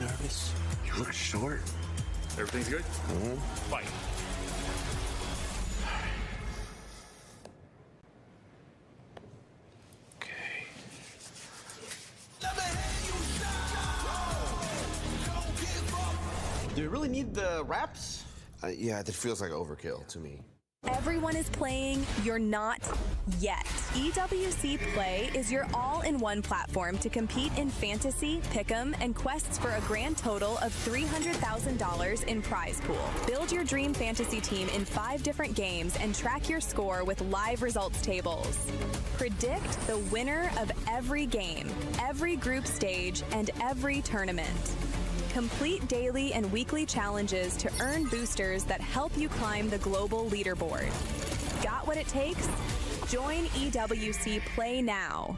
nervous. You look short. Everything's good? Fight. Okay. Do you really need the wraps? Yeah, that feels like overkill to me. Everyone is playing, you're not yet. EWC Play is your all-in-one platform to compete in fantasy, pick'em, and quests for a grand total of $300,000 in prize pool. Build your dream fantasy team in 5 different games and track your score with live results tables. Predict the winner of every game, every group stage, and every tournament. Complete daily and weekly challenges to earn boosters that help you climb the global leaderboard. Got what it takes? Join EWC Play now.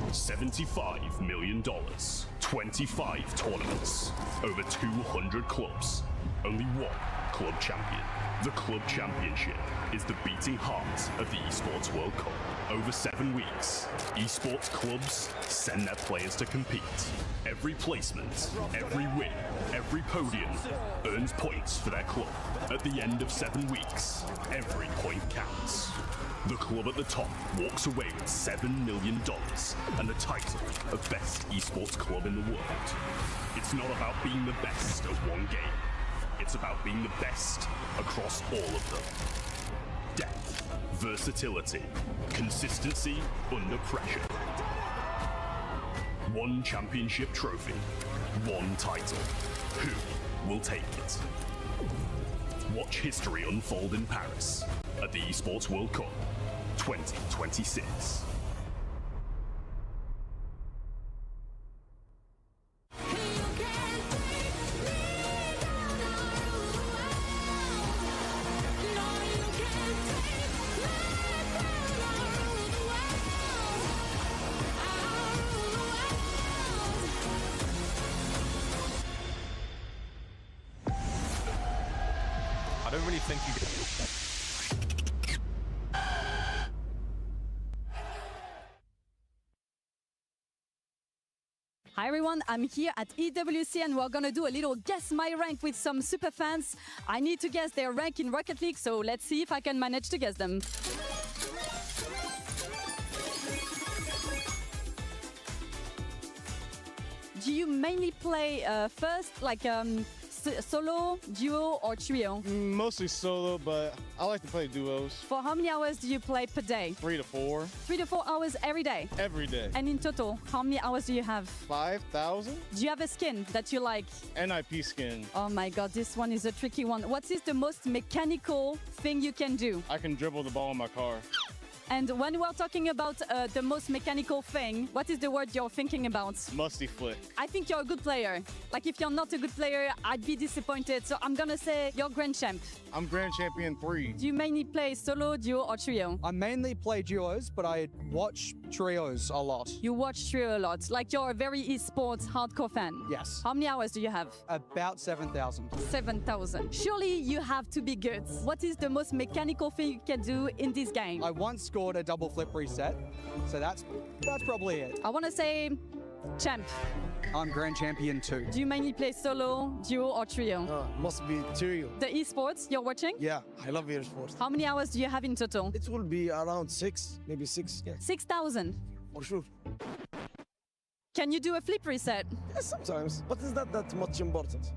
$75 million, 25 tournaments, over 200 clubs, only one club champion. The club championship is the beating heart of the Esports World Cup. Over 7 weeks, esports clubs send their players to compete. Every placement, every win, every podium earns points for their club. At the end of 7 weeks, every point counts. The club at the top walks away with $7 million and the title of best esports club in the world. It's not about being the best at one game. It's about being the best across all of them. Depth, versatility, consistency under pressure. One championship trophy, one title. Who will take it? Watch history unfold in Paris at the Esports World Cup 2026. I don't really think you can. Hi everyone, I'm here at EWC and we're gonna do a little Guess My Rank with some super fans. I need to guess their rank in Rocket League, so let's see if I can manage to guess them. Do you mainly play first, like solo, duo, or trio? Mostly solo, but I like to play duos. For how many hours do you play per day? 3 to 4. 3 to 4 hours every day? Every day. And in total, how many hours do you have? 5,000? Do you have a skin that you like? NIP skin. Oh my god, this one is a tricky one. What is the most mechanical thing you can do? I can dribble the ball in my car. And when we're talking about the most mechanical thing, what is the word you're thinking about? Musty flick. I think you're a good player. Like, if you're not a good player, I'd be disappointed. So I'm gonna say you're Grand Champ. I'm Grand Champion 3. Do you mainly play solo, duo, or trio? I mainly play duos, but I watch trios a lot. You watch trio a lot. Like, you're a very esports hardcore fan. Yes. How many hours do you have? About 7,000. 7,000. Surely you have to be good. What is the most mechanical thing you can do in this game? I once scored a double flip reset, so that's probably it. I want to say champ. I'm Grand Champion 2. Do you mainly play solo, duo, or trio? Must be trio. The esports you're watching? Yeah, I love esports. How many hours do you have in total? It will be around 6, maybe 6. Yeah. 6,000. For sure. Can you do a flip reset? Yeah, sometimes, but it's not that much important.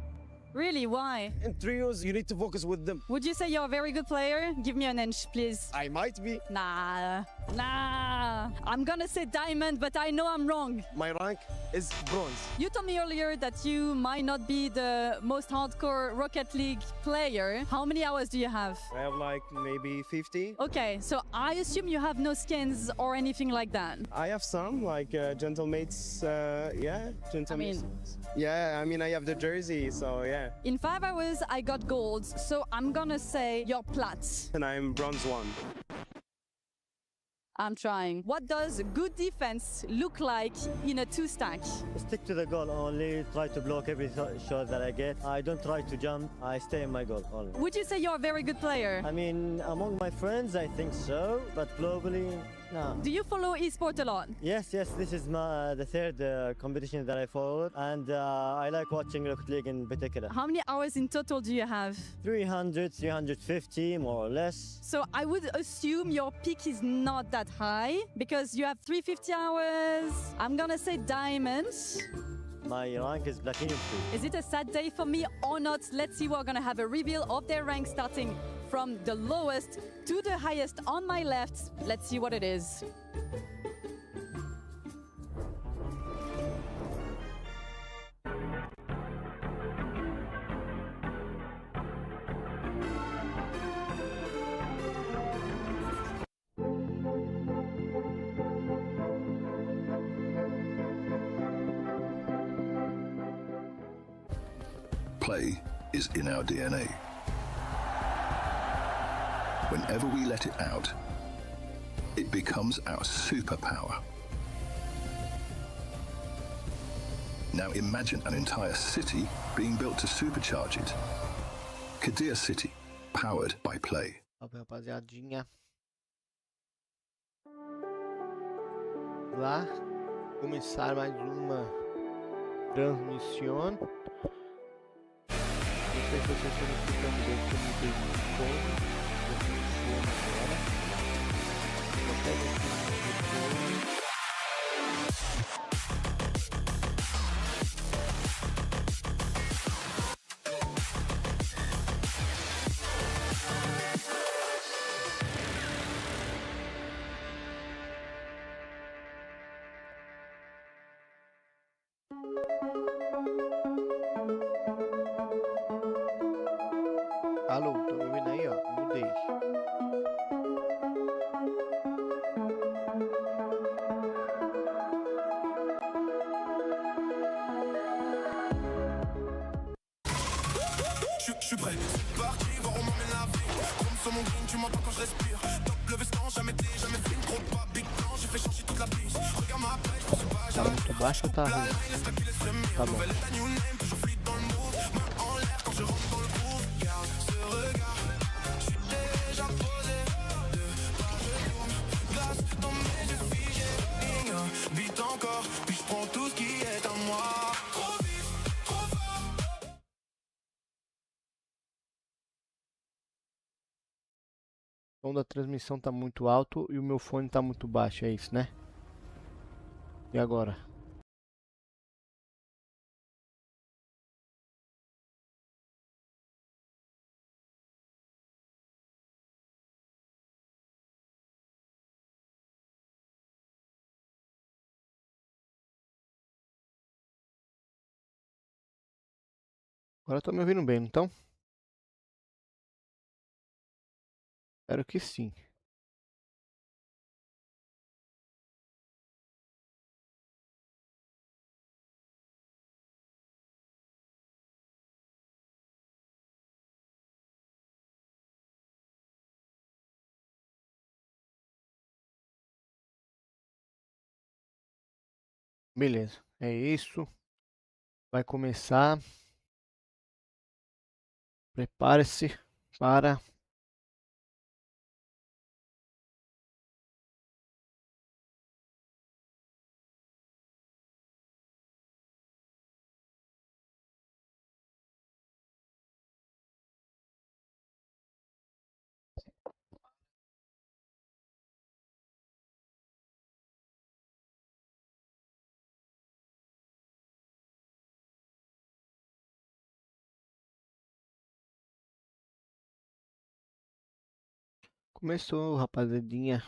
Really? Why? In trios, you need to focus with them. Would you say you're a very good player? Give me an inch, please. I might be. Nah. I'm gonna say diamond, but I know I'm wrong. My rank is bronze. You told me earlier that you might not be the most hardcore Rocket League player. How many hours do you have? I have like maybe 50. Okay, so I assume you have no skins or anything like that. I have some, like gentlemates, gentlemates. I mean, I have the jersey, so yeah. In 5 hours, I got gold, so I'm gonna say you're plat. And I'm bronze 1. I'm trying. What does good defense look like in a 2-stack? Stick to the goal only, try to block every shot that I get. I don't try to jump, I stay in my goal only. Would you say you're a very good player? I mean, among my friends, I think so, but globally, No. Do you follow esport a lot? Yes, this is the third competition that I followed, and I like watching Rocket League in particular. How many hours in total do you have? 300, 350, more or less. So I would assume your peak is not that high because you have 350 hours. I'm gonna say diamonds. My rank is Platinum 3. Is it a sad day for me or not? Let's see, we're gonna have a reveal of their rank starting from the lowest to the highest on my left. Let's see what it is. Play is in our DNA. Whenever we let it out, it becomes our superpower. Now imagine an entire city being built to supercharge it. Kadir City, powered by Play. Salve, rapaziadinha. Lá, começar mais uma transmissão. Não sei se vocês estão escutando bem, porque eu mudei de fone. Eu tô no fone agora. Vou até ver aqui no fone. Alô, tô me ouvindo aí, ó. Mudei. Je suis prêt, c'est parti, voir on m'emmène la vie. Comme sur mon green, tu m'entends quand je respire. Top le veston, jamais fait une trop de pas. Big plan, j'ai fait changer toute la piste. Regarde ma page, je sais pas, Tá muito baixo ou tá ruim? Tá bom. O som da transmissão tá muito alto e o meu fone tá muito baixo, é isso, né? E agora? Agora estão me ouvindo bem, não estão? Espero que sim. Beleza, é isso. Vai começar. Prepare-se para começou, rapaziadinha.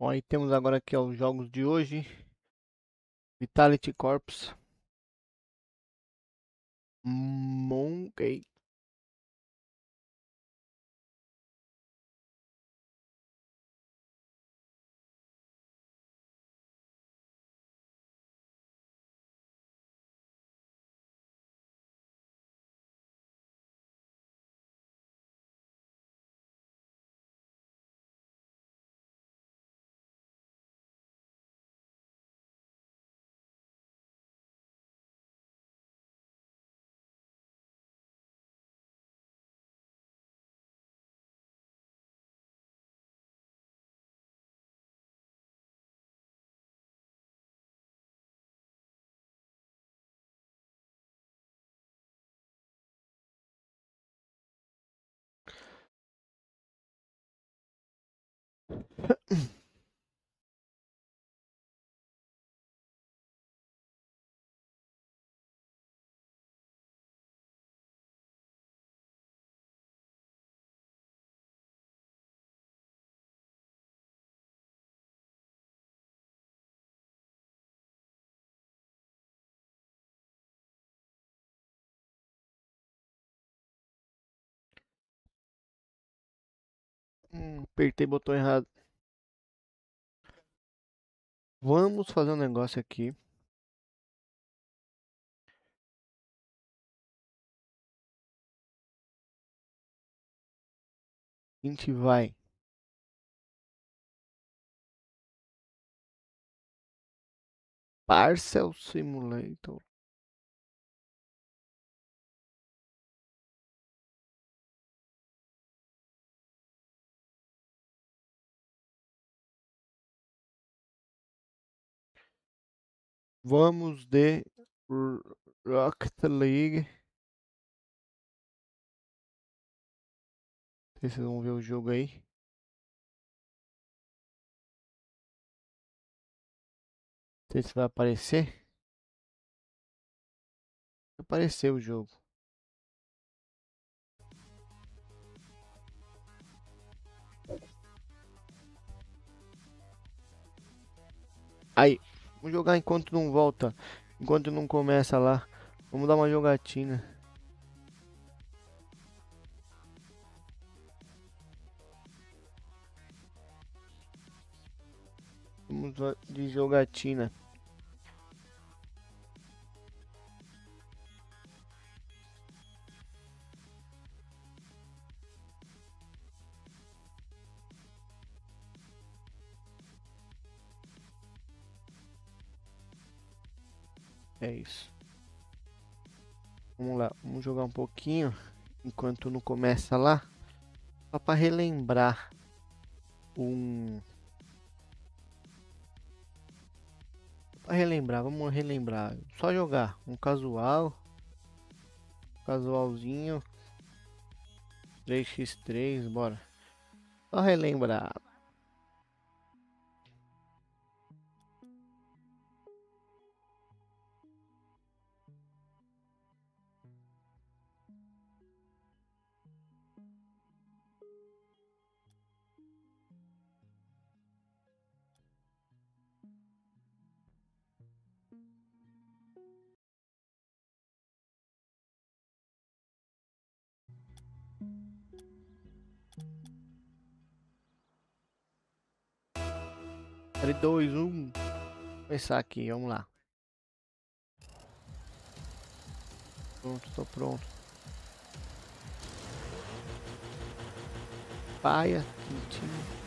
Bom, aí temos agora aqui ó, os jogos de hoje. Vitality Corps. Monkey. Apertei o botão errado. Vamos fazer um negócio aqui. A gente vai Parcel Simulator. Vamos de Rocket League. Não sei se vocês vão ver o jogo aí. Não sei se vai aparecer. Apareceu o jogo. Aí, vamos jogar enquanto não volta. Enquanto não começa lá. Vamos dar uma jogatina. Vamos de jogatina. É isso. Vamos lá, vamos jogar um pouquinho enquanto não começa lá, só para relembrar vamos relembrar, só jogar um casualzinho 3x3, bora. Só relembrar. Três, 2, 1. Começar aqui, vamos lá. Pronto, tô pronto. Paia, quentinho.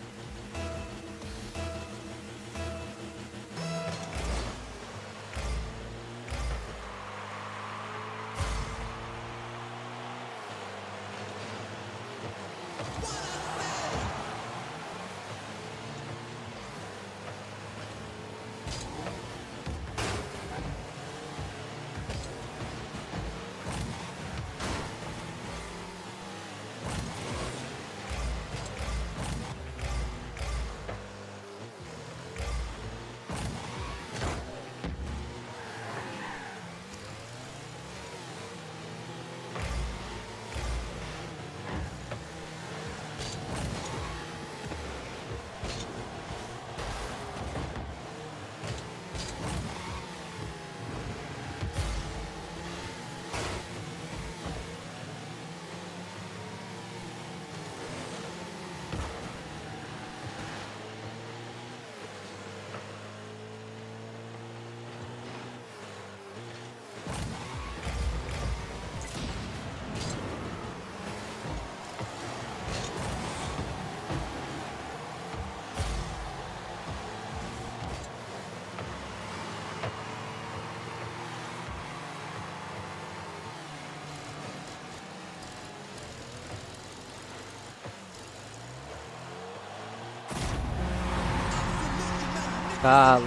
Calo.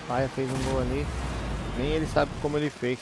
Paia fez um gol ali. Nem ele sabe como ele fez.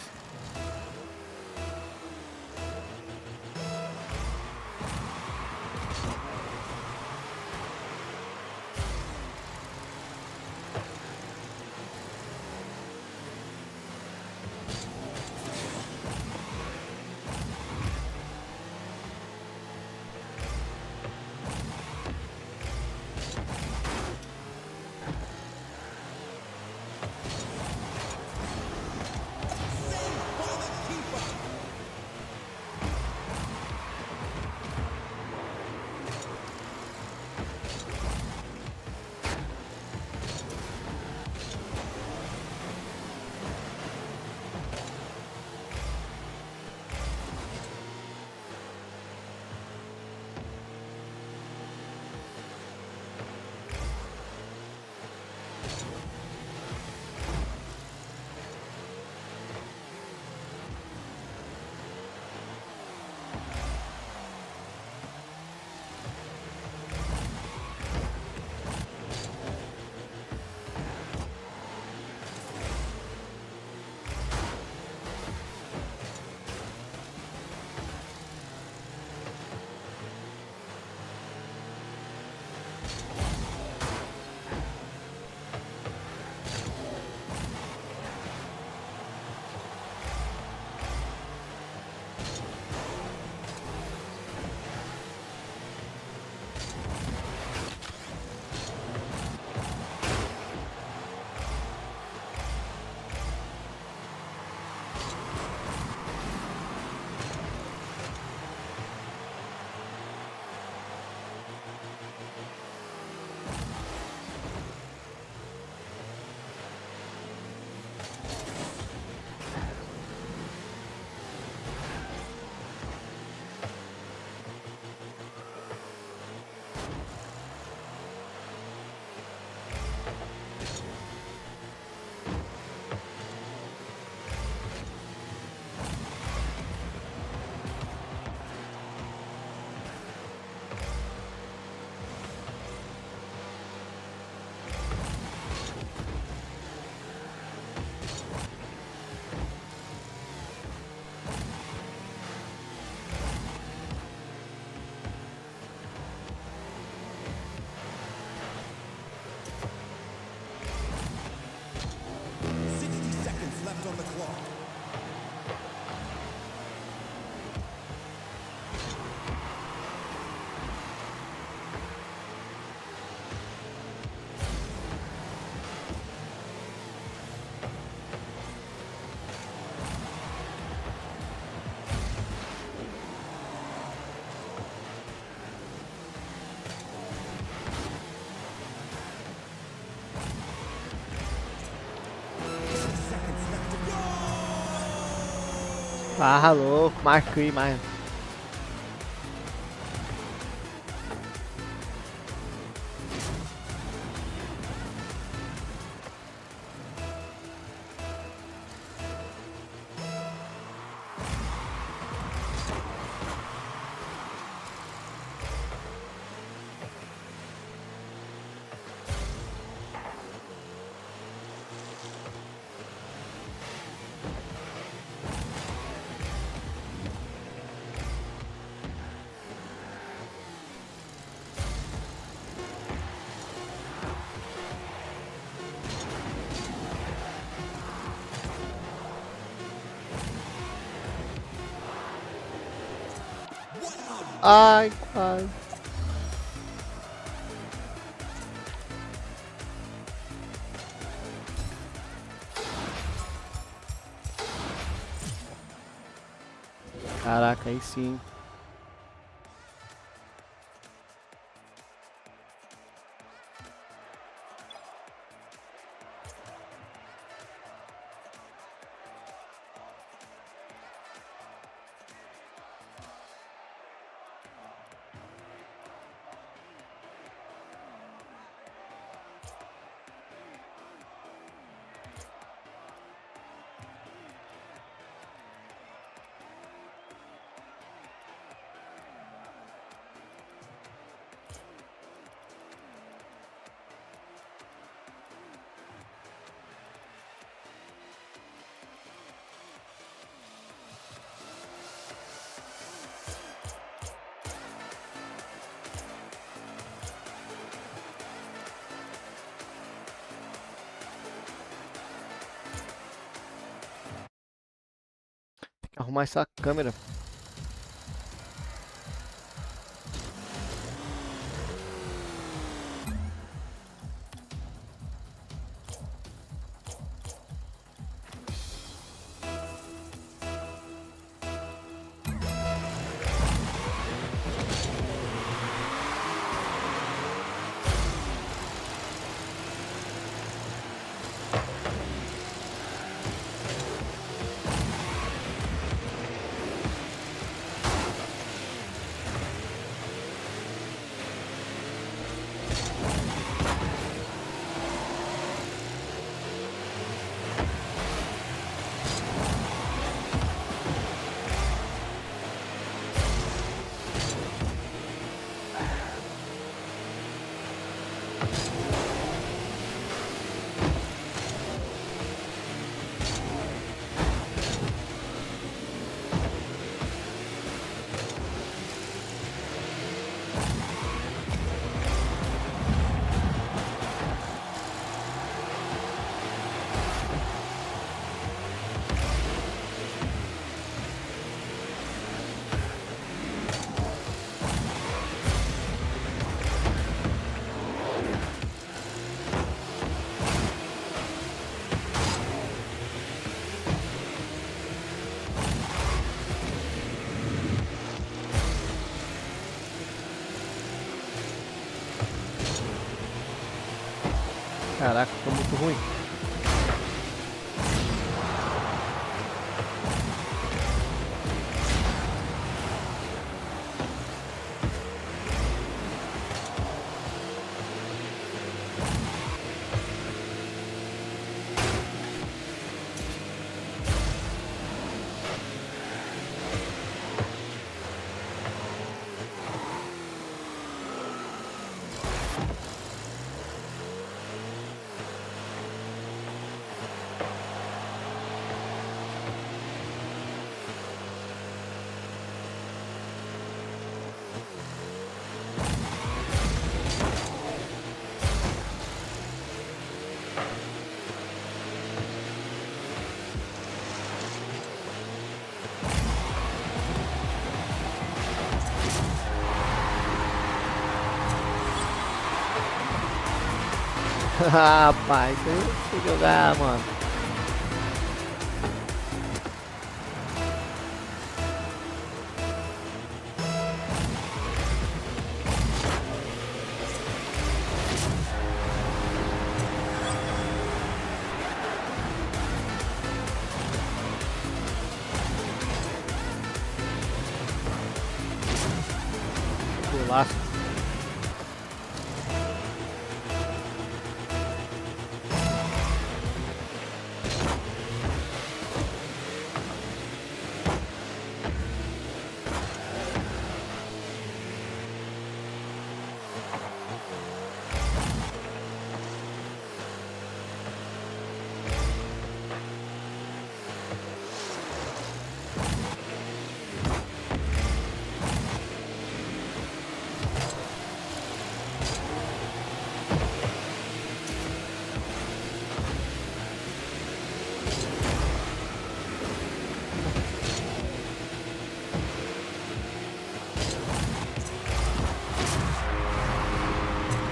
Ah, louco, marquei mais. Ai, quase. Caraca, aí sim. Arrumar essa câmera. Caraca, ficou muito ruim. Rapaz, eu vou jogar, mano. Golaço.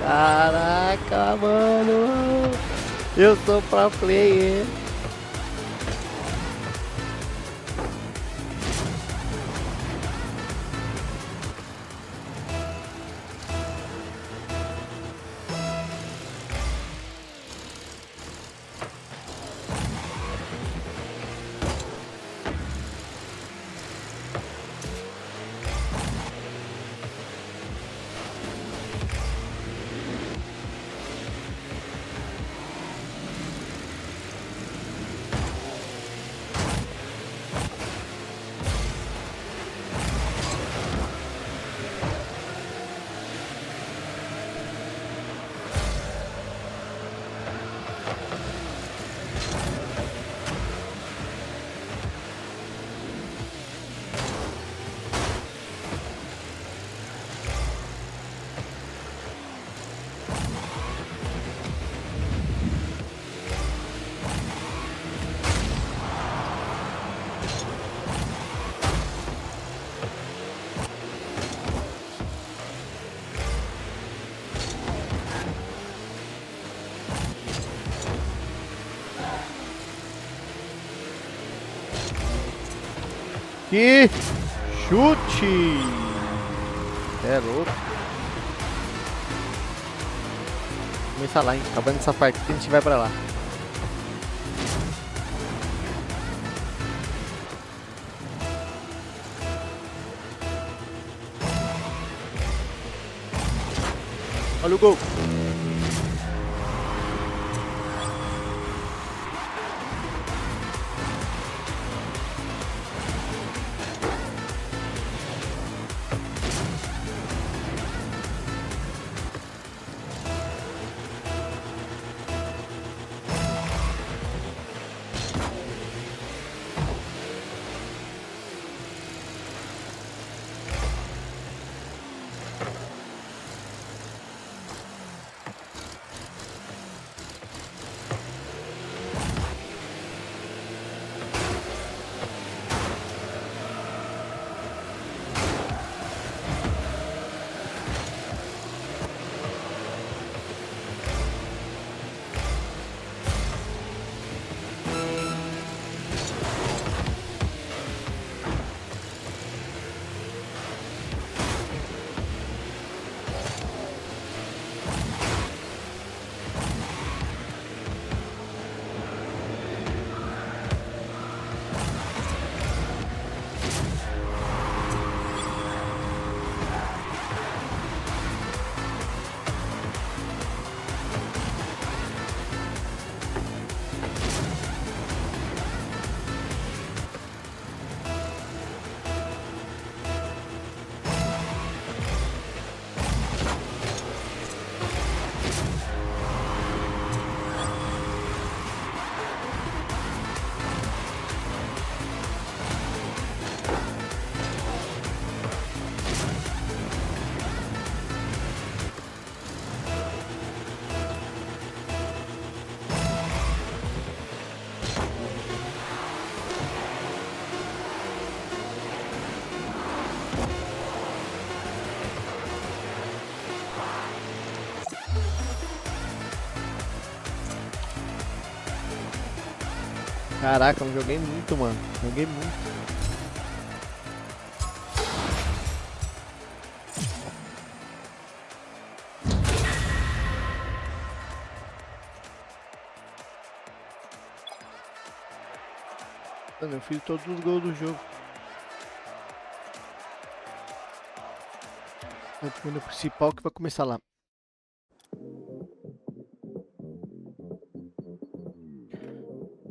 Caraca, mano, eu sou pro player. Que chute! É louco. Vamos começar lá, hein? Acabando essa parte que a gente vai pra lá. Olha o gol. Caraca, eu joguei muito, mano. Joguei muito. Mano, eu fiz todos os gols do jogo. É o turno principal que vai começar lá.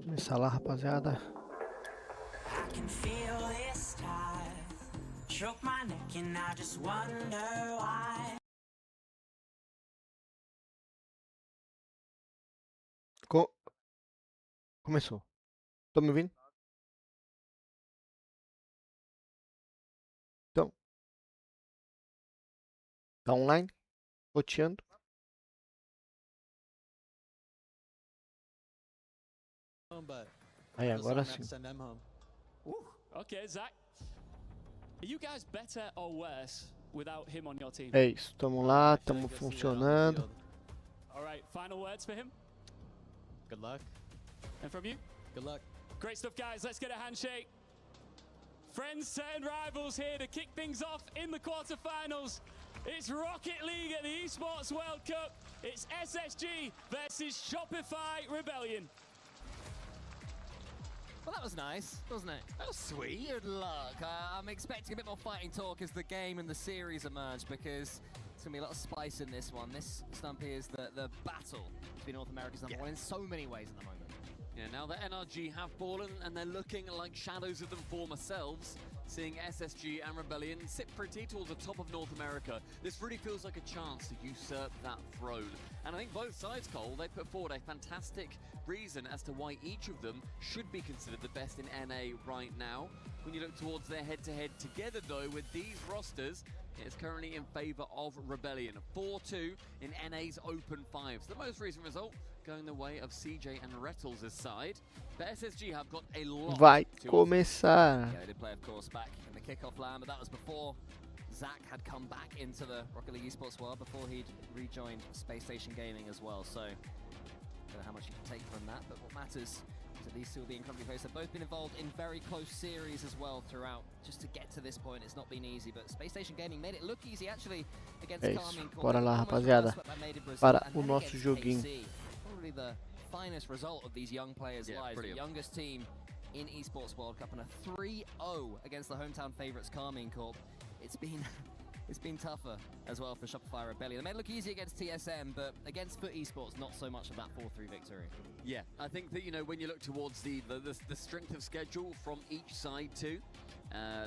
Começar lá, rapaziada. Começou. Tá me ouvindo? Então. Tá online? Roteando. Aí, agora sim. Okay, Zach. Are you guys better or worse without him on your team? É isso, tamo lá, tamo funcionando. All right, final words for him. Good luck. And from you? Good luck. Great stuff, guys. Let's get a handshake. Friends turn rivals here to kick things off in the quarterfinals. It's Rocket League at the Esports World Cup. It's SSG versus Shopify Rebellion. Well, that was nice, wasn't it? That was sweet. Good luck. I'm expecting a bit more fighting talk as the game and the series emerge, because there's going to be a lot of spice in this one. This, Stumpy, is the battle between North America's number one in so many ways at the moment. Yeah, now the NRG have fallen and they're looking like shadows of them former selves. Seeing SSG and Rebellion sit pretty towards the top of North America. This really feels like a chance to usurp that throne. And I think both sides, Cole, they put forward a fantastic reason as to why each of them should be considered the best in NA right now. When you look towards their head-to-head together, though, with these rosters, it's currently in favour of Rebellion. 4-2 in NA's Open 5. So the most recent result going the way of CJ and Rettles' side. But SSG have got a lot Vai to começar. Yeah, they did play, of course, back in the kickoff land, but that was before Zach had come back into the Rocket League Esports world, before he'd rejoined Space Station Gaming as well. So, I don't know how much you can take from that, but what matters So these two will be incredibly close. They've both been involved in very close series as well throughout. Just to get to this point, it's not been easy, but Space Station Gaming made it look easy actually against É Carmine. isso. Bora lá, rapaziada, para o nosso joguinho. Probably the finest result of these young players' lives. The youngest team in Esports World Cup and a 3-0 against the hometown favourites Carmine Corp. It's been tougher as well for Shopify Rebellion. They made it look easy against TSM, but against Foot Esports, not so much of that 4-3 victory. Yeah, I think that, you know, when you look towards the strength of schedule from each side too,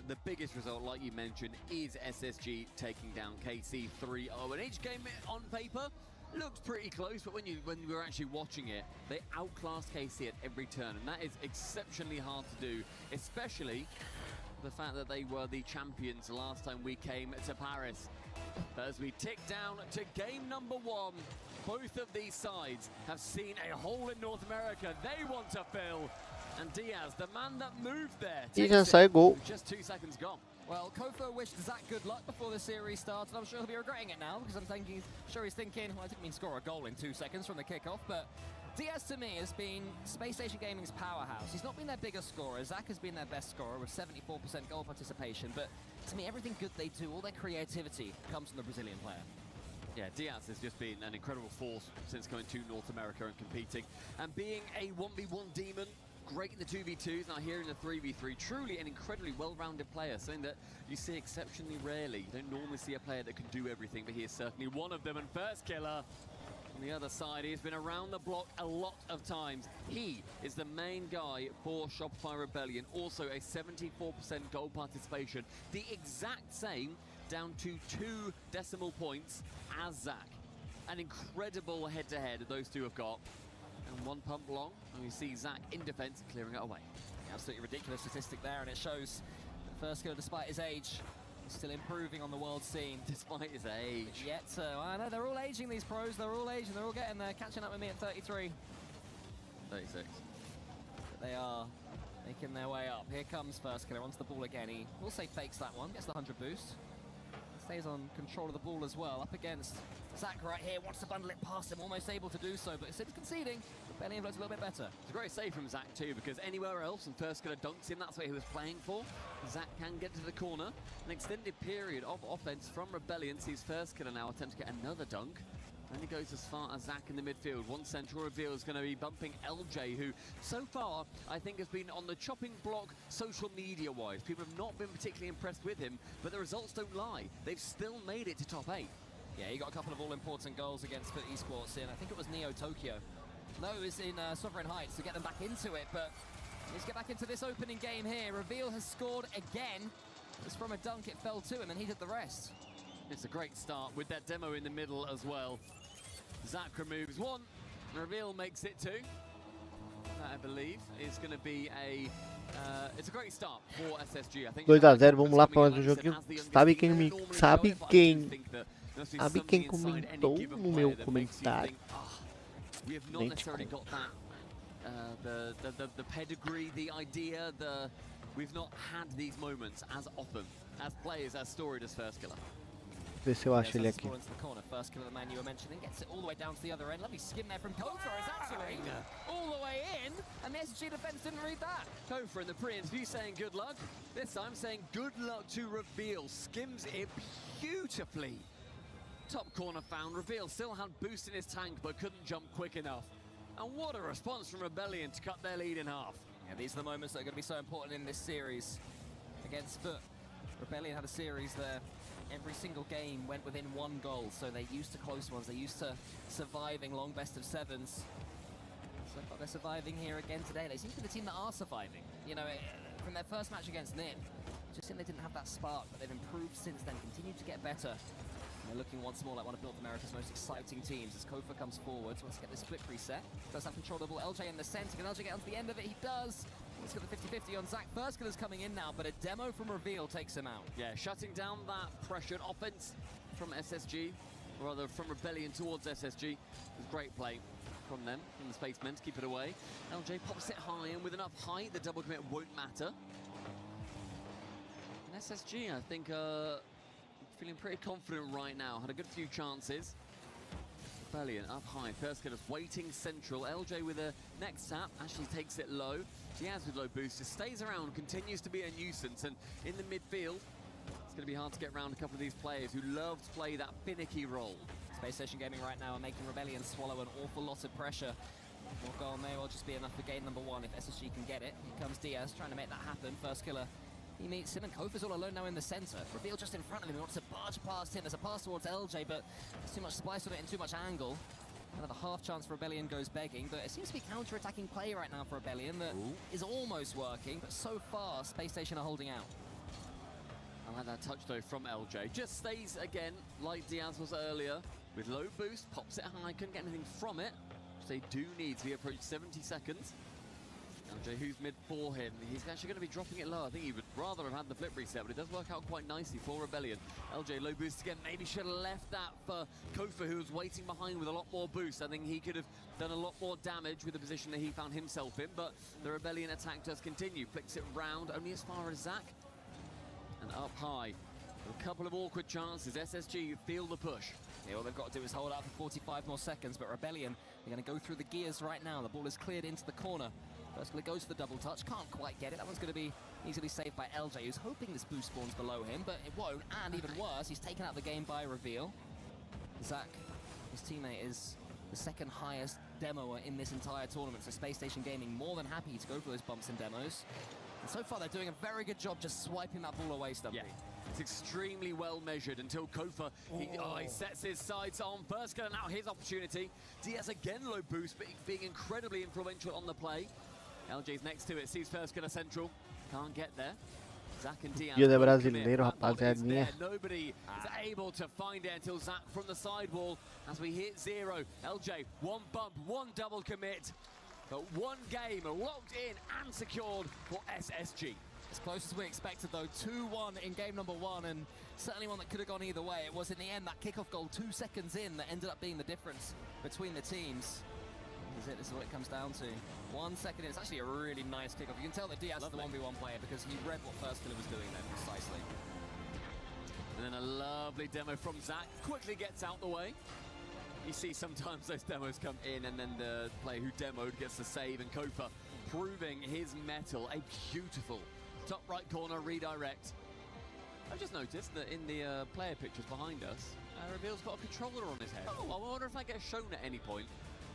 the biggest result, like you mentioned, is SSG taking down KC 3-0. And each game on paper looks pretty close, but when we were actually watching it, they outclassed KC at every turn, and that is exceptionally hard to do, especially the fact that they were the champions last time we came to Paris. As we tick down to game number 1, both of these sides have seen a hole in North America they want to fill. And Diaz, the man that moved there, E já sai gol. just 2 seconds gone. Well, Kofo wished Zach good luck before the series started. I'm sure he'll be regretting it now, because he's thinking, well, I didn't mean score a goal in 2 seconds from the kickoff, but Diaz to me has been Space Station Gaming's powerhouse. He's not been their biggest scorer. Zach has been their best scorer with 74% goal participation, but to me, everything good they do, all their creativity comes from the Brazilian player. Yeah, Diaz has just been an incredible force since going to North America and competing. And being a 1v1 demon, great in the 2v2s, now here in the 3v3, truly an incredibly well-rounded player, something that you see exceptionally rarely. You don't normally see a player that can do everything, but he is certainly one of them. And first killer on the other side, he's been around the block a lot of times. He is the main guy for Shopify Rebellion, also a 74% goal participation, the exact same down to 2 decimal points as Zach. An incredible head-to-head those two have got. And 1 pump long, and we see Zach in defense clearing it away. Absolutely ridiculous statistic there, and it shows that first killer, despite his age, is still improving on the world scene. Despite his age. Yet, I know, they're all aging, these pros, they're all aging, they're all getting there, catching up with me at 33. 36. But they are making their way up. Here comes first killer onto the ball again. He will say fakes that one, gets the 100 boost. Stays on control of the ball as well, up against Zach right here, wants to bundle it past him, almost able to do so, but instead of conceding, Rebellion looks a little bit better. It's a great save from Zach too, because anywhere else, and first killer dunks him, that's what he was playing for. Zach can get to the corner. An extended period of offense from Rebellion sees first killer now attempt to get another dunk. And he goes as far as Zach in the midfield. One central reveal is going to be bumping LJ, who so far I think has been on the chopping block social media wise. People have not been particularly impressed with him, but the results don't lie. They've still made it to top 8. Yeah, he got a couple of all-important goals against Foot Esports in, I think it was Neo Tokyo. No, it was in Sovereign Heights to get them back into it, but let's get back into this opening game here. Reveal has scored again. It's from a dunk, it fell to him, and he did the rest. It's a great start with that demo in the middle as well. Zach removes 1, Reveal makes it 2. That, I believe, is going to be a... it's a great start for SSG, I think. 2-0, vamos lá para mais um joguinho. Sabe quem comentou no meu comentário? We have not necessarily got that, the pedigree, the idea, we've not had these moments as often as players as storied as first killer. Ver se eu acho ele aqui. First killer, the man you were mentioning, gets it all the way down to the other end. Lovely skim there from Kofa. Is actually all the way in, and the SG defense didn't read that. Kofa in the pre-interview saying good luck. This time saying good luck to Reveal. Skims it beautifully. Top corner found. Reveal still had boost in his tank, but couldn't jump quick enough. And what a response from Rebellion to cut their lead in half. Yeah, these are the moments that are going to be so important in this series against Foot. Rebellion had a series there. Every single game went within 1 goal, so they're used to close ones. They're used to surviving long best of 7s. So they're surviving here again today. They seem to be the team that are surviving. You know, from their first match against NIM, just seemed they didn't have that spark, but they've improved since then, continued to get better. And they're looking once more like one of North America's most exciting teams as Kofa comes forward. Wants to get this split reset. Does have control of the ball. LJ in the center. Can LJ get onto the end of it? He does. Let's get the 50-50 on Zach. First killer's coming in now, but a demo from Reveal takes him out. Yeah, shutting down that pressured offense from SSG, or rather from Rebellion towards SSG. It's great play from them, from the spacemen to keep it away. LJ pops it high, and with enough height, the double commit won't matter. And SSG, I think, feeling pretty confident right now. Had a good few chances. Rebellion up high. First kid is waiting central. LJ with a next tap, actually takes it low. Diaz with low boost, just stays around, continues to be a nuisance, and in the midfield, it's going to be hard to get around a couple of these players who love to play that finicky role. Space Station Gaming right now are making Rebellion swallow an awful lot of pressure. One goal may well just be enough for game number one if SSG can get it. Here comes Diaz trying to make that happen. First killer. He meets him, and Kofa's all alone now in the center. Reveal just in front of him. He wants to barge past him. There's a pass towards LJ, but there's too much spice on it and too much angle. Another half chance for Rebellion goes begging, but it seems to be counter-attacking play right now for Rebellion that is almost working, but so far, Space Station are holding out. I like that touch though from LJ. Just stays again, like Diaz was earlier, with low boost, pops it high, couldn't get anything from it. Which they do need to be approached 70 seconds. LJ, who's mid for him, he's actually going to be dropping it low. I think he would rather have had the flip reset, but it does work out quite nicely for Rebellion. LJ low boost again, maybe should have left that for Kofa, who was waiting behind with a lot more boost. I think he could have done a lot more damage with the position that he found himself in, but the Rebellion attack does continue. Flicks it round, only as far as Zach. And up high, a couple of awkward chances. SSG feel the push. Yeah, all they've got to do is hold out for 45 more seconds, but Rebellion are going to go through the gears right now. The ball is cleared into the corner. First it goes for the double touch, can't quite get it. That one's going to be easily saved by LJ, who's hoping this boost spawns below him, but it won't. And even worse, he's taken out the game by reveal. Zach, his teammate, is the second highest demoer in this entire tournament, so Space Station Gaming more than happy to go for those bumps and demos. And so far, they're doing a very good job just swiping that ball away, Stumpy. Yeah. It's extremely well measured until Kofa, he sets his sights on first killer. Now his opportunity. Diaz again low boost, but being incredibly influential on the play. LJ's next to it, sees first killer central, can't get there. Zach and Diaz. Dia de brasileiro, rapaziadinha. Nobody is able to find it until Zach from the sidewall as we hit zero. LJ, one bump, one double commit, but one game locked in and secured for SSG. As close as we expected, though. 2-1 in game number one, and certainly one that could have gone either way. It was, in the end, that kickoff goal 2 seconds in that ended up being the difference between the teams. This is what it comes down to. 1 second in. It's actually a really nice kickoff. You can tell that Diaz is the 1v1 player because he read what first killer was doing there precisely. And then a lovely demo from Zach. Quickly gets out the way. You see sometimes those demos come in and then the player who demoed gets the save, and Kofa proving his mettle. A beautiful top right corner redirect. I've just noticed that in the player pictures behind us, Reveal's got a controller on his head. I wonder if that gets shown at any point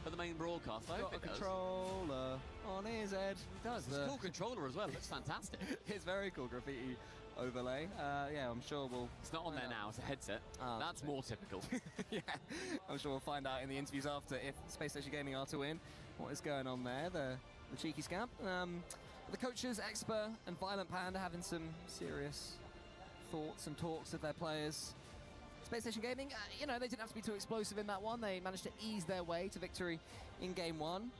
for the main broadcast. I hope it does. Controller on his head. It does. It's a cool controller as well. It looks fantastic. It's very cool graffiti overlay. Yeah, I'm sure we'll... It's not on there now. It's a headset. That's more typical. Yeah, I'm sure we'll find out in the interviews after if Space Station Gaming are to win what is going on there. The cheeky scamp. The coaches, Expert and Violent Panda, having some serious thoughts and talks with their players. Space Station Gaming, you know, they didn't have to be too explosive in that one. They managed to ease their way to victory in game one.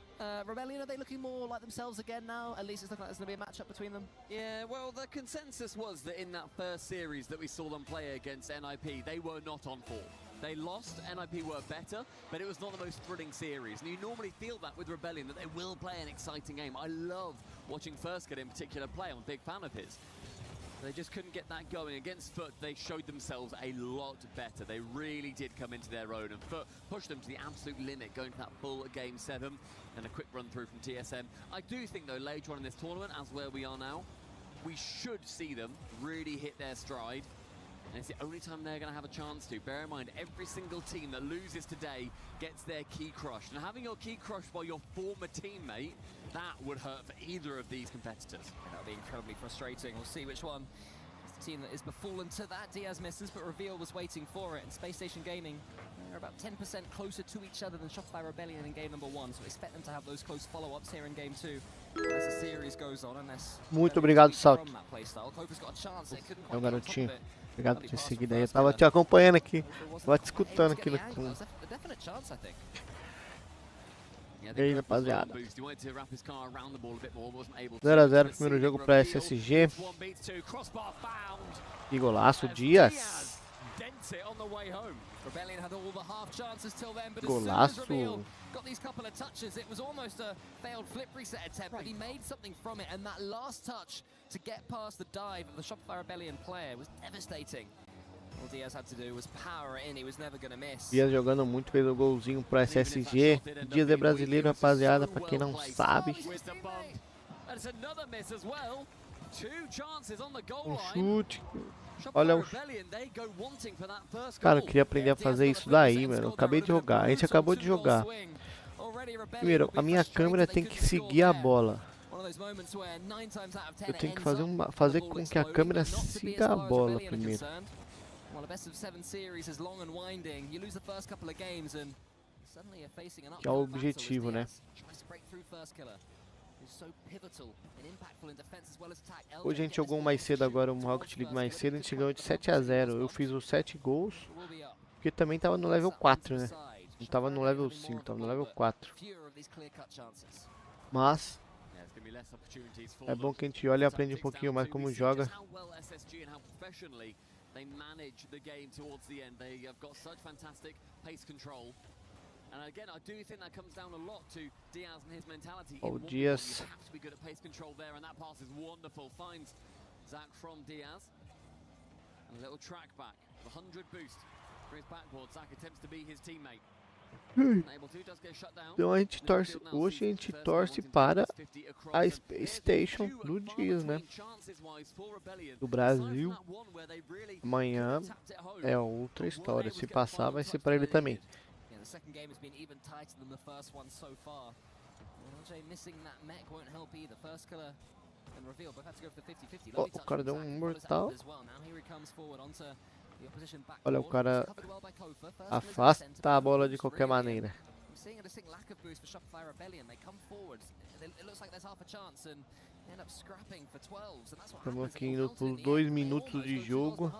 Rebellion, are they looking more like themselves again now? At least it's looking like there's going to be a matchup between them. Yeah, well, the consensus was that in that first series that we saw them play against NIP, they were not on form. They lost, NIP were better, but it was not the most thrilling series. And you normally feel that with Rebellion, that they will play an exciting game. I love watching First Kid in particular play. I'm a big fan of his. They just couldn't get that going. Against Foot, they showed themselves a lot better. They really did come into their own, and Foot pushed them to the absolute limit, going for that full game 7. And a quick run through from TSM. I do think, though, later on in this tournament, as where we are now, we should see them really hit their stride. And it's the only time they're going to have a chance to. Bear in mind, every single team that loses today gets their key crushed. And having your key crushed by your former teammate, that would hurt for either of these competitors. That would be incredibly frustrating. We'll see which one is the team that is befallen to that. Diaz misses, but Reveal was waiting for it. And Space Station Gaming are about 10% closer to each other than Shopify Rebellion in game number 1. So expect them to have those close follow-ups here in game 2 as the series goes on. Unless muito obrigado, Salto. Kofa's got a chance. It couldn't É o quite get on top garotinho. of it. Obrigado por ter seguido aí. Eu tava te acompanhando aqui. Tava te escutando aqui no fundo. E aí, rapaziada. 0 a 0 primeiro jogo para SSG. Que golaço, Dias. Golaço. Got these couple of touches. It was almost a failed flip reset attempt, but he made something from it, and that last touch to get past the dive of the Shopify Rebellion player was devastating. Dias jogando muito, fez o golzinho pro SSG. Dias é brasileiro, rapaziada, pra quem não sabe. Um chute. Olha o... Cara, eu queria aprender a fazer isso daí, mano. Eu acabei de jogar, a gente acabou de jogar. Primeiro, a minha câmera tem que seguir a bola. Eu tenho que fazer com que a câmera siga a bola primeiro. Que é o objetivo, né? Hoje a gente jogou mais cedo agora, um Rocket League mais cedo, a gente ganhou de 7-0. Eu fiz os 7 gols, porque também tava no level 4, né? Não tava no level 5, tava no level 4. Mas é bom que a gente olha e aprende um pouquinho mais como joga. O Dias. Então a gente torce, hoje a gente torce para a Space Station do Dias, né? Do Brasil. Amanhã é outra história. Se passar, vai ser para ele também. Oh, o cara deu um mortal. Olha, o cara afasta a bola de qualquer maneira. Estamos aqui indo por 2 minutos de jogo.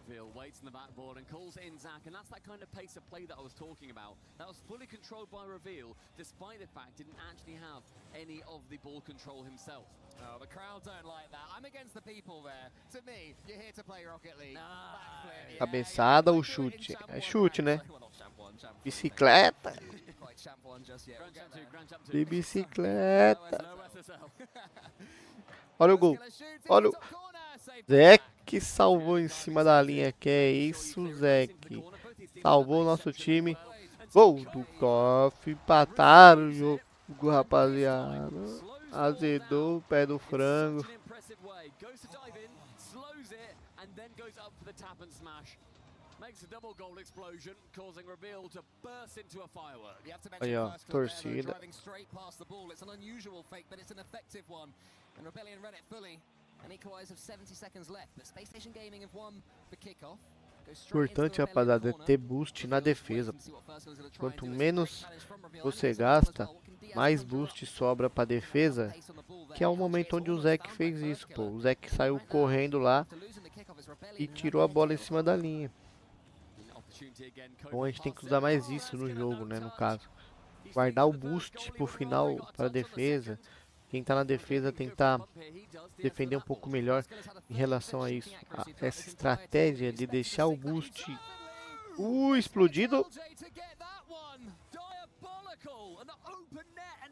Reveal waits in the backboard and calls in Zach, and that's that kind of pace of play that I was talking about. That was fully controlled by Reveal, despite the fact he didn't actually have any of the ball control himself. Oh, the crowd don't like that. I'm against the people there. To me, you're here to play Rocket League. Cabeçada ou chute? É chute, né? Bicicleta. De bicicleta. Olha o gol. Olha o... Zeke salvou em cima da linha. Que é isso, Zeke? Salvou o nosso time. Gol do Koff. Empataram o jogo, rapaziada. Azedou o pé do frango. Aí, ó, torcida. Importante, rapaziada, é ter boost na defesa. Quanto menos você gasta, mais boost sobra pra defesa. Que é o momento onde o Zeke fez isso, pô. O Zeke saiu correndo lá e tirou a bola em cima da linha. Então a gente tem que usar mais isso no jogo, né, no caso. Guardar o boost pro final pra defesa. Quem tá na defesa tentar defender um pouco melhor em relação a isso. Essa estratégia de deixar o boost explodido.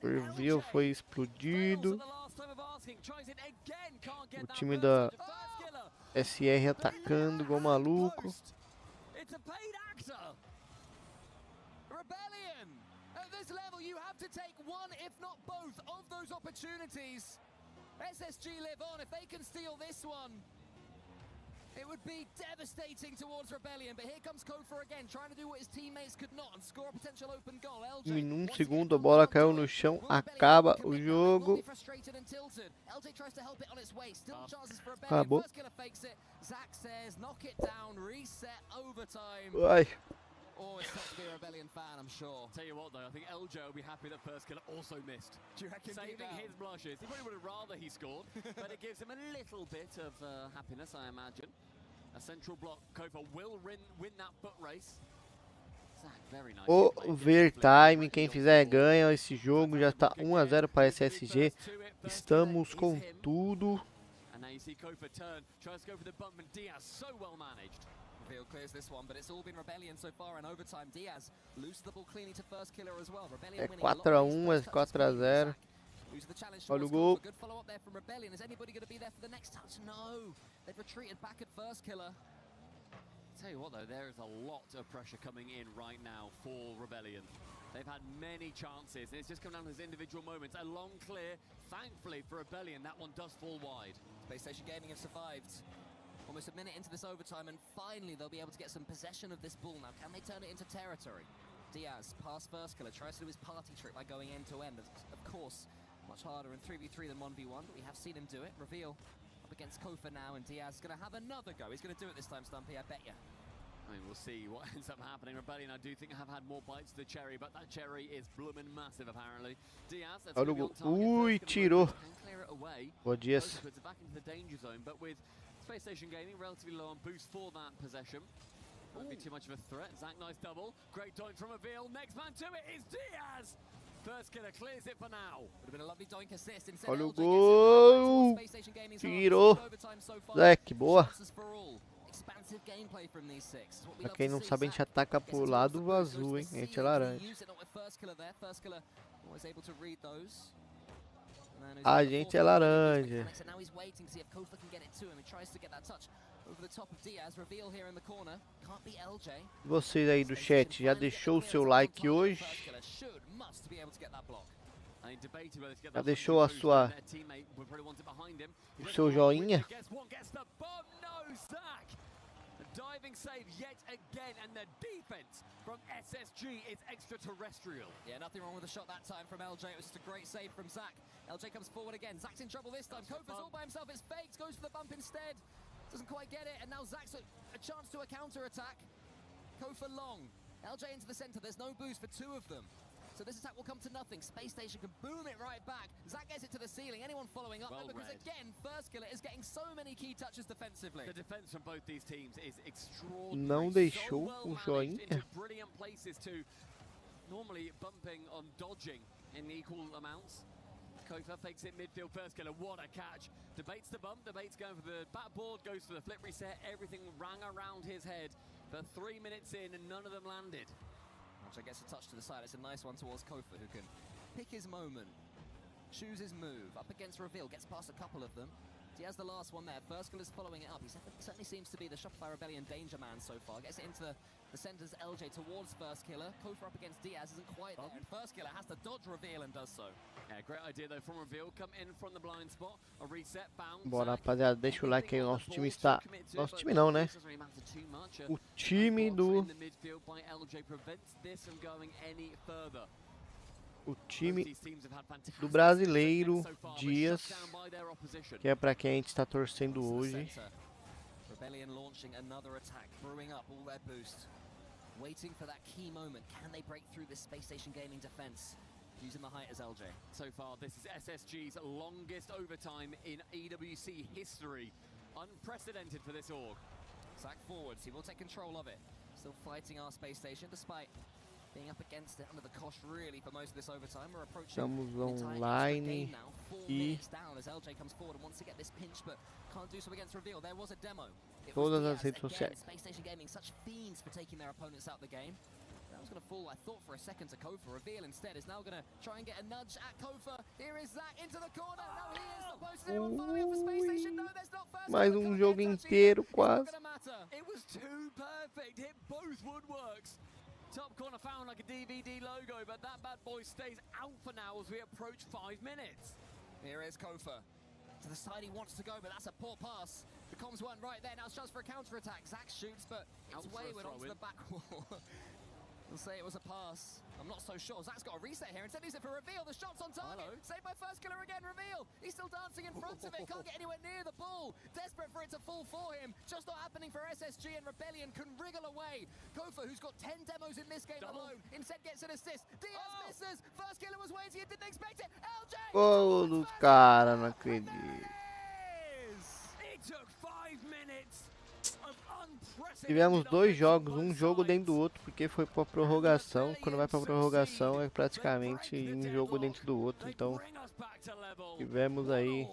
O Reveal foi explodido. O time da SR atacando igual maluco. SSG live on. If they can steal this one, it would be devastating towards Rebellion. But here comes Kofa again, trying to do what his teammates could not and score a potential open goal. Em um segundo a bola caiu no chão, acaba o jogo. Acabou. Ai. Always tough to be a Rebellion fan, I'm sure. Tell you what though, I think LJ will be happy that first killer also missed. Do you reckon saving his blushes? He probably would have rather he scored, but it gives him a little bit of happiness, I imagine. A central block, Kofa will win that foot race. Overtime, quem fizer ganha. Esse jogo já está 1-0 para SSG. Estamos com tudo. Reveal clears this one, but it's all been Rebellion so far in overtime. Diaz loses the ball cleanly to first killer as well. Rebellion É winning a lot 4 a of these 1, é first touches 4 a 0. Who's the challenge Olha o towards gol. Kofa? Good follow up there from Rebellion. Is anybody going to be there for the next touch? No. They've retreated back at first killer. Tell you what though, there is a lot of pressure coming in right now for Rebellion. They've had many chances, and it's just come down to those individual moments. A long clear, thankfully for Rebellion, that one does fall wide. Space Station Gaming have survived. Almost a minute into this overtime, and finally they'll be able to get some possession of this ball now. Can they turn it into territory? Diaz, past first killer, tries to do his party trick by going end to end. Of course, much harder in 3v3 than 1v1, but we have seen him do it. Reveal up against Kofa now, and Diaz going to have another go. He's going to do it this time, Stumpy, I bet you. I mean, we'll see what ends up happening. Rebellion, I do think, have had more bites to the cherry, but that cherry is blooming massive, apparently. Diaz, that's Olha o going to be gol. on target. Ui, First, tirou. can clear it away. Boa, Diaz. Puts it back into the danger zone, but with Space Station Gaming relatively low on boost for that possession. Won't be too much of a threat. Zach, nice double. Great doink from Reveal. Next man to it is Diaz. First killer clears it for now. Would have been a lovely doink assist. Instead, Olha o LJ gol. gets it right towards Space Station Gaming's Tirou. half. Overtime so far. Zach, boa. Chances for all. Expansive gameplay from these six. What we Pra love quem to não see. sabe, a gente Zach ataca gets pro it lado towards the boost, goes azul, to hein? the A gente é siga. laranja. He used it not with first killer there. First killer was able to read those. A gente é laranja. So now he's waiting to see if Kofa can get it to him. He tries to get that touch over the top of Diaz. Reveal here in the corner. Can't be LJ. Você aí do chat, já deixou o seu like hoje? Should, must be able to get that block. Já deixou a sua, o seu joinha? Diving save yet again, and the defense from SSG is extraterrestrial. Yeah, nothing wrong with the shot that time from LJ. It was just a great save from Zach. LJ comes forward again. Zach's in trouble this time. Kofa's all by himself. It's faked. Goes for the bump instead. Doesn't quite get it, and now Zach's a chance to a counter attack. Kofa long. LJ into the center. There's no boost for two of them. So this attack will come to nothing. Space Station can boom it right back. Zach gets it to the ceiling. Anyone following up? Well because read. again, First Killer is getting so many key touches defensively. The defense from both these teams is extraordinary. Não deixou o joinha. Into brilliant places to normally bumping on dodging in equal amounts. Kofa fakes it midfield. First Killer, what a catch. Debates the bump, debates going for the backboard, goes for the flip reset. Everything rang around his head for 3 minutes in, and none of them landed. LJ gets a touch to the side. It's a nice one towards Kofa, who can pick his moment, choose his move. Up against Reveal, gets past a couple of them. Diaz the last one there. First Killer's following it up. He certainly seems to be the Shopify Rebellion danger man so far. Gets it into the centers. LJ towards First Killer. Kofa up against Diaz isn't quite there. And First Killer has to dodge Reveal and does so. Yeah, great idea though from Reveal. Come in from the blind spot. A reset bound. Bora, rapaziada, deixa o like aí. Nosso time está... Nosso time não, né? O time do... O time do brasileiro Dias, que é pra quem a gente está torcendo hoje. Rebellion launching another attack, brewing up all their boost. Waiting for that key moment. Can they break through this Space Station Gaming defense? Using the height as LJ. So far, this is SSG's longest overtime in EWC history. Unprecedented for this org. Zach forwards, he will take control of it. Still fighting our Space Station despite being up against it under the cosh really for most of this overtime. We're approaching Estamos online now. 4 e minutes down as LJ comes forward and wants to get this pinch, but can't do so against Reveal. There was a demo. It was todas as Diaz redes again. sociais. Space Station Gaming, such fiends for taking their opponents out the game. That was going to fall, I thought, for a second to Kofa. Reveal instead is now going to try and get a nudge at Kofa. Here is Zach into the corner. Now he is the post. Is anyone following up for Space Station? No, there's not first. Mais jogo inteiro, quase. It was too perfect. Hit both woodworks. Top corner found like a DVD logo, but that bad boy stays out for now as we approach 5 minutes. Here is Kofa. To the side he wants to go, but that's a poor pass. The comms weren't right there. Now it's chance for a counter-attack. Zach shoots, but it's wayward onto the back wall. We'll say it was a pass. I'm not so sure. Zach's got a reset here. Instead, he's it for Reveal. The shot's on target. Hello. Saved by First Killer again. Reveal. He's still dancing in front of it. Can't get anywhere near the ball. Desperate for it to fall for him. Just not happening for SSG, and Rebellion can wriggle away. Kofa, who's got 10 demos in this game alone, instead gets an assist. Diaz misses. First Killer was waiting. He didn't expect it. LJ. Gol dos caras, não acredito. It took 5 minutes. Tivemos dois jogos, um jogo dentro do outro, porque foi pra prorrogação. Quando vai pra prorrogação é praticamente um jogo dentro do outro. Então tivemos aí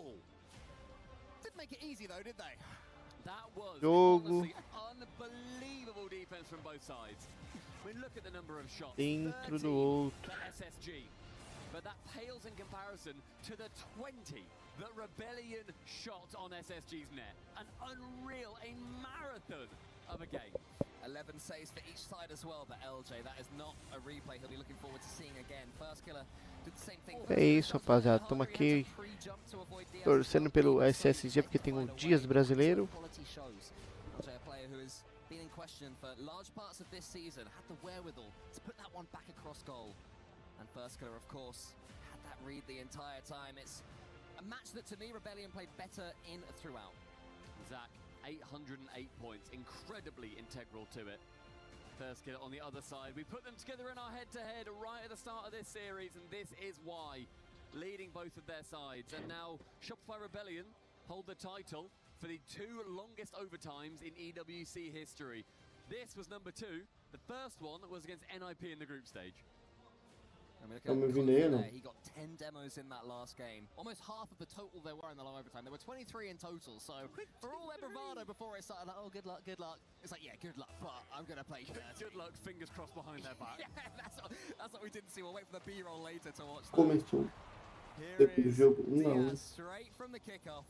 jogo Unbelievable defense from both sides. I mean, look at the number of shots. Dentro 30 do outro. for SSG. But that pales in comparison to the 20 that Rebellion shot on SSG's net. An unreal, a marathon of a game. 11 saves for each side as well, but LJ, that is not a replay he'll be looking forward to seeing again. First killer did the same thing. É isso, rapaziada. Estamos aqui torcendo pelo SSG porque tem o Dias brasileiro. LJ, a player who has been in question for large parts of this season, had the wherewithal to put that one back across goal. And First killer, of course, had that read the entire time. It's a match that, to me, Rebellion played better in throughout. Zach, 808 points, incredibly integral to it. First killer on the other side. We put them together in our head-to-head right at the start of this series, and this is why, leading both of their sides. And now Shopify Rebellion hold the title for the 2 longest overtimes in EWC history. This was number 2. The first one was against NIP in the group stage. He got 10 demos in that last game. Almost half of the total there were in the long overtime. There were 23 in total, so for all their bravado before it started, like, oh, good luck, good luck. It's like, yeah, good luck, but I'm going to play Good luck, fingers crossed behind their back. Yeah, that's what we didn't see. We'll wait for the B-roll later to watch that. Começou. Here Depois do is jogo 1-1. Diaz, straight from the kickoff.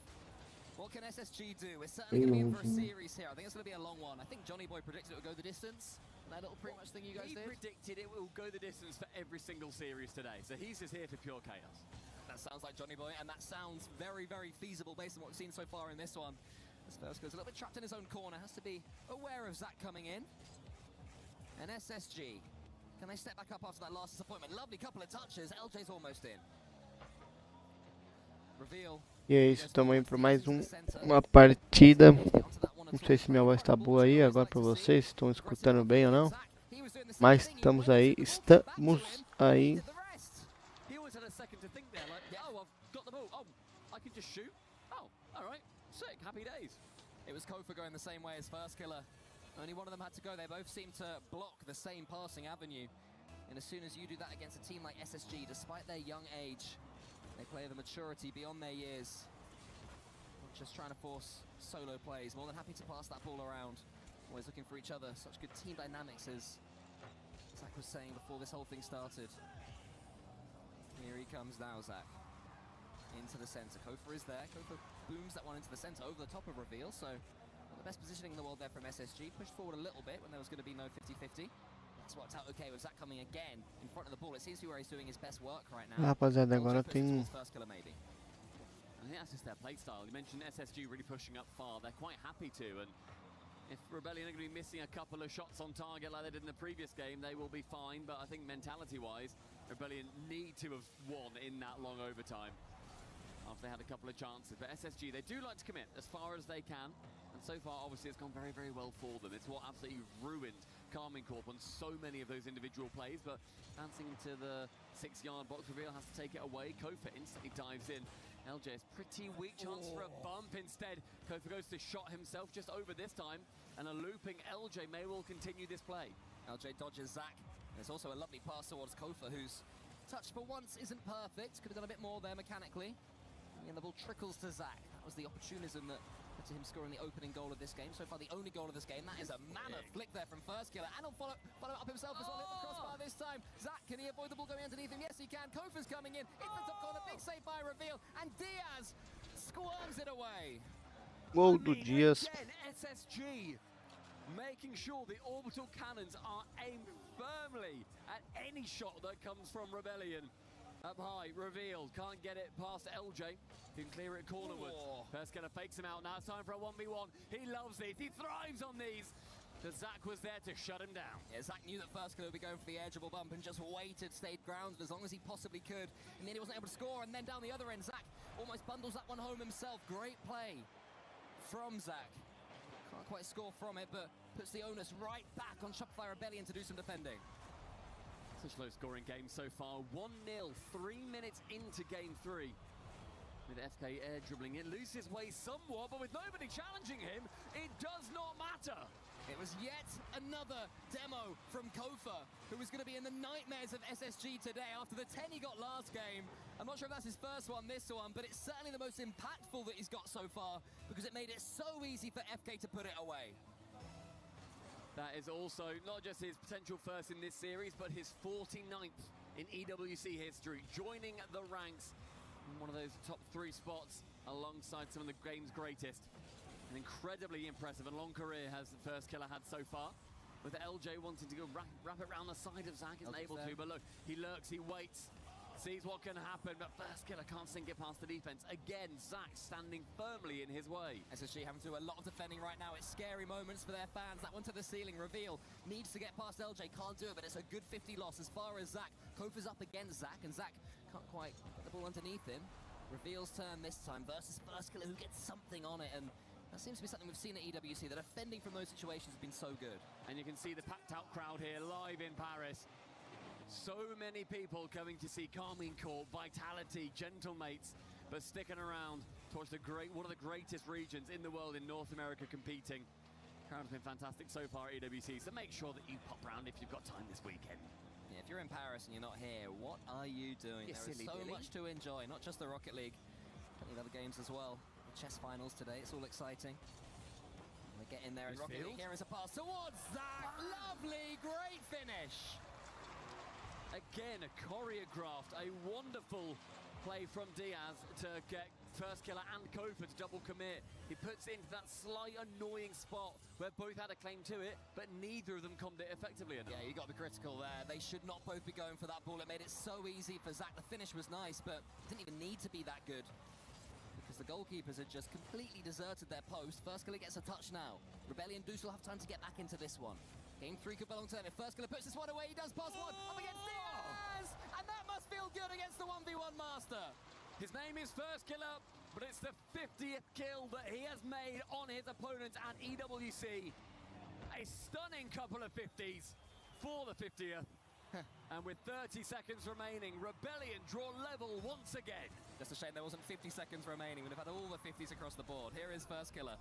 What can SSG do? We're certainly going to be in for a series here. I think it's going to be a long one. I think Johnny Boy predicted it would go the distance. That little pretty much thing you guys did? He predicted it will go the distance for every single series today. So he's just here for pure chaos. That sounds like Johnny Boy, and that sounds very, very feasible based on what we've seen so far in this one. This first goes a little bit trapped in his own corner. Has to be aware of Zach coming in. And SSG, can they step back up after that last disappointment? Lovely couple of touches. LJ's almost in. Reveal. E é isso, estamos aí para mais uma partida. Não sei se minha voz está boa aí agora para vocês, estão escutando bem ou não. Mas estamos aí, It was Kofa going the same way as First killer. Only one of them had to go. They both seem to block the same passing avenue. And as soon as you do that against a team like SSG, despite their young age, they play the maturity beyond their years. Just trying to force solo plays. More than happy to pass that ball around. Always looking for each other. Such good team dynamics, as Zach was saying before this whole thing started. Here he comes now, Zach. Into the center. Kofa is there. Kofa booms that one into the center over the top of Reveal. So not the best positioning in the world there from SSG. Pushed forward a little bit when there was going to be no 50-50. That's worked out okay with Zach coming again in front of the ball. It seems to be where he's doing his best work right now. Rapaziada, agora tem First killer maybe. I think that's just their play style. You mentioned SSG really pushing up far. They're quite happy to, and if Rebellion are going to be missing a couple of shots on target like they did in the previous game, they will be fine. But I think mentality-wise, Rebellion need to have won in that long overtime after they had a couple of chances. But SSG, they do like to commit as far as they can, and so far, obviously, it's gone very, very well for them. It's what absolutely ruined Carmine Corp on so many of those individual plays, but bouncing into the 6-yard box, Reveal has to take it away. Kofa instantly dives in. LJ is pretty weak, chance for a bump instead. Kofa goes to shot himself just over this time, and a looping LJ may well continue this play. LJ dodges Zach. There's also a lovely pass towards Kofa, whose touch for once isn't perfect. Could have done a bit more there mechanically. And the ball trickles to Zach. That was the opportunism that led to him scoring the opening goal of this game. So far, the only goal of this game. That is a mammoth flick there from First killer. And he'll follow up himself as well. Hit the crossbar this time. Zach, can he avoid the ball going underneath him? Yes, he can. Kofa's coming in. Into the top corner. Big save by Reveal. And Diaz squirms it away. gol do Dias. SSG making sure the orbital cannons are aimed firmly at any shot that comes from Rebellion. Up high, Revealed, can't get it past LJ. He can clear it cornerwards. First killer fakes him out. Now it's time for a 1v1. He loves these. He thrives on these. Because Zach was there to shut him down. Yeah, Zach knew that First killer would be going for the edgeable bump and just waited, stayed grounded as long as he possibly could. And then he wasn't able to score. And then down the other end, Zach almost bundles that one home himself. Great play from Zach. Can't quite score from it, but puts the onus right back on Shopify Rebellion to do some defending. Such low scoring game so far. 1-0, 3 minutes into game 3. With FK air dribbling it, loses way somewhat, but with nobody challenging him, it does not matter. It was yet another demo from Kofa, who was going to be in the nightmares of SSG today after the 10 he got last game. I'm not sure if that's his first one, this one, but it's certainly the most impactful that he's got so far because it made it so easy for FK to put it away. That is also not just his potential first in this series, but his 49th in EWC history, joining the ranks in one of those top 3 spots alongside some of the game's greatest. An incredibly impressive and long career has the first killer had so far, with LJ wanting to go wrap it around the side of Zach, isn't able to, but look, he lurks, he waits, sees what can happen, but first killer can't sink it past the defense. Again, Zach standing firmly in his way. SSG having to do a lot of defending right now. It's scary moments for their fans. That one to the ceiling. Reveal needs to get past LJ, can't do it, but it's a good 50 loss as far as Zach. Kofa's up against Zach, and Zach can't quite get the ball underneath him. Reveal's turn this time versus first killer, who gets something on it, and that seems to be something we've seen at EWC. The defending from those situations has been so good. And you can see the packed out crowd here live in Paris. So many people coming to see Carmine Court, vitality, gentlemates, but sticking around towards one of the greatest regions in the world in North America competing. Crowd's been fantastic so far at EWC, so make sure that you pop round if you've got time this weekend. Yeah, if you're in Paris and you're not here, what are you doing? There is so much to enjoy, not just the Rocket League, plenty of other games as well. The chess finals today, it's all exciting. They get in there and Rocket League, here is a pass towards Zach. Lovely, great finish. Again, a choreographed, a wonderful play from Diaz to get first killer and Kofa to double commit. He puts into that slight annoying spot where both had a claim to it, but neither of them commed it effectively enough. Yeah, you got to be critical there. They should not both be going for that ball. It made it so easy for Zach. The finish was nice, but it didn't even need to be that good, because the goalkeepers had just completely deserted their post. First killer gets a touch now. Rebellion do still have time to get back into this one. Game 3 could belong to them. If first killer puts this one away, he does pass one up against Diaz, and that must feel good against the 1v1 master. His name is First Killer, but it's the 50th kill that he has made on his opponents at EWC. A stunning couple of 50s for the 50th. And with 30 seconds remaining, Rebellion draw level once again. Just a shame there wasn't 50 seconds remaining. We'd have had all the 50s across the board. Here is First Killer.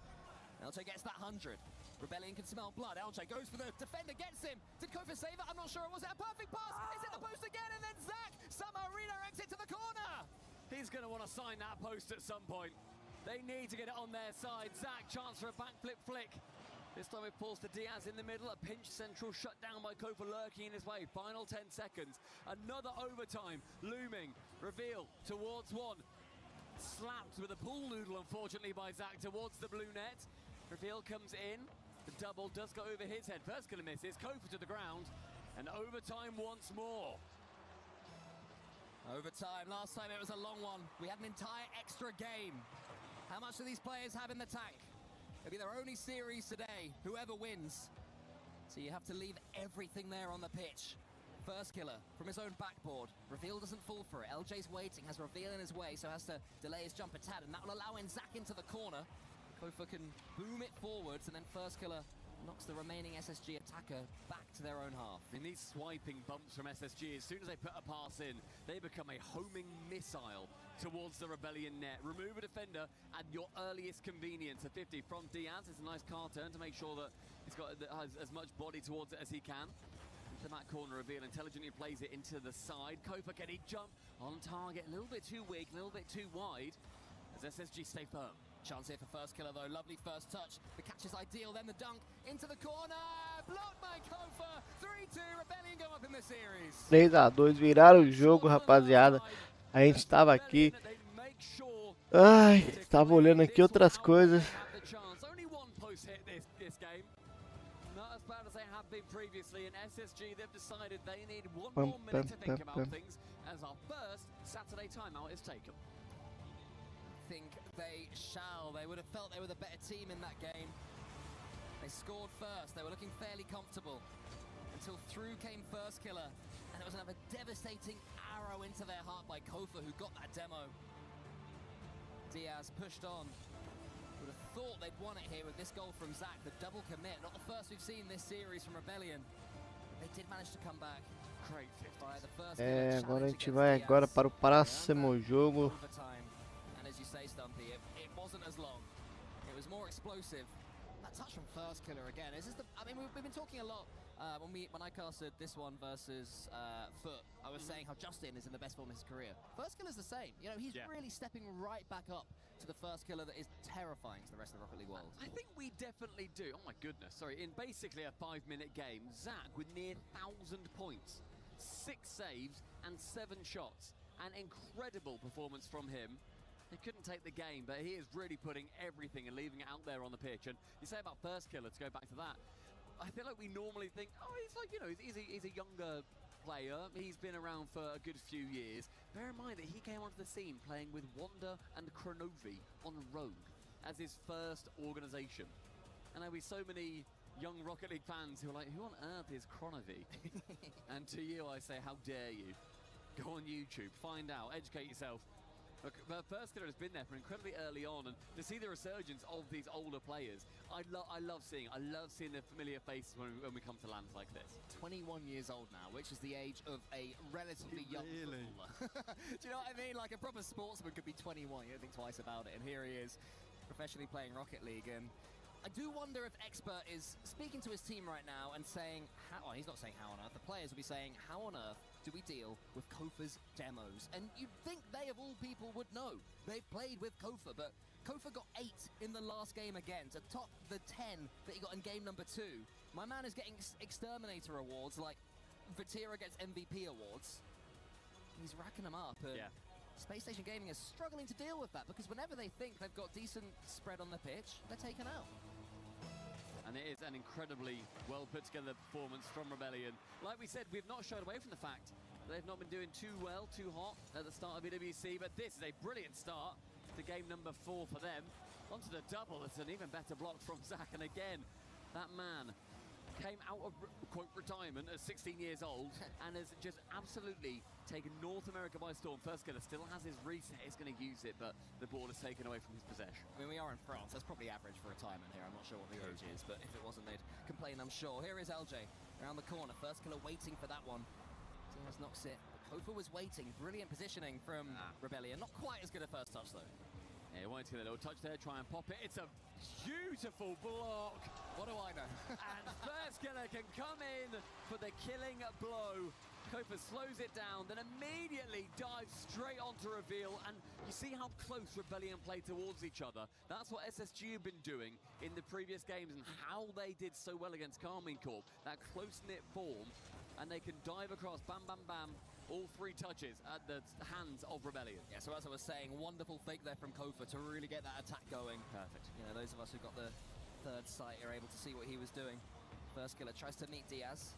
LJ gets that 100. Rebellion can smell blood. LJ goes for the defender, gets him. Did Kofa save it? I'm not sure. Was it a perfect pass? It's in the post again, and then Zach somehow redirects it to the corner. He's going to want to sign that post at some point. They need to get it on their side. Zach, chance for a backflip flick. This time it pulls to Diaz in the middle. A pinch central shut down by Kofa lurking in his way. Final 10 seconds. Another overtime looming. Reveal towards one. Slapped with a pool noodle, unfortunately, by Zach towards the blue net. Reveal comes in. The double does go over his head. First killer misses. Kofa to the ground. And overtime once more. Overtime. Last time it was a long one. We had an entire extra game. How much do these players have in the tank? It'll be their only series today, whoever wins. So you have to leave everything there on the pitch. First killer from his own backboard. Reveal doesn't fall for it. LJ's waiting, has Reveal in his way, so has to delay his jump a tad, and that will allow in Zach into the corner. Kofa can boom it forwards, and then first killer knocks the remaining SSG attacker back to their own half. In these swiping bumps from SSG, as soon as they put a pass in, they become a homing missile towards the Rebellion net. Remove a defender at your earliest convenience. A 50 from Diaz. It's a nice car turn to make sure that he's got as much body towards it as he can. Into that corner, Reveal intelligently plays it into the side. Kofa can he jump on target? A little bit too weak, a little bit too wide, as SSG stay firm. Chance here for first killer though, lovely first touch. The catch is ideal, then the dunk into the corner. Blocked by Kofa. 3-2, Rebellion go up in the series. 3-2, viraram o jogo, rapaziada. A gente estava aqui. Ai, estava olhando aqui outras coisas. Think they shall. They would have felt they were the better team in that game. They scored first. They were looking fairly comfortable until through came first killer, and it was another devastating arrow into their heart by Kofa, who got that demo. Diaz pushed on. Would have thought they'd won it here with this goal from Zach, the double commit. Not the first we've seen this series from Rebellion. They did manage to come back. Great 50. Agora a gente vai agora para o próximo jogo. Say Stumpy, it wasn't as long. It was more explosive. That touch from first killer again. Is this the? I mean, we've been talking a lot When I casted this one versus Foot, I was saying how Justin is in the best form of his career. First killer's the same. You know, he's really stepping right back up to the first killer that is terrifying to the rest of the Rocket League world. I think we definitely do. Oh my goodness, sorry. In basically a 5-minute game, Zach with near 1,000 points, 6 saves and 7 shots. An incredible performance from him. He couldn't take the game, but he is really putting everything and leaving it out there on the pitch. And you say about first killer, to go back to that, I feel like we normally think, oh, he's like, you know, he's a younger player. He's been around for a good few years. Bear in mind that he came onto the scene playing with Wanda and Chronovi on Rogue as his first organization. And there'll be so many young Rocket League fans who are like, who on earth is Chronovi? And to you, I say, how dare you? Go on YouTube, find out, educate yourself. Look, the first killer has been there from incredibly early on, and to see the resurgence of these older players, I love seeing the familiar faces when we come to lands like this. 21 years old now, which is the age of a relatively young footballer. Do you know what I mean? Like a proper sportsman could be 21, you don't think twice about it, and here he is, professionally playing Rocket League. And I do wonder if Expert is speaking to his team right now and saying, well, he's not saying how on earth, the players will be saying, how on earth do we deal with Kofa's demos? And you'd think they, of all people, would know. They've played with Kofa, but Kofa got 8 in the last game again to top the 10 that he got in game number 2. My man is getting Exterminator awards, like Vatira gets MVP awards. He's racking them up, and Space Station Gaming is struggling to deal with that, because whenever they think they've got decent spread on the pitch, they're taken out. And it is an incredibly well put together performance from Rebellion. Like we said, we've not shied away from the fact that they've not been doing too well, too hot at the start of EWC, but this is a brilliant start to game number 4 for them. Onto the double, it's an even better block from Zach, and again, that man came out of, quote, retirement at 16 years old and has just absolutely taken North America by storm. First killer still has his reset, he's going to use it, but the ball is taken away from his possession. I mean, we are in France, that's probably average for retirement here. I'm not sure what the age is, but if it wasn't, they'd complain, I'm sure. Here is LJ around the corner, first killer waiting for that one. Diaz knocks it. Kofa was waiting, brilliant positioning from Rebellion. Not quite as good a first touch though. Yeah, he wanted to get a little touch there, try and pop it. It's a beautiful block. What do I know? And first killer can come in for the killing blow. Kofa slows it down, then immediately dives straight onto reveal, and you see how close Rebellion play towards each other. That's what SSG have been doing in the previous games, and how they did so well against Carmine Corp. That close-knit form, and they can dive across, bam, bam, bam, all 3 touches at the hands of Rebellion. Yeah, so as I was saying, wonderful fake there from Kofa to really get that attack going. Perfect. You know, those of us who got the third sight are able to see what he was doing. First killer tries to meet Diaz.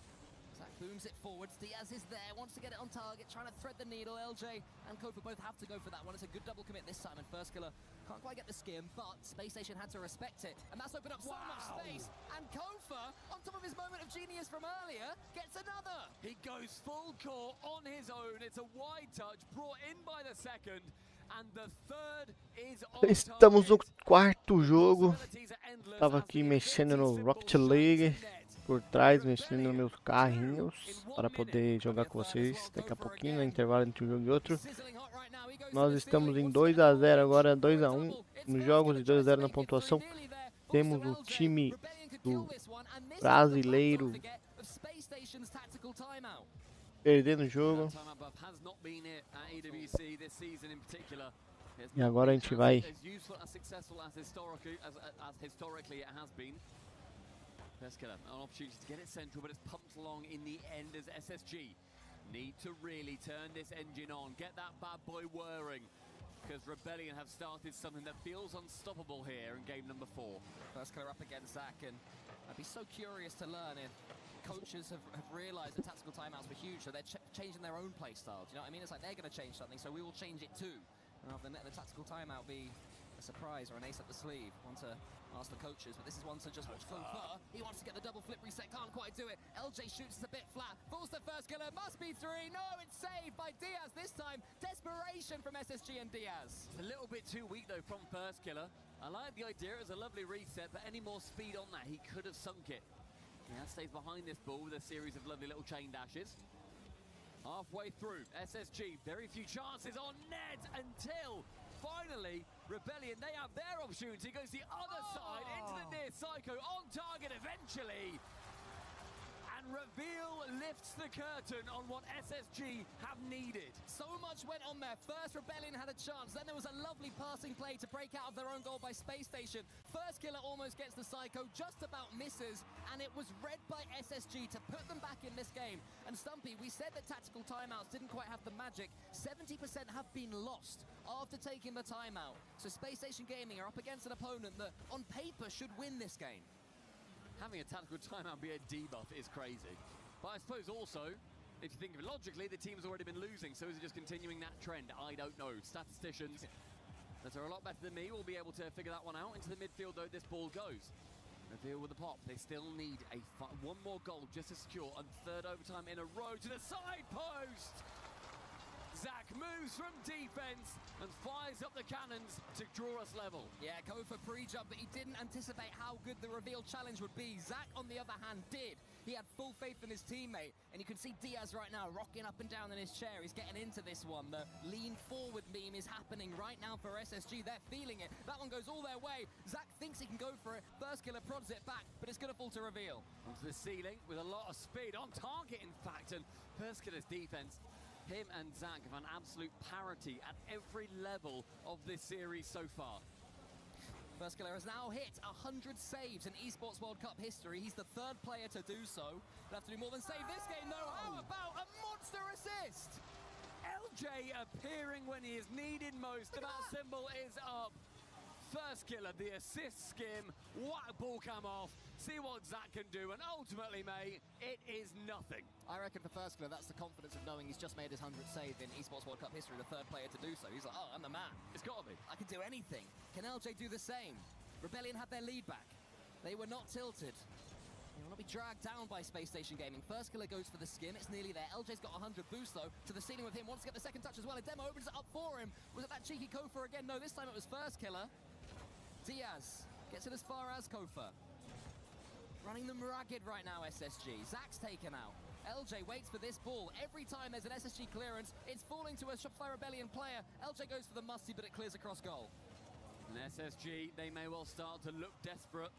Zach booms it forwards. Diaz is there, wants to get it on target, trying to thread the needle. LJ and Kofa both have to go for that one. It's a good double commit this time, and first killer can't quite get the skim, but Space Station had to respect it, and that's opened up so much space. And Kofa, on top of his moment of genius from earlier, gets another. He goes full court on his own. It's a wide touch brought in by the second, and the third is on Estamos no quarto jogo. Tava aqui mexendo no Rocket League, por trás, mexendo nos meus carrinhos para poder jogar com vocês daqui a pouquinho, no intervalo entre um jogo e outro. Nós estamos em 2-0 agora, 2-1 nos jogos e 2-0 na pontuação. Temos o time do brasileiro perdendo o jogo. E agora a gente vai First killer, an opportunity to get it central, but it's pumped along in the end as SSG need to really turn this engine on, get that bad boy whirring, because Rebellion have started something that feels unstoppable here in game number 4. First killer up against Zach, and I'd be so curious to learn if coaches have realized that tactical timeouts were huge, so they're changing their own play style. Do you know what I mean? It's like they're going to change something, so we will change it too. Rather than let the tactical timeout be a surprise or an ace up the sleeve. Want to ask the coaches, but this is one to just watch Kofa. He wants to get the double flip reset, can't quite do it. LJ shoots a bit flat, falls the first killer, must be 3. No, it's saved by Diaz this time. Desperation from SSG and Diaz. It's a little bit too weak though from first killer. I like the idea, it was a lovely reset, but any more speed on that, he could have sunk it. Yeah, stays behind this ball with a series of lovely little chain dashes. Halfway through, SSG, very few chances on net until finally, Rebellion, they have their opportunity, goes the other side into the near Psycho, on target eventually. And And reveal lifts the curtain on what SSG have needed. So much went on there. First, Rebellion had a chance. Then there was a lovely passing play to break out of their own goal by Space Station. First killer almost gets the Psycho, just about misses, and it was read by SSG to put them back in this game. And Stumpy, we said that tactical timeouts didn't quite have the magic. 70% have been lost after taking the timeout. So Space Station Gaming are up against an opponent that, on paper, should win this game. Having a tactical timeout be a debuff is crazy. But I suppose also, if you think of it logically, the team's already been losing, so is it just continuing that trend? I don't know. Statisticians that are a lot better than me will be able to figure that one out. Into the midfield, though, this ball goes. Reveal with the pop. They still need one more goal just to secure a third overtime in a row to the side post. Zach moves from defense and fires up the cannons to draw us level. Yeah, go for pre-jump, but he didn't anticipate how good the reveal challenge would be. Zach, on the other hand, did. He had full faith in his teammate, and you can see Diaz right now rocking up and down in his chair. He's getting into this one. The lean forward meme is happening right now for SSG. They're feeling it. That one goes all their way. Zach thinks he can go for it. First killer prods it back, but it's going to fall to reveal. Onto the ceiling with a lot of speed, on target in fact, and first killer's defense. Him and Zach have an absolute parity at every level of this series so far. First killer has now hit 100 saves in Esports World Cup history. He's the third player to do so. They'll have to do more than save this game, though. How about a monster assist? LJ appearing when he is needed most. The bat symbol is up. First killer, the assist skim, what ball come off, see what Zach can do, and ultimately, mate, it is nothing. I reckon for first killer, that's the confidence of knowing he's just made his 100th save in Esports World Cup history, the third player to do so. He's like, oh, I'm the man. It's got to be. I can do anything. Can LJ do the same? Rebellion had their lead back. They were not tilted. They will not be dragged down by Space Station Gaming. First killer goes for the skim. It's nearly there. LJ's got 100 boost, though, to the ceiling with him. Wants to get the second touch as well. A demo opens it up for him. Was it that cheeky Kofa again? No, this time it was first killer. Diaz gets it as far as Kofa. Running them ragged right now, SSG. Zach's taken out. LJ waits for this ball. Every time there's an SSG clearance, it's falling to a Shopify Rebellion player. LJ goes for the musty, but it clears across goal. And SSG, they may well start to look desperate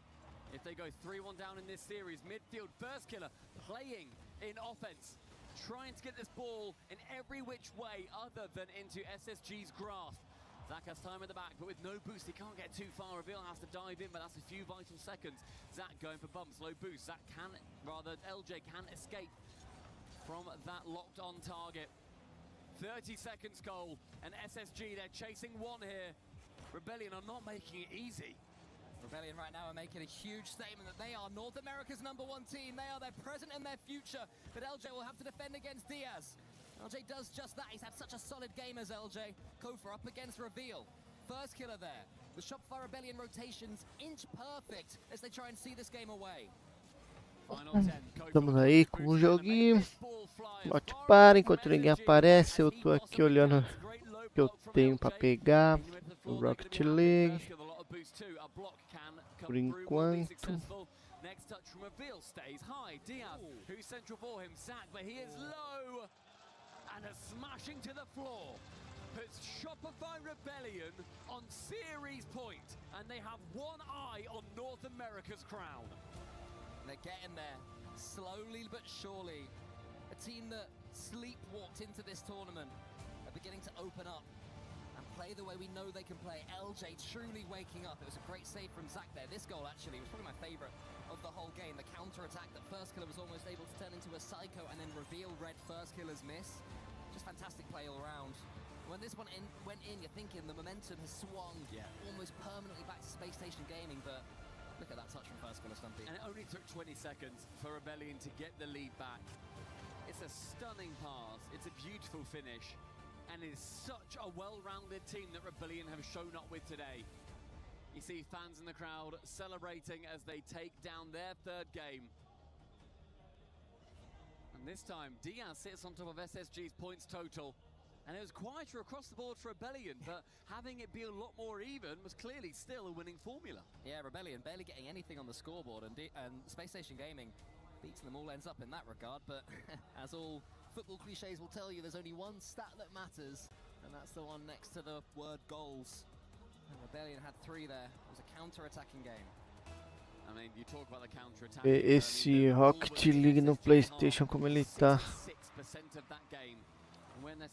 if they go 3-1 down in this series. Midfield, first killer, playing in offense, trying to get this ball in every which way other than into SSG's grasp. Zach has time at the back, but with no boost, he can't get too far. Reveal has to dive in, but that's a few vital seconds. Zach going for bumps, low boost. Zach can, rather, LJ can escape from that locked-on target. 30 seconds goal, and SSG, they're chasing one here. Rebellion are not making it easy. Rebellion right now are making a huge statement that they are North America's #1 team. They are their present and their future, but LJ will have to defend against Diaz. LJ does just that. He's had such a solid game as LJ. Kofa up against Reveal. First killer there. The Shopify Rebellion rotations inch perfect as they try and see this game away. Estamos aí com o joguinho. Bote para, enquanto ninguém aparece, eu tô aqui olhando o que eu tenho para pegar. O Rocket League. Por enquanto. Next touch from Reveal stays high. Diaz, who's central for him, Zach, but he is low. And a smashing to the floor puts Shopify Rebellion on series point, and they have one eye on North America's crown. They're getting there, slowly but surely. A team that sleepwalked into this tournament are beginning to open up and play the way we know they can play. LJ truly waking up. It was a great save from Zach there. This goal actually was probably my favorite of the whole game. The counter-attack that first killer was almost able to turn into a psycho and then reveal red first killer's miss. Just fantastic play all around. When this one went in, you're thinking the momentum has swung almost permanently back to Space Station Gaming, but look at that touch from first killer, Stumpy. And it only took 20 seconds for Rebellion to get the lead back. It's a stunning pass, it's a beautiful finish, and it is such a well-rounded team that Rebellion have shown up with today. You see fans in the crowd celebrating as they take down their third game. And this time, Diaz sits on top of SSG's points total. And it was quieter across the board for Rebellion, but having it be a lot more even was clearly still a winning formula. Yeah, Rebellion barely getting anything on the scoreboard, and Space Station Gaming beats them all ends up in that regard. But as all football cliches will tell you, there's only one stat that matters, and that's the one next to the word goals. And Rebellion had 3 there. It was a counter-attacking game. Ver esse Rocket League no PlayStation como ele tá.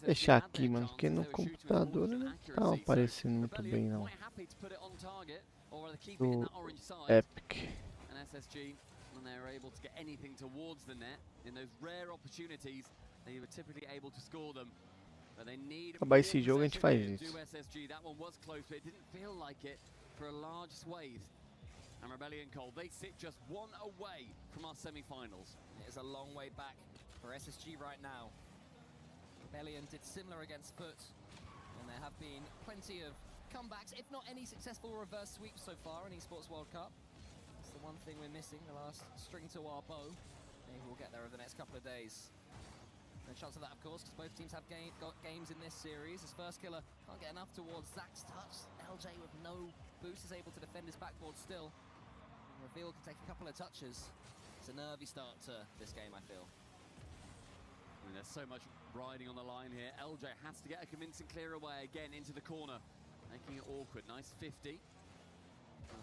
Deixar aqui, mano, porque no computador não tá aparecendo muito bem, não. Do Epic. Acabar esse jogo a gente faz isso. And Rebellion Cole, they sit just one away from our semi-finals. It is a long way back for SSG right now. Rebellion did similar against Foot, and there have been plenty of comebacks, if not any successful reverse sweeps so far in Esports World Cup. It's the one thing we're missing, the last string to our bow. Maybe we'll get there over the next couple of days. No chance of that, of course, because both teams have got games in this series. His first killer can't get enough towards Zach's touch. LJ with no boost is able to defend his backboard still. Reveal can take a couple of touches. It's a nervy start to this game, I feel. I mean, there's so much riding on the line here. LJ has to get a convincing clear away again into the corner, making it awkward. Nice 50.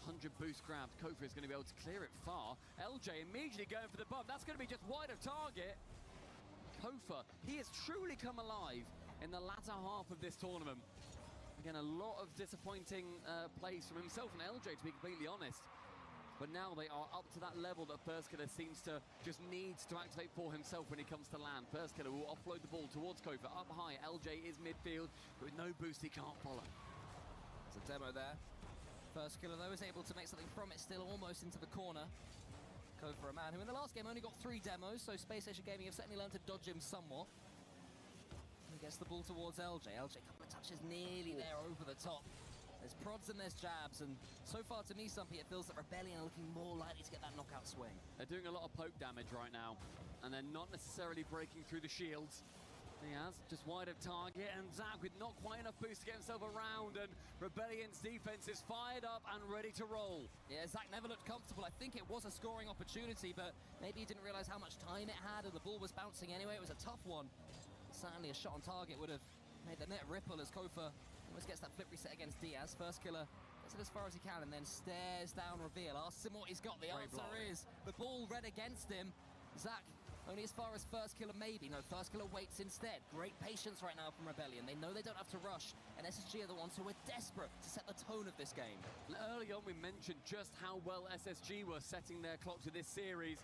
100 boost grabbed. Kofa is going to be able to clear it far. LJ immediately going for the bump. That's going to be just wide of target. Kofa, he has truly come alive in the latter half of this tournament. Again, a lot of disappointing plays from himself and LJ, to be completely honest. But now they are up to that level that First Killer seems to just needs to activate for himself when he comes to land. First Killer will offload the ball towards Kofa. Up high, LJ is midfield, but with no boost he can't follow. There's a demo there. First Killer though is able to make something from it, still almost into the corner. Kofa, a man who in the last game only got 3 demos, so Space Station Gaming have certainly learned to dodge him somewhat. He gets the ball towards LJ. LJ, a couple of touches nearly there over the top. There's prods and there's jabs, and so far to me, Stumpy, it feels that Rebellion are looking more likely to get that knockout swing. They're doing a lot of poke damage right now, and they're not necessarily breaking through the shields. Diaz just wide of target, and Zach with not quite enough boost to get himself around, and Rebellion's defense is fired up and ready to roll. Yeah, Zach never looked comfortable. I think it was a scoring opportunity, but maybe he didn't realize how much time it had, and the ball was bouncing anyway. It was a tough one. Certainly a shot on target would have made the net ripple as Kofa almost gets that flip reset against Diaz. First Killer gets it as far as he can and then stares down Reveal. Asks him what he's got. The answer is the ball red against him. Zach only as far as First Killer maybe. No, First Killer waits instead. Great patience right now from Rebellion. They know they don't have to rush, and SSG are the ones who are desperate to set the tone of this game. Early on we mentioned just how well SSG were setting their clock to this series.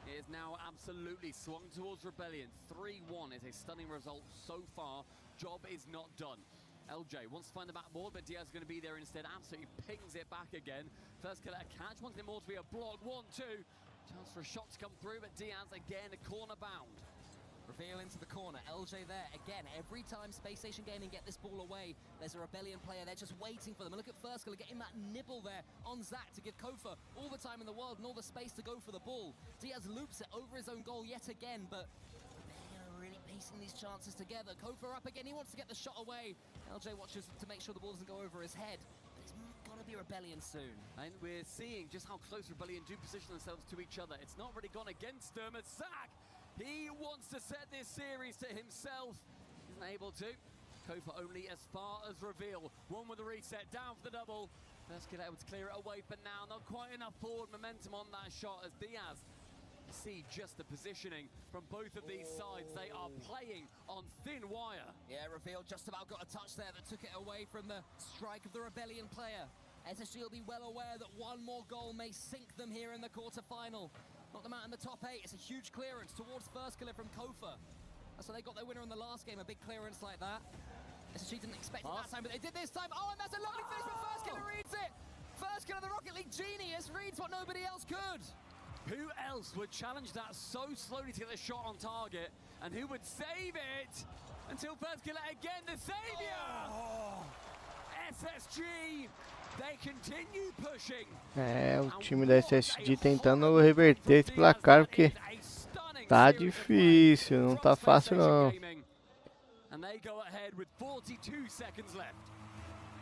It is now absolutely swung towards Rebellion. 3-1 is a stunning result so far. Job is not done. LJ wants to find the backboard, but Diaz is going to be there instead. Absolutely pings it back again. First Killer a catch, wants it more to be a block. 1-2. Chance for a shot to come through, but Diaz again a corner bound. Reveal into the corner. LJ there again. Every time Space Station Gaming get this ball away, there's a Rebellion player. They're just waiting for them. And look at First Killer getting that nibble there on Zach to give Kofa all the time in the world and all the space to go for the ball. Diaz loops it over his own goal yet again, but really piecing these chances together. Kofa up again, he wants to get the shot away. LJ watches to make sure the ball doesn't go over his head. But it's got to be Rebellion soon. And we're seeing just how close Rebellion do position themselves to each other. It's not really gone against them. It's Zach. He wants to set this series to himself. Isn't able to. Kofa only as far as Reveal. One with the reset, down for the double. First Killer able to clear it away for now. Not quite enough forward momentum on that shot as Diaz. See just the positioning from both of these sides. They are playing on thin wire. Yeah, Reveal just about got a touch there that took it away from the strike of the Rebellion player. SSG will be well aware that one more goal may sink them here in the quarterfinal. Knock them out in the top 8. It's a huge clearance towards First Killer from Kofa. So they got their winner in the last game, a big clearance like that. SSG didn't expect it that time, but they did this time. Oh, and that's a lovely finish, but First Killer reads it. First Killer, the Rocket League genius, reads what nobody else could. Who else would challenge that so slowly to get the shot on target? And who would save it? Until First Killer again, the savior! SSG, they continue pushing. É, o time da SSG tentando reverter esse placar, porque tá difícil, não tá fácil não. And they go ahead with 42 seconds left.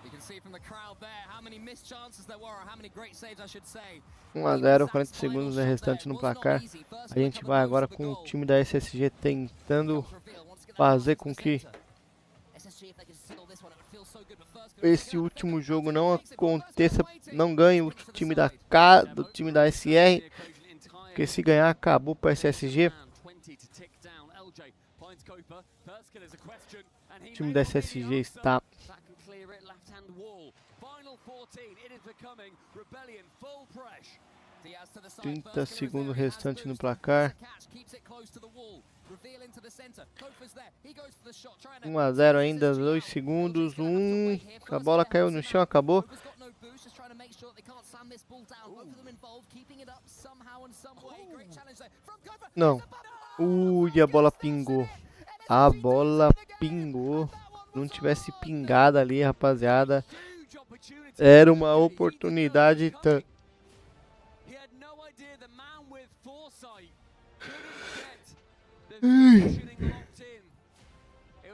You can see from the crowd there how many missed chances there were, or how many great saves I should say. 1-0, 40 segundos restante no placar. A gente vai agora com o time da SSG tentando fazer com que esse último jogo não aconteça, não ganhe o time do time da SR, porque se ganhar acabou para SSG. O time da SSG está 30 segundos restante no placar. 1-0 ainda, 2 segundos. A bola caiu no chão, acabou. Não. E a bola pingou. A bola pingou. Se não tivesse pingado ali, rapaziada, era uma oportunidade. It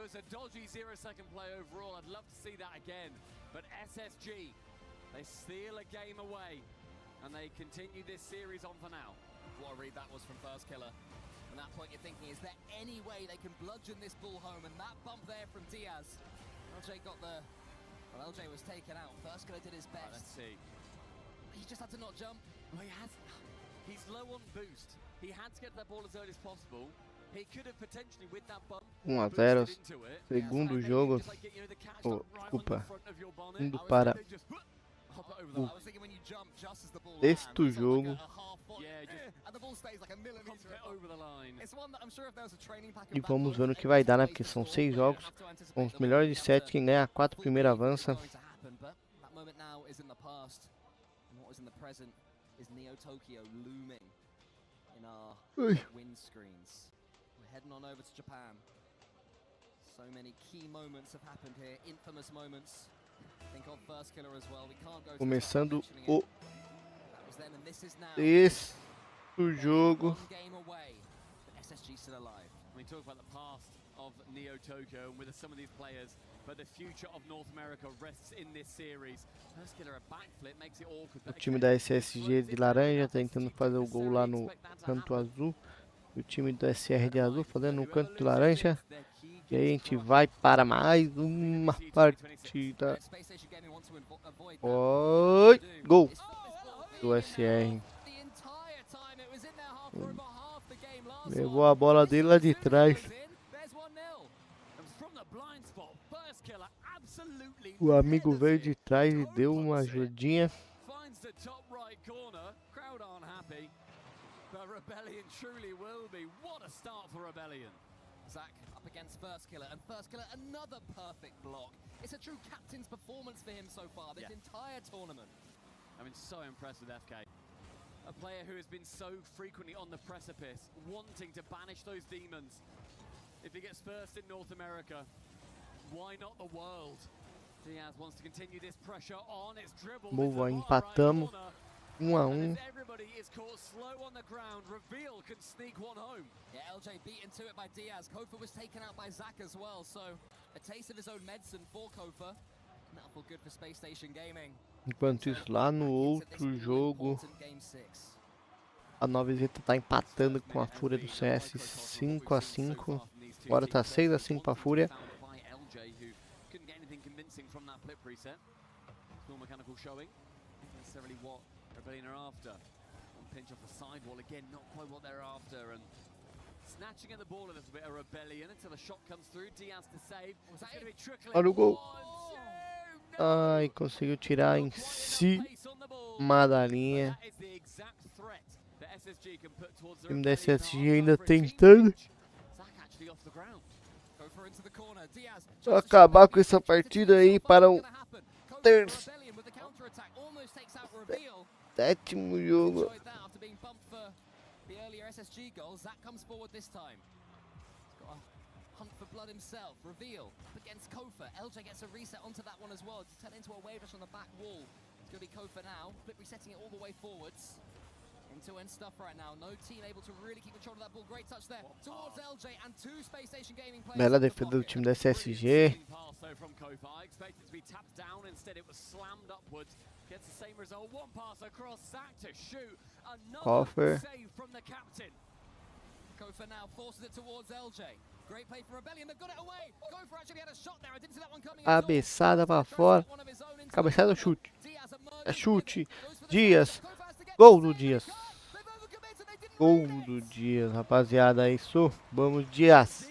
was a dodgy 0-second play overall. I'd love to see that again. But SSG, they steal a game away and they continue this series on for now. What a read that was from First Killer. From that point you're thinking, is there any way they can bludgeon this ball home? And that bump there from Diaz. LJ got the... Well, LJ was taken out. First Killer did his best. Right, let's see. He just had to not jump. Well, he's low on boost. He had to get that ball as early as possible. 1-0, segundo jogo, desculpa, indo para o sexto jogo, e vamos ver no que vai dar, né, porque são 6 jogos, com os melhores de 7, quem ganha 4 primeiro avança. Heading on over to Japan. So many key moments have happened here, infamous moments. Think of First Killer as well. We can't go começando o sexto jogo. SSG still alive. We talk about the past of Neo Tokyo and with some of these players, but the future of North America rests in this series. First Killer a backflip makes it awkward. O time da SSG de laranja tentando fazer o gol lá no canto azul. O time do SR de azul fazendo no canto de laranja. E aí a gente vai para mais uma partida. Oi! Gol do SR. Levou a bola dele lá de trás. O amigo veio de trás e deu uma ajudinha. But Rebellion truly will be. What a start for Rebellion. Zach up against First Killer, and First Killer another perfect block. It's a true captain's performance for him so far this entire tournament. I mean, so impressed with FK. A player who has been so frequently on the precipice, wanting to banish those demons. If he gets first in North America, why not the world? Diaz wants to continue this pressure on. It's dribbled. Boa, empatamos. 1-1. Everybody is caught slow on the ground. Reveal can sneak one home. Yeah, LJ beaten to it by Diaz. Kofa was taken out by Zach as well, so a taste of his own medicine for Kofa. That'll feel good for Space Station Gaming. Enquanto isso, lá no outro jogo, a 9Z tá empatando com a Fúria do CS 5-5. Agora tá 6-5 para a Fúria. Rebellion are after. One pinch off the sidewall again, not quite what they're after, and snatching at the ball a little bit of Rebellion until the shot comes through. Diaz to save. It's going to be trickling. Olha o gol. Ai, conseguiu tirar em cima da linha. O time da SSG ainda tentando acabar com essa partida aí para o sétimo jogo. Hunt for blood himself. Reveal against Kofa. LJ gets a reset onto that one as well. To turn into a wave rush on the back wall. It's going to be Kofa now. Flip resetting it all the way forwards. End-to-end stuff right now. No team able to really keep control of that ball. Great touch there towards LJ and two Space Station Gaming players. Bela defesa do time da SSG. Coffer. Kofa now forces it towards LJ. Great play for Rebellion. They've got it away. Kofa actually had a shot there. I didn't see that one coming. Cabeçada pra fora. Cabeçada ou chute? É chute. Dias. Gol do Dias. Gol do Dias, rapaziada. É isso. Vamos, Dias.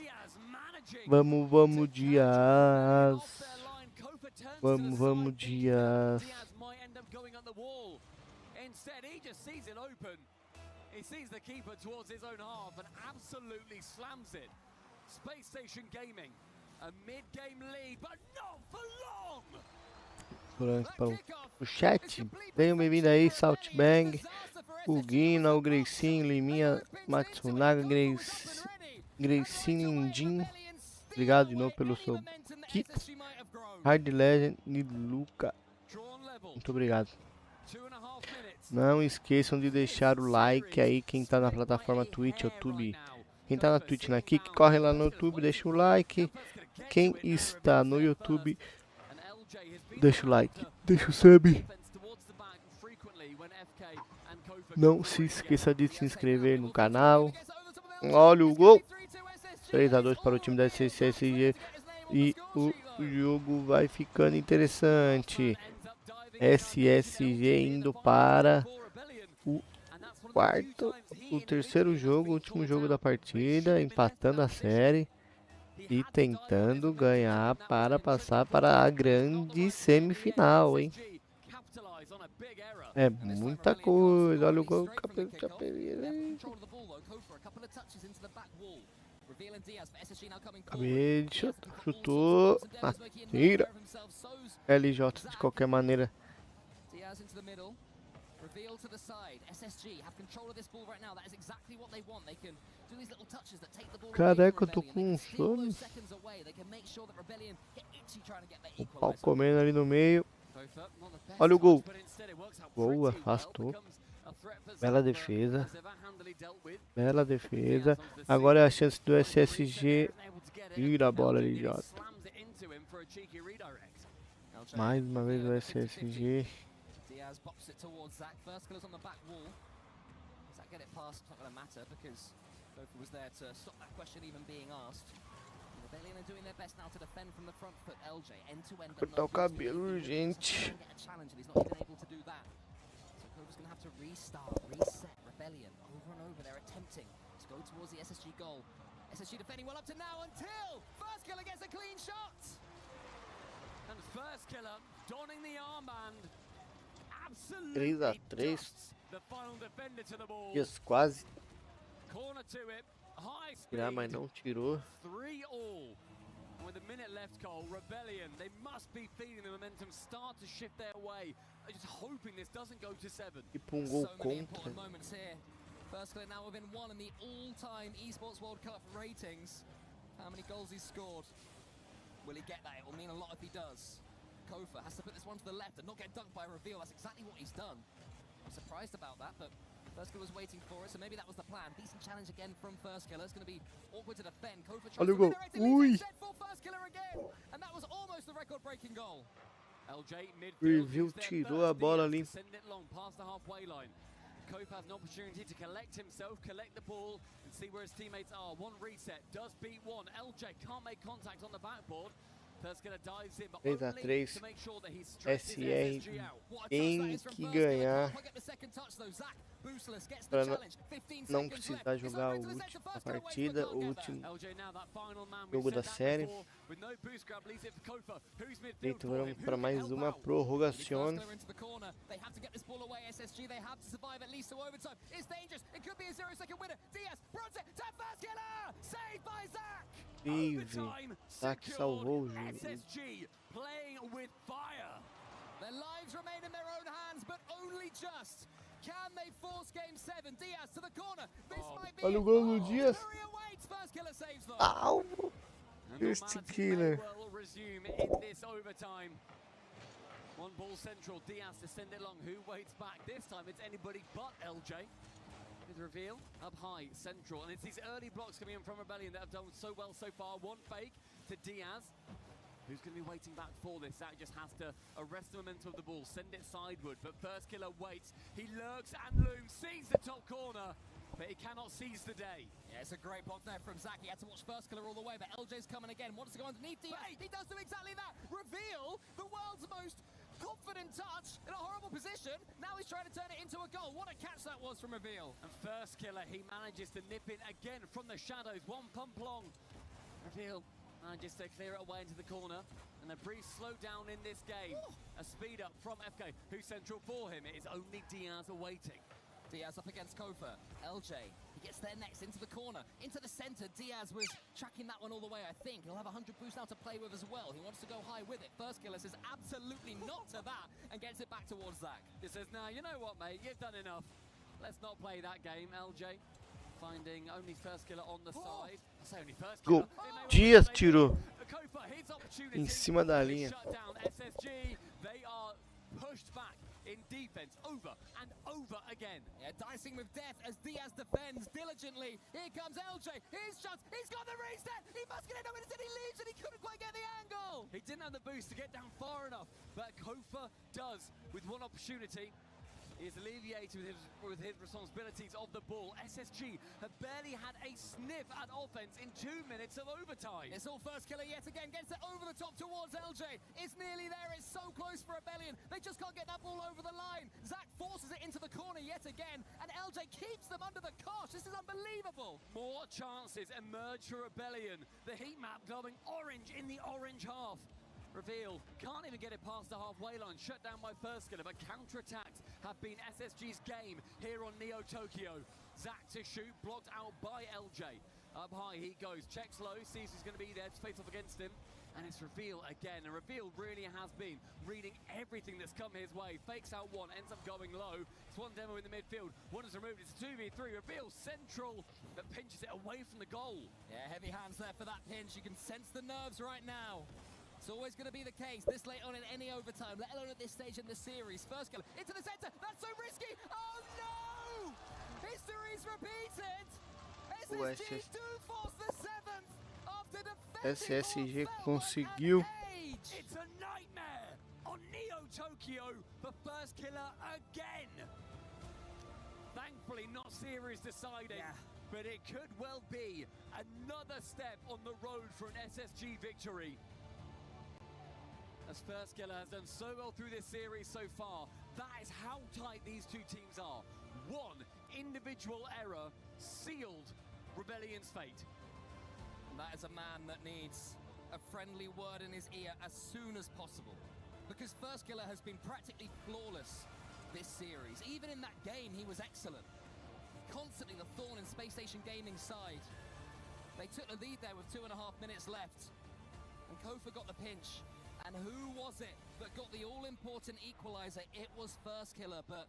Vamos, vamos, Dias. Vamos, vamos, Dias. He sees the keeper towards his own half and absolutely slams it. Space Station Gaming, a mid-game lead, but not for long. Para o chat. Venham bem-vindo aí, Saltbang, o Guina, o Greicinho, Liminha, Matsunaga, Greicinho, Lindinho. Obrigado de novo pelo seu kit. Hard Legend e Luca. Muito obrigado. Não esqueçam de deixar o like aí, quem tá na plataforma Twitch, YouTube. Quem tá na Twitch, na Kick, corre lá no YouTube, deixa o like. Quem está no YouTube, deixa o like, deixa o sub. Não se esqueça de se inscrever no canal. Olha o gol. 3-2 para o time da SSG. E o jogo vai ficando interessante. SSG indo para o terceiro jogo, último jogo da partida, empatando a série e tentando ganhar para passar para a grande semifinal, hein? É muita coisa. Olha o gol, cabelo de Chapeleira. Chutou, tira. LJ de qualquer maneira. Caraca, eu tô com sono. O pau comendo ali no meio. Olha o gol. Boa, afastou. Bela defesa. Bela defesa. Agora é a chance do SSG. Tira a bola ali, Jota. Mais uma vez o SSG. Diaz boxes it towards Zach. First killer's on the back wall. Zach get it past, it's not going to matter because Kofa was there to stop that question even being asked. Rebellion are doing their best now to defend from the front foot. LJ end-to-end. Cortar o cabelo, gente. Get a challenge and he's not even able to do that. So Kofa's going to have to restart, reset Rebellion over and over. They're attempting to go towards the SSG goal. SSG defending well up to now until first killer gets a clean shot. And first killer donning the armband. 3-3. Dias quase tirar, mas não tirou. 3-3. With a minute left, Cole, Rebellion, they must be feeling the momentum start to shift their way. Just hoping this doesn't go to 7. Tipo gol contra. First killer now within 1 in the all-time Esports World Cup ratings. How many goals he's scored? Will he get that? It will mean a lot if he does. Kofa has to put this one to the left and not get dunked by a reveal. That's exactly what he's done. I'm surprised about that, but First Killer was waiting for it, so maybe that was the plan. Decent challenge again from First Killer. It's going to be awkward to defend. Kofa tries to reiterate it. For First Killer again, and that was almost the record-breaking goal. LJ Review tirou a bola ali. Send it long past the halfway line. Kofa has an opportunity to collect himself, collect the ball, and see where his teammates are. One reset does beat one. LJ can't make contact on the backboard. 3-3, SR tem que ganhar para não precisar jogar a última partida, o último jogo da série. Então vamos para mais uma prorrogação. Zach salvou o jogo. Playing with fire. Their lives remain in their own hands, but only just. Can they force game 7? Diaz to the corner. This might be. Olha o gol do Diaz. Au! Este killer. Will resume in this overtime. One ball central. Diaz to send it long. Who waits back? This time it's anybody but LJ. With reveal up high, central, and it's these early blocks coming in from Rebellion that have done so well so far. One fake to Diaz, who's going to be waiting back for this. Zach just has to arrest the momentum of the ball, send it sideward, but First Killer waits. He lurks and looms, sees the top corner. but he cannot seize the day. Yeah, it's a great block there from Zach. He had to watch First Killer all the way, but LJ's coming again. Wants to go underneath Diaz. He does do exactly that. Reveal, the world's most confident touch in a horrible position. Now he's trying to turn it into a goal. What a catch that was from Reveal. And First Killer, he manages to nip it again from the shadows. One pump long. Reveal manages to clear it away into the corner. And a brief slowdown in this game. A speed up from FK, who's central for him. It is only Diaz awaiting. Diaz up against Kofa. LJ, he gets there next into the corner, into the center. Diaz was tracking that one all the way, I think. He'll have 100 boost now to play with as well. He wants to go high with it. First Killer says absolutely not to that and gets it back towards Zach. He says, now, you know what, mate? You've done enough. Let's not play that game, LJ. Finding only First Killer on the side. I say only First Killer. Gol. Diaz tirou em cima da linha. SSG, they are pushed back in defense over and over again. Yeah, dicing with death as Diaz defends diligently. Here comes LJ. His shots. He's got the reset. He must get it. No, instead he leaves and he couldn't quite get the angle. He didn't have the boost to get down far enough, but Kofa does with one opportunity. He is alleviated with his responsibilities of the ball. SSG have barely had a sniff at offense in 2 minutes of overtime. It's all First Killer yet again. Gets it over the top towards LJ. It's nearly there. It's so close for Rebellion. They just can't get that ball over the line. Zach forces it into the corner yet again, and LJ keeps them under the cosh. This is unbelievable. More chances emerge for Rebellion. The heat map going orange in the orange half. Reveal, can't even get it past the halfway line, shut down by First Killer, but counter-attacks have been SSG's game here on Neo Tokyo. Zach to shoot, blocked out by LJ. Up high he goes, checks low, sees who's going to be there to face off against him, and it's Reveal again. And Reveal really has been reading everything that's come his way. Fakes out one, ends up going low. It's one demo in the midfield, one is removed, it's 2v3. Reveal central, that pinches it away from the goal. Yeah, heavy hands there for that pinch. You can sense the nerves right now. It's always going to be the case this late on in any overtime, let alone at this stage in the series. First Killer into the center. That's so risky. Oh no! History's repeated. SSG do force the seventh after defending SSG conseguiu. It's a nightmare on Neo Tokyo for First Killer again. Thankfully not series deciding, but it could well be another step on the road for an SSG victory. As First Killer has done so well through this series so far, that is how tight these two teams are. One individual error sealed Rebellion's fate. And that is a man that needs a friendly word in his ear as soon as possible. Because First Killer has been practically flawless this series. Even in that game, he was excellent. Constantly the thorn in Space Station Gaming's side. They took the lead there with 2.5 minutes left. And Kofa got the pinch. And who was it that got the all-important equalizer? It was First Killer, but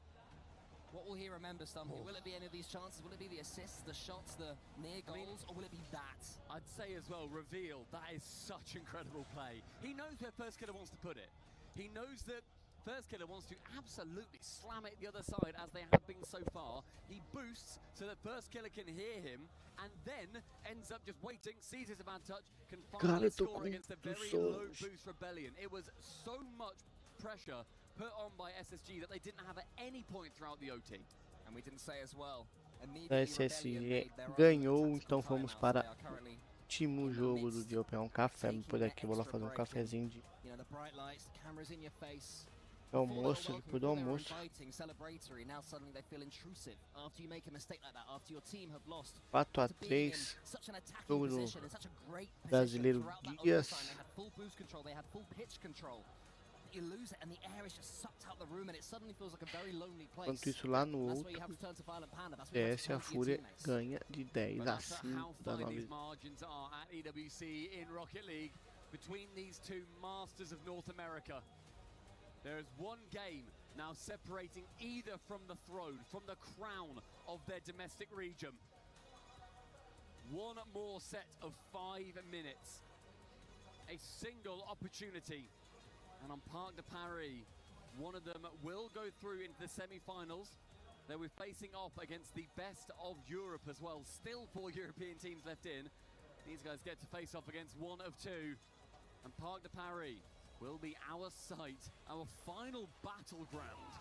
what will he remember, Stumpy? Will it be any of these chances? Will it be the assists, the shots, the near goals, or will it be that? I'd say as well, Reveal, that is such incredible play. He knows where First Killer wants to put it. He knows that First Killer wants to absolutely slam it the other side as they have been so far. He boosts so that First Killer can hear him, and then ends up just waiting, sees his bad touch, can finally score against a very low boost Rebellion. It was so much pressure put on by SSG that they didn't have at any point throughout the OT. And we didn't say as well. A SSG ganhou, então vamos para o último jogo do dia. Eu vou pegar um café, depois daqui eu vou lá fazer um cafezinho de almoço, depois do almoço. 4-3, jogo do brasileiro Dias. Enquanto isso, lá no outro, DS a Fúria ganha de 10-5 da analise. There is one game now separating either from the throne, from the crown of their domestic region. One more set of 5 minutes. A single opportunity. And on Parc de Paris, one of them will go through into the semi-finals. They'll be facing off against the best of Europe as well. Still 4 European teams left in. These guys get to face off against one of 2. And Parc de Paris will be our site, our final battleground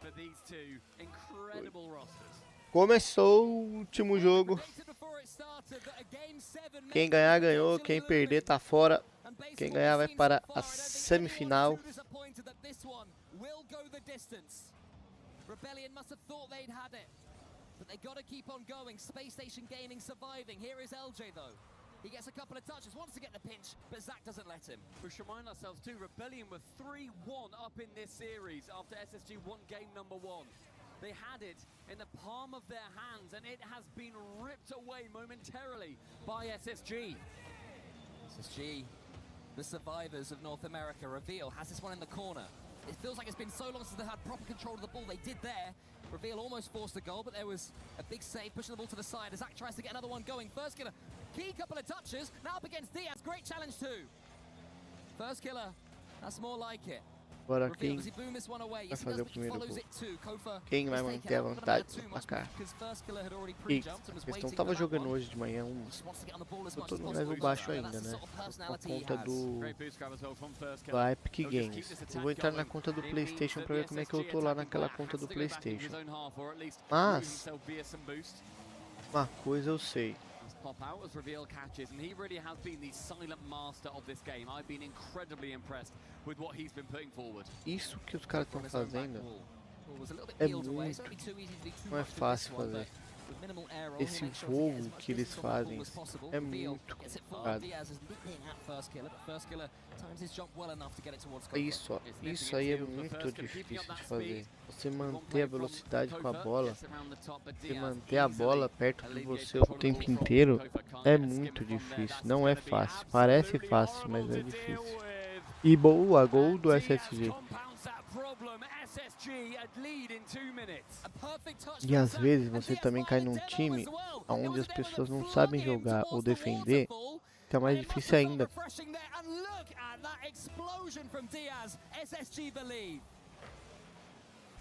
for these two incredible rosters. Começou o último jogo. Quem ganhar, ganhou. Quem perder, tá fora. Quem ganhar vai para a semifinal. Rebellion must have thought they'd had it, but they got to keep on going. Space Station Gaming surviving. Here is LJ though. He gets a couple of touches, wants to get the pinch, but Zach doesn't let him. We should remind ourselves too, Rebellion were 3-1 up in this series after SSG won game number 1. They had it in the palm of their hands, and it has been ripped away momentarily by SSG. SSG, the survivors of North America. Reveal has this one in the corner. It feels like it's been so long since they had proper control of the ball. They did there. Reveal almost forced a goal, but there was a big save, pushing the ball to the side as Zach tries to get another one going. First killer, key couple of touches, now up against Diaz. Great challenge too. First killer, that's more like it. Agora quem vai fazer o primeiro gol? Quem vai manter a vantagem do placar? E a questão tava jogando hoje de manhã eu tô no level baixo ainda, né? Por conta do Epic Games. Eu vou entrar na conta do PlayStation pra ver como é que eu tô lá naquela conta do PlayStation. Mas uma coisa eu sei. Pop out as Reveal catches, and he really has been the silent master of this game. I've been incredibly impressed with what he's been putting forward. Isso que os caras estão fazendo é muito, não é fácil fazer. Esse voo que eles fazem é muito complicado. Isso, ó, isso aí é muito difícil de fazer. Você manter a velocidade com a bola, você manter a bola perto de você o tempo inteiro é muito difícil. Não é fácil. Parece fácil, mas é difícil. E boa, gol do SSG. E às vezes você também cai num time onde as pessoas não sabem jogar ou defender, que é mais difícil ainda.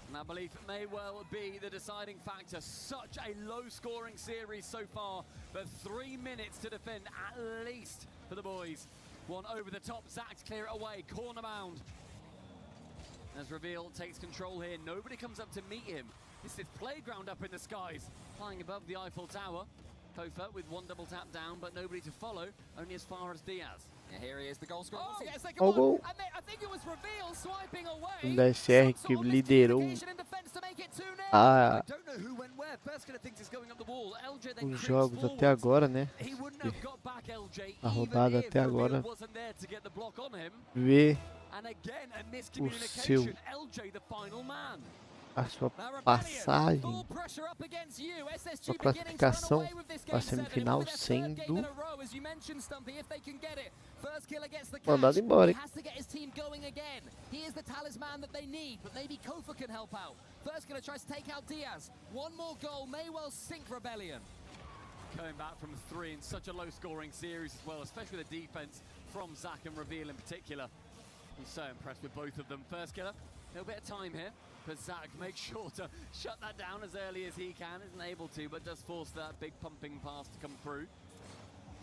And I believe it may well be the deciding factor. Such a low-scoring series so far, but 3 minutes to defend at least for the boys. One over the top, Zach to clear it away, corner bound. As Reveal takes control here, nobody comes up to meet him. It's this playground up in the skies, flying above the Eiffel Tower. Kofa with one double tap down, but nobody to follow, only as far as Diaz. Yeah, here he is, the goal scorer. Oh, gol. Da SR que liderou os jogos até agora, né? A rodada até agora. Vê o seu a sua passagem, sua classificação para a semifinal sendo mandado embora, hein? Coming back from 3 in such a low-scoring series as well, especially the defense from Zach and Reveal in particular. I'm so impressed with both of them. First killer, a little bit of time here, but Zach makes sure to shut that down as early as he can. Isn't able to, but does force that big pumping pass to come through.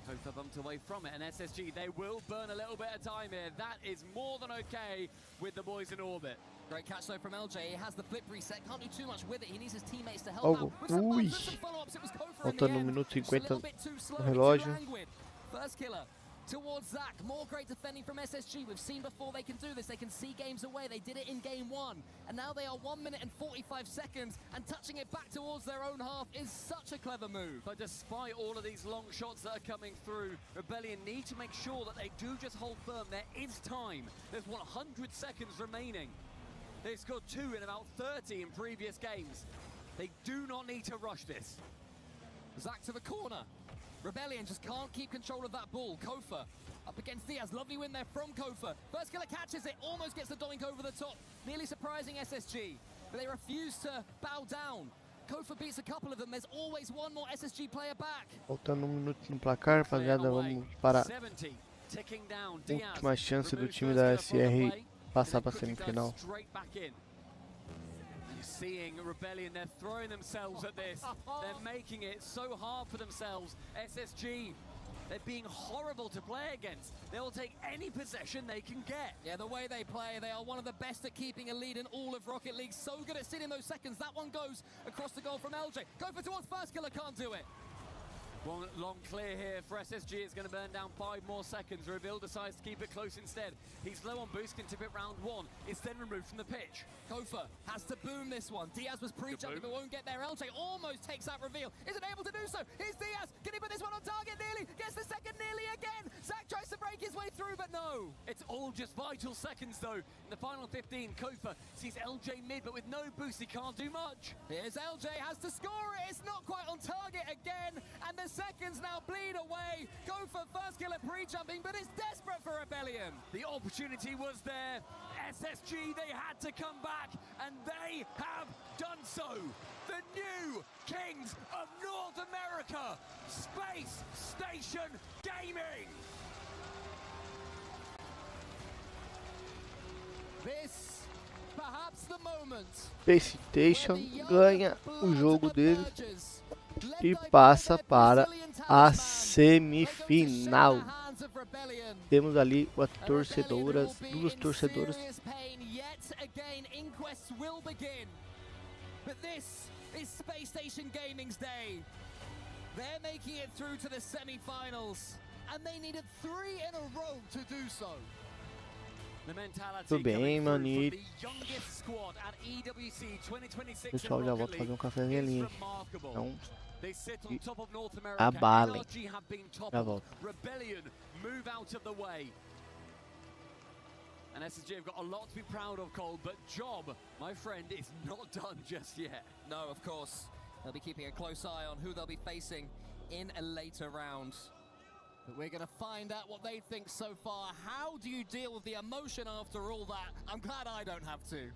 Kofa bumped away from it, and SSG, they will burn a little bit of time here. That is more than okay with the boys in orbit. Great catch though from LJ. He has the flip reset. Can't do too much with it. He needs his teammates to help out. Ui! Faltando 1 minuto e 50 no relógio. First killer towards Zach. More great defending from SSG. We've seen before they can do this. They can see games away. They did it in game 1. And now they are 1 minute and 45 seconds. And touching it back towards their own half is such a clever move. But despite all of these long shots that are coming through, Rebellion need to make sure that they do just hold firm. There is time. There's 100 seconds remaining. They've scored 2 in about 30 in previous games. They do not need to rush this. Zach to the corner. Rebellion just can't keep control of that ball. Kofa up against Diaz. Lovely win there from Kofa. First killer catches it, almost gets the doink over the top. Nearly surprising SSG, but they refuse to bow down. Kofa beats a couple of them. There's always one more SSG player back. Faltando 1 minuto no placar, rapaziada, vamos para a última chance do time da SR passar para a semifinal. Seeing Rebellion, they're throwing themselves at this. They're making it so hard for themselves. SSG They're being horrible to play against. They will take any possession they can get. Yeah, the way they play, they are one of the best at keeping a lead in all of Rocket League. So good at sitting those seconds. That one goes across the goal from LJ. Go for towards first killer, can't do it. One long clear here for SSG. It's going to burn down 5 more seconds. Reveal decides to keep it close instead. He's low on boost, can tip it round 1. It's then removed from the pitch. Kofa has to boom this one. Diaz was pre-jumping but won't get there. LJ almost takes out Reveal. Isn't able to do so. Here's Diaz. Can he put this one on target nearly? Gets the second nearly again. Zach tries to break his way through, but no. It's all just vital seconds though. In the final 15, Kofa sees LJ mid, but with no boost, he can't do much. Here's LJ, has to score it. It's not quite on target again. And the seconds now bleed away. Go for first kill at pre-jumping, but it's desperate for Rebellion. The opportunity was there. SSG, they had to come back, and they have done so. The new kings of North America, Space Station Gaming. This, perhaps the moment. Space Station ganha o jogo dele e passa para a semifinal. Temos ali duas torcedoras. But this is Space Station Gaming's day. They're making it through to the semi-finals, and they needed 3 in a row to do so. Tudo bem, manito. Pessoal, já volto a fazer um cafezinho ali. Então, abalem. Já volto. And SSG have got a lot to be proud of, Cole, but job, my friend, is not done just yet. No, of course. They'll be keeping a close eye on who they'll be facing in a later round. But we're going to find out what they think so far. How do you deal with the emotion after all that? I'm glad I don't have to.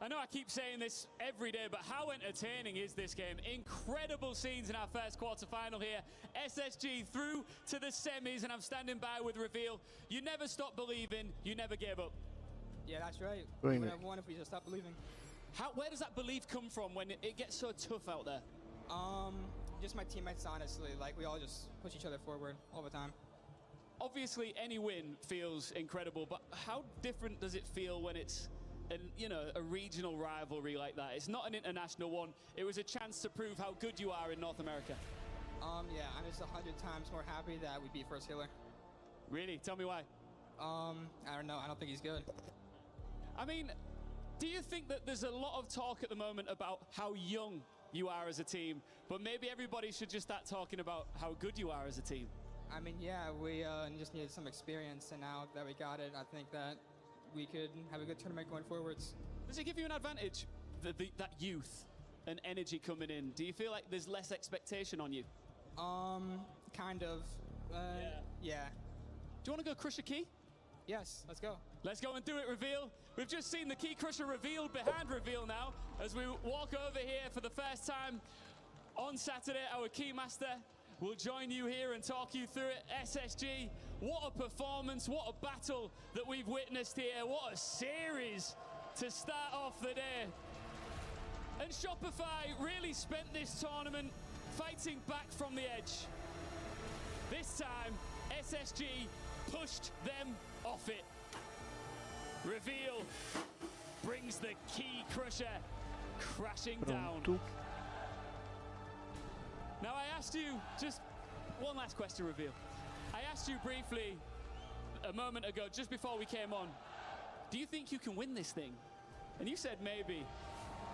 I know I keep saying this every day, but how entertaining is this game? Incredible scenes in our first quarter-final here. SSG through to the semis, and I'm standing by with Reveal. You never stop believing, you never gave up. Yeah, that's right. We would have won if we just stopped believing. Where does that belief come from when it gets so tough out there? Just my teammates, honestly. Like, we all just push each other forward all the time. Obviously, any win feels incredible, but how different does it feel when it's a regional rivalry like that? It's not an international one. It was a chance to prove how good you are in North America. Yeah, I'm just 100 times more happy that we beat First Killer. Really? Tell me why. I don't know. I don't think he's good. I mean, do you think that there's a lot of talk at the moment about how young you are as a team, but maybe everybody should just start talking about how good you are as a team? I mean, yeah, we just needed some experience, and now that we got it, I think that we could have a good tournament going forwards. Does it give you an advantage, that youth and energy coming in? Do you feel like there's less expectation on you? Kind of. Yeah. Do you want to go crush a key? Yes, let's go. Let's go and do it, Reveal. We've just seen the key crusher revealed behind Reveal now as we walk over here for the first time on Saturday. Our key master will join you here and talk you through it. SSG, what a performance, what a battle that we've witnessed here. What a series to start off the day. And Shopify really spent this tournament fighting back from the edge. This time, SSG pushed them off it. Reveal brings the key crusher crashing down. Now I asked you, just one last question, Reveal. I asked you briefly a moment ago, just before we came on, do you think you can win this thing? And you said maybe.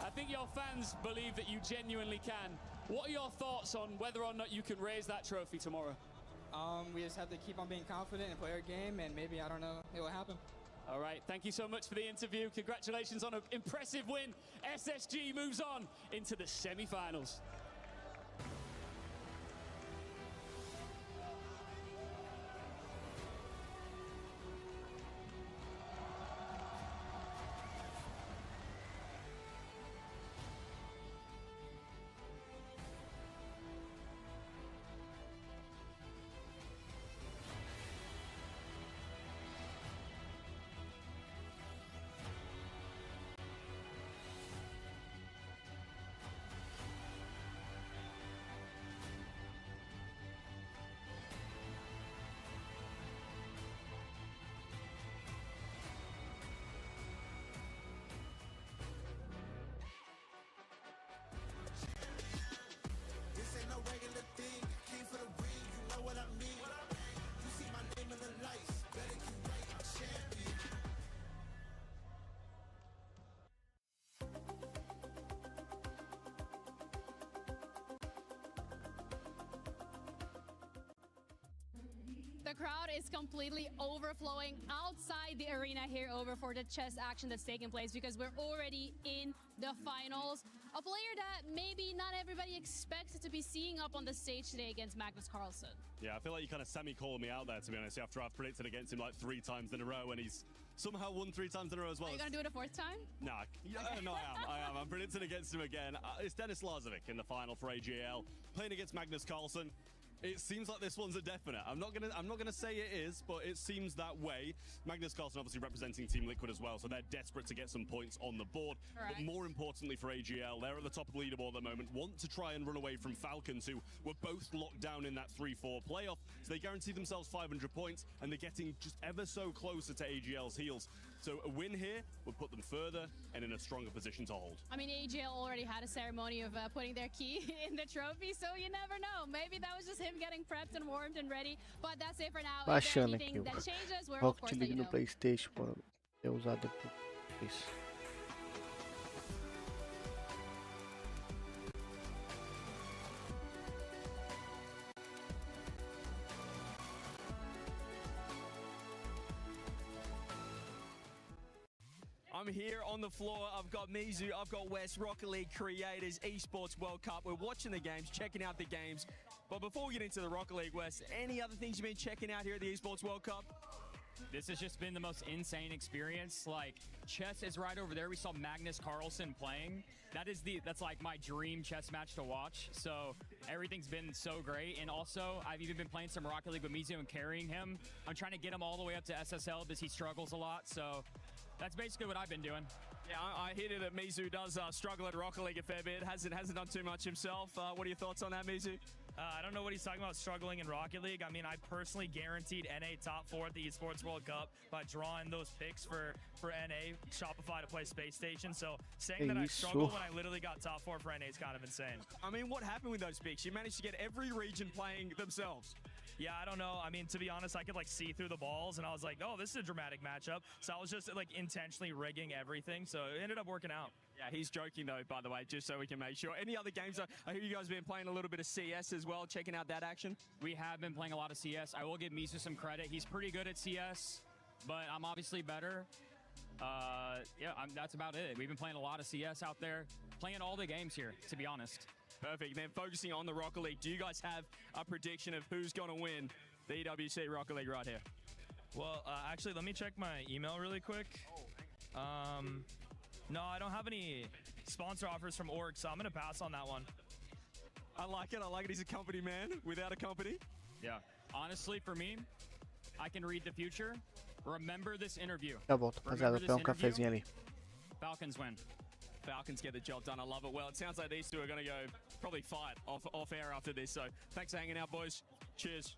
I think your fans believe that you genuinely can. What are your thoughts on whether or not you can raise that trophy tomorrow? We just have to keep on being confident and play our game, and maybe, I don't know, it will happen. All right, thank you so much for the interview. Congratulations on an impressive win. SSG moves on into the semi-finals. crowd is completely overflowing outside the arena here over for the chess action that's taking place because we're already in the finals. A player that maybe not everybody expects to be seeing up on the stage today against Magnus Carlsen. Yeah, I feel like you kind of semi-called me out there, to be honest, after I've predicted against him like 3 times in a row, and he's somehow won 3 times in a row as well. Are you going to do it a 4th time? Nah, yeah, no, I am. I'm predicting against him again. It's Denis Lazovic in the final for AGL, playing against Magnus Carlsen. It seems like this one's a definite. I'm not gonna say it is, but it seems that way. Magnus Carlsen obviously representing Team Liquid as well, so they're desperate to get some points on the board. Correct. But more importantly for AGL, they're at the top of the leaderboard at the moment, want to try and run away from Falcons, who were both locked down in that 3-4 playoff. So they guarantee themselves 500 points, and they're getting just ever so closer to AGL's heels. So a win here would put them further and in a stronger position to hold. I mean, AGL already had a ceremony of putting their key in the trophy, so you never know. Maybe that was just him getting prepped and warmed and ready. But that's it for now. Baixando If aqui anything o that changes, we're of Rocket course League letting you no know. PlayStation para ser usada por isso. I'm here on the floor. I've got Mizu, I've got Wes, Rocket League creators, Esports World Cup. We're watching the games, checking out the games. But before we get into the Rocket League, Wes, any other things you've been checking out here at the Esports World Cup? This has just been the most insane experience. Like, chess is right over there. We saw Magnus Carlsen playing. That's like my dream chess match to watch. So everything's been so great. And also, I've even been playing some Rocket League with Mizu and carrying him. I'm trying to get him all the way up to SSL because he struggles a lot. So that's basically what I've been doing. Yeah, I hear that Mizu does struggle at Rocket League a fair bit. Hasn't done too much himself. What are your thoughts on that, Mizu? I don't know what he's talking about struggling in Rocket League. I mean, I personally guaranteed NA top 4 at the Esports World Cup by drawing those picks for NA, Shopify to play Space Station. So saying that I struggled when I literally got top 4 for NA is kind of insane. I mean, what happened with those picks? You managed to get every region playing themselves. Yeah, I don't know. I mean, to be honest, I could like see through the balls and I was like, oh, this is a dramatic matchup. So I was just like intentionally rigging everything. So it ended up working out. Yeah, he's joking though, by the way, just so we can make sure. Any other games? I hear you guys have been playing a little bit of CS as well, checking out that action. We have been playing a lot of CS. I will give Mizu some credit. He's pretty good at CS, but I'm obviously better. Yeah, that's about it. We've been playing a lot of CS out there, playing all the games here, to be honest. Perfect. Then focusing on the Rocket League, do you guys have a prediction of who's going to win the EWC Rocket League right here? Well, actually, let me check my email really quick. No, I don't have any sponsor offers from org, so I'm going to pass on that one. I like it. I like it. He's a company man without a company. Yeah. Honestly, for me, I can read the future. Remember this interview. Já volto, rapaziada. Vou pegar cafezinho ali. Falcons win. Falcons get the job done. I love it. Well, it sounds like these two are going to go probably fight off air after this. So thanks for hanging out, boys. Cheers.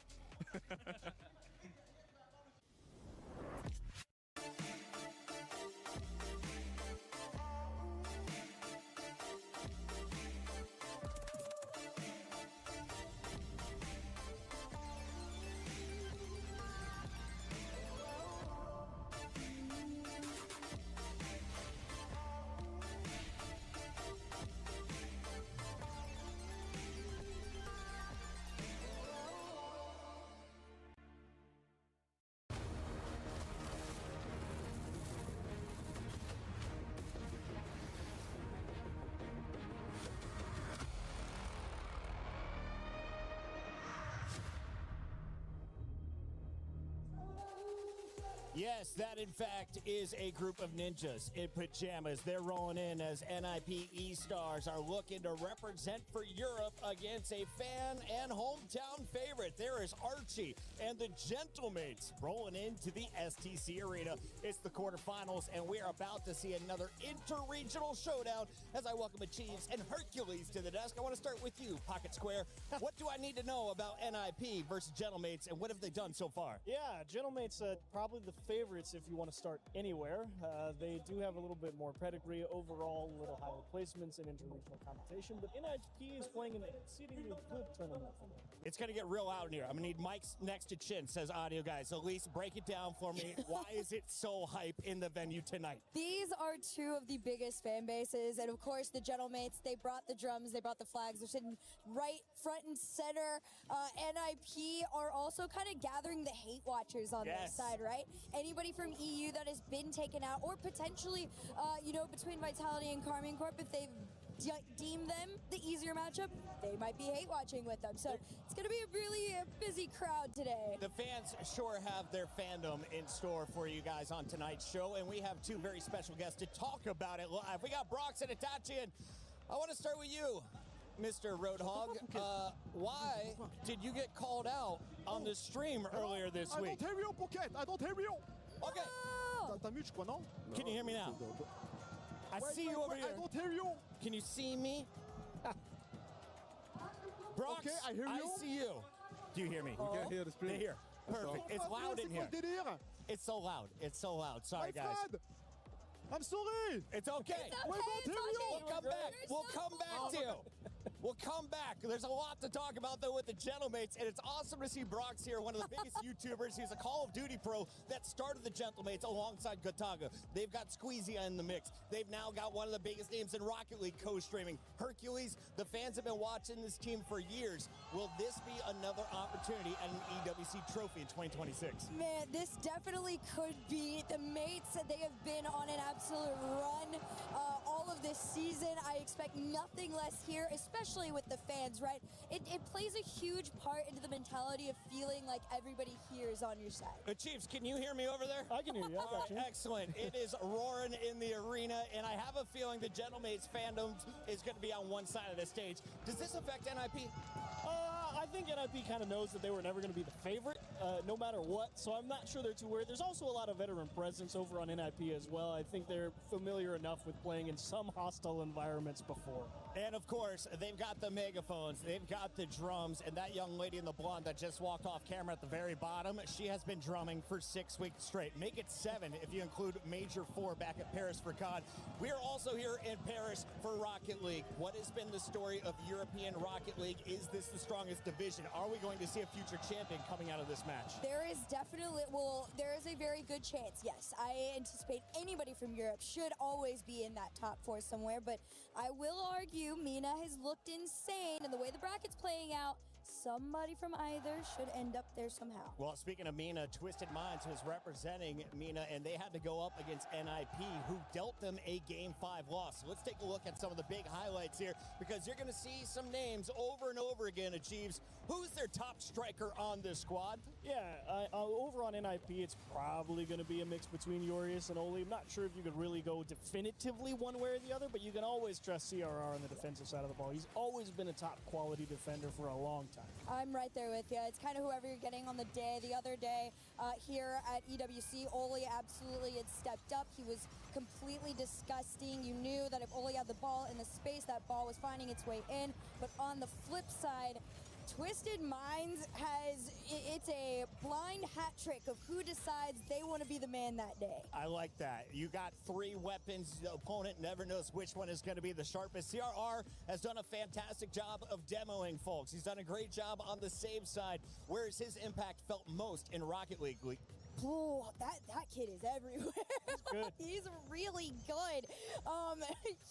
Yes, that in fact is a group of ninjas in pajamas. They're rolling in as NIP E-Stars are looking to represent for Europe against a fan and hometown favorite. There is Archie and the Gentlemates rolling into the STC Arena. It's the quarterfinals, and we're about to see another interregional showdown as I welcome Achieves and Hercules to the desk. I want to start with you, Pocket Square. What do I need to know about NIP versus Gentlemates, and what have they done so far? Yeah, Gentlemates probably the favorites if you want to start anywhere. They do have a little bit more pedigree overall, a little higher placements in interregional competition, but NIP is playing an exceedingly good tournament for them. It's going to get real out in here. I'm going to need mics next to Chin, says audio guys. So Elise, break it down for me. Why is it so hype in the venue tonight? These are two of the biggest fan bases, and of course the Gentlemates, they brought the drums, they brought the flags, they're sitting right front and center. NIP are also kind of gathering the hate watchers on their side, right? Anybody from EU that has been taken out, or potentially, between Vitality and Carmine Corp, if they've deem them the easier matchup, they might be hate watching with them. So it's going to be a really busy crowd today. The fans sure have their fandom in store for you guys on tonight's show, and we have two very special guests to talk about it live. We got Brox and Itachi, and I want to start with you, Mr. Roadhog. Why did you get called out on the stream earlier this week? I don't hear you, Pocket. I don't hear you. Okay. T'as mute, je crois, non? Can you hear me now? I see you over here. I don't hear you. Can you see me? Brox, okay, I hear you. I see you. Do you hear me? You can hear the stream. They hear. Perfect. It's loud in here. Délire. It's so loud. It's so loud. Sorry, guys. I'm sorry. It's okay. We'll come back. We'll come back to you. We'll come back. There's a lot to talk about, though, with the Gentlemates, and it's awesome to see Brox here, one of the biggest YouTubers. He's a Call of Duty pro that started the Gentlemates alongside Gotaga. They've got Squeezy in the mix. They've now got one of the biggest names in Rocket League co-streaming. Hercules, the fans have been watching this team for years. Will this be another opportunity at an EWC trophy in 2026? Man, this definitely could be. The mates, they have been on an absolute run all of this season. I expect nothing less here, especially with the fans, right? It plays a huge part into the mentality of feeling like everybody here is on your side. Chiefs, can you hear me over there? I can hear you. I got you. Excellent. It is roaring in the arena, and I have a feeling the Gentlemates fandom is going to be on one side of the stage. Does this affect NIP? I think NIP kind of knows that they were never going to be the favorite, no matter what, so I'm not sure they're too worried. There's also a lot of veteran presence over on NIP as well. I think they're familiar enough with playing in some hostile environments before. And of course, they've got the megaphones, they've got the drums, and that young lady in the blonde that just walked off camera at the very bottom, she has been drumming for 6 weeks straight. Make it 7 if you include Major 4 back at Paris for COD. We are also here in Paris for Rocket League. What has been the story of European Rocket League? Is this the strongest division? Are we going to see a future champion coming out of this match? There is definitely, there is a very good chance, yes. I anticipate anybody from Europe should always be in that top 4 somewhere, but I will argue Mina has looked insane, and the way the bracket's playing out, somebody from either should end up there somehow. Well, speaking of Mina, Twisted Minds was representing Mina, and they had to go up against NIP, who dealt them a Game 5 loss. So let's take a look at some of the big highlights here, because you're going to see some names over and over again. Achieves, who's their top striker on this squad? Yeah, over on NIP, it's probably going to be a mix between Urius and Oli. I'm not sure if you could really go definitively one way or the other, but you can always trust CRR on the defensive side of the ball. He's always been a top quality defender for a long time. I'm right there with you. It's kind of whoever you're getting on the day. The other day here at EWC, Oli absolutely had stepped up. He was completely disgusting. You knew that if Oli had the ball in the space, that ball was finding its way in. But on the flip side, Twisted Minds it's a blind hat trick of who decides they want to be the man that day. I like that. You got 3 weapons. The opponent never knows which one is going to be the sharpest. CRR has done a fantastic job of demoing folks. He's done a great job on the save side. Where has his impact felt most in Rocket League? Oh, that kid is everywhere. He's good. He's really good.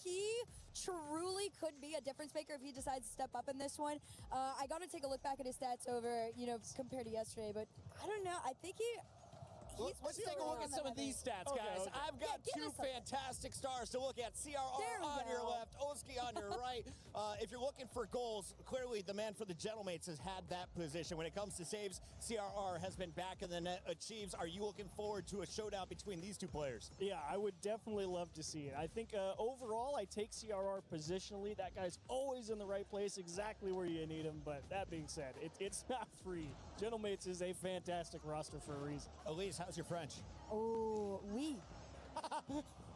He truly could be a difference maker if he decides to step up in this one. I got to take a look back at his stats over, compared to yesterday, but I don't know. I think Let's take a look at some of these stats, guys. Okay. I've got 2 fantastic stars to look at. CRR on your left, Oski on your right. If you're looking for goals, clearly the man for the Gentlemates has had that position. When it comes to saves, CRR has been back in the net. Achieves, are you looking forward to a showdown between these 2 players? Yeah, I would definitely love to see it. I think overall, I take CRR positionally. That guy's always in the right place, exactly where you need him. But that being said, it's not free. Gentlemates is a fantastic roster for a reason. Elise, how's your French? Oh, oui.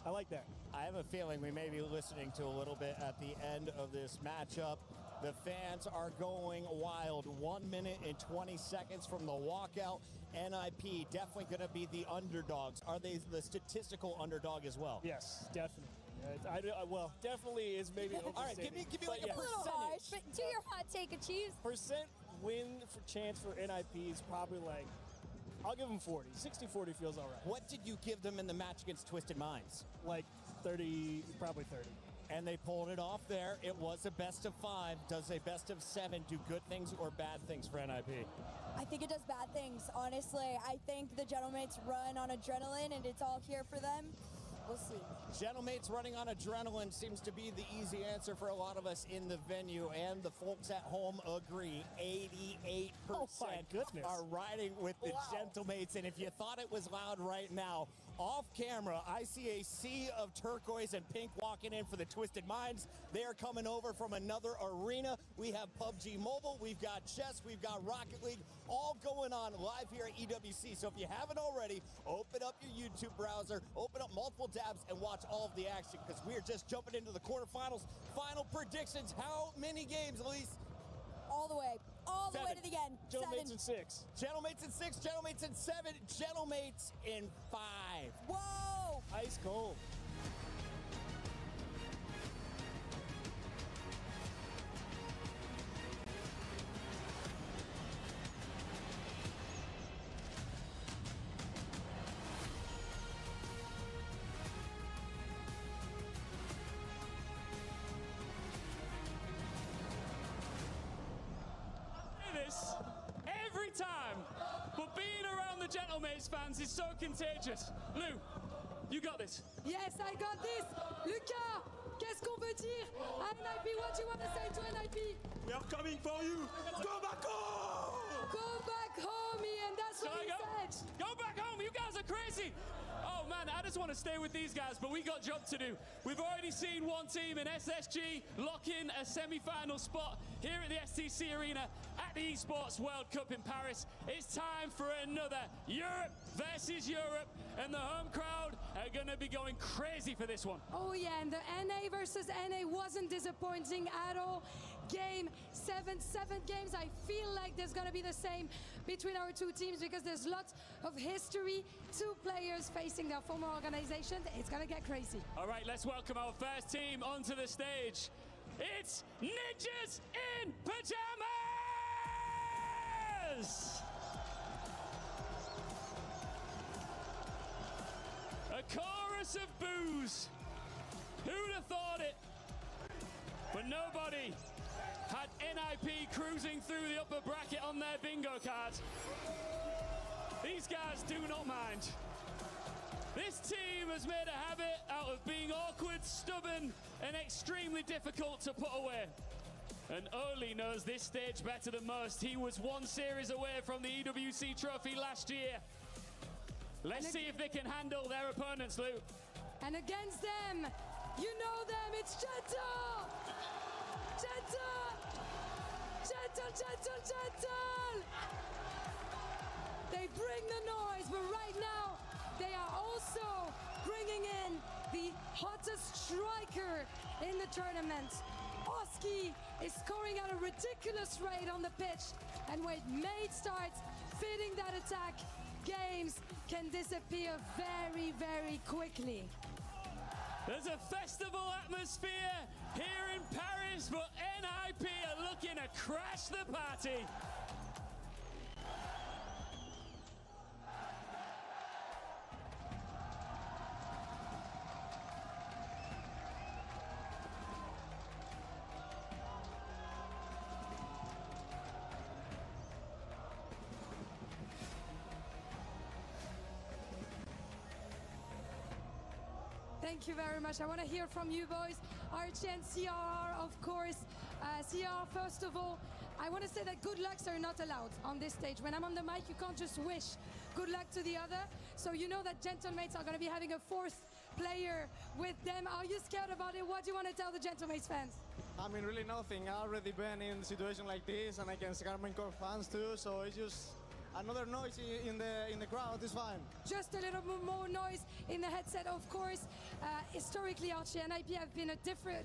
I like that. I have a feeling we may be listening to a little bit at the end of this matchup. The fans are going wild. 1 minute and 20 seconds from the walkout. NIP definitely going to be the underdogs. Are they the statistical underdog as well? Yes, definitely. Well, definitely is maybe overstated. All right, give me like a A little harsh, percentage. but do your hot take, Achieve. Percent win for chance for NIP is probably like, I'll give them 40. 60-40 feels all right. What did you give them in the match against Twisted Minds? Like 30, probably 30. And they pulled it off there. It was a best of 5. Does a best of 7 do good things or bad things for NIP? I think it does bad things, honestly. I think the Gentlemates run on adrenaline, and it's all here for them. We'll see. Gentlemates running on adrenaline seems to be the easy answer for a lot of us in the venue, and the folks at home agree. 88% are riding with the Gentlemates, and if you thought it was loud right now, off camera, I see a sea of turquoise and pink walking in for the Twisted Minds. They are coming over from another arena. We have PUBG Mobile, we've got chess, we've got Rocket League, all going on live here at EWC. So if you haven't already, open up your YouTube browser, open up multiple tabs, and watch all of the action, because we are just jumping into the quarterfinals. Final predictions. How many games, Elise? All the way. All the way to the end. Gentlemates 7. in 6. Gentlemates in 6, Gentlemates in 7, Gentlemates in 5. Whoa! Ice cold. This every time, but being around the Gentlemates fans is so contagious. Lou, you got this. Yes, I got this. Lucas, qu'est-ce qu'on veut dire à NIP? What do you want to say to NIP? We are coming for you. Go back home. Go back home, Ian. That's what he said. Go back home. You guys are crazy. Oh man, I just want to stay with these guys, but we got job to do. We've already seen one team in SSG lock in a semi-final spot here at the STC Arena at the Esports World Cup in Paris. It's time for another Europe versus Europe, and the home crowd are going to be going crazy for this one. Oh yeah, and the NA versus NA wasn't disappointing at all. Game 7 games. I feel like there's going to be the same between our two teams because there's lots of history. 2 players facing their former organizations. It's going to get crazy. All right, let's welcome our first team onto the stage. It's Ninjas in Pajamas! A chorus of boos. Who'd have thought it? But nobody had NIP cruising through the upper bracket on their bingo card. These guys do not mind. This team has made a habit out of being awkward, stubborn, and extremely difficult to put away. And Oli knows this stage better than most. He was 1 series away from the EWC trophy last year. Let's see if they can handle their opponents, Lou. And against them, you know them, it's Gentle! Gentle! Gentle, Gentle, Gentle! They bring the noise, but right now, they are also bringing in the hottest striker in the tournament. Oski is scoring at a ridiculous rate on the pitch, and when Mate starts fitting that attack, games can disappear very, very quickly. There's a festival atmosphere here in Paris, but NIP are looking to crash the party. Thank you very much. I want to hear from you boys. Archie and CRR, of course. CRR, first of all, I want to say that good lucks are not allowed on this stage. When I'm on the mic, you can't just wish good luck to the other. So you know that Gentlemates are going to be having a 4th player with them. Are you scared about it? What do you want to tell the Gentlemates fans? I mean, really nothing. I've already been in a situation like this, and I can scare my core fans too. So it's just another noise in the crowd is fine. Just a little more noise in the headset, of course. Historically, Archie and IP have been a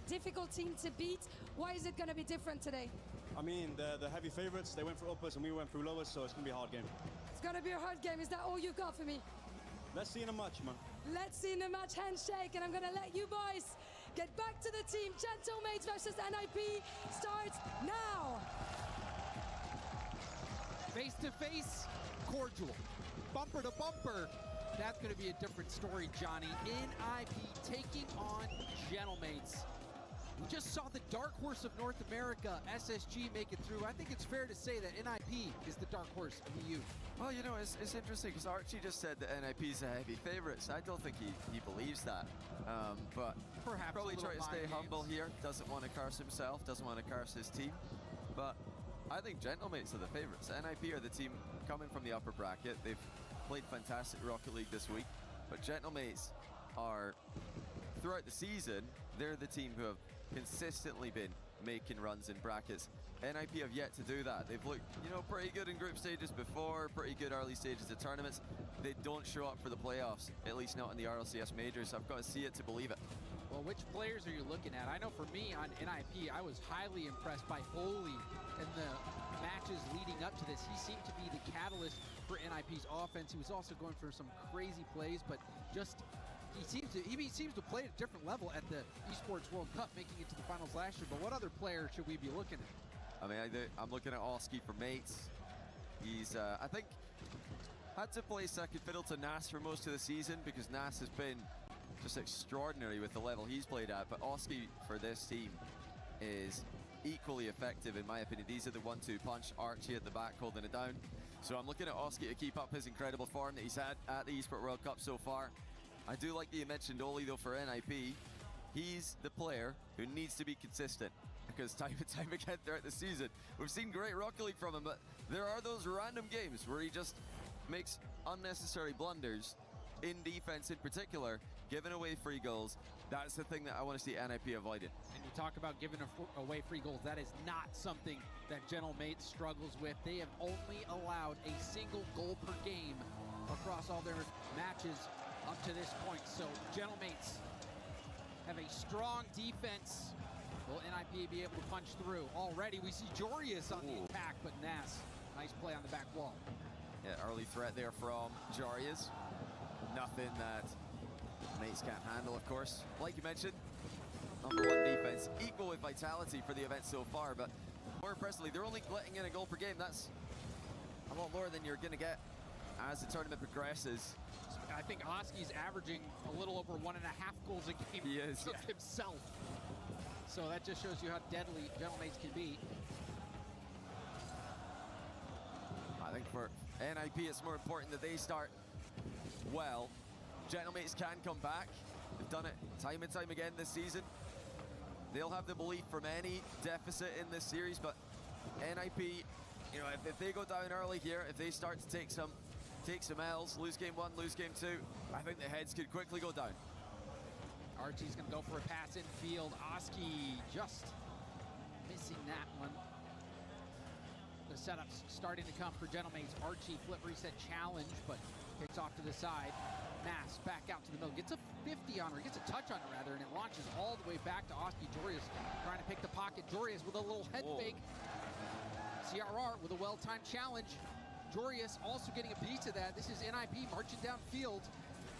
difficult team to beat. Why is it going to be different today? I mean, the heavy favorites, they went for uppers and we went through lowers, so it's going to be a hard game. It's going to be a hard game. Is that all you've got for me? Let's see in a match, man. Let's see in the match handshake, and I'm going to let you boys get back to the team. Gentlemates versus NIP starts now. Face to face, cordial. Bumper to bumper. That's going to be a different story, Johnny. NIP taking on Gentlemates. We just saw the dark horse of North America, SSG, make it through. I think it's fair to say that NIP is the dark horse of the EU. Well, you know, it's interesting because Archie just said that NIP is a heavy favourite, so I don't think he believes that. But perhaps probably trying to stay humble here. Doesn't want to curse himself, doesn't want to curse his team. But I think Gentlemates are the favourites. NIP are the team coming from the upper bracket. They've played fantastic Rocket League this week. But Gentlemates are, throughout the season, they're the team who have consistently been making runs in brackets. NIP have yet to do that. They've looked, you know, pretty good in group stages before, pretty good early stages of tournaments. They don't show up for the playoffs, at least not in the RLCS majors. I've got to see it to believe it. Well, which players are you looking at? I know for me on NIP, I was highly impressed by Oli in the matches leading up to this. He seemed to be the catalyst for NIP's offense. He was also going for some crazy plays, but just he seems to play at a different level at the Esports World Cup, making it to the finals last year. But what other player should we be looking at? I mean, I'm looking at Oski for Mates. He's, I think, had to play second fiddle to Nas for most of the season because Nas has been just extraordinary with the level he's played at. But Oski for this team is equally effective, in my opinion. These are the 1-2 punch. Archie at the back holding it down. So I'm looking at Oski to keep up his incredible form that he's had at the Esports World Cup so far. I do like that you mentioned Oli, though, for NIP. He's the player who needs to be consistent because time and time again throughout the season, we've seen great Rocket League from him, but there are those random games where he just makes unnecessary blunders in defense in particular, giving away free goals. That's the thing that I want to see NIP avoided. And you talk about giving away free goals. That is not something that Gentlemates struggles with. They have only allowed a single goal per game across all their matches up to this point. So Gentlemates have a strong defense. Will NIP be able to punch through? Already we see Jorius on the attack, but Nas, nice play on the back wall. Yeah, early threat there from Jorius. Nothing that Mates can't handle, of course. Like you mentioned, #1 defense, equal with vitality for the event so far, but more impressively, they're only letting in a goal per game. That's a lot more than you're going to get as the tournament progresses. I think Oski's averaging a little over 1.5 goals a game. He is, yeah. Himself. So that just shows you how deadly Gentlemates can be. I think for NIP, it's more important that they start well. Gentlemates can come back. They've done it time and time again this season. They'll have the belief from any deficit in this series, but NIP, you know, if they go down early here, if they start to take some L's, lose game 1, lose game 2, I think the heads could quickly go down. Archie's gonna go for a pass in field. Oski just missing that one. The setup's starting to come for Gentlemates. Archie flip reset challenge, but kicks off to the side. Mass back out to the middle, gets a 50 on her, gets a touch on her rather, and it launches all the way back to Oski. Jorius trying to pick the pocket. Jorius with a little head fake. CRR with a well-timed challenge. Jorius also getting a piece of that. This is NIP marching downfield.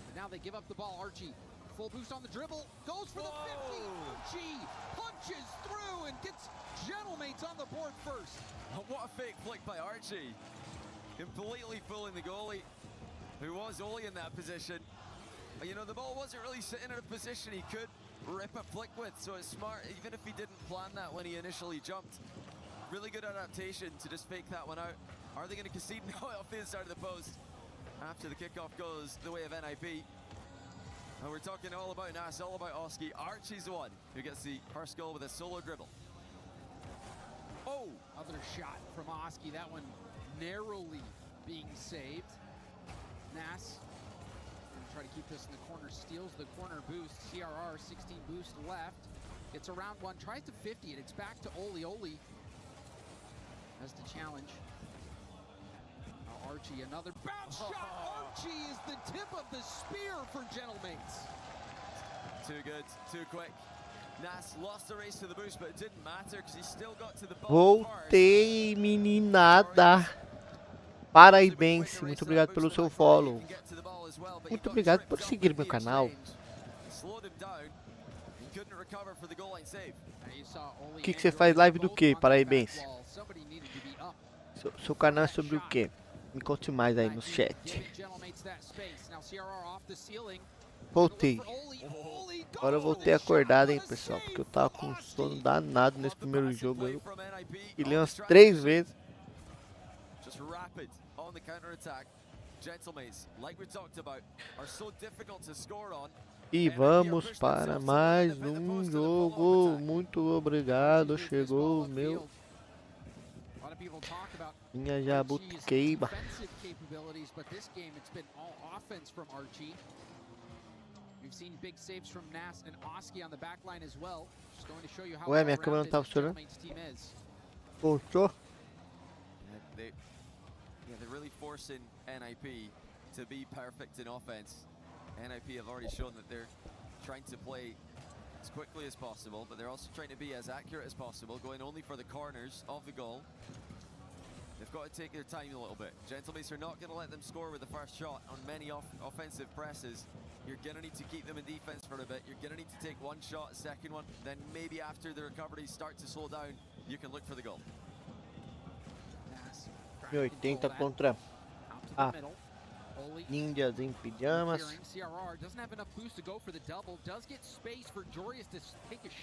But now they give up the ball. Archie, full boost on the dribble, goes for the 50. Archie punches through and gets Gentlemates on the board first. Oh, what a fake flick by Archie. Completely fooling the goalie, who was only in that position. You know, the ball wasn't really sitting in a position he could rip a flick with, so it's smart, even if he didn't plan that when he initially jumped. Really good adaptation to just fake that one out. Are they going to concede? No, off the inside of the post. After the kickoff goes the way of NIP. And we're talking all about Nas, all about Oski. Archie's the one who gets the first goal with a solo dribble. Oh, other shot from Oski. That one narrowly being saved. Nas gonna try to keep this in the corner. Steals the corner boost. CRR 16 boost left. It's around one. Tries to 50 it. It's back to Oli. Oli has the challenge. Archie, another bounce shot. Archie is the tip of the spear for Gentlemates. Too good, too quick. Nas lost the race to the boost, but it didn't matter because he still got to the ball. Voltei, meninada. Paraibense, muito obrigado pelo seu follow. Muito obrigado por seguir meu canal. O que você faz live do que, Paraibense? Seu canal é sobre o que? Me conte mais aí no chat. Voltei. Agora eu voltei acordado, hein, pessoal, porque eu tava com sono danado nesse primeiro jogo. Eu filhei umas 3 vezes. E vamos para mais um jogo. Muito obrigado. Chegou o meu. Minha jabuticaba. Ué, minha câmera não tá funcionando. Voltou? Yeah, they're really forcing NIP to be perfect in offense. NIP have already shown that they're trying to play as quickly as possible, but they're also trying to be as accurate as possible, going only for the corners of the goal. They've got to take their time a little bit. Gentlemates are not going to let them score with the first shot on many offensive presses. You're going to need to keep them in defense for a bit. You're going to need to take one shot, a second one, then maybe after the recoveries start to slow down, you can look for the goal. 80 contra a Ninjas em Pijamas.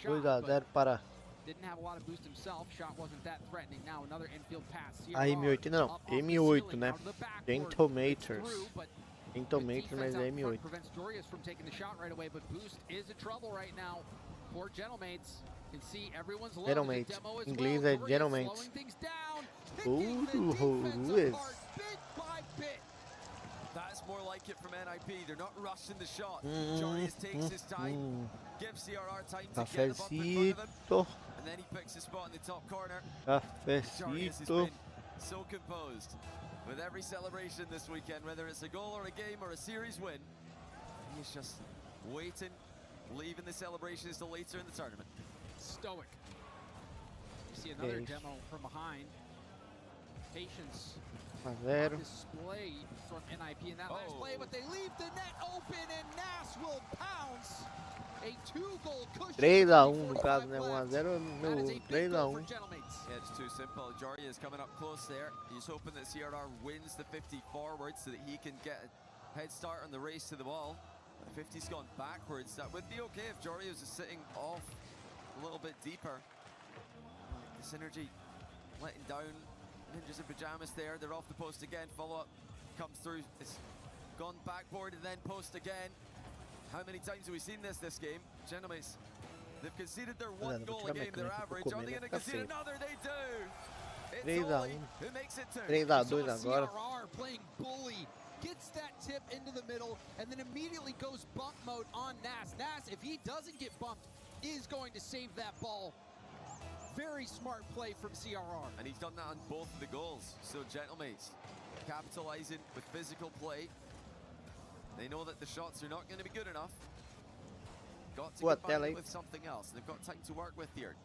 2-0 para a M8, não, M8, né? Gentlematers, mas é M8. Gentlemates, em inglês é Gentlemates. That's more like it from NIP. They're not rushing the shot. Jorius takes his time, gives CRR time to get up in front of him, and then he picks his spot in the top corner. Jorius has been so composed with every celebration this weekend, whether it's a goal or a game or a series win. He's just waiting, leaving the celebrations till later in the tournament. Stoic. You see another demo from behind. Patience. Display from NIP in that last play, but they leave the net open and Nas will pounce. A 2-goal cushion. 3-1 no caso, né? 1-0 no 3-1. Yeah, it's too simple. Jory is coming up close there. He's hoping that CRR wins the 50 forward so that he can get a head start on the race to the ball. The 50's gone backwards. That would be okay if Jory is sitting off a little bit deeper. The synergy letting down. Ninjas in pajamas there, they're off the post again, follow-up comes through, it's gone backboard and then post again. How many times have we seen this game? Gentlemates, they've conceded their 1 goal a game, their average. Are they going to concede another? They do! It's Oli who makes it 2. 3-2 agora. CRR playing bully, gets that tip into the middle, and then immediately goes bump mode on Nas. Nas, if he doesn't get bumped, is going to save that ball. Very smart play from CRR. And he's done that on both of the goals. So Gentlemates capitalizing with physical play. They know that the shots are not going to be good enough. Got to combine it with something else. They've got time to work with here.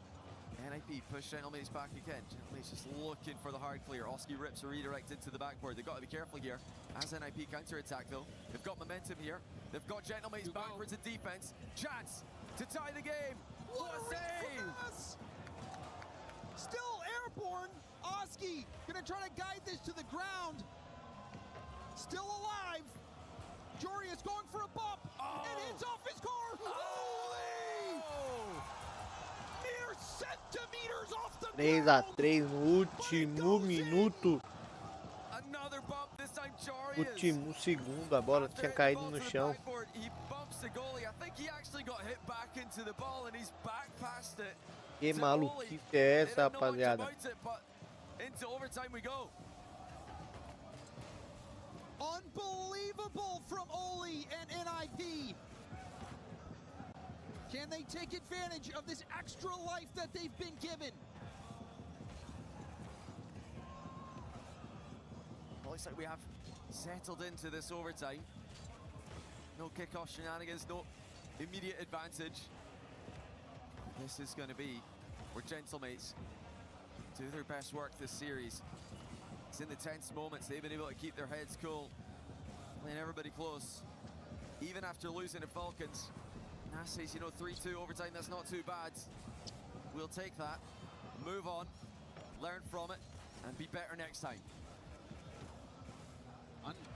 NIP push Gentlemates back again. Gentlemates just looking for the hard clear. Oski rips a redirect into the backboard. They've got to be careful here. As NIP counter-attack though. They've got momentum here. They've got Gentlemates backwards in defense. Chance to tie the game. What a save! Still airborne. Oski gonna try to guide this to the ground. Still alive. Jory is going for a bump. It hits off his car. Holy! Mere centimeters off the 3-3 no último minuto. Another bump, this time Jory Último segundo, a bola tinha caído no chão. He bumps the goalie. I think he actually got hit back into the ball and he's back past it. Que maluquice é essa, rapaziada? Into overtime we go. Unbelievable from Oli and NIP. Can they take advantage of this extra life that they've been given? looks like we have settled into this overtime. No kickoff shenanigans, no immediate advantage. This is going to be where Gentlemates do their best work this series. It's in the tense moments they've been able to keep their heads cool, playing everybody close. Even after losing to Falcons, Nas says, you know, 3-2 overtime, that's not too bad. We'll take that, move on, learn from it, and be better next time.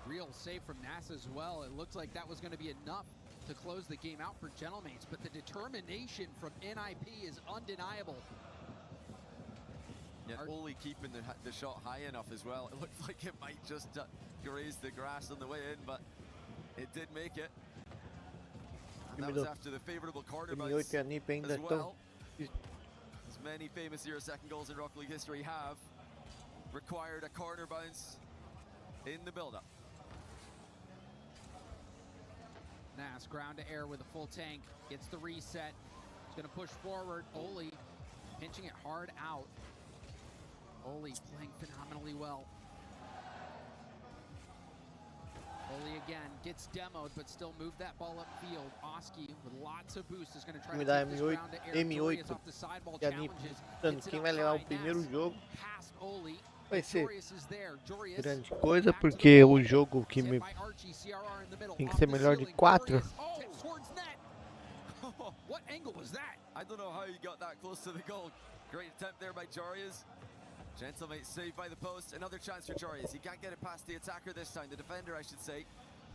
Unreal save from Nas as well. It looked like that was going to be enough to close the game out for Gentlemates, but the determination from NIP is undeniable. Yeah, only keeping the shot high enough as well. It looked like it might just graze the grass on the way in, but it did make it. And that was after the favorable corner bounce as well. As many famous 0-second goals in Rocket League history have required a corner bounce in the build-up. Nas ground to air with a full tank, gets the reset. He's going to push forward. Oli pinching it hard out. Oli playing phenomenally well. Oli again gets demoed, but still moved that ball upfield. Oski with lots of boost is going to try to take this ground to air. M8 off the sidewall e a NiP disputando quem vai levar o primeiro jogo. Vai ser grande coisa, porque o jogo que tem que ser melhor de 4. What angle was that? I don't know how he got that close to the goal. Great attempt there by Jorias. Gentlemate saved by the post. Another chance for Jorias. He can't get it past the attacker this time, the defender I should say.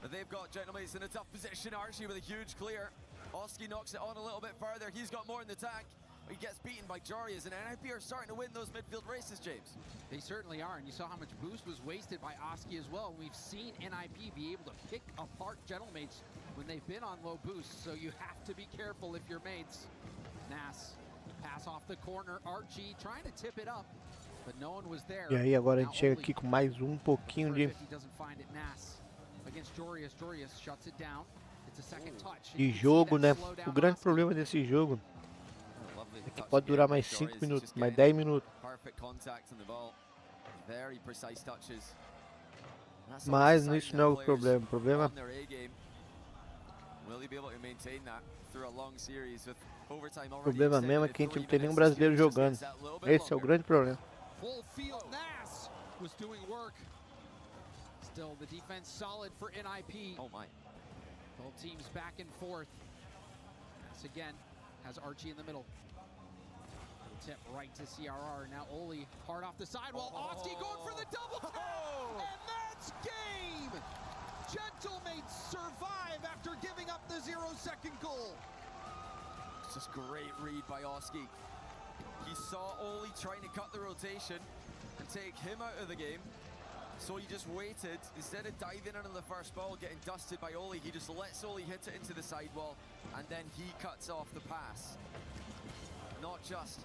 But they've got Gentlemates in a tough position. Archie with a huge clear. Oski knocks it on a little bit further. He's got more in the tank. He gets beaten by Jorias, and NIP are starting to win those midfield races, James. They certainly are, and you saw how much boost was wasted by Oski as well. We've seen NIP be able to pick apart Gentlemates when they've been on low boost, so you have to be careful if you're mates. Nas, pass off the corner. Archie trying to tip it up, but no one was there. E aí agora a gente chega aqui com mais pouquinho de jogo, né? O grande problema desse jogo é que pode durar mais 5 minutos, mais 10 minutos. Mas isso não é o problema. O problema mesmo é que a gente não tem nenhum brasileiro jogando. Esse é o grande problema. Still the defense solid for NIP. Oh my. Both teams back and forth. This again has Archie in the middle. Tip right to CRR. Now Oli hard off the sidewall. Oski going for the double tap. And that's game. Gentlemates survive after giving up the 0-second goal. It's just great read by Oski. He saw Oli trying to cut the rotation and take him out of the game. So he just waited, instead of diving in on the first ball, getting dusted by Oli, he just lets Oli hit it into the sidewall, and then he cuts off the pass. Not just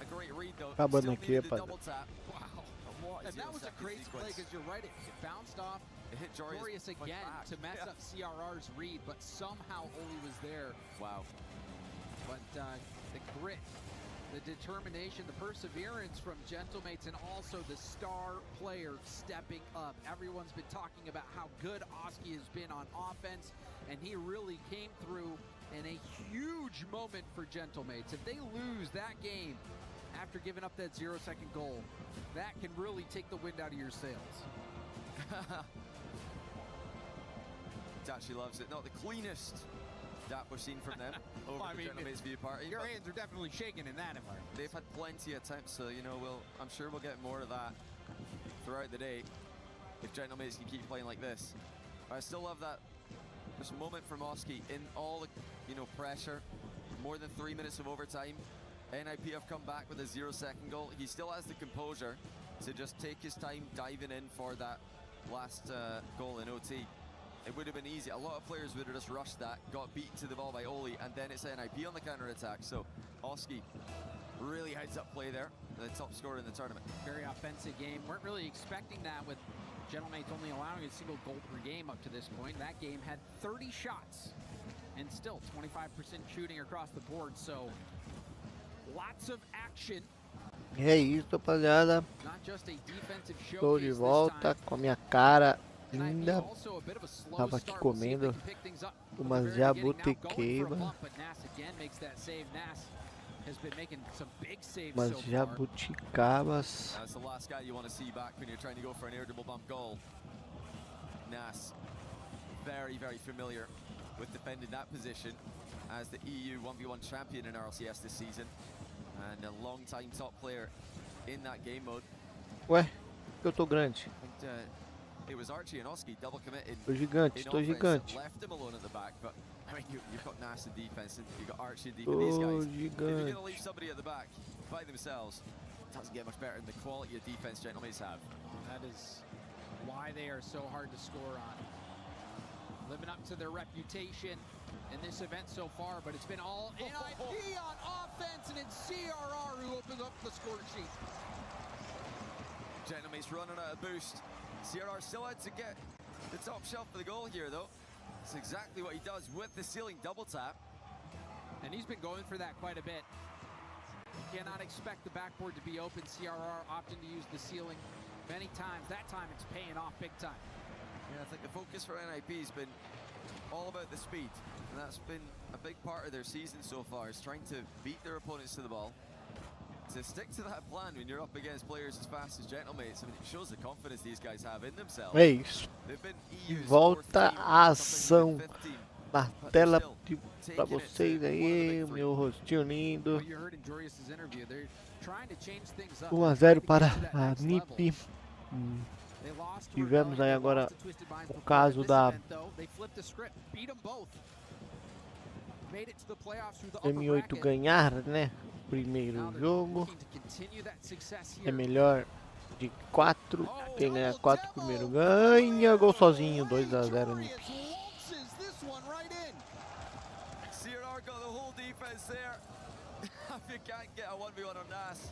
a great read though, still needed the double tap. Wow. And that was a crazy play, because you're right, it bounced off. It hit Jorias again to mess up CRR's read, but somehow Oli was there. Wow. But the grit, the determination, the perseverance from Gentlemates, and also the star player stepping up. Everyone's been talking about how good Oski has been on offense, and he really came through in a huge moment for Gentlemates. If they lose that game after giving up that 0-second goal, that can really take the wind out of your sails. Tachi loves it. Not the cleanest that we've seen from them over the Gentlemates view party. Your hands are definitely shaking in that environment. They've had plenty of attempts, so you know, I'm sure we'll get more of that throughout the day if Gentlemates can keep playing like this. But I still love that this moment from Oski in all the pressure. More than 3 minutes of overtime. NIP have come back with a 0-second goal. He still has the composure to just take his time diving in for that last goal in OT. It would have been easy. A lot of players would have just rushed that, got beaten to the ball by Oli, and then it's NIP on the counter-attack. So Oski really heads-up play there, the top scorer in the tournament. Very offensive game. Weren't really expecting that with Gentlemates only allowing a single goal per game up to this point. That game had 30 shots and still 25% shooting across the board. So lots of action É isso, rapaziada. Estou de volta com a minha cara linda. Tava aqui comendo umas jabuticaba. Umas jabuticabas. That's the last guy you want to see back when you're trying to go for an air dribble bump goal. Nas, very familiar with defending that position as the EU 1v1 champion in RLCS this season, and a long-time top player in that game mode. Ué, eu tô grande. It was Archie and Oski double committed. Tô gigante, tô gigante. Left him alone at the back, but I mean you've got Nas in defense and you've got Archie in defense. These guys, if you're going to leave somebody at the back by themselves, it doesn't get much better than the quality of defense Gentlemates have. That is why they are so hard to score on. Living up to their reputation in this event so far, but it's been all NIP on offense, and it's CRR who opens up the score sheet. Gentlemates running out of boost. CRR still had to get the top shelf for the goal here, though. It's exactly what he does with the ceiling double tap. And he's been going for that quite a bit. You cannot expect the backboard to be open. CRR opting to use the ceiling many times. That time it's paying off big time. Yeah, I think the focus for NIP has been all about the speed. And that's been a big part of their season so far, is trying to beat their opponents to the ball. To stick to that plan when you're up against players as fast as Gentlemates, I mean, it shows the confidence these guys have in themselves. É isso. Volta a ação na tela pra vocês aí, meu rostinho lindo. 1-0 para a NIP. Tivemos aí agora o caso da M8 ganhar, né? Primeiro jogo. É melhor de 4. Quem ganhar 4 primeiro ganha. Gol sozinho, 2-0 NIP. CRR got the whole defense there. If you can't get a 1v1 on Nas,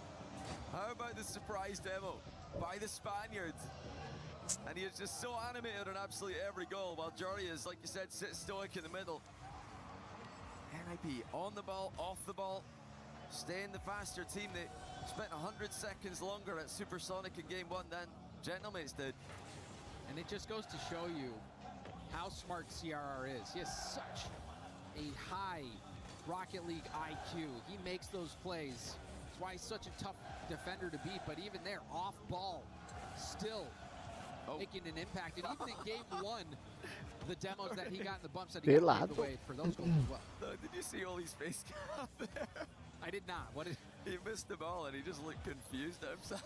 how about the surprise demo by the Spaniards? And he is just so animated on absolutely every goal, while Jorius, like you said, sits stoic in the middle. NIP on the ball, off the ball, staying the faster team. They spent 100 seconds longer at Supersonic in game 1 than Gentlemates did. And it just goes to show you how smart CRR is. He has such a high Rocket League IQ. He makes those plays. That's why he's such a tough defender to beat, but even there, off ball, still making an impact. And even in game 1, the demos that he got in the bumps that he got the way for those goals as well. Did you see Oli's face cap there? I did not. What did he missed the ball and he just looked confused at himself.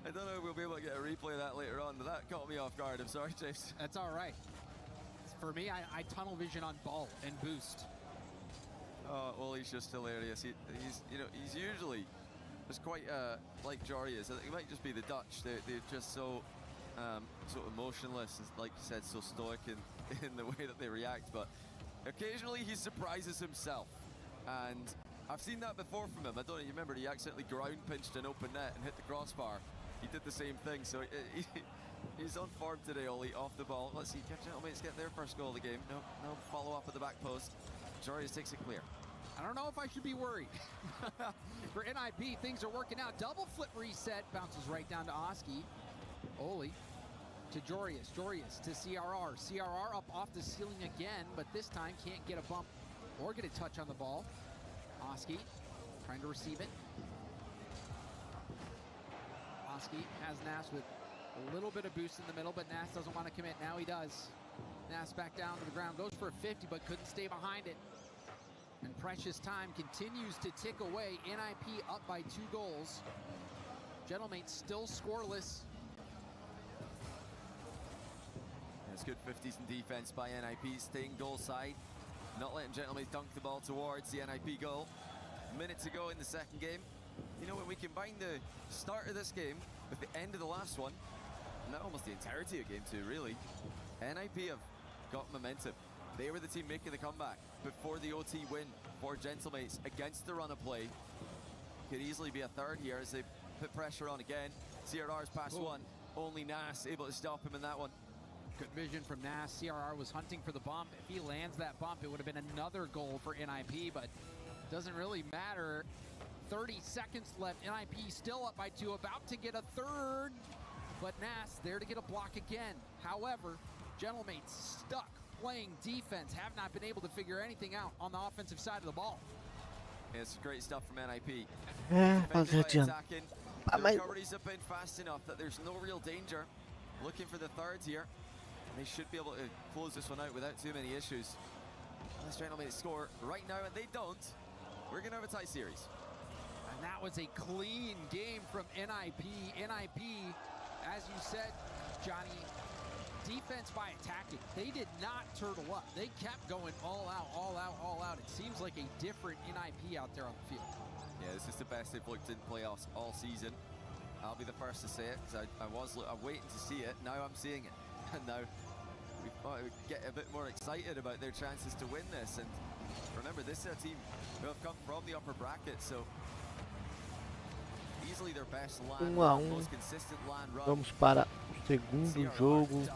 I don't know if we'll be able to get a replay of that later on, but that caught me off guard. I'm sorry, James. That's all right. For me, I tunnel vision on ball and boost. Oh, Oli's just hilarious. He's usually just quite like Jory is. I think it might just be the Dutch. They're just so sort of emotionless, and like you said, so stoic in the way that they react. But occasionally he surprises himself, and I've seen that before from him. I don't know, you remember he accidentally ground pinched an open net and hit the crossbar. He did the same thing, so he's on form today, Oli, off the ball. Let's see, Gentlemates get their first goal of the game. No follow-up at the back post. Jorius takes it clear. I don't know if I should be worried. For NIP, things are working out. Double flip reset, bounces right down to Oski. Oli to Jorius, Jorius to CRR. CRR up off the ceiling again, but this time can't get a bump or get a touch on the ball. Oski trying to receive it. Oski has Nas with a little bit of boost in the middle, but Nas doesn't want to commit. Now he does. Nas back down to the ground, goes for a 50, but couldn't stay behind it. And precious time continues to tick away. NIP up by 2 goals. Gentlemates still scoreless. It's good 50s in defense by NIP, staying goal side. Not letting Gentlemates dunk the ball towards the NIP goal. A minute to go in the second game. You know, when we combine the start of this game with the end of the last one, and that almost the entirety of game 2, really, NIP have got momentum. They were the team making the comeback before the OT win for Gentlemates against the run of play. Could easily be a third here as they put pressure on again. CRR's past one. Only Nas able to stop him in that one. Good vision from Nas. CRR was hunting for the bump. If he lands that bump, it would have been another goal for NIP, but it doesn't really matter 30 seconds left. NIP still up by 2, about to get a third. But Nas there to get a block again. However, Gentlemates stuck playing defense, have not been able to figure anything out on the offensive side of the ball. It's great stuff from NIP. Rapaziada. The recoveries have been fast enough that there's no real danger. Looking for the third here. They should be able to close this one out without too many issues. Unless Gentlemates score right now, and they don't, we're going to have a tie series. And that was a clean game from NIP. NIP, as you said, Johnny, defense by attacking. They did not turtle up. They kept going all out, all out, all out. It seems like a different NIP out there on the field. Yeah, this is the best they've looked in playoffs all season. I'll be the first to say it, because I'm waiting to see it. Now I'm seeing it. And now we get a bit more excited about their chances to win this. And remember, this is a team who have come from the upper bracket, so easily their best land run, most consistent land run. Vamos para o segundo jogo,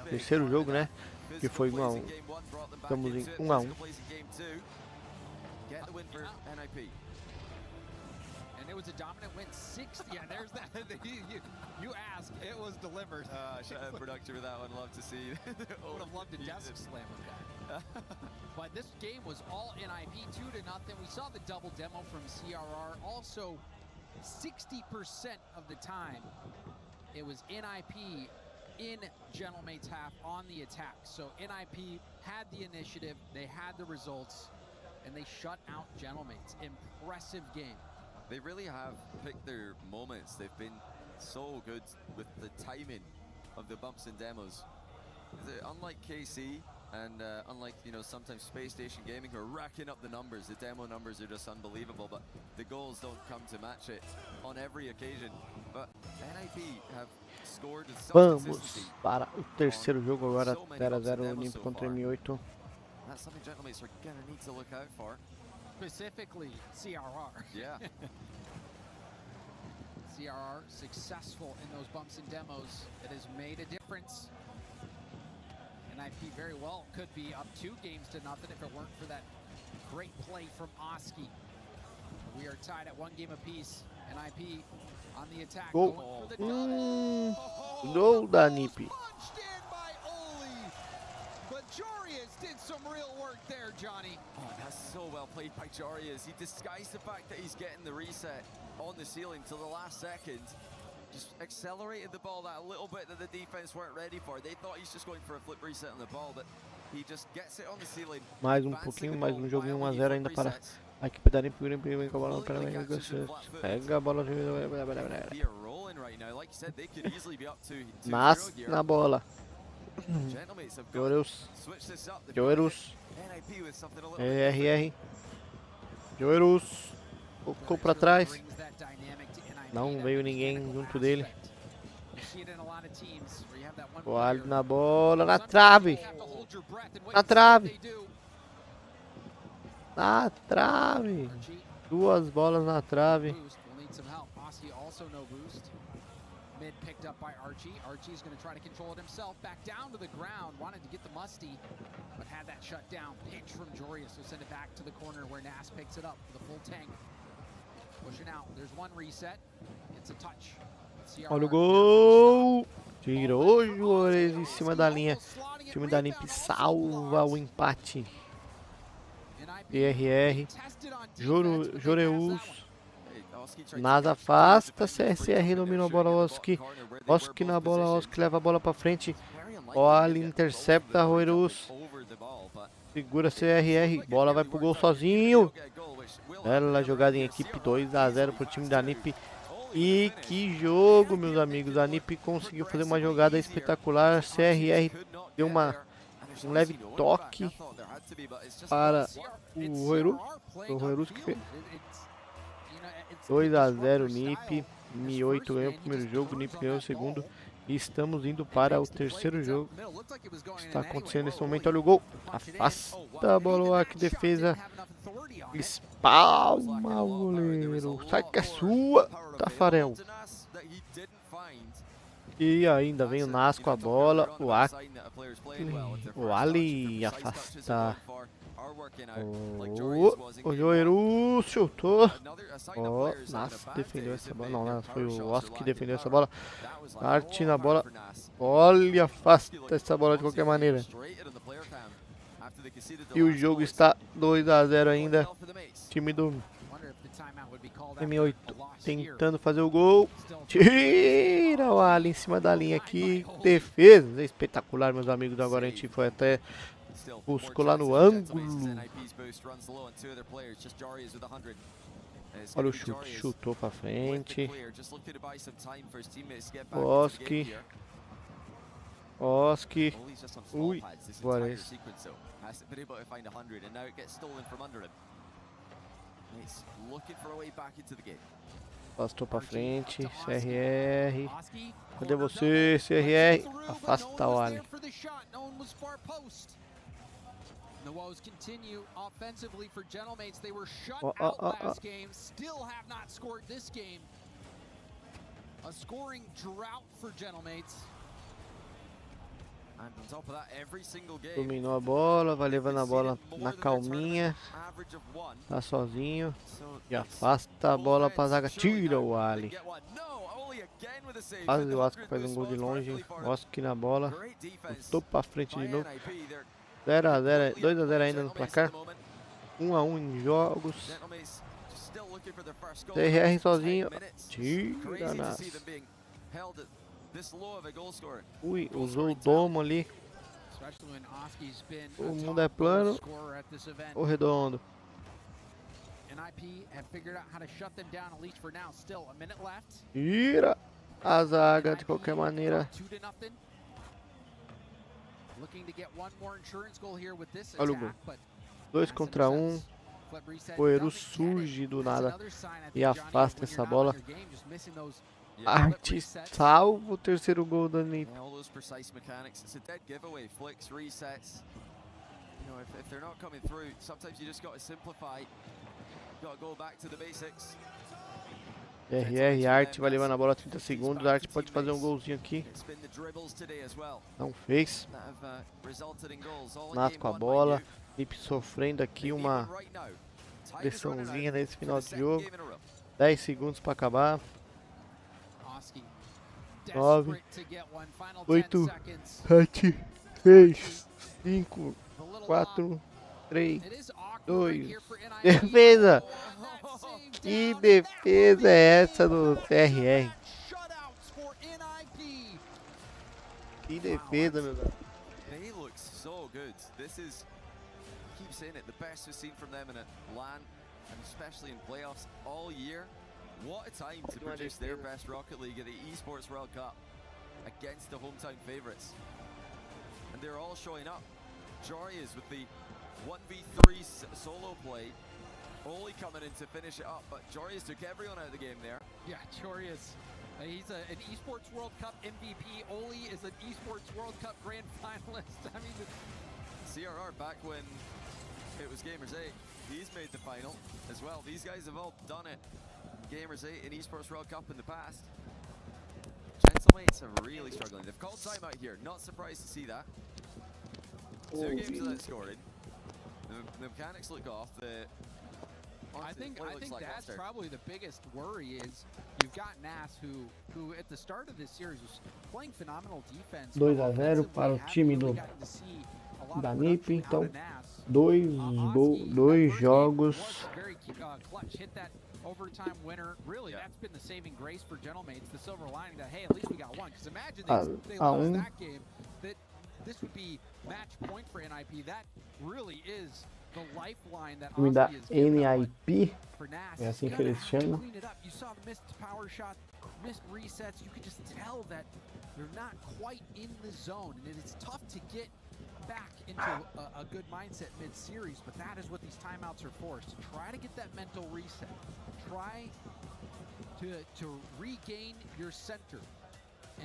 terceiro jogo, né? Que foi 1 a 1. Estamos em 1 a 1. Get the win for NIP. And it was a dominant win, 60. Yeah, there's that. You asked, it was delivered. Shout out producer for that one. Love to see. Would have loved a desk slam with that. But this game was all NIP, 2-0. We saw the double demo from CRR. Also, 60% of the time, it was NIP in Gentlemates half on the attack. So NIP had the initiative, they had the results, and they shut out Gentlemates. Impressive game. They really have picked their moments. They've been so good with the timing of the bumps and demos. Unlike KC and unlike, you know, sometimes Space Station Gaming, who are racking up the numbers, the demo numbers are just unbelievable, but the goals don't come to match it on every occasion. But NIP have scored with some Vamos para o terceiro jogo agora, 0-0 Olímpico contra M8. That's something Gentlemates are gonna need to look out for. Specifically, CRR. Yeah. CRR successful in those bumps and demos. It has made a difference. NIP very well could be up 2 games to nothing if it weren't for that great play from Oski. We are tied at 1 game apiece. NIP on the attack. Gol. Gol da NIP. Jorius did some real work there, Johnny. Oh, that's so well played by Jorius. He disguised the fact that he's getting the reset on the ceiling till the last second. Just accelerated the ball that little bit that the defense weren't ready for. They thought he's just going for a flip reset on the ball, but he just gets it on the ceiling. Mais pouquinho, mais joguinho 1 a 0 ainda para a equipe da NIP. Vem com a bola para pega a bola. Mas na bola. Joerus. RR. Joerus. Tocou para trás. Não veio ninguém junto dele. Olha na bola, na trave. Na trave. Na trave. 2 bolas na trave. Mid picked up by Archie. Archie's going to try to control it himself. Back down to the ground. Wanted to get the musty, but had that shut down. Pitch from Jorius. So send it back to the corner where Nas picks it up with a full tank. Pushing out. There's 1 reset. It's a touch. Olha o gol. Tirou o Juarez em cima da linha. O time da NIP salva o empate. PRR. Joreus. Nas afasta, CSR domina a bola, Oski na bola, Oski leva a bola pra frente. Olha, intercepta Joerus. Segura CRR, bola vai pro gol sozinho. Bela jogada em equipe, 2 a 0 pro time da NIP. E que jogo, meus amigos. A NIP conseguiu fazer uma jogada espetacular. CRR deu um leve toque para o Joerus. Foi o Joerus que fez. 2 a 0 NIP. M8 ganhou o primeiro jogo, NIP ganhou o segundo. E estamos indo para o terceiro jogo. Está acontecendo nesse momento. Olha o gol. Afasta a bola. Que defesa. Espalma o goleiro. Sai que é sua, Tafarel. E ainda vem o Nas com a bola. O Ali afasta. O Joeru chutou. Ó, Nas defendeu essa bola. Não, Nas foi o Oscar que defendeu essa bola. Arte na bola. Olha, afasta essa bola de qualquer maneira. E o jogo está 2 a 0 ainda. Time do M8 tentando fazer o gol. Tira o Ali em cima da linha aqui. Defesa espetacular, meus amigos. Agora a gente foi até buscou lá no ângulo. Olha o chute, chutou pra frente. Oski. Ui, agora é isso. Pastou pra frente. CRR. Cadê você, CRR? Afasta o Ali. The woes continue offensively for Gentlemates. They were shut out last game, still have not scored this game. A scoring drought for Gentlemates. And on top of that, every single game. Dominou a bola, vai levando a bola na calminha. Tá sozinho. E afasta a bola pra zaga. Tira o Ali. Quase o Oscar faz um gol de longe. Oscar na bola. Voltou pra frente de novo. 0 a 0, 2 a 0 ainda no placar. 1 a 1 em jogos. CRR sozinho. Tira Nas. Ui, usou o domo ali. O mundo é plano ou redondo? Tira a zaga de qualquer maneira. Olha o gol. 2 contra 1. O Eru surge do nada e afasta essa bola. Arte salva o terceiro gol da NiP. RR, Arte vai levando a bola 30 segundos. Arte pode fazer um golzinho aqui. Não fez. Nas com a bola. NiP sofrendo aqui uma pressãozinha nesse final de jogo. 10 segundos para acabar. 9, 8, 7, 6, 5, 4, 3, 2. Defesa! Que defesa é essa do CRR? Que defesa, meu Deus. They look so good. This is, keep saying it, the best we've seen from them in LAN and especially in playoffs all year. What a time to produce their best Rocket League at the Esports World Cup against the hometown favourites. And they're all showing up. Jorias with the 1v3 solo play. Oli coming in to finish it up, but Jorias took everyone out of the game there. Yeah, Jorias, he's an Esports World Cup MVP. Oli is an Esports World Cup grand finalist. I mean, CRR back when it was Gamers 8, he's made the final as well. These guys have all done it. Gamers 8 in Esports World Cup in the past. Gentlemates are really struggling. They've called timeout here. Not surprised to see that. 2 games without scoring. The mechanics look off. I think that's probably the biggest worry is you've got Nas who at the start of this series was playing phenomenal defense. 2 a 0 para o time da NiP. Então, 2 jogos. Overtime winner, really, that's been the saving grace for Gentlemates. The silver lining that, hey, at least we got one. Because imagine they lost that game, that this would be match point for NIP. That really is the lifeline that da Oski is NIP, for Nas. é assim que eles chamam. Clean it up. You saw the missed power shots, missed resets. You could just tell that they're not quite in the zone, and it's tough to get back into a good mindset mid-series, but that is what these timeouts are for, is to try to get that mental reset. Try to regain your center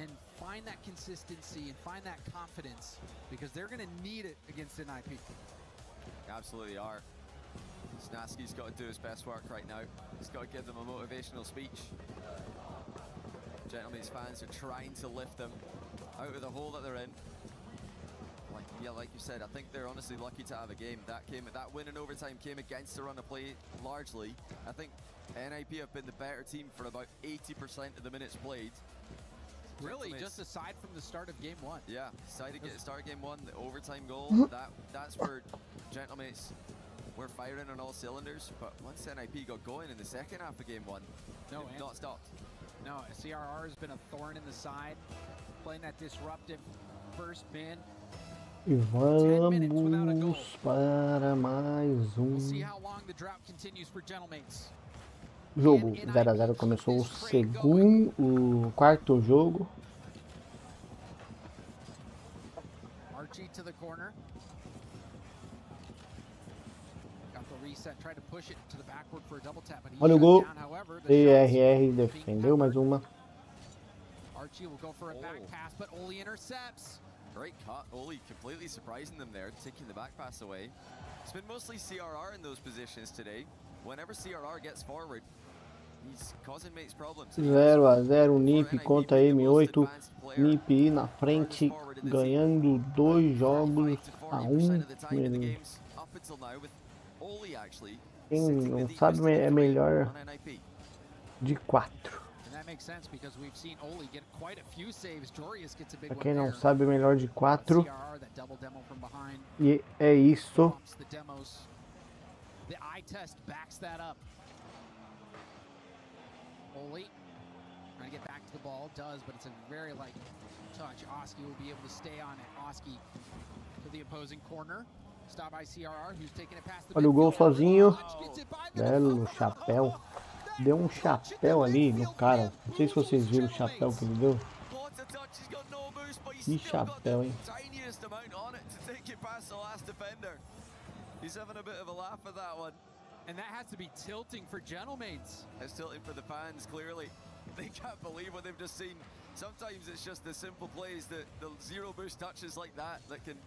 and find that consistency and find that confidence, because they're going to need it against NIP. Absolutely are. Snasky's got to do his best work right now. He's got to give them a motivational speech. Gentlemen's fans are trying to lift them out of the hole that they're in. Like you said, I think they're honestly lucky to have a game. That win in overtime came against the run of play largely. I think NIP have been the better team for about 80% of the minutes played. Really, just aside from the start of game 1. Yeah, aside to start game 1, the overtime goal, that's where Gentlemates were firing on all cylinders. But once NIP got going in the second half of game 1, they've not stopped. No, CRR has been a thorn in the side, playing that disruptive first bin. E vamos para mais um jogo. 0 a 0 começou o quarto jogo. Olha o gol. TRR defendeu mais uma. Archie will go for a back pass, but Oli intercepts. Great cut. Oli completely surprising them there, taking the back pass away. It's been mostly CRR in those positions today. Whenever CRR gets forward, he's causing mates problems. 0 a 0 NiP contra M8. NiP na frente, ganhando 2 jogos a 1. Quem não sabe é melhor de 4. Pra quem não sabe, melhor de 4. E é isso. Oli trying to get back to the ball, does, but it's a very light touch. Oski will be able to stay on it. Oski to the opposing corner. Stop by CRR, who's taking it past the. Olha o gol sozinho. Belo chapéu. Deu um chapéu ali no cara. Não sei se vocês viram o chapéu que ele deu. Que chapéu, hein? He's having a bit of a laugh at that one. And that has to be tilting for Gentlemates. It's tilting for the fans, clearly. They can't believe what they've just seen. Sometimes it's just the simple plays, the zero boost touches like that can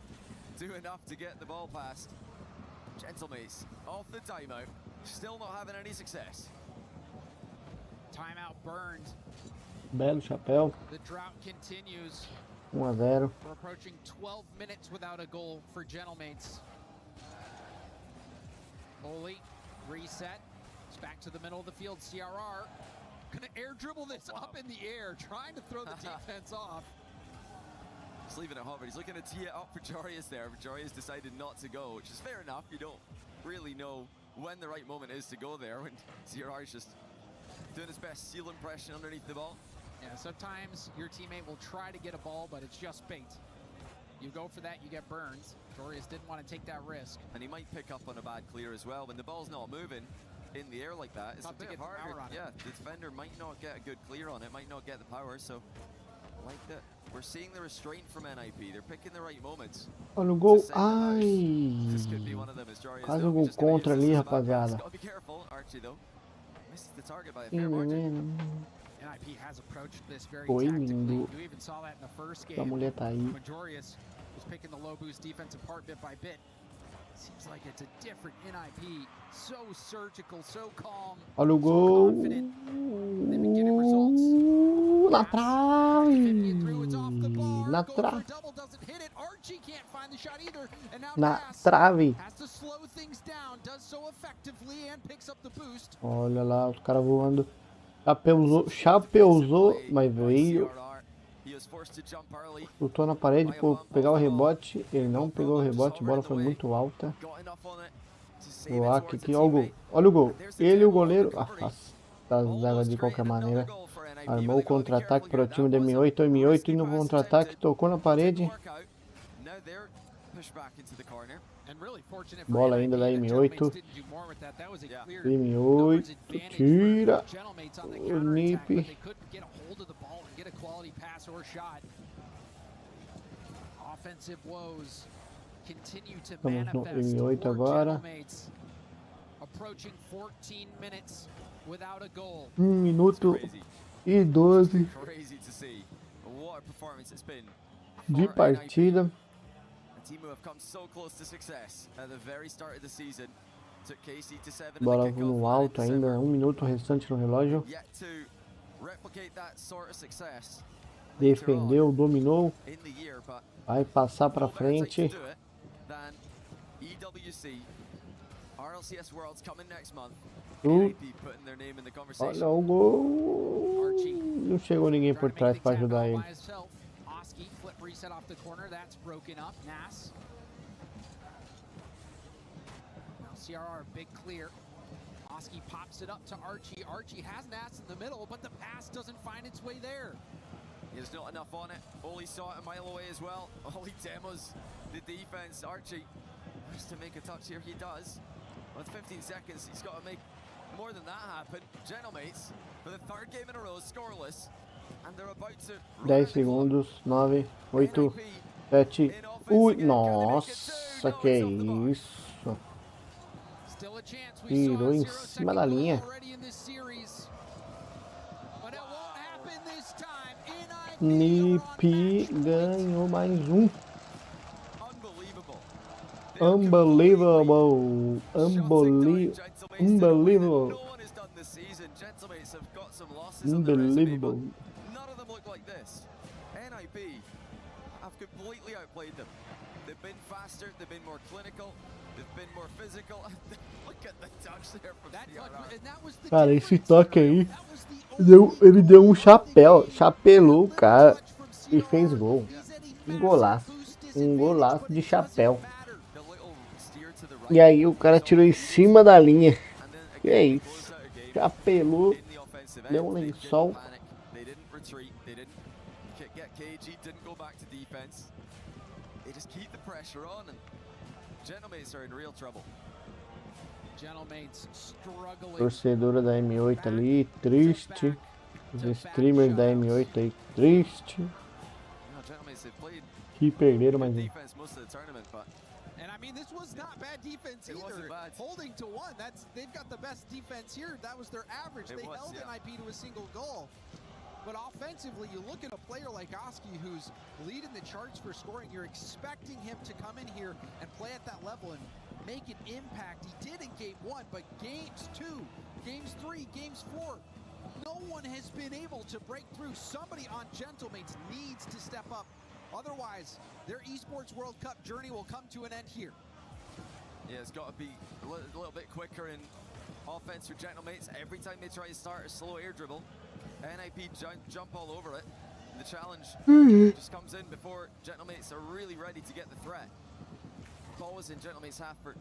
do enough to get the ball past. Gentlemates off the timeout, still not having any success. Timeout burned. Belo chapéu. The drought continues. 1 a 0. We're approaching 12 minutes without a goal for Gentlemates. Oli, reset. It's back to the middle of the field. CRR gonna air dribble this up in the air, trying to throw the defense off. He's leaving it hot, but he's looking to tee it up for Jorius there. But Jorius decided not to go, which is fair enough. You don't really know when the right moment is to go there, when CRR is just doing his best seal impression underneath the ball. Yeah, sometimes your teammate will try to get a ball, but it's just bait. You go for that, you get burned. Jorius didn't want to take that risk. And he might pick up on a bad clear as well. When the ball's not moving in the air like that, it's a bit harder. Yeah, the defender might not get a good clear on it, might not get the power, so like that. We're seeing the restraint from NIP. They're picking the right moments. Olha o gol. Ai! Quase um gol contra ali, rapaziada. Gotta be careful, Archie, though. Misses the target by a fair margin. NIP has approached this very Foi tactically. lindo. You even saw that in the first A game. mulher tá aí. When Jorius was picking the low boost defense apart bit by bit. Seems like it's a different NIP. So surgical, so calm. Olha o gol. Na trave. Na trave. Na trave. Olha lá, os caras voando. Chapeuzou, mas veio. Lutou na parede por pegar o rebote. Ele não pegou o rebote, a bola foi muito alta. O Aqui, olha o gol. Olha o gol. Ele e o goleiro afasta de qualquer maneira. Armou o contra-ataque para o time do M8. M8 indo no contra-ataque, tocou na parede. Bola ainda da M8. M8 tira o NiP. Estamos no M8 agora. 1 minuto e 12 de partida. Bola no alto ainda, 1 minuto restante no relógio. replicate that sort of success Defendeu, dominou. in the year, but Vai passar pra frente. do it than EWC. RLCS Worlds coming next month. NIP putting their name in the conversation. Olha o gol. Não chegou ninguém por trás para ajudar ele. Oski flip reset off the corner. That's broken up. Nas. Now CRR big clear. Oski pops it up to Archie. Archie has Nas in the middle, but the pass doesn't find its way there. There's not enough on it. Oli saw it a mile away as well. Oli demos the defense. Archie has to make a touch here. He does. With 15 seconds, he's got to make more than that happen. Gentlemates, for the third game in a row, scoreless. And they're about to... 10 segundos. 9, 8, 7, 8. Nossa, que isso. Tirou em cima da linha. NIP ganhou mais um. Unbelievable. Unbelievable. Unbelievable. None of them look like this. NIP have completely outplayed them. They've been faster, they've been more clinical, they've been more physical. Look at the touch there from CRR. Cara, esse toque aí, ele deu um chapéu, chapelou o cara e fez gol. Um golaço. Um golaço de chapéu. E aí o cara tirou em cima da linha. Que é isso? Chapelou, deu um lençol. Torcedora da M8 ali, triste. Os streamers da M8 aí, triste. Que perderam mais um. And I mean, this was not bad defense either. Holding to 1, they've got the best defense here. That was their average. They held NIP to a single goal. But offensively, you look at a player like Oski who's leading the charts for scoring. You're expecting him to come in here and play at that level and make an impact. He did in game 1, but games 2, games 3, games 4, no one has been able to break through. Somebody on Gentlemates needs to step up. Otherwise, their Esports World Cup journey will come to an end here. Yeah, it's got to be a little bit quicker in offense for Gentlemates. Every time they try to start a slow air dribble, NIP jump all over it. And the challenge just comes in before Gentlemates are really ready to get the threat. Ball was in Gentlemates' half for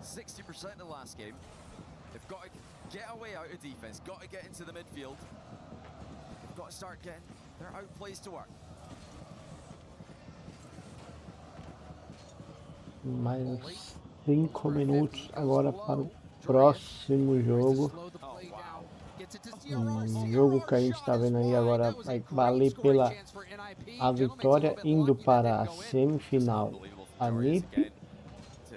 60% of the last game. They've got to get away out of defense, got to get into the midfield. They've got to start getting their outplays to work. Mais 5 minutos agora para o próximo jogo. Um jogo que a gente está vendo aí agora vai valer pela a vitória indo para a semifinal. A NIP,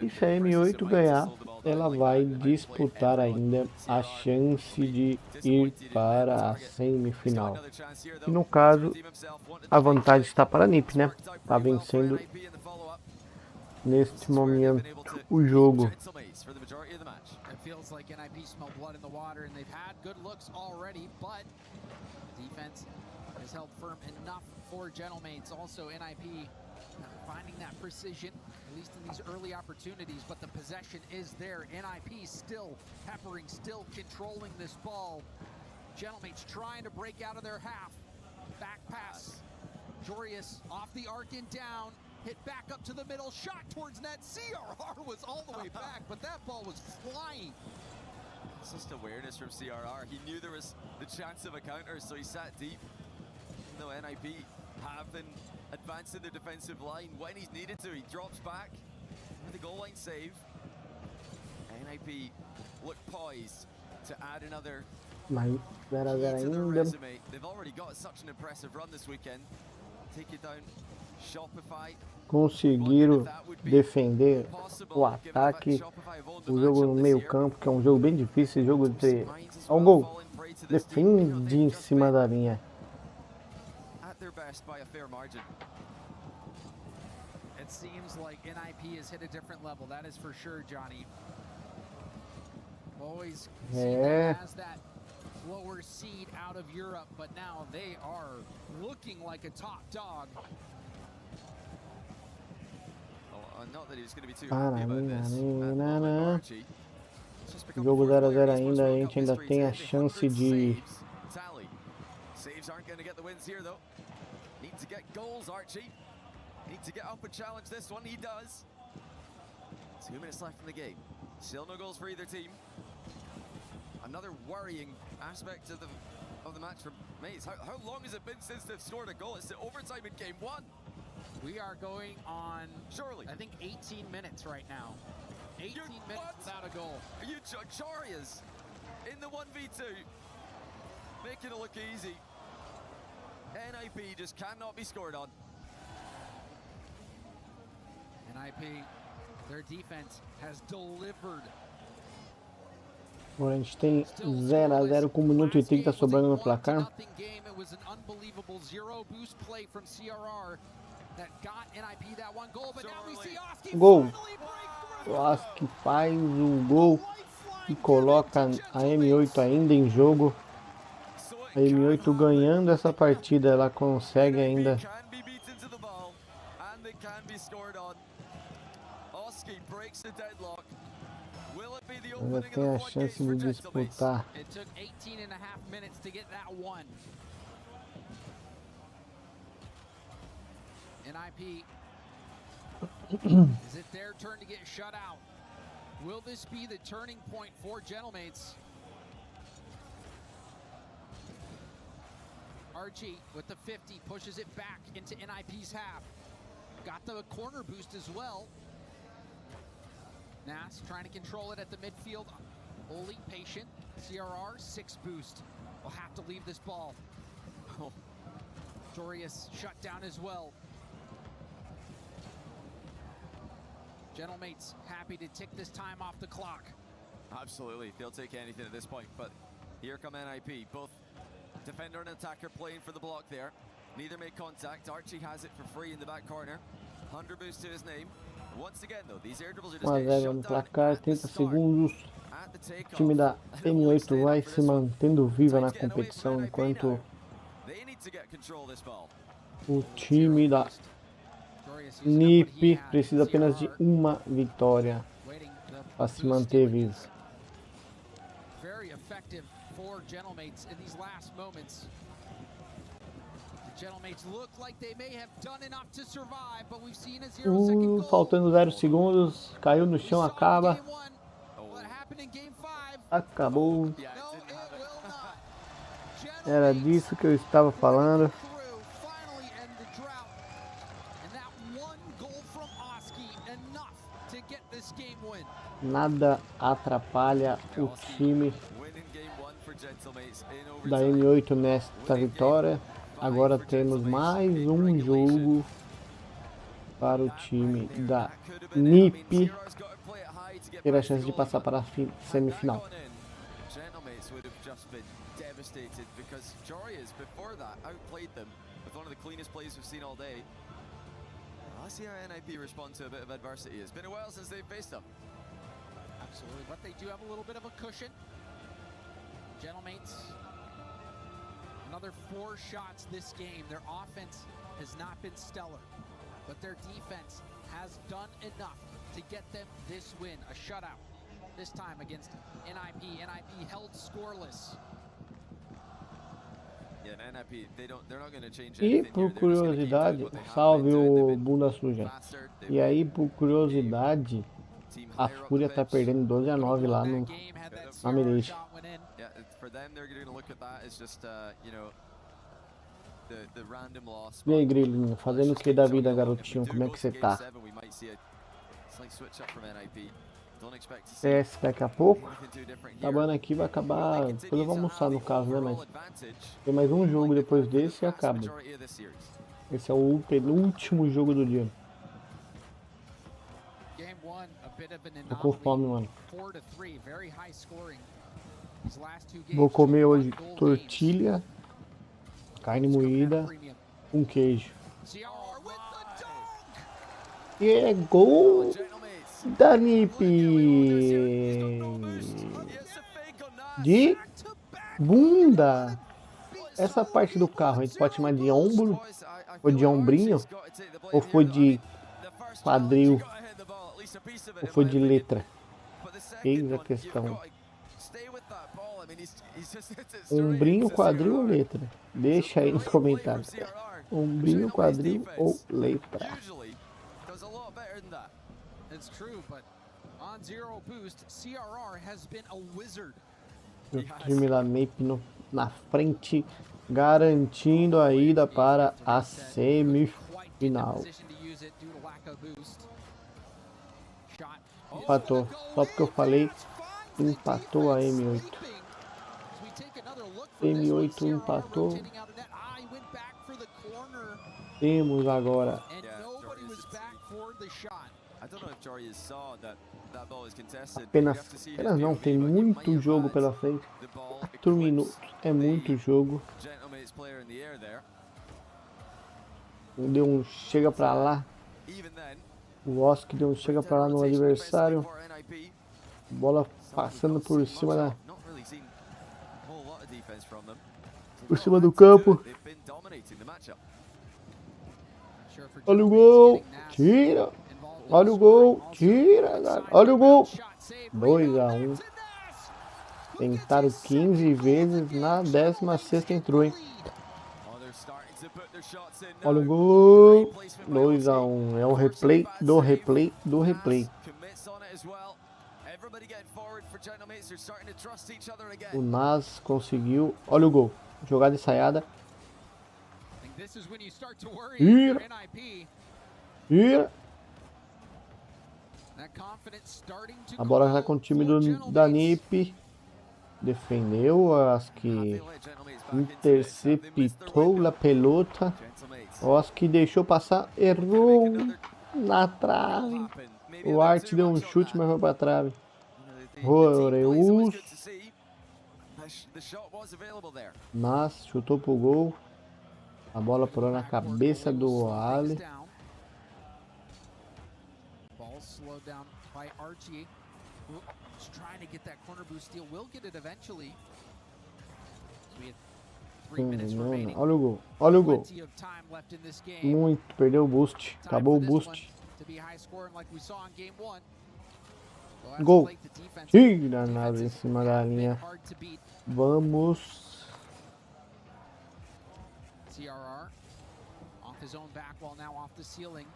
e se a M8 ganhar, ela vai disputar ainda a chance de ir para a semifinal. E no caso, a vantagem está para a NIP, né? Está vencendo neste momento o jogo. Feels like NIP smelled blood in the water, and they've had good looks already, but defense has held firm enough for Gentlemates. Also, NIP finding that precision, at least in these early opportunities, but the possession is there. NIP still peppering, still controlling this ball. Gentlemates trying to break out of their half. Back pass. Jorius off the arc and down. Hit back up to the middle, shot towards net. CRR was all the way back, but that ball was flying. It's just awareness from CRR. He knew there was the chance of a counter, so he sat deep. No, NIP have been advancing the defensive line when he's needed to. He drops back with the goal line save. NIP look poised to add another Mas 0-0 to their ainda. resume. They've already got such an impressive run this weekend. Take it down. Conseguiram defender o ataque, o jogo no meio campo, que é um jogo bem difícil, jogo de ao gol, defende em cima da linha. It seems like NIP has hit a different level, that is for sure, Johnny. Always has that lower seed out of Europe, but now they are looking like a top dog. Not that he's going to be too happy about this. Jogo 0 a 0 ainda, a gente ainda tem a chance de... Saves aren't going to get the wins here though. Need to get goals, Archie. Need to get up and challenge this one. He does. 2 minutes left in the game. Still no goals for either team. Another worrying aspect of the match for Maze. How long has it been since they've scored a goal? It's the overtime in game 1. We are going on, surely, I think 18 minutes right now. 18 minutes without a goal. Are you Charias in the 1v2? Making it look easy. NIP just cannot be scored on. NIP, their defense has delivered. Agora a gente tem 0 a 0 com 1 minuto e 30 sobrando no placar. Gol! O Oski faz o gol e coloca a M8 ainda em jogo. A M8 ganhando essa partida, ela consegue ainda ainda tem a chance de disputar. NIP, is it their turn to get shut out? Will this be the turning point for Gentlemates? Archie with the 50 pushes it back into NIP's half. Got the corner boost as well. Nas trying to control it at the midfield. Oli patient. CRR 6 boost. Will have to leave this ball. Oh. Jorius shut down as well. Gentlemates happy to tick this time off the clock. Absolutely, they'll take anything at this point, but here come NIP. Both defender and attacker playing for the block there. Neither made contact. Archie has it for free in the back corner. 100 boost to his name. Once again though, these air dribbles are just 1 a 0 no placar, 30 segundos. O time da M8 vai se mantendo viva na competição, enquanto o time da NIP precisa apenas de uma vitória para se manter vivo. Very effective for Gentlemates in these last moments. The Gentlemates look like they may have done enough to survive, but we've seen a 0-second goal. Faltando 0 segundos, caiu no chão, acaba. Acabou. Era disso que eu estava falando. Nada atrapalha o time da M8 nesta vitória. Agora temos mais um jogo para o time da NIP ter a chance de passar para a semifinal. Let's see how NIP respond to a bit of adversity. It's been a while since they've faced them. Absolutely, but they do have a little bit of a cushion. Gentlemates, another 4 shots this game. Their offense has not been stellar, but their defense has done enough to get them this win, a shutout. This time against NIP. NIP held scoreless. E por curiosidade, salve o bunda suja. E aí por curiosidade, a Fúria tá perdendo 12 a 9 lá no Deixe. E aí, Grilinho, fazendo o que da vida, garotinho? Como é que você tá? CS daqui a pouco. Acabando aqui, vai acabar. Depois eu vou almoçar no caso, né? Mas tem mais um jogo depois desse e acaba. Esse é o penúltimo jogo do dia. Tô com fome, mano. Vou comer hoje tortilha, carne moída com queijo. E é gol da NIP de Bunda! Essa parte do carro a gente pode chamar de ombro, ou de ombrinho, ou foi de quadril, ou foi de letra? Eis a questão. Ombrinho, quadril ou letra? Deixa aí nos comentários. Ombrinho, quadril ou letra? O time da NIP na frente, garantindo a ida para a semifinal. Empatou, só porque eu falei, empatou a M8. M8 empatou. Temos agora apenas não, tem muito jogo pela frente. 4 minutos é muito jogo. Deu um chega pra lá. O Oski deu um chega pra lá no adversário. Bola passando por cima do campo. Olha o gol, tira. Olha o gol, tira. Olha o gol. 2-1. Tentaram 15 vezes, na 16ª entrou, hein? Olha o gol. 2-1. É o replay do replay do replay. O Nas conseguiu. Olha o gol. Jogada ensaiada. Tira. Tira. A bola já com o time da NIP. Defendeu, acho que interceptou a pelota. Acho que deixou passar, errou na trave. O Art deu um chute, mas foi para trave. Roreus. Nas chutou pro gol. A bola parou na cabeça do Ali. Olha o gol, olha o gol. Muito, perdeu o boost, acabou o boost. Gol. Tira nada em cima da linha. Vamos. CRR off his own back wall now off the ceiling.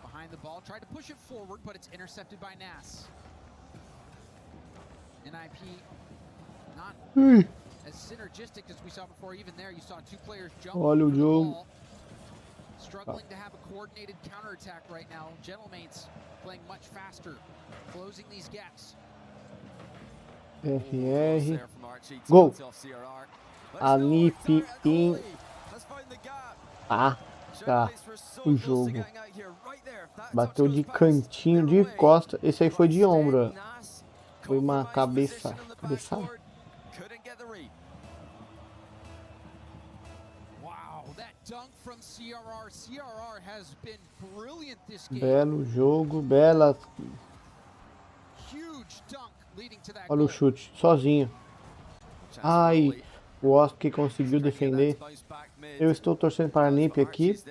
Behind the ball, tried to push it forward, but it's intercepted by Nas. NIP not as synergistic as we saw before. Even there, you saw two players jump Olha o jogo. Struggling to have a coordinated counterattack right now. Gentlemates playing much faster, closing these gaps. RR. Gol. A NIP em o jogo. Bateu de cantinho, de costa. Esse aí foi de ombro. Foi uma cabeçada. Belo jogo, bela. Olha o chute, sozinho. Ai, o Oski conseguiu defender. Eu estou torcendo para a NIP aqui.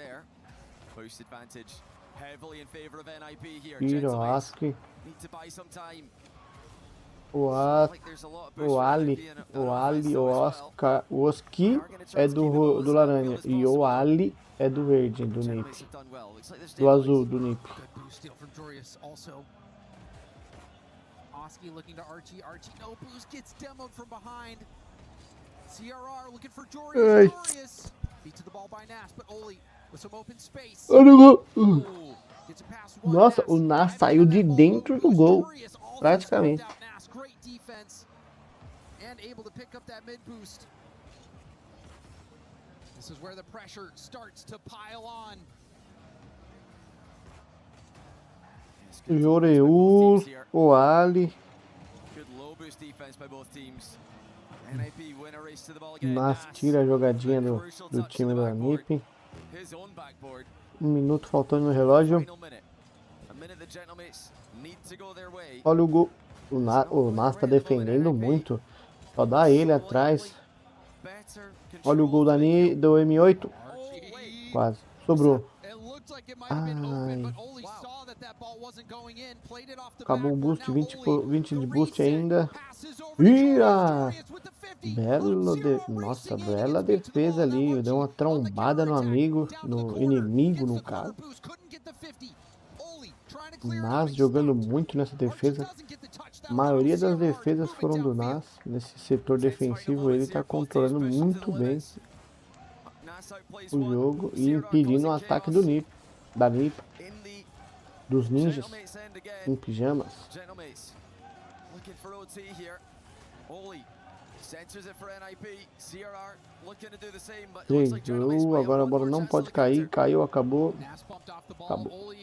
Tira o Oski. O Oski é do laranja e o Ali é do verde, do NIP. Do azul, do NIP. Oski looking to Archie. Archie no boost, gets demoed from behind. CRR looking for Jorius. Beat to the ball by Nas, but Oli with some open space. Nossa, o Nas saiu de dentro do gol, praticamente. Great defense and able to pick up that mid boost. This is where the pressure starts to pile on. Joreus, o Ali. Nas tira a jogadinha do time da NIP. 1 minuto faltando no relógio. Olha o gol. O Nas tá defendendo muito. Só dá ele atrás. Olha o gol do M8. Quase. Sobrou. Ai. Acabou o boost. 20 de boost ainda. Vira! Nossa, bela defesa ali. Deu uma trombada no amigo. No inimigo, no caso. Nas jogando muito nessa defesa. A maioria das defesas foram do Nas. Nesse setor defensivo ele está controlando muito bem o jogo e impedindo o ataque do Nip, dos ninjas em pijamas. Agora a bola não pode cair. Caiu, acabou. Acabou.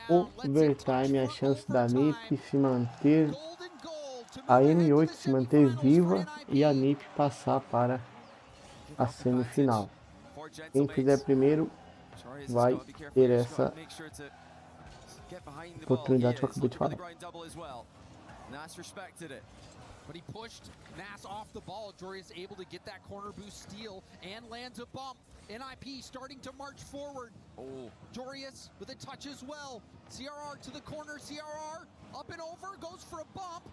Overtime, a chance da NiP se manter, a M8 se manter viva e a NiP passar para a semifinal. Quem fizer primeiro vai ter essa oportunidade que eu acabei de falar. But he pushed Nas off the ball. Jorius able to get that corner boost steal and lands a bump. NIP starting to march forward. Oh, Jorius with a touch as well. CRR to the corner. CRR up and over, goes for a bump.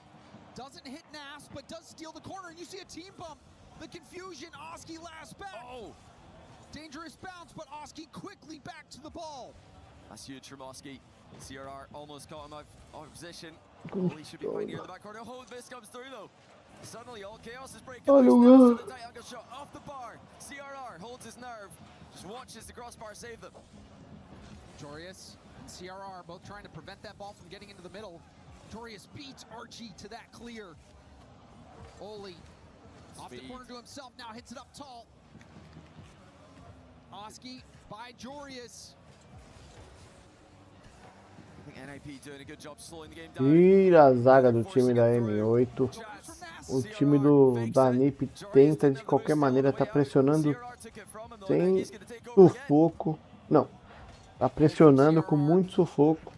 Doesn't hit Nas, but does steal the corner. And you see a team bump. The confusion. Oski last back. Oh, dangerous bounce, but Oski quickly back to the ball. That's huge from Oski. CRR almost caught him out of position. He should be fine here in the back corner. Oh, this comes through though. Suddenly all chaos is breaking loose. The diagonal shot off the bar. CRR holds his nerve. Just watches the crossbar save them. Jorius and CRR both trying to prevent that ball from getting into the middle. Jorius beats Archie to that clear. Oli off the corner to himself, now hits it up tall. Oski by Jorius. Tira a zaga do time da M8. O time da NiP tenta de qualquer maneira, tá pressionando sem sufoco. Não, tá pressionando com muito sufoco.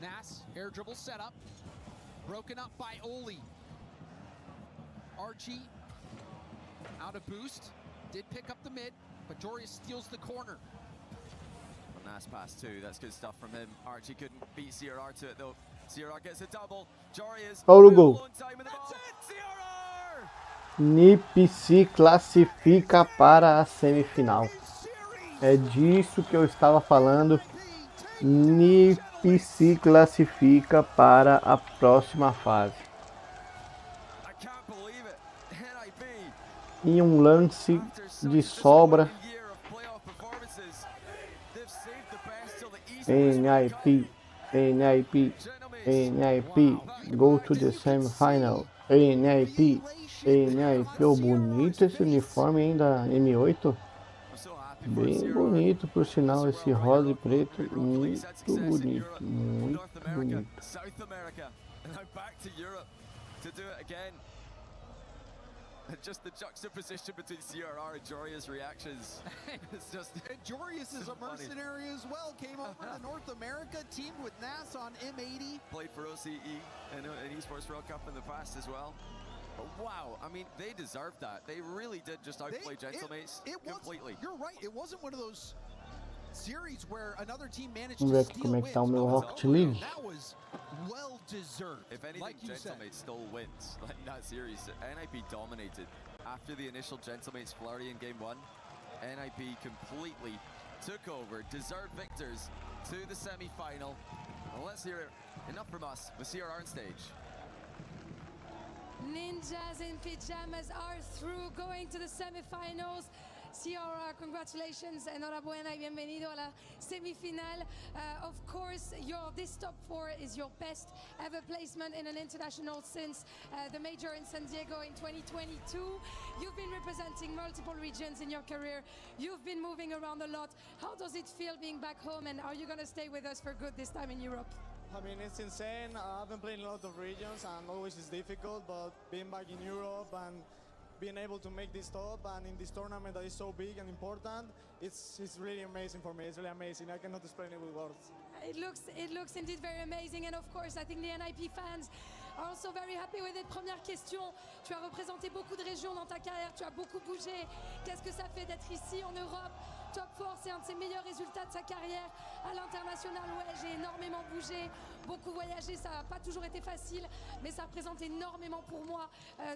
Nas air dribble setup, broken up by Oli. Archie out of boost, did pick up the mid, but Jorius steals the corner. A nice pass too, that's good stuff from him. Archie couldn't beat CRR to it though. CRR gets a double. Jorius. Olha o gol. NiP se classifica para a semifinal. É disso que eu estava falando. NiP se classifica para a próxima fase. Em um lance de sobra, NIP, go to the semifinal, NIP, oh, bonito esse uniforme ainda, M8, bem bonito por sinal, esse rosa e preto, muito bonito, muito bonito. Just the juxtaposition between CRR and Jorius' reactions. It's just Jorius is a mercenary as well. Came over to North America, teamed with Nas on M80. Played for OCE and Esports World Cup in the past as well. But wow, I mean, they deserved that. They really did just outplay Gentlemates completely. You're right. It wasn't one of those series where another team managed Vamos ver to aqui steal como é que tá o meu Rocket League. That was well deserved. If anything, like Gentlemates still wins. Like in that series, NIP dominated. After the initial Gentlemates flurry in game 1, NIP completely took over, deserved victors to the semi-final. Well, let's hear it. Enough from us with CRR on stage. Ninjas in pajamas are through, going to the semifinals. CRR, congratulations, enhorabuena y bienvenido a la semifinal. Of course, this top 4 is your best ever placement in an international since the major in San Diego in 2022. You've been representing multiple regions in your career. You've been moving around a lot. How does it feel being back home, and are you going to stay with us for good this time in Europe? I mean, it's insane. I've been playing a lot of regions and always it's difficult, but being back in Europe and being able to make this top and in this tournament that is so big and important, it's really amazing for me. It's really amazing. I cannot explain it with words. It looks indeed very amazing, and of course I think the NIP fans are also very happy with it. Première question, tu as représenté beaucoup de régions dans ta carrière, tu as beaucoup bougé. Qu'est-ce que ça fait d'être ici en Europe? Top 4, c'est un de ses meilleurs résultats de sa carrière à l'international. Ouais, j'ai énormément bougé, beaucoup voyagé, ça n'a pas toujours été facile, mais ça représente énormément pour moi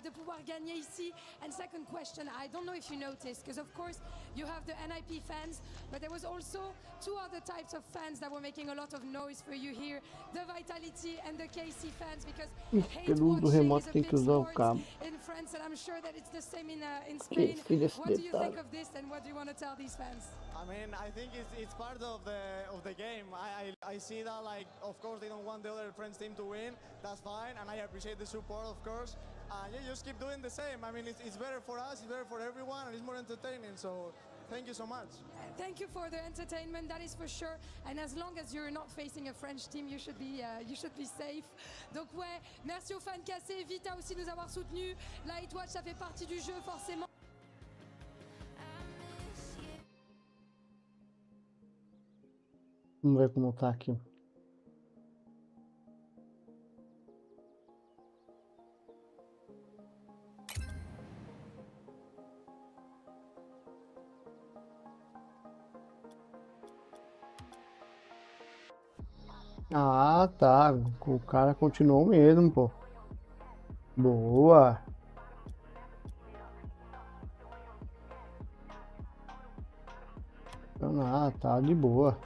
de pouvoir gagner ici. And second question, I don't know if you noticed, because of course you have the NIP fans, but there was also two other types of fans that were making a lot of noise for you here, the Vitality and the KC fans, because hate watching is a big sport in France, and I'm sure that it's the same in Spain. What do you think of this, and what do you want to tell these fans? I mean, I think it's part of the game. I see that, like, of course they don't want the other French team to win. That's fine, and I appreciate the support, of course. Yeah, just keep doing the same. I mean, it's better for us, it's better for everyone, and it's more entertaining. So thank you so much. Thank you for the entertainment, that is for sure. And as long as you're not facing a French team, you should be safe. Donc ouais, merci aux fans cassés. Vita aussi nous avoir soutenus. Lightwatch, ça fait partie du jeu forcément. Vamos ver como tá aqui. Ah, tá. O cara continuou mesmo, pô. Boa. Ah, tá de boa.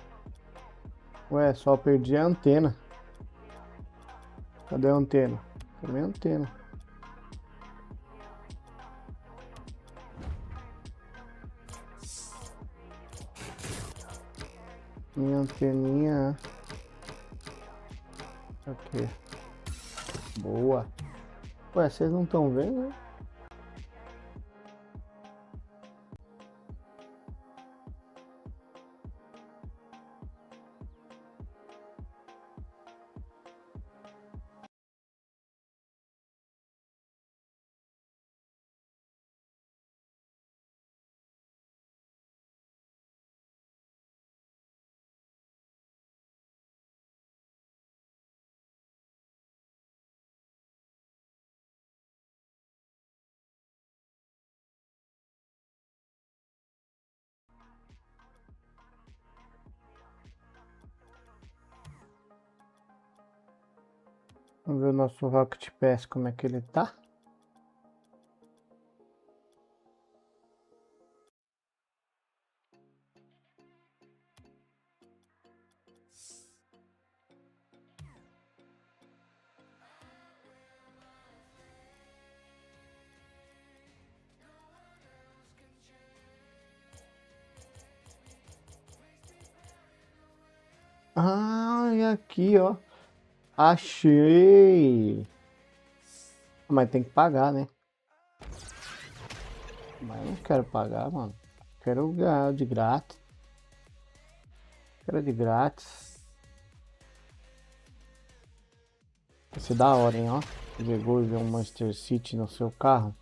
Ué, só perdi a antena. Cadê a antena? Cadê a antena? Minha anteninha. Aqui. Boa. Ué, vocês não estão vendo, né? Vamos ver o nosso Rocket Pass, como é que ele tá. Ah, e aqui, ó. Achei! Mas tem que pagar, né? Mas eu não quero pagar, mano. Quero ganhar de grátis. Quero de grátis. Vai ser da hora, hein, ó. Chegou e ver um Manchester City no seu carro.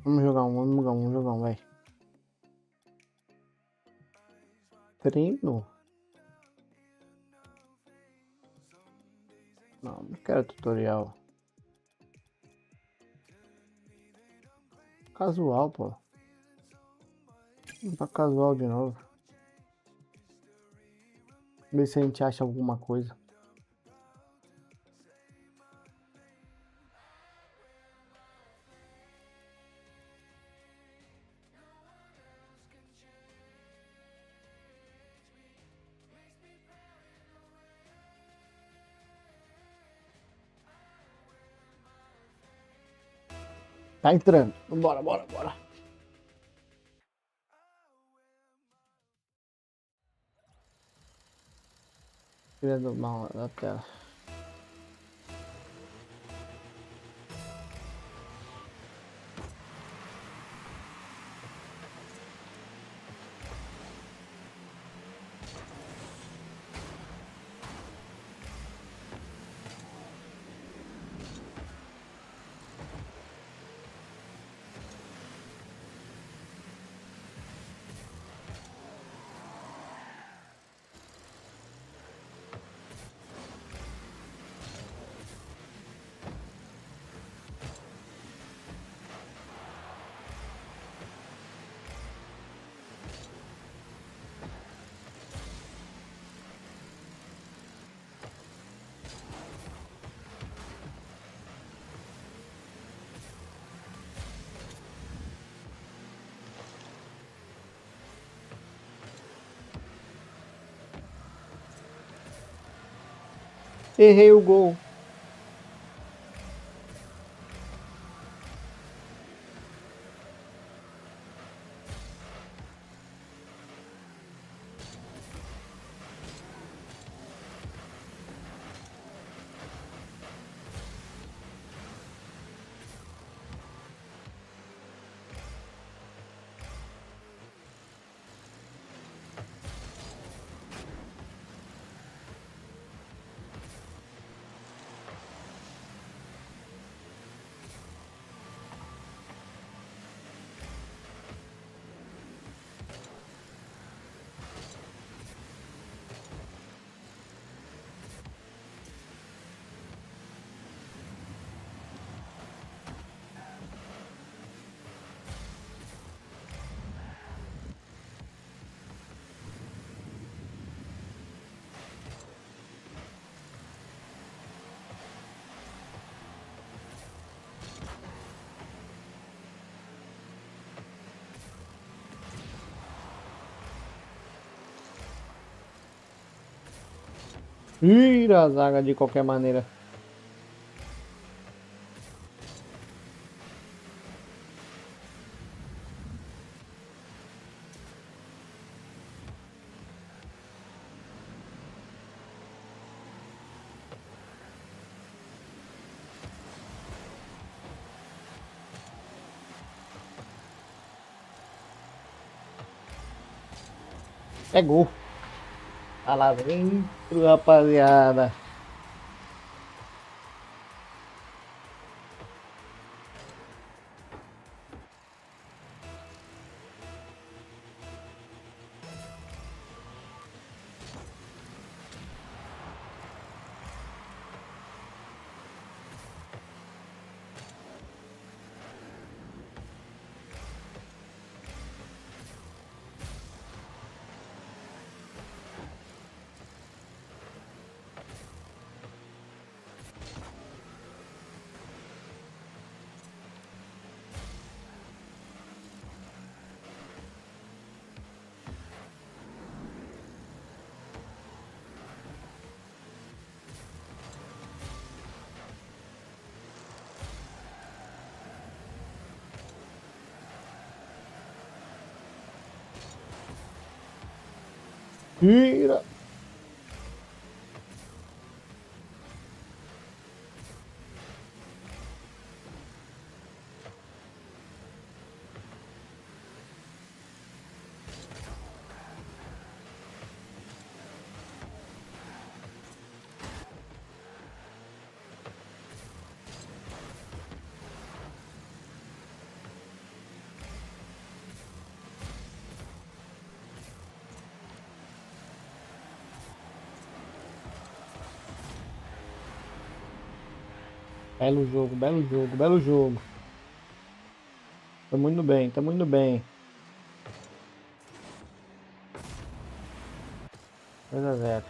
Vamos jogar um, vai. Treino? Não quero tutorial. Casual, pô. Vamos pra casual de novo. Ver se a gente acha alguma coisa. Tá entrando. Bora. Filha do mal da tela. Errei o gol. Tira a zaga de qualquer maneira. É gol. Tá lá dentro, rapaziada. Tira. Belo jogo, belo jogo, belo jogo. Tá muito bem, tá muito bem. 2-0.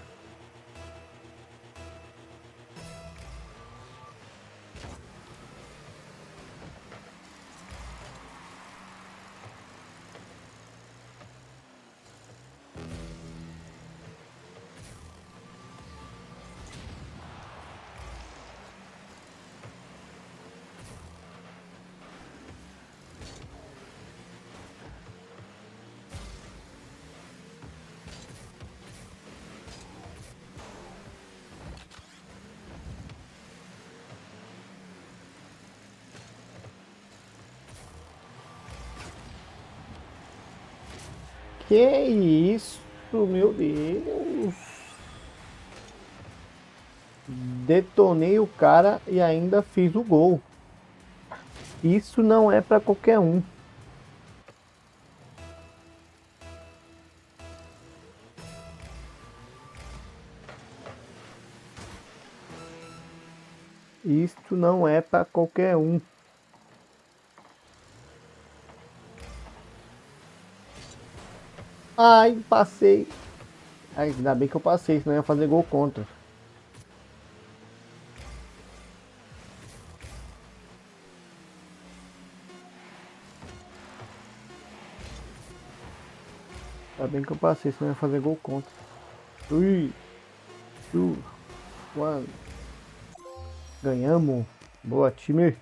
Que isso, meu Deus. Detonei o cara e ainda fiz o gol. Isso não é para qualquer um. Isto não é para qualquer um. Ai, passei. Ai, ainda bem que eu passei, senão eu ia fazer gol contra. Ainda bem que eu passei, senão eu ia fazer gol contra. Ui. 1. Ganhamos. Boa, time.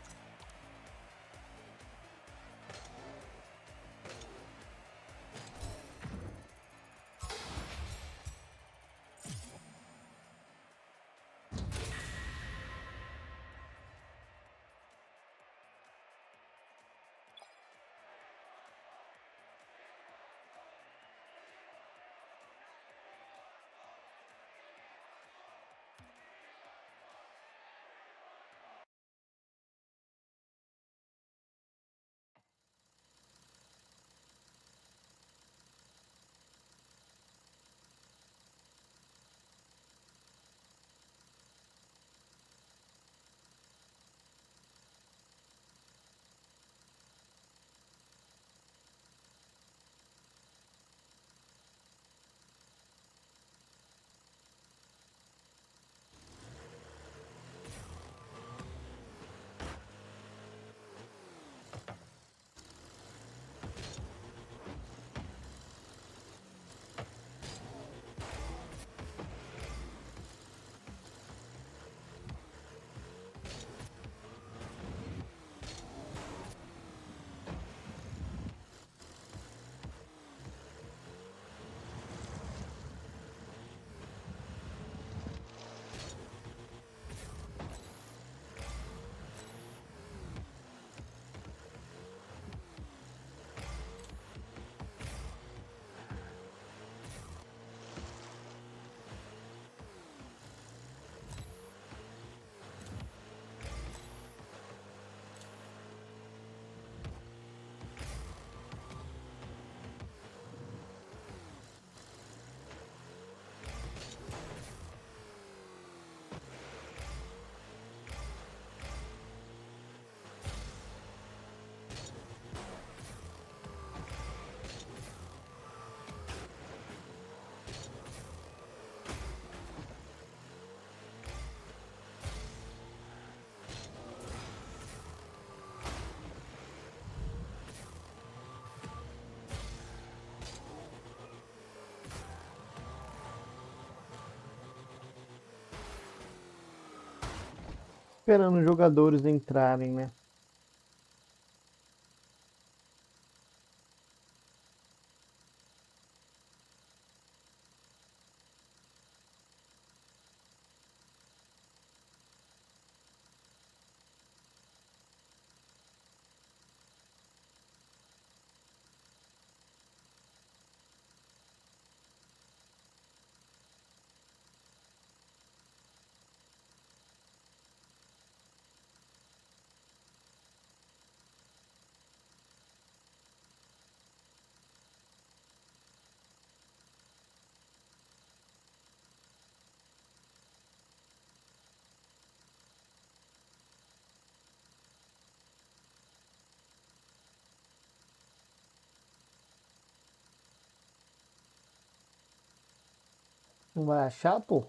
Esperando os jogadores entrarem, né? Não vai achar, pô?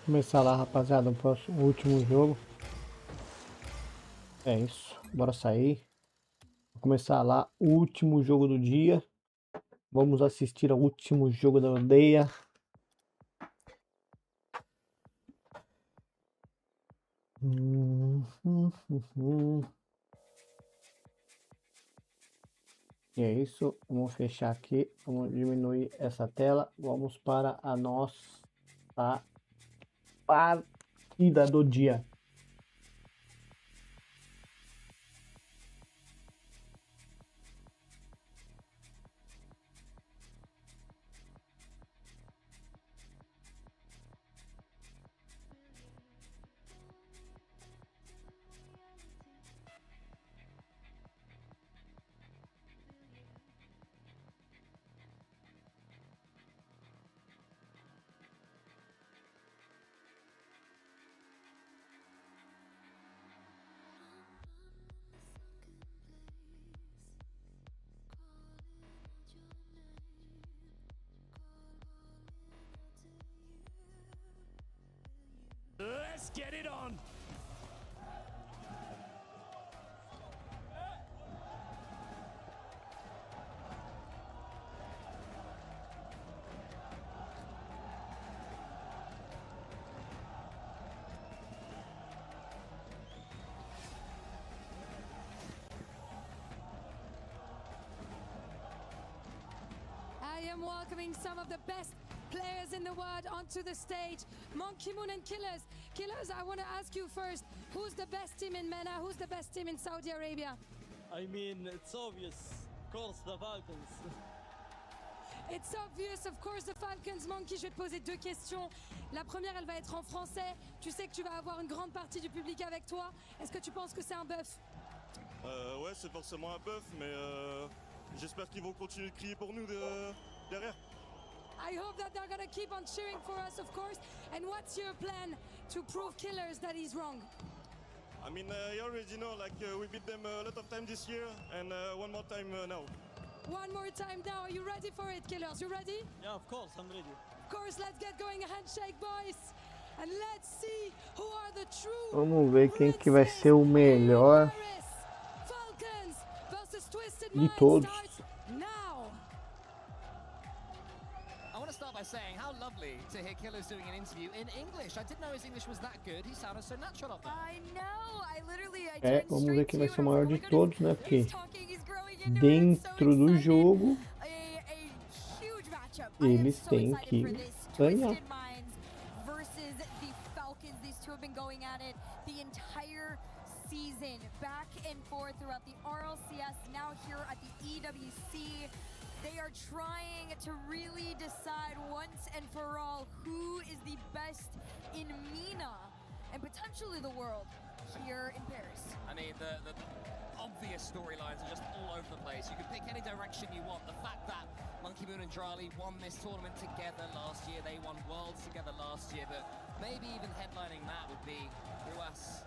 Começar lá, rapaziada, o próximo, o último jogo. É isso, bora sair. Vou começar lá o último jogo do dia. Vamos assistir ao último jogo da aldeia. E é isso, vamos fechar aqui, vamos diminuir essa tela, vamos para a nossa partida do dia. Let's get it on. I am welcoming some of the best players in the world onto the stage. Monkey Moon and Killers. Killers, I want to ask you first, who's the best team in MENA? Who's the best team in Saudi Arabia? I mean, it's obvious. Of course, the Falcons. It's obvious, of course, the Falcons. Monkey, je vais te poser deux questions. La première, elle va être en français. Tu sais que tu vas avoir une grande partie du public avec toi. Est-ce que tu penses que c'est un bœuf? Ouais, c'est forcément un bœuf, mais j'espère qu'ils vont continuer de crier pour nous derrière. I hope that they're gonna keep on cheering for us, of course. And what's your plan to prove Killers that he's wrong? I mean, you already know, like, we beat them a lot of time this year, and one more time now. One more time now. Are you ready for it, Killers? You ready? Yeah, of course, I'm ready. Of course, let's get going. A handshake, boys. And let's see who are the true Vamos ver quem que vai ser o melhor Falcons versus Twisted de Minds todos. starts now. I want to start by saying how lovely to hear Killers doing an interview in English. I didn't know his English was that good. He sounded so natural up there. I know. I literally É, vamos ver quem vai ser o maior de todos, né? Porque dentro do jogo eles têm que ganhar. Versus the Falcons. These two have been going at it the entire season, back and forth throughout the RLCS, now here at the EWC. They are trying to really decide once and for all who is the best in MENA and potentially the world here in Paris. I mean, the obvious storylines are just all over the place. You can pick any direction you want. The fact that Monkey Moon and Drali won this tournament together last year, they won Worlds together last year, but maybe even headlining that would be QUARTAS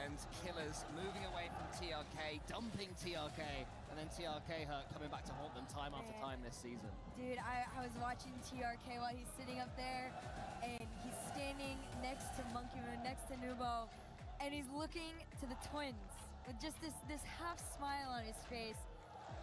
and Killers moving away from TRK, dumping TRK, and then TRK coming back to haunt them time after time this season. Dude, I was watching TRK while he's sitting up there, and he's standing next to Monkey Moon, next to Nubo, and he's looking to the twins with just this half smile on his face.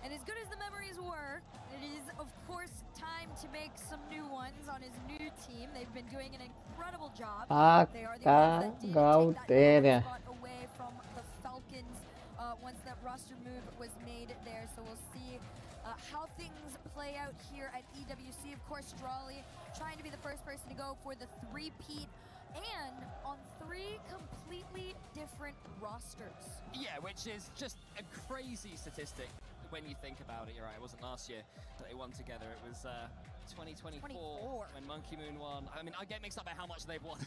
And as good as the memories were, it is, of course, time to make some new ones on his new team. They've been doing an incredible job. They are the ones that did take that spot away from the Falcons once that roster move was made there. So we'll see how things play out here at EWC. Of course, Drali trying to be the first person to go for the three-peat, and on 3 completely different rosters. Yeah, which is just a crazy statistic when you think about it. You're right, it wasn't last year that they won together. It was 2024 when Monkey Moon won. I mean, I get mixed up by how much they've won.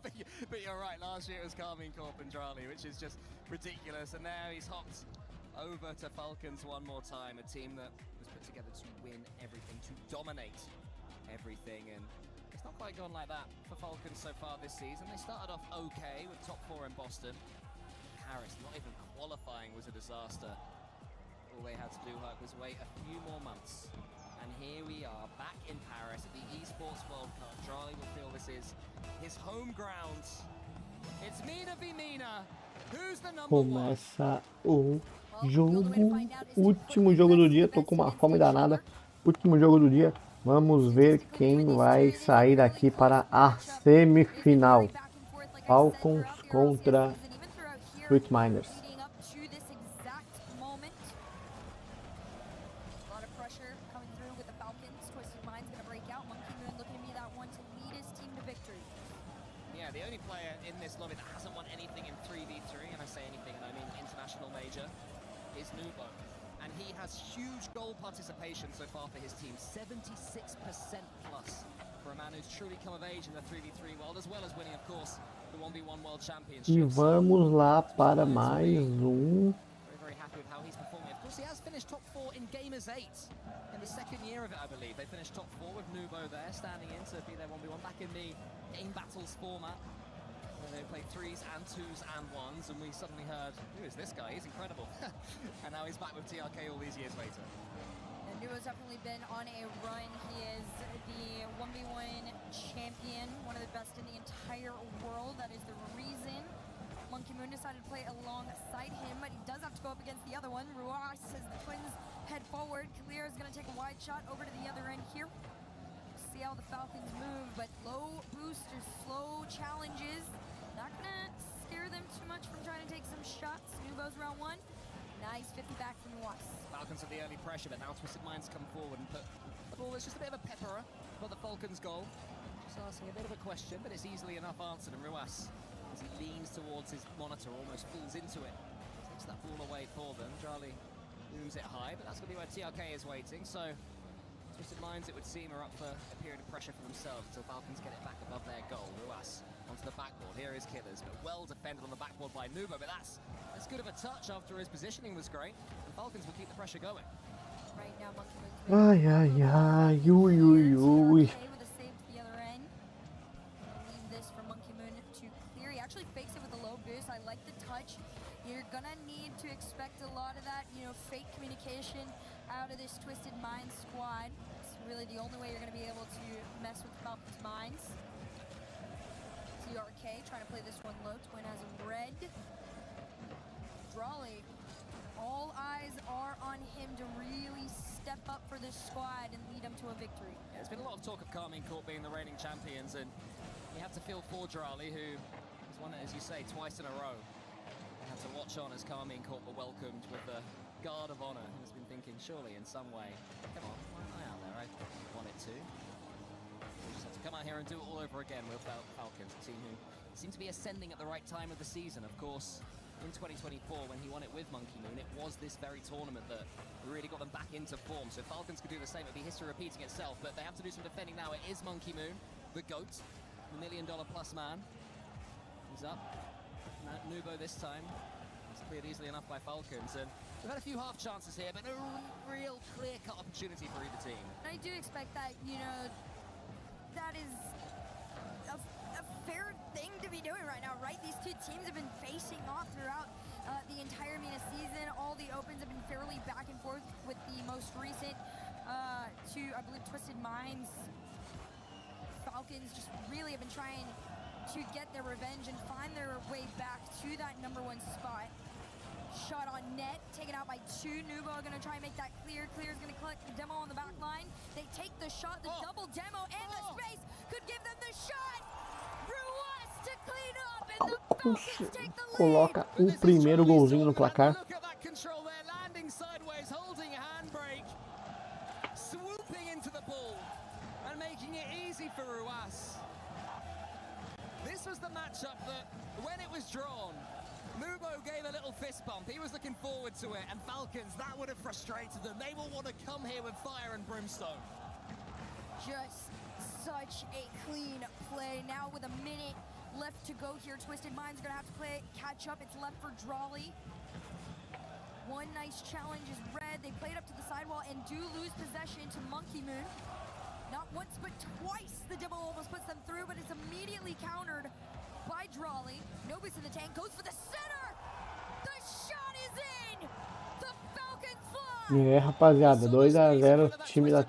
but you're right, last year it was Carmine Corp and Drali, which is just ridiculous. And now he's hopped over to Falcons one more time, a team that was put together to win everything, to dominate everything. And it's not quite gone like that for Falcons so far this season. They started off okay with top 4 in Boston. Paris, not even qualifying was a disaster. All they had to do was wait a few more months, and And here we are, back in Paris at the Esports World Cup. Charlie will feel this is his home ground. It's Mina v Mina. Who's the number one? Começa o jogo, último jogo do dia. Tô com uma fome danada. Último jogo do dia. Vamos ver quem vai sair daqui para a semifinal. Falcons contra Fruit Miners. Yeah, the only player in this lobby that hasn't won anything in 3v3, and I say anything, and I mean international major, is Nubo. And he has huge goal participation so far for his team, 76% plus for a man who's truly come of age in the 3v3 world, as well as winning, of course, the 1v1 World Championship. E vamos lá para mais um. Very happy with how he's performing. Of course, he has finished top 4 in Gamers 8 in the second year of it, I believe. They finished top 4 with Nubo there, standing in to be their 1v1 back in the Game Battles format. They played 3s and 2s and 1s, and we suddenly heard, who is this guy? He's incredible. And now he's back with TRK all these years later. And Nubo's definitely been on a run. He is the 1v1 champion, one of the best in the entire world. That is the reason Monkey Moon decided to play alongside him, but he does have to go up against the other one. Ruas, as the twins head forward. Clear is going to take a wide shot over to the other end here. See how the Falcons move, but low boosters, slow challenges. Not gonna scare them too much from trying to take some shots. Nubo's round 1. Nice 50 back from Ruas. Falcons have the early pressure, but now Twisted Minds come forward and put the ball. It's just a bit of a pepperer for the Falcons' goal. Just asking a bit of a question, but it's easily enough answered. And Ruas, as he leans towards his monitor, almost falls into it. Takes that ball away for them. Charlie moves it high, but that's going to be where TRK is waiting. So Twisted Minds, it would seem, are up for a period of pressure for themselves until Falcons get it back above their goal. Ruas onto the backboard. Here is Killers, but well defended on the backboard by Nubo, but that's good of a touch after his positioning was great. And Falcons will keep the pressure going. Right now, Monkey Moon's Ai, ai, ai, ui, ui, ui. with a save to the other end. Leave this for Monkey Moon to clear. He actually fakes it with a low boost. I like the touch. You're gonna need to expect a lot of that, fake communication out of this Twisted Minds squad. It's really the only way you're gonna be able to mess with Falcons' minds. TRK trying to play this one low. Twin has a red. Drawley, all eyes are on him to really step up for this squad and lead them to a victory. Yeah, there's been a lot of talk of Carmine Court being the reigning champions, and you have to feel for Drawley, who has won it, as you say, twice in a row. You have to watch on as Carmine Court were welcomed with the guard of honor, who's been thinking, surely in some way, come on, why am I out there? I want it too. We'll just have to come out here and do it all over again with Falcons, a team who seem to be ascending at the right time of the season. Of course, in 2024, when he won it with Monkey Moon, it was this very tournament that really got them back into form. So if Falcons could do the same, it'd be history repeating itself, but they have to do some defending now. It is Monkey Moon, the GOAT, the $1 million plus man. He's up. Nubo this time. It's cleared easily enough by Falcons, and we've had a few half chances here, but a real clear-cut opportunity for either team. I do expect that, that is a fair thing to be doing right now, right? These two teams have been facing off throughout the entire MENA season. All the opens have been fairly back and forth, with the most recent two, I believe, Twisted Minds. Falcons just really have been trying to get their revenge and find their way back to that #1 spot. Shot on net, taken out by 2. Nubo going to try and make that clear. Clear's going to collect the demo on the back line. They take the shot, the double demo, and the space could give them the shot. Ruas to clean up, and the Falcons take the lead. Coloca o primeiro golzinho no placar. Look at that control there, landing sideways, holding a handbrake, swooping into the ball, and making it easy for Ruas. This was the matchup that, when it was drawn, Nubo gave a little fist bump. He was looking forward to it, and Falcons, that would have frustrated them. They will want to come here with fire and brimstone. Just such a clean play. Now with a minute left to go here, Twisted Minds are going to have to catch up. It's left for Drawley. One nice challenge is red. They played up to the sidewall and do lose possession to Monkey Moon. Not once, but twice the demo almost puts them through, but it's immediately countered by Drawley. Nobody's in the tank, goes for the center! The shot is in! The Falcons fly! É, rapaziada, 2 a 0, time da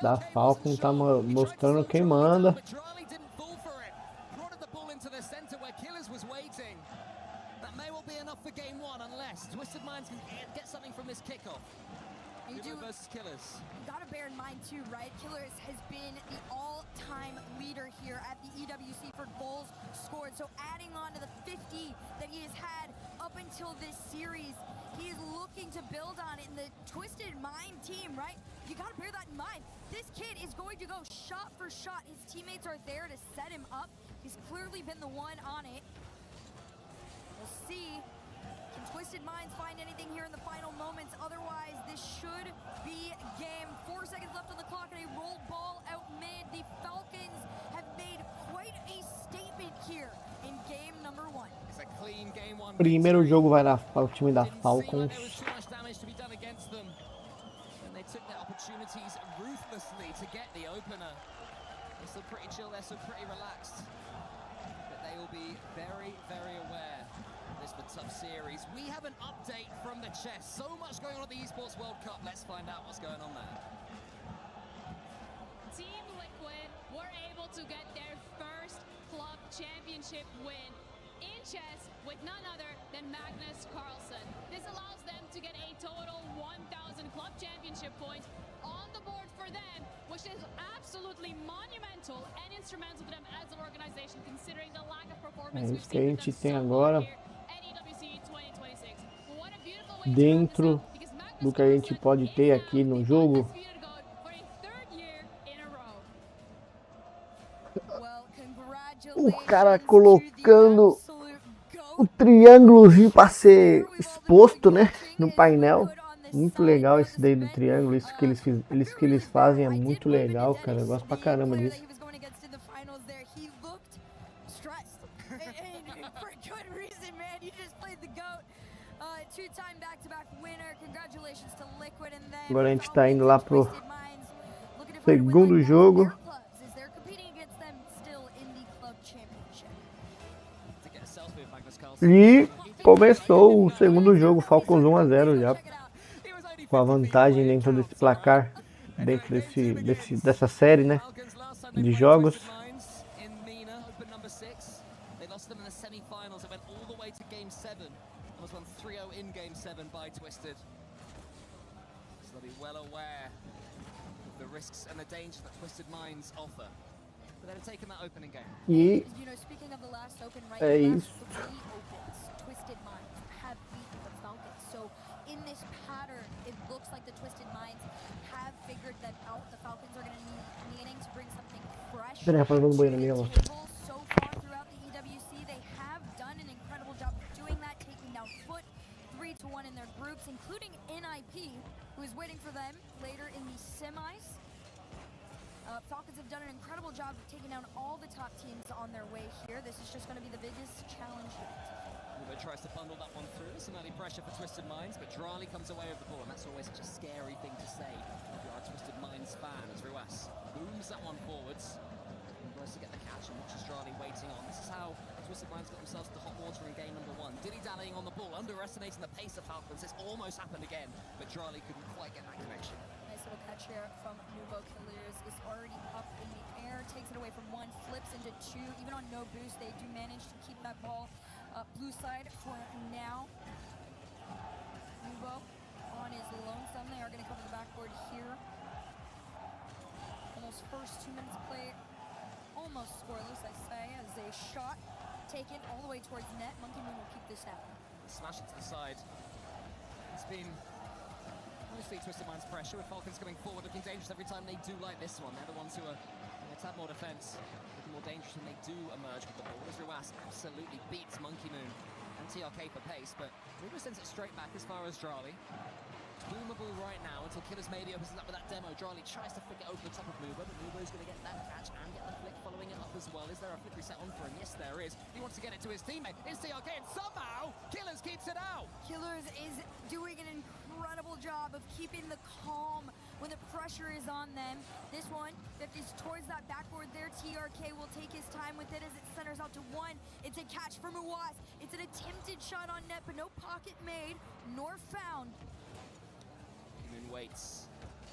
da Falcon tá mostrando quem manda. You gotta bear in mind too, right? Killers has been the all-time leader here at the EWC for goals scored. So adding on to the 50 that he has had up until this series, he is looking to build on it in the Twisted Mind team, right? You gotta bear that in mind. This kid is going to go shot for shot. His teammates are there to set him up. He's clearly been the one on it. We'll see. Can Twisted Minds find anything here in the final moments? Otherwise, this should be game. 4 seconds left on the clock and a rolled ball out mid. The Falcons have made quite a statement here in game number 1. It's a clean game 1. Primeiro jogo vai lá para o time da Falcons. They took their opportunities ruthlessly to get the opener. They're still pretty chill, they're still pretty relaxed. But they will be very, very aware. This is a tough series. We have an update from the chess. So much going on at the Esports World Cup. Let's find out what's going on there. Team Liquid were able to get their first club championship win in chess with none other than Magnus Carlsen. This allows them to get a total 1,000 club championship points on the board for them, which is absolutely monumental and instrumental to them as an organization, considering the lack of performance É we've isso que a seen gente from tem them so agora. far here at EWC 2026. What a beautiful way to Dentro wrap this up, because do que a gente pode ter aqui no jogo. O cara colocando o triângulozinho para ser exposto, né, no painel. Muito legal esse daí do triângulo. Isso que eles fazem é muito legal, cara. Eu gosto pra caramba disso. Agora a gente tá indo lá pro segundo jogo. E começou o segundo jogo, Falcons 1-0 já, com a vantagem dentro desse placar, dentro dessa série, né, de jogos. E é isso. Twisted Minds have beaten the Falcons. So in this pattern, it looks like the Twisted Minds have figured that out. The Falcons are going to need needing to bring something fresh to the table. So far throughout the EWC, they have done an incredible job of doing that, taking down Foot 3-1 in their groups, including NIP, who is waiting for them later in the semis. Falcons have done an incredible job of taking down all the top teams on their way here. This is just going to be the biggest challenge yet. Hugo tries to bundle that one through. Some early pressure for Twisted Minds, but Drali comes away with the ball, and that's always such a scary thing to say if you're a Twisted Minds fan, as Ruas booms that one forwards. And tries to get the catch, and watches Drali waiting on. This is how Twisted Minds got themselves to hot water in game number 1. Dilly-dallying on the ball, underestimating the pace of Falcons. It's almost happened again, but Drali couldn't quite get that connection. Nice little catch here from Nubo. Killers is already up in the air, takes it away from 1, flips into 2. Even on no boost, they do manage to keep that ball blue side for now. Nubo on his lonesome. They are going to cover the backboard here. Almost first 2 minutes play, almost scoreless, I say, as a shot taken all the way towards net. Monkey Moon will keep this out. Smash it to the side. It's been mostly Twisted Minds pressure, with Falcons coming forward, looking dangerous every time they do like this one. They're the ones who are to have more defense, looking more dangerous when they do emerge with the ball. As Ruas absolutely beats Monkey Moon and TRK for pace, but Ruas sends it straight back as far as Drali. Boomable right now until Killers maybe opens it up with that demo. Drali tries to flick it over the top of Nubo, but Nubo's going to get that catch and get the flick following it up as well. Is there a flick reset on for him? Yes, there is. He wants to get it to his teammate. It's TRK, and somehow Killers keeps it out. Killers is doing an incredible job of keeping the calm when the pressure is on them. This one that is towards that backboard there. TRK will take his time with it as it centers out to 1. It's a catch from Ruas. It's an attempted shot on net, but no pocket made nor found. Moon waits.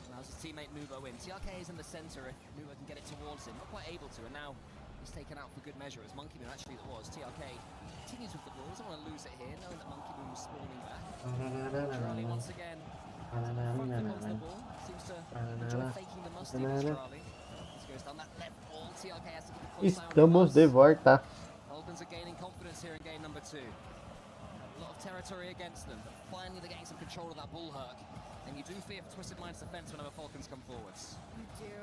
Allows his teammate Nubo in. TRK is in the center if Nubo can get it towards him. Not quite able to, and now he's taken out for good measure as Monkey Moon actually it was. TRK continues with the ball, doesn't want to lose it here, knowing that Monkey Moon was spawning back. Charlie once again front foot onto the ball. Seems to enjoy faking the musty with Charlie. This goes down that left ball. TRK has to keep a close eye on Estamos de volta. Falcons are gaining confidence here in game number 2. A lot of territory against them, but finally they're getting some control of that ball, Herc. And you do fear for Twisted Mind's defense whenever Falcons come forwards. You do.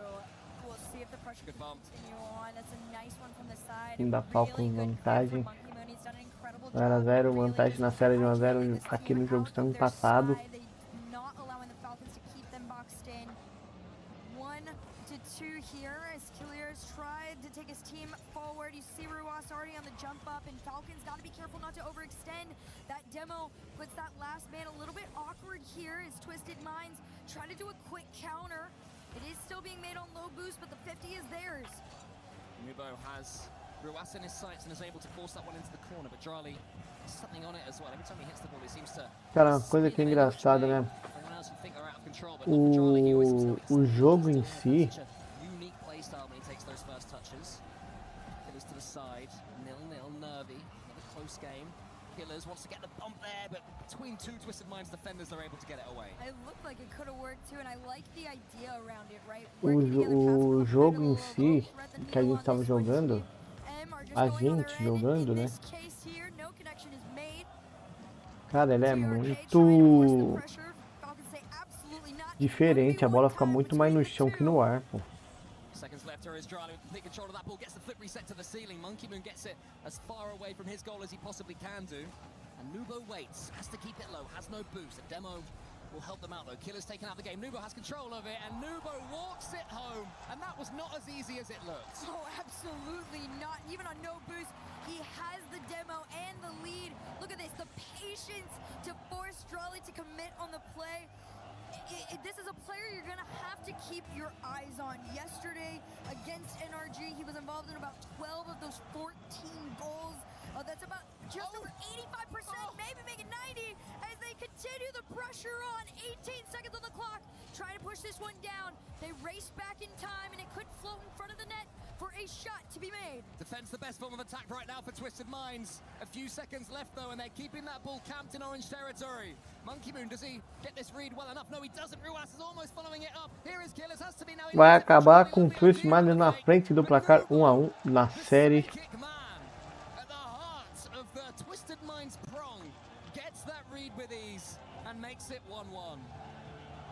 We'll see if the pressure Good bump. can continue on. That's a nice one from the side. Ainda Falcons vantagem. Monkey Moon, he's done an incredible 0-0, vantagem na série de 1-0 aqui no jogo estão empatados. Not allowing the Falcons to keep them boxed in. 1-2 here as Killiers tried to take his team forward. You see Ruas already on the jump up, and Falcons got to be careful not to overextend. That demo puts that last man a little bit awkward here as Twisted Minds try to do a quick counter. It is still being made on low boost, but the 50 is theirs. Nubo has Ruas in his sights and is able to force that one into the corner, but Charlie has something on it as well. Every time he hits the ball, he seems to... Cara, uma coisa que é engraçada, né? O jogo em si, Unique play style when he takes those first touches. Killers to the side, 0-0, nervy, another close game. Killers wants to get the bump there, but between two Twisted Minds defenders, they're able to get it away. It looked like it could have worked too, and I like the idea around it, right? o jogo em si que a gente estava jogando, né? Cara, ele é muito diferente, a bola fica muito mais no chão que no ar, pô. Seconds left here is Charlie with complete control of that ball, gets the flip reset to the ceiling. Monkey Moon gets it as far away from his goal as he possibly can do. And Nubo waits, has to keep it low, has no boost. A demo will help them out though. Killer's taken out the game. Nubo has control of it, and Nubo walks it home. And that was not as easy as it looked. Oh, absolutely not. Even on no boost, he has the demo and the lead. Look at this, the patience to force Charlie to commit on the play. This is a player you're going to have to keep your eyes on. Yesterday against NRG, he was involved in about 12 of those 14 goals. That's about just over 85%, maybe make it 90 as they continue the pressure on. 18 seconds on the clock, trying to push this one down. They race back in time, and it could float in front of the net for a shot to be made. Defense the best form of attack right now for Twisted Minds. A few seconds left though, and they're keeping that ball camped in orange territory. Monkey Moon, does he get this read well enough? No, he doesn't. Ruas is almost following it up. Here is Killers, has to be now. Vai acabar com o Twisted Minds na frente do placar 1-1 na série. At the heart of the Twisted Minds prong, gets that read with ease and makes it 1-1.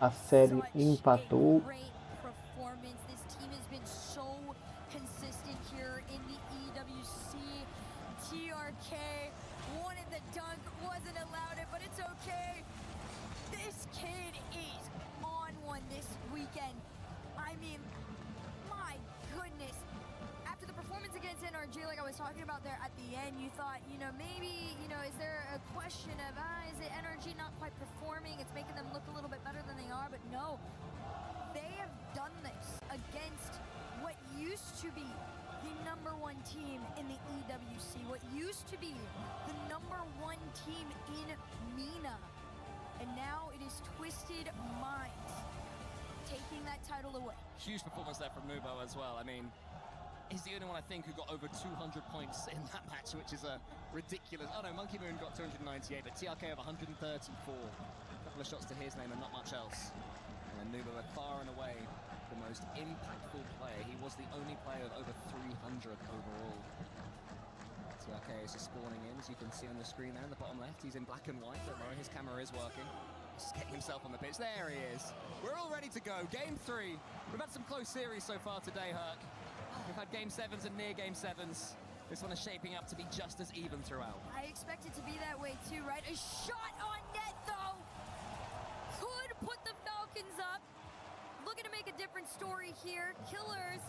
A série empatou. This team has been so consistent here in the EWC. TRK wanted the dunk, wasn't allowed it, but it's okay. This kid is on one this weekend. I mean, my goodness. After the performance against NRG, like I was talking about there at the end, you thought, maybe, is there a question of, is it NRG not quite performing? It's making them look a little bit better than they are, but no. They have done this against what used to be the #1 team in the EWC, what used to be the #1 team in MENA. And now it is Twisted Minds taking that title away. Huge performance there from Nubo as well. I mean, he's the only one I think who got over 200 points in that match, which is a ridiculous... Oh no, Monkey Moon got 298, but TRK of 134. A couple of shots to his name and not much else. And Nubo are far and away the most impactful player. He was the only player of over 300 overall. TRK is just spawning in, as you can see on the screen there in the bottom left. He's in black and white, don't worry, his camera is working. He's getting himself on the pitch. There he is. We're all ready to go. Game 3. We've had some close series so far today, Herc. We've had Game 7s and near Game 7s. This one is shaping up to be just as even throughout. I expect it to be that way too, right? A shot on net, though, could put the Falcons up. Looking to make a different story here. Killers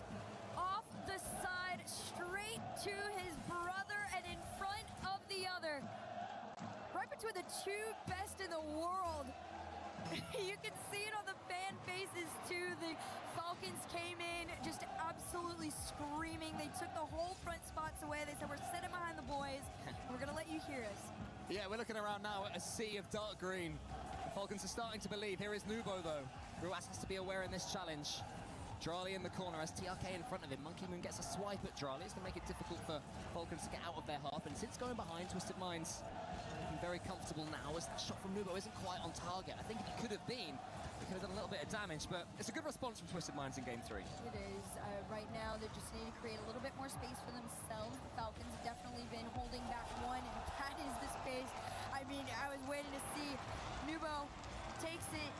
off the side, straight to his brother and in front of the other. Right between the two best in the world. You can see it on the fan faces too. The Falcons came in just absolutely screaming. They took the whole front spots away. They said, we're sitting behind the boys. We're going to let you hear us. Yeah, we're looking around now at a sea of dark green. The Falcons are starting to believe. Here is Nubo, though. Ruas has to be aware in this challenge. Drali in the corner as TRK in front of him. Monkey Moon gets a swipe at Drali. It's going to make it difficult for Falcons to get out of their half. And since going behind, Twisted Minds looking very comfortable now as that shot from Nubo isn't quite on target. I think if it could have been, it could have done a little bit of damage, but it's a good response from Twisted Minds in game 3. It is. Right now, they just need to create a little bit more space for themselves. The Falcons have definitely been holding back one, and that is the space. I mean, I was waiting to see Nubo takes it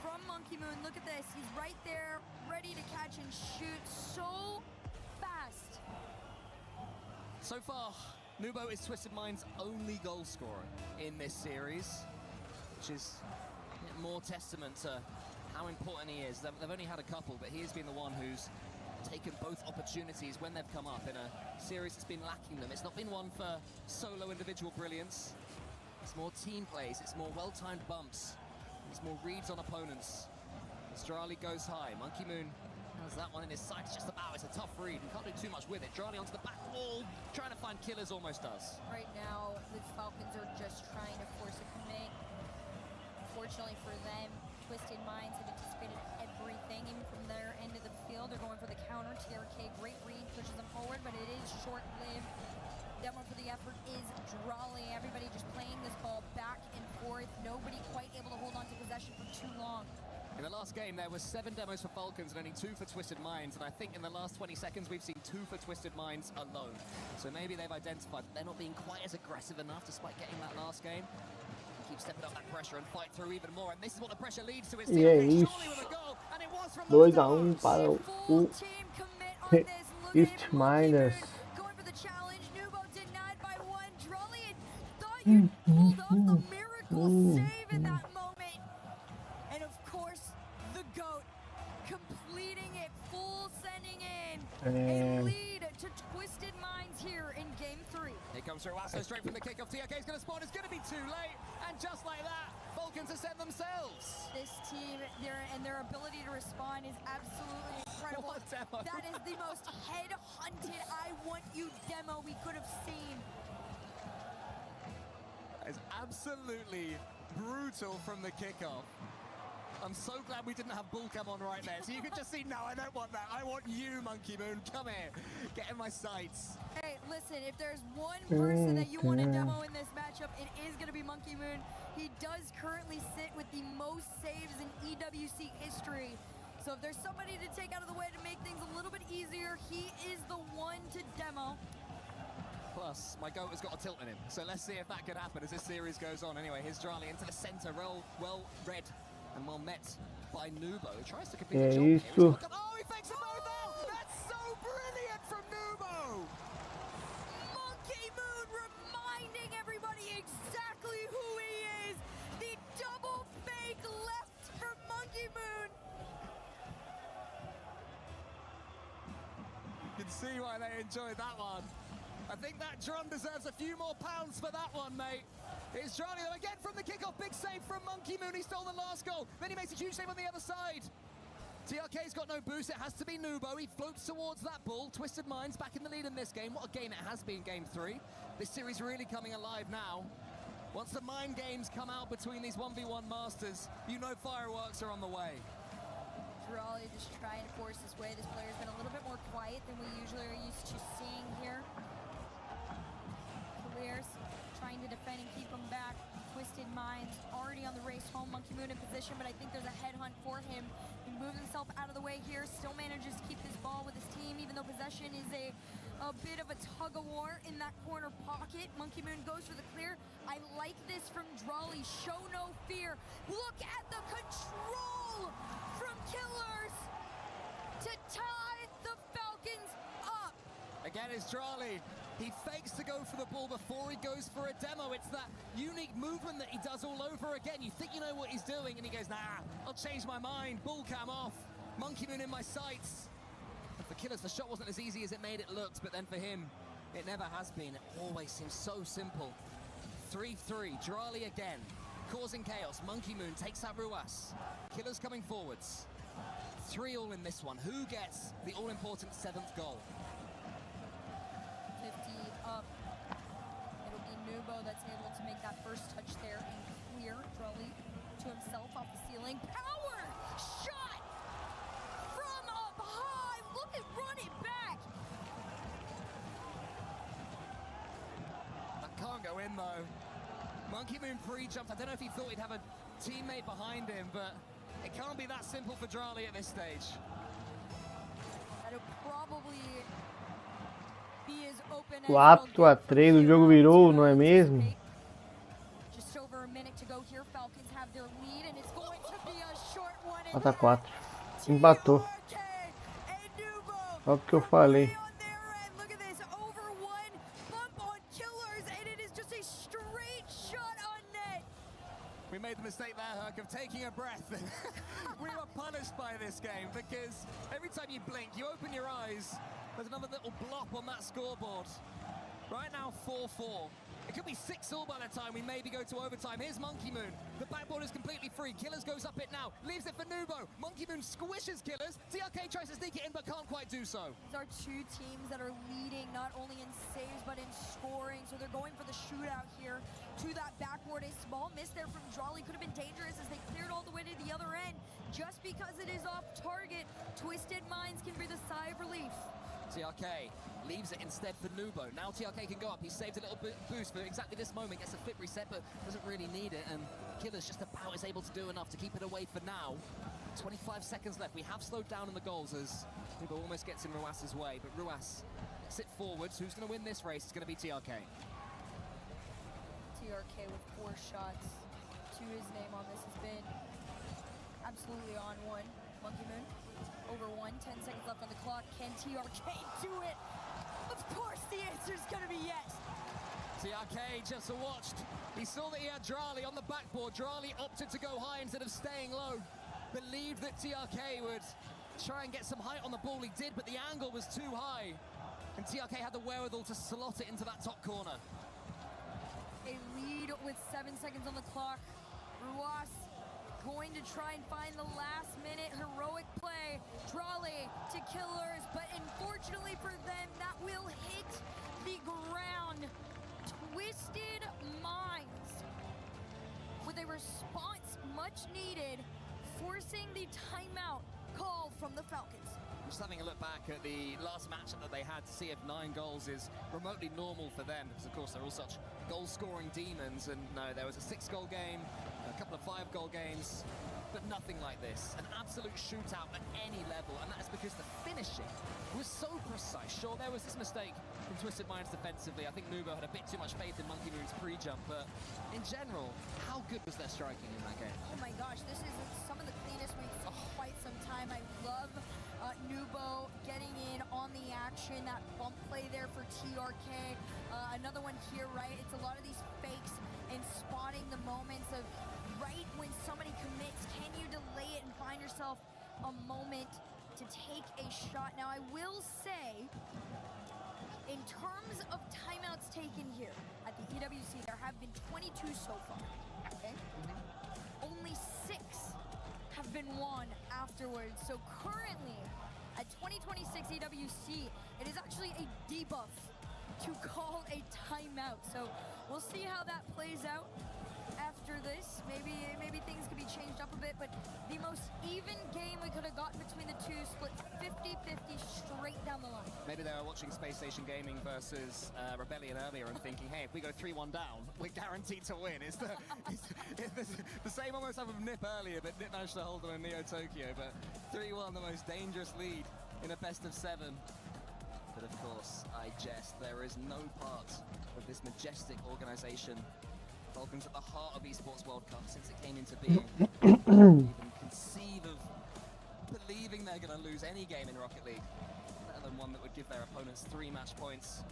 from Monkey Moon. Look at this. He's right there, ready to catch and shoot so fast. So far, Nubo is Twisted Minds' only goal scorer in this series, which is more testament to how important he is. They've only had a couple, but he has been the one who's taken both opportunities when they've come up in a series that's been lacking them. It's not been one for solo individual brilliance. It's more team plays, it's more well-timed bumps, it's more reads on opponents. Drali goes high. Monkey Moon has that one in his sights just about. It's a tough read. He can't do too much with it. Drali onto the back wall, trying to find killers, almost does. Right now, the Falcons are just trying to force a commit. Fortunately for them, Twisted Minds have anticipated everything, even from their end of the field. They're going for the counter. TRK, great read, pushes them forward, but it is short-lived. Demo for the effort is Drali. Everybody just playing this ball back and forth. Nobody quite able to hold on to possession for too long. In the last game, there was 7 demos for Falcons and only 2 for Twisted Minds. And I think in the last 20 seconds, we've seen 2 for Twisted Minds alone. So maybe they've identified that they're not being quite as aggressive enough despite getting that last game. Keep stepping up that pressure and fight through even more. And this is what the pressure leads to. It's E é isso. 2-1 para o East Miners. Pulled off the miracle save in that moment. And of course, the GOAT completing it, full sending in a lead to Twisted Minds here in game 3. Here comes Ruasso straight from the kickoff. TRK is going to spawn. It's going to be too late. And just like that, Falcons have sent themselves. This team, their ability to respond is absolutely incredible. What a demo. That is the most head-hunted I want you demo we could have seen. It's absolutely brutal from the kickoff. I'm so glad we didn't have Bullcam on right there. So you could just see, no, I don't want that. I want you, Monkey Moon. Come here. Get in my sights. Hey, listen, if there's one person that you want to demo in this matchup, it is going to be Monkey Moon. He does currently sit with the most saves in EWC history. So if there's somebody to take out of the way to make things a little bit easier, he is the one to demo. Plus, my GOAT has got a tilt in him. So let's see if that could happen as this series goes on. Anyway, here's Drali into the center, well read and well met by Nubo. He tries to complete the job here. Oh, he fakes them both out! That's so brilliant from Nubo! Monkey Moon reminding everybody exactly who he is. The double fake left from Monkey Moon. You can see why they enjoyed that one. I think that drum deserves a few more pounds for that one, mate. It's Drali though again from the kickoff. Big save from Monkey Moon. He stole the last goal. Then he makes a huge save on the other side. TRK's got no boost. It has to be Nubo. He floats towards that ball. Twisted Minds back in the lead in this game. What a game it has been, game 3. This series really coming alive now. Once the mind games come out between these 1v1 masters, you know fireworks are on the way. Drali just trying to force his way. This player's been a little bit more quiet than we usually are used to seeing here. Clears, trying to defend and keep him back. Twisted Minds already on the race home. Monkey Moon in position, but I think there's a headhunt for him. He moves himself out of the way here, still manages to keep this ball with his team, even though possession is a bit of a tug-of-war in that corner pocket. Monkey Moon goes for the clear. I like this from Drali. Show no fear. Look at the control from Killers to tie the Falcons up. Again, it's Drali. He fakes to go for the ball before he goes for a demo. It's that unique movement that he does all over again. You think you know what he's doing, and he goes, nah, I'll change my mind. Bull cam off. Monkey Moon in my sights. And for Killers, the shot wasn't as easy as it made it look, but then for him, it never has been. It always seems so simple. 3-3, Drali again, causing chaos. Monkey Moon takes out Ruas. Killers coming forwards. 3-all in this one. Who gets the all-important 7th goal? 50 up. It'll be Nubo that's able to make that first touch there and clear. Drali to himself off the ceiling. Power shot from up high. Look at run it back. That can't go in though. Monkey Moon pre-jumped. I don't know if he thought he'd have a teammate behind him, but it can't be that simple for Drali at this stage. That'll probably be as open as 4-3, o jogo virou, não é mesmo? just over a minute to go here. Falcons have their lead and it's going to be a short one. 4-4. Empatou. Olha o que eu falei. Look at this, over one, bump on Killers, and it is just a straight shot on net. We made the mistake there, Herc, of taking a breath. We were punished by this game because every time you blink, you open your eyes, there's another little blop on that scoreboard. Right now, 4-4. It could be 6-all by the time we maybe go to overtime. Here's Monkey Moon. The backboard is completely free. Killers goes up it now. Leaves it for Nubo. Monkey Moon squishes Killers. TRK tries to sneak it in but can't quite do so. These are two teams that are leading not only in saves but in scoring. So they're going for the shootout here to that backboard. A small miss there from Drali could have been dangerous as they cleared all the way to the other end. Just because it is off target, Twisted Minds can breathe a sigh of relief. TRK leaves it instead for Nubo. Now TRK can go up. He saved a little boost for exactly this moment. Gets a flip reset, but doesn't really need it. And Killers just about is able to do enough to keep it away for now. 25 seconds left. We have slowed down in the goals as Nubo almost gets in Ruas's way. But Ruas sit forwards. Who's going to win this race? It's going to be TRK. TRK with 4 shots to his name on this has been absolutely on one. Monkey Moon over 1, 10 seconds left on the clock. Can TRK do it? Of course the answer is going to be yes. TRK just watched. He saw that he had Drali on the backboard. Drali opted to go high instead of staying low. Believed that TRK would try and get some height on the ball. He did, but the angle was too high. And TRK had the wherewithal to slot it into that top corner. A lead with 7 seconds on the clock. Ruas going to try and find the last minute heroic play. Drali to Killers, but unfortunately for them, that will hit the ground. Twisted Minds with a response much needed, forcing the timeout call from the Falcons. Just having a look back at the last matchup that they had to see if 9 goals is remotely normal for them, because of course they're all such goal-scoring demons. And no, there was a 6-goal game, a couple of 5-goal games, but nothing like this. An absolute shootout at any level, and that is because the finishing was so precise. Sure, there was this mistake from Twisted Minds defensively. I think Nubo had a bit too much faith in Monkey Moon's pre-jump, but in general, how good was their striking in that game? Oh my gosh, this is some of the cleanest we've seen in quite some time. I love Nubo getting in on the action, that bump play there for TRK. Another one here, right? It's a lot of these fakes and spotting the moments of right when somebody commits. Can you delay it and find yourself a moment to take a shot? Now, I will say, in terms of timeouts taken here at the EWC, there have been 22 so far. Okay? Only 6 have been won afterwards. So currently, at 2026 EWC, it is actually a debuff to call a timeout. So we'll see how that plays out after this. Maybe things could be changed up a bit, but the most even game we could have gotten between the two, split 50-50 straight down the line. Maybe they were watching Space Station Gaming versus Rebellion earlier and thinking, hey, if we go 3-1 down, we're guaranteed to win. It's the same almost happened with Nip earlier, but Nip managed to hold them in Neo Tokyo. But 3-1, the most dangerous lead in a best of 7. But of course, I jest. There is no part of this majestic organization. Falcons at the heart of Esports World Cup since it came into being. Even conceive of believing they're going to lose any game in Rocket League, let alone one that would give their opponents 3 match points.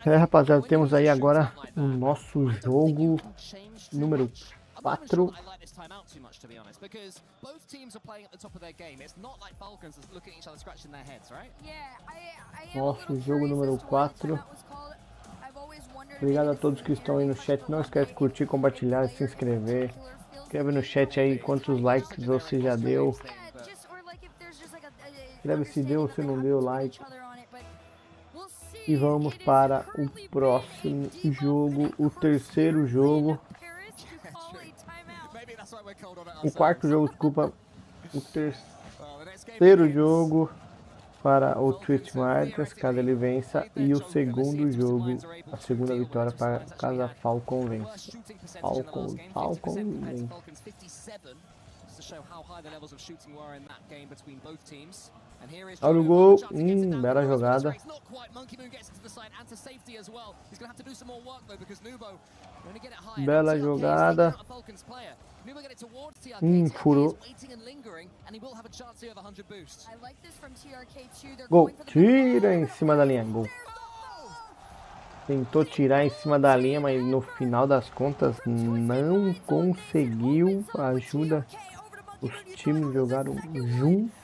Rapaziada, temos aí agora o nosso jogo número 4. I like this timeout too much, to be honest, because both teams are playing at the top of their game. It's not like Falcons that look at each other scratching their heads, right? Yeah, I Nosso jogo número 4. Obrigado a todos que estão aí no chat. Não esquece de curtir, compartilhar, se inscrever. Escreve no chat aí quantos likes você já deu. Escreve se deu ou se não deu like. E vamos para o próximo jogo, o terceiro jogo. O quarto jogo ocupa o terceiro jogo para o Twist Marcas, caso ele vença, e o segundo jogo, a segunda vitória para caso a Falcon vença. Falcon vence. Olha o gol, bela jogada. Bela jogada. Furou. Gol, tira em cima da linha, gol. Tentou tirar em cima da linha, mas no final das contas não conseguiu. Ajuda, os times jogaram juntos.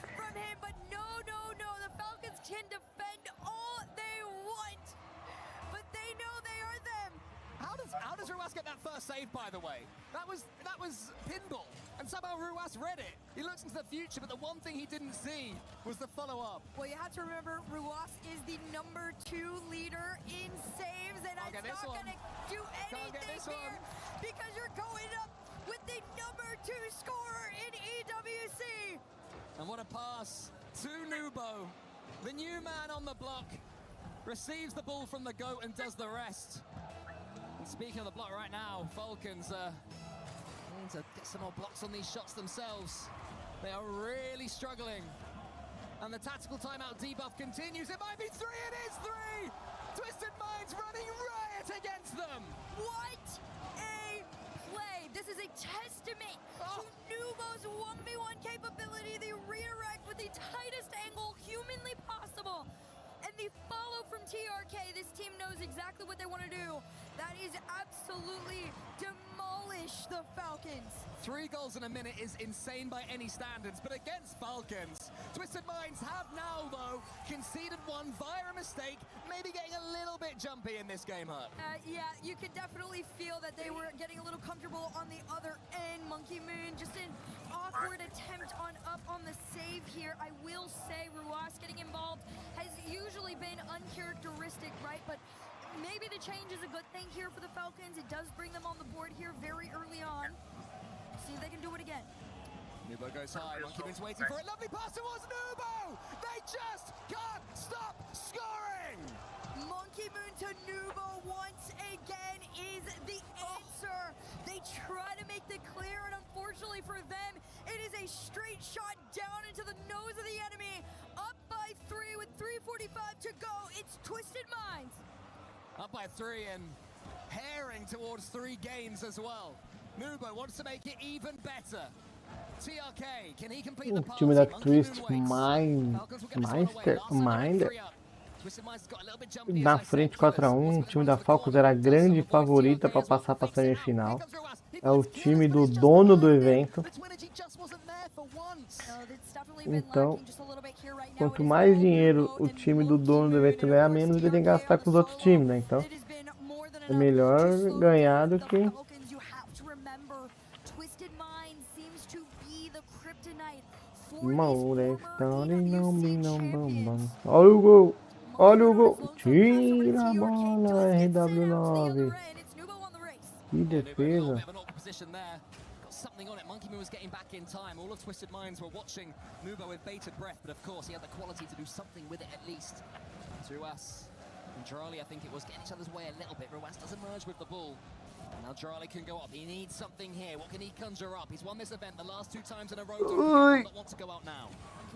By the way, that was pinball, and somehow Ruas read it. He looks into the future, but the one thing he didn't see was the follow-up. Well, you have to remember, Ruas is the #2 leader in saves, and it's not going to do anything here because you're going up with the #2 scorer in EWC. And what a pass to Nubo. The new man on the block receives the ball from the GOAT and does the rest. And speaking of the block right now, Falcons need to get some more blocks on these shots themselves. They are really struggling. And the tactical timeout debuff continues. It might be 3, it is 3! Twisted Minds running riot against them! What a play! This is a testament to Nubo's 1v1 capability. They redirect with the tightest angle humanly possible. And the follow from TRK, this team knows exactly what they want to do. That is absolutely demolish the Falcons. 3 goals in a minute is insane by any standards, but against Falcons, Twisted Minds have now, though, conceded 1 via a mistake, maybe getting a little bit jumpy in this game, Hurt. Yeah, you could definitely feel that they were getting a little comfortable on the other end. Monkey Moon, just an awkward attempt on the save here. I will say Ruas getting involved has usually been uncharacteristic, right? But maybe the change is a good thing here for the Falcons. It does bring them on the board here very early on. See if they can do it again. Nubo goes high, Monkey Moon's waiting for it. Lovely pass towards Nubo! They just can't stop scoring! Monkey Moon to Nubo once again is the answer. They try to make the clear, and unfortunately for them, it is a straight shot down into the nose of the enemy. Up by 3 with 3:45 to go. It's Twisted Minds. Up by 3 and herring towards 3 games as well. Nubo wants to make it even better. TRK, can he complete the time da Twist Minder na frente 4-1. O time da Falcons era a grande favorita para passar para a semifinal. É o time do dono do evento. Então, quanto mais dinheiro o time do dono do evento ganhar, menos ele tem que gastar com os outros times, né? Então, é melhor ganhar do que... Olha o gol! Olha o gol! Tira a bola, RW9. Que defesa! Something on it. Monkey Moon was getting back in time. All of Twisted Minds were watching Nubo with bated breath, but of course he had the quality to do something with it at least. Ruas and Charlie, I think it was getting each other's way a little bit. Ruas does emerge with the ball. Now Charlie can go up. He needs something here. What can he conjure up? He's won this event the last 2 times in a row. Don't want to go out now.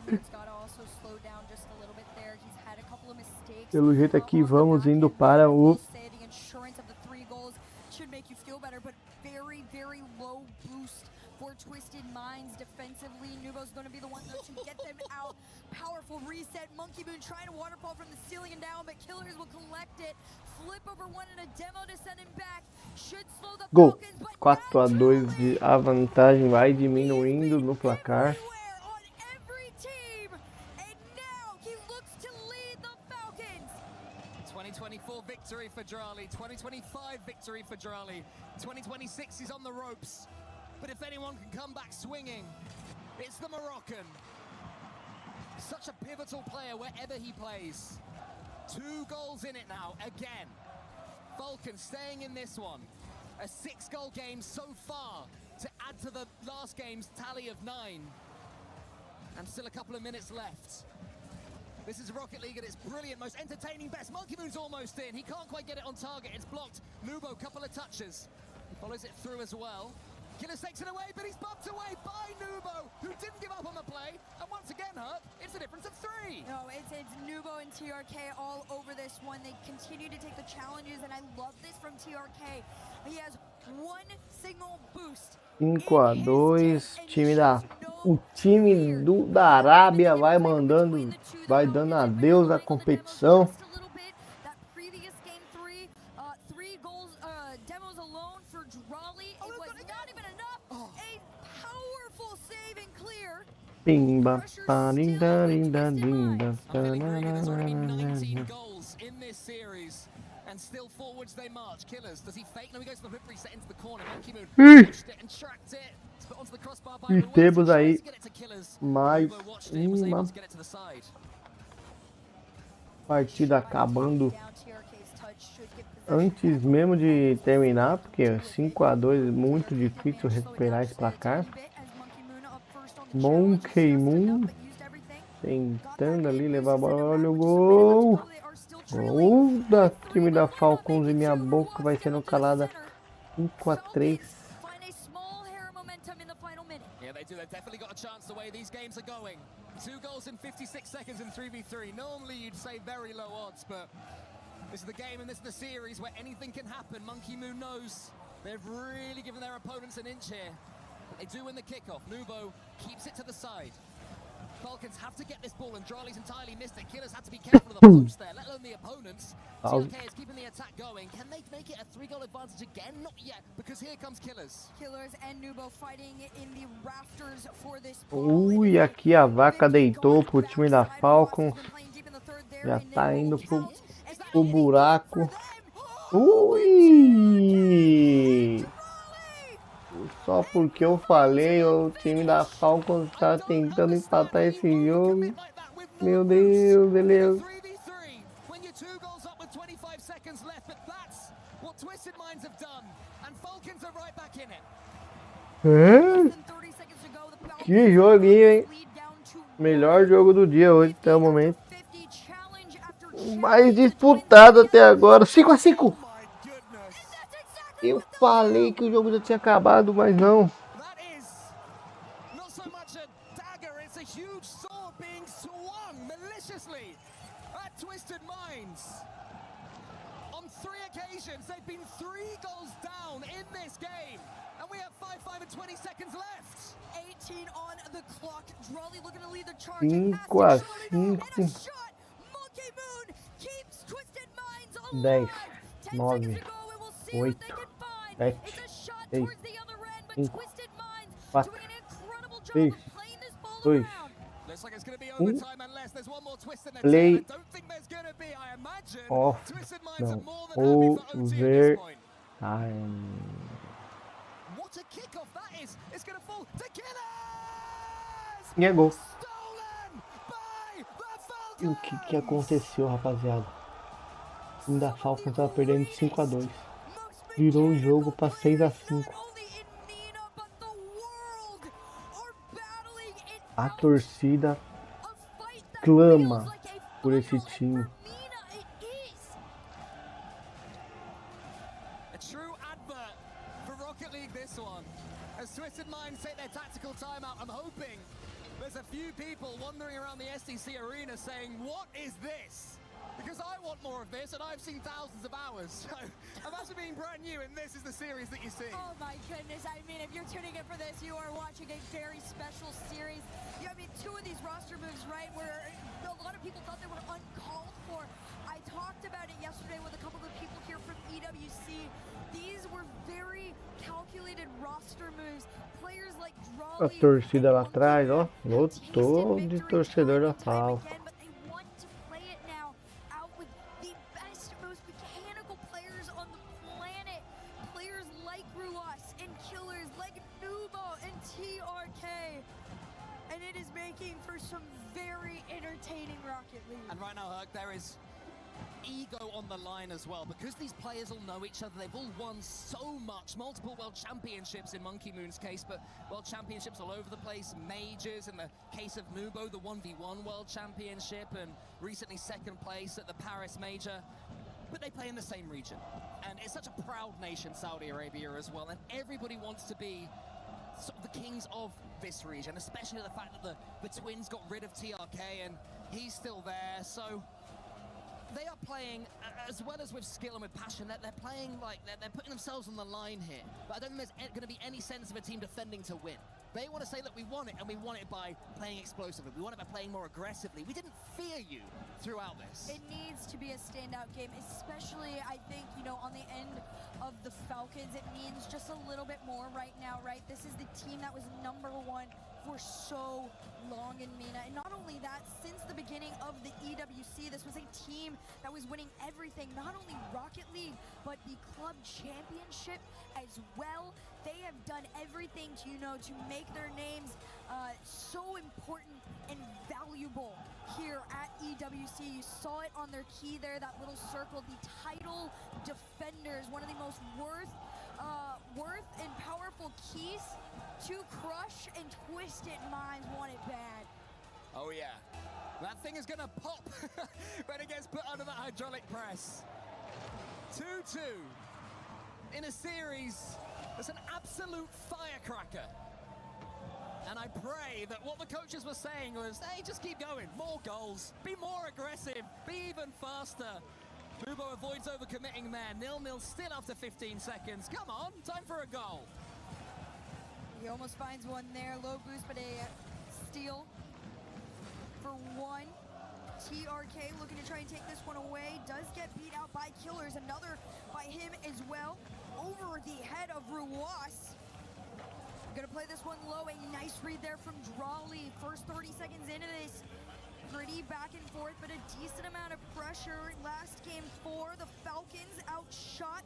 Moon's got to also slow down just a little bit there. He's had a couple of mistakes. Pelo jeito aqui, vamos indo para o... The insurance of the 3 goals should make you feel better, but very, very low boost for Twisted Minds defensively. Nubo's going to be the one though to get them out. Powerful reset. Monkey Moon trying to waterfall from the ceiling and down, but Killers will collect it. Flip over 1 and a demo to send him back. Should slow the Gol. Falcons, 4-2, a vantagem vai diminuindo no placar. 2024 victory for Drali, 2025 victory for Drali, 2026 is on the ropes. But if anyone can come back swinging, it's the Moroccan. Such a pivotal player wherever he plays. 2 goals in it now, again. Falcons staying in this one. A 6-goal game so far to add to the last game's tally of 9. And still a couple of minutes left. This is Rocket League at its brilliant, most entertaining best. Monkey Moon's almost in. He can't quite get it on target. It's blocked. Nubo, couple of touches. He follows it through as well. Killers takes it away, but he's bumped away by Nubo, who didn't give up on the play. And once again, Herc, it's a difference of 3. No, it's Nubo and TRK all over this one. They continue to take the challenges, and I love this from TRK. He has one single boost. 5-2, o time da Arábia vai mandando, vai dando adeus à competição. Pimba, parinda, linda, linda. And still forwards they march. Killers, does he fake? No, he goes for the whip reset into the corner. Monkey Moon pushed it and tracked it. It's put onto the crossbar by E temos aí mais uma partida acabando antes mesmo de terminar, porque 5-2 é muito difícil recuperar esse placar. Monkey Moon tentando ali levar a bola. Olha o gol! Gol da time da Falcons e minha boca vai sendo calada. 5-3. Yeah, they do. They've definitely got a chance the way these games are going. 2 goals in 56 seconds in 3v3. Normally you'd say very low odds, but this is the game and this is the series where anything can happen. Monkey Moon knows they've really given their opponents an inch here. They do win the kickoff. Nubo keeps it to the side. Falcons have to get this ball, and Drali's entirely missed it. Killers had to be careful of the boost there, let alone the opponents. TLK is keeping the attack going. Can they make it a 3-goal advantage again? Not yet, because here comes Killers. Killers and Nubo fighting in the rafters for this. Ui, aqui a vaca deitou pro time da Falcons. Já tá indo pro buraco. Ui! Só porque eu falei, o time da Falcons tá tentando empatar esse jogo. Meu Deus, beleza. Que joguinho, hein? Melhor jogo do dia hoje até o momento. O mais disputado até agora. 5-5. Eu falei que o jogo já tinha acabado, mas não. Cinco a 5. 10, 9, 8, 7, 6, 5, 4, 3, 2, 1. Play off. Não. Over time. E é gol. E o que aconteceu, rapaziada? O time da Falcons tava perdendo de 5-2. Virou o jogo para 6-5. A torcida clama por esse time. There's a few people wandering around the STC arena saying, "What is this?" Because I want more of this, and I've seen thousands of hours. So imagine being brand new, and this is the series that you see. Oh my goodness! I mean, if you're tuning in for this, you are watching a very special series. You know, I mean, 2 of these roster moves, right, where a lot of people thought they were uncalled for. I talked about it yesterday with a couple of people here from EWC. These were very calculated roster moves. Players like A torcida lá atrás, ó, lotou de torcedor da Falcons. And right now, Herc, there is ego on the line as well, because these players all know each other. They've all won so much, multiple world championships in Monkey Moon's case, but world championships all over the place, majors in the case of Nubo, the 1v1 world championship, and recently second place at the Paris major. But they play in the same region, and it's such a proud nation, Saudi Arabia, as well, and everybody wants to be sort of the kings of this region, especially the fact that the twins got rid of TRK and he's still there. So they are playing as well as with skill and with passion. They're playing like they're putting themselves on the line here, but I don't think there's going to be any sense of a team defending to win. They want to say that we want it, and we want it by playing explosively. We want it by playing more aggressively. We didn't fear you throughout this. It needs to be a standout game, especially, I think, you know, on the end of the Falcons, it means just a little bit more right now, right? This is the team that was #1 for so long in MENA. And not only that, since the beginning of the EWC, this was a team that was winning everything, not only Rocket League, but the club championship as well. They have done everything to, you know, to make their names so important and valuable here at EWC. You saw it on their key there, that little circle, the title defenders, one of the most worth and powerful keys to crush, and Twisted Minds want it bad. Oh yeah, that thing is gonna pop when it gets put under the hydraulic press. 2-2 in a series that's an absolute firecracker. And I pray that what the coaches were saying was, hey, just keep going, more goals, be more aggressive, be even faster. Nubo avoids overcommitting there. 0-0 still after 15 seconds. Come on, time for a goal. He almost finds one there. Low boost, but a steal for one. TRK looking to try and take this one away. Does get beat out by Killers. Another by him as well. Over the head of Ruwas. Gonna play this one low. A nice read there from Drawley. First 30 seconds into this. Pretty back and forth, but a decent amount of pressure. Last game for the Falcons, outshot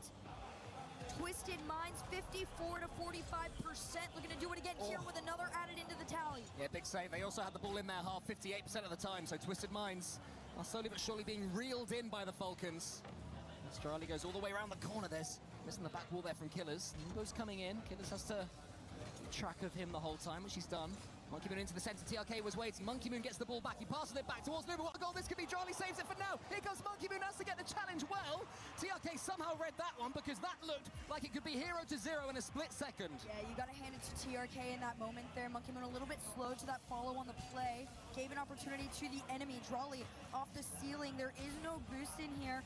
Twisted Minds 54 to 45%. Looking to do it again here with another added into the tally. Yeah, big save. They also had the ball in their half 58% of the time, so Twisted Minds are slowly but surely being reeled in by the Falcons. Australia goes all the way around the corner. There's missing the back wall there from Killers. Nubo's coming in. Killers has to keep track of him the whole time, which he's done. Monkey Moon into the center, TRK was waiting. Monkey Moon gets the ball back, he passes it back towards Nubo. What a goal this could be, Charlie saves it for now. Here comes Monkey Moon, has to get the challenge well. TRK somehow read that one, because that looked like it could be 0-0 in a split second. Yeah, you gotta hand it to TRK in that moment there. Monkey Moon a little bit slow to that follow on the play. Gave an opportunity to the enemy. Drawley off the ceiling, there is no boost in here.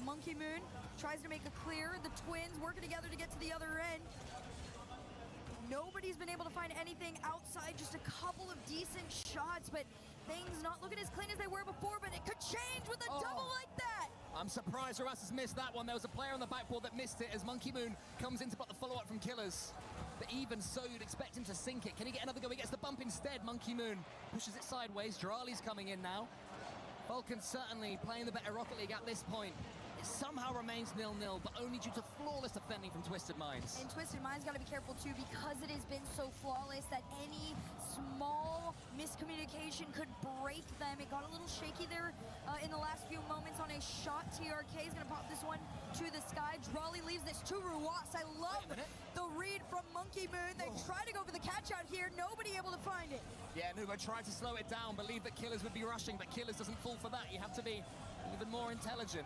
Monkey Moon tries to make a clear. The twins working together to get to the other end. Nobody's been able to find anything outside, just a couple of decent shots, but things not looking as clean as they were before, but it could change with a double like that. I'm surprised Ruas has missed that one. There was a player on the backboard that missed it as Monkey Moon comes in to block the follow-up from Killers. But even so, you'd expect him to sink it. Can he get another go? He gets the bump instead. Monkey Moon pushes it sideways. Drawley's coming in now. Falcons certainly playing the better Rocket League at this point. Somehow remains 0-0, but only due to flawless defending from Twisted Minds. And Twisted Minds got to be careful too, because it has been so flawless that any small miscommunication could break them. It got a little shaky there in the last few moments on a shot. TRK is going to pop this one to the sky. Drawley leaves this to Ruwas. I love the read from Monkey Moon. They try to go for the catch out here. Nobody able to find it. Yeah, Nubo tried to slow it down, believed that Killers would be rushing, but Killers doesn't fall for that. You have to be even more intelligent.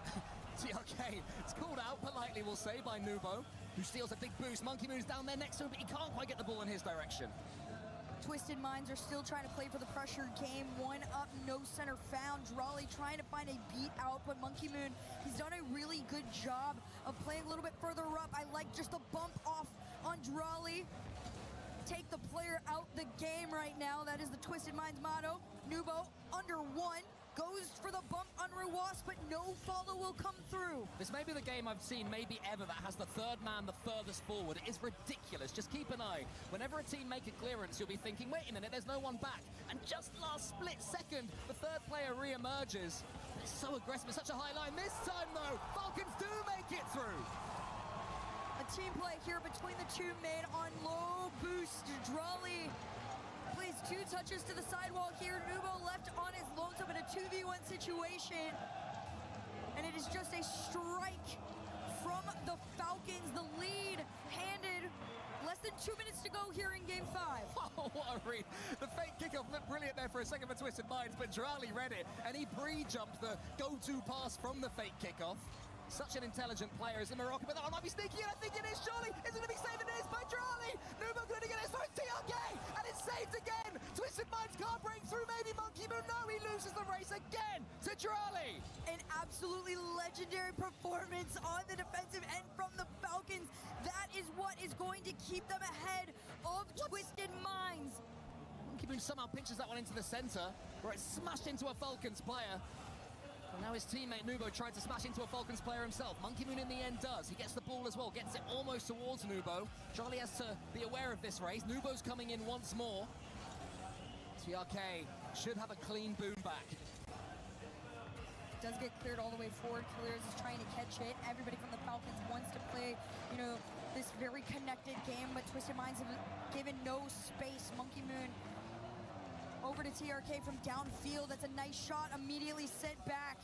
TRK, it's called out politely, we'll say, by Nubo, who steals a big boost. Monkey Moon's down there next to him, but he can't quite get the ball in his direction. Twisted Minds are still trying to play for the pressure game. One up, no center found. Drawley trying to find a beat out, but Monkey Moon, he's done a really good job of playing a little bit further up. I like just the bump off on Drawley. Take the player out the game right now. That is the Twisted Minds motto. Nubo under one. Goes for the bump on Ruwas, but no follow will come through. This may be the game I've seen maybe ever that has the third man the furthest forward. It is ridiculous. Just keep an eye. Whenever a team make a clearance, you'll be thinking, wait a minute, there's no one back. And just last split second, the third player re-emerges. It's so aggressive. It's such a high line. This time, though, Falcons do make it through. A team play here between the two mid on low boost. Drawley plays 2 touches to the sidewall here. Nubo left on his lonesome in a 2v1 situation. and it is just a strike from the Falcons. The lead handed. Less than 2 minutes to go here in Game 5. Oh, what a read. The fake kickoff looked brilliant there for a second for Twisted Minds, but Drali read it, and he pre-jumped the go-to pass from the fake kickoff. Such an intelligent player is in Morocco, but that one might be sneaky, and I think it is, surely. Is it going to be saved? It is by Drali. Nubo going to get his first TRK, and it's saved again. Twisted Minds can't break through, maybe Monkey Moon. No, he loses the race again to Drali. An absolutely legendary performance on the defensive end from the Falcons. That is what is going to keep them ahead of Twisted Minds. Monkey Moon somehow pinches that one into the center, where it's smashed into a Falcons player. And now his teammate Nubo tried to smash into a Falcons player himself. Monkey Moon in the end does. He gets the ball as well, gets it almost towards Nubo. Charlie has to be aware of this race. Nubo's coming in once more. TRK should have a clean boom back. Does get cleared all the way forward. Killers is trying to catch it. Everybody from the Falcons wants to play, you know, this very connected game, but Twisted Minds have given no space. Monkey Moon over to TRK from downfield. That's a nice shot, immediately sent back.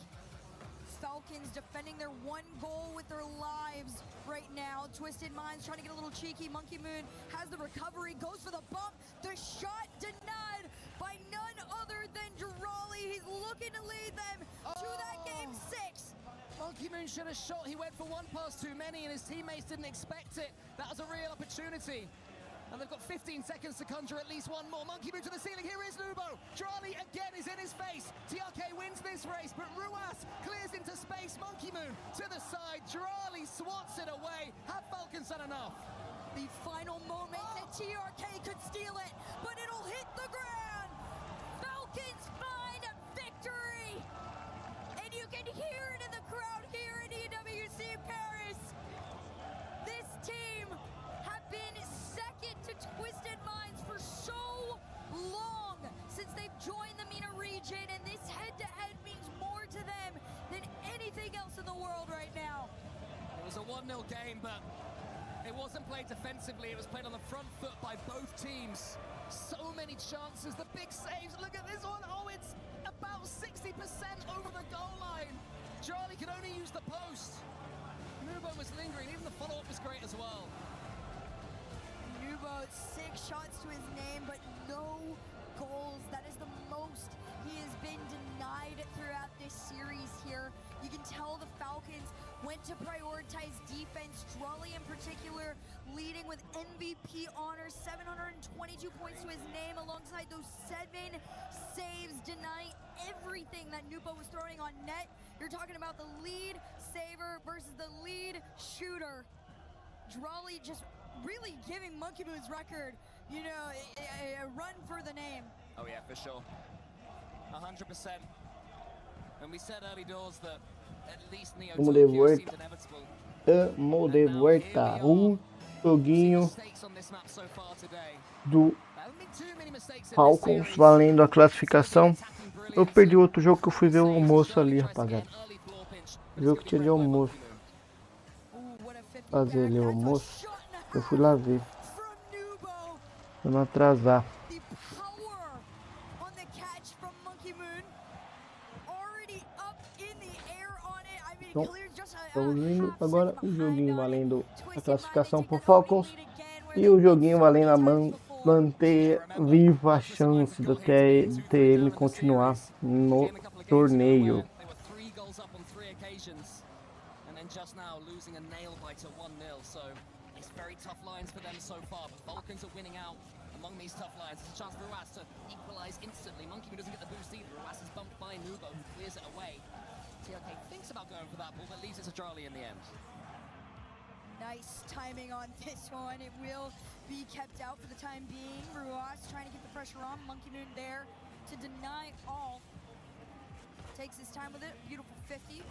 Falcons defending their one goal with their lives right now. Twisted Minds trying to get a little cheeky. Monkey Moon has the recovery, goes for the bump. The shot denied by none other than Drali. He's looking to lead them to that Game 6. Monkey Moon should have shot. He went for one pass too many, and his teammates didn't expect it. That was a real opportunity. And they've got 15 seconds to conjure at least one more. Monkey Moon to the ceiling. Here is Nubo. Drali again is in his face. TRK wins this race, but Ruas clears into space. Monkey Moon to the side. Drali swats it away. Have Falcons done enough? The final moment that TRK could steal it, but it'll hit the ground. Falcons find a victory. And you can hear it in the crowd here in EWC Paris. This team have been second to Twisted Minds for so long since they've joined the MENA region, and this head-to-head means more to them than anything else in the world right now. It was a 1-0 game, but it wasn't played defensively. It was played on the front foot by both teams. So many chances, the big saves. Look at this one. Oh, it's about 60% over the goal line. Charlie could only use the post. Nubo was lingering. Even the follow-up was great as well. Nubo, 6 shots to his name, but no goals. That is the most he has been denied throughout this series here. You can tell the Falcons went to prioritize defense. Drali in particular leading with MVP honors, 722 points to his name alongside those 7 saves, denying everything that Nubo was throwing on net. You're talking about the lead saver versus the lead shooter. Drali just really giving Monkey Moon's record, you know, a run for the name. Oh yeah, for sure. 100%. And we said early doors that at least Neo Vamos de Tokyo seemed volta. inevitable. Vamos de volta. Joguinho do Falcons valendo a classificação. Eu perdi outro jogo que eu fui ver o almoço ali, rapaziada. O jogo que tinha de almoço. Fazer ali o almoço. Eu fui lá ver. Pra não atrasar. Então, estamos indo agora o joguinho valendo a classificação por Falcons e o joguinho valendo a manter viva a chance do TM continuar no torneio. Among these tough lines, there's a chance for Ruas to equalize instantly. Monkey Moon doesn't get the boost either. Ruas is bumped by Nubo, who clears it away. TRK thinks about going for that ball, but leaves it to Charlie in the end. Nice timing on this one. It will be kept out for the time being. Ruas trying to get the pressure on. Monkey Moon there to deny all. Takes his time with it. Beautiful 50.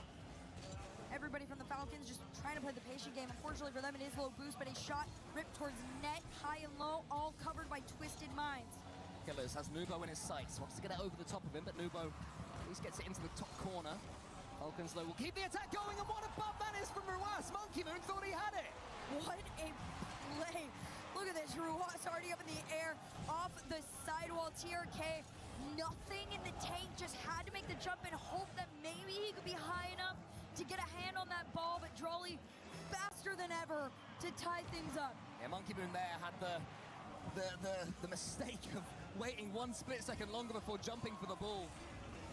Everybody from the Falcons just trying to play the patient game. Unfortunately for them, it is low boost, but a shot ripped towards net, high and low, all covered by Twisted Minds. Killers has Nubo in his sights. Wants to get it over the top of him, but Nubo at least gets it into the top corner. Falcons though will keep the attack going, and what a bump that is from Ruas. Monkey Moon thought he had it. What a play. Look at this, Ruas already up in the air, off the sidewall. TRK, nothing in the tank, just had to make the jump and hope that maybe he could be high enough to get a hand on that ball, but Drawley faster than ever to tie things up. Yeah, Monkey Moon there had the mistake of waiting 1 split second longer before jumping for the ball.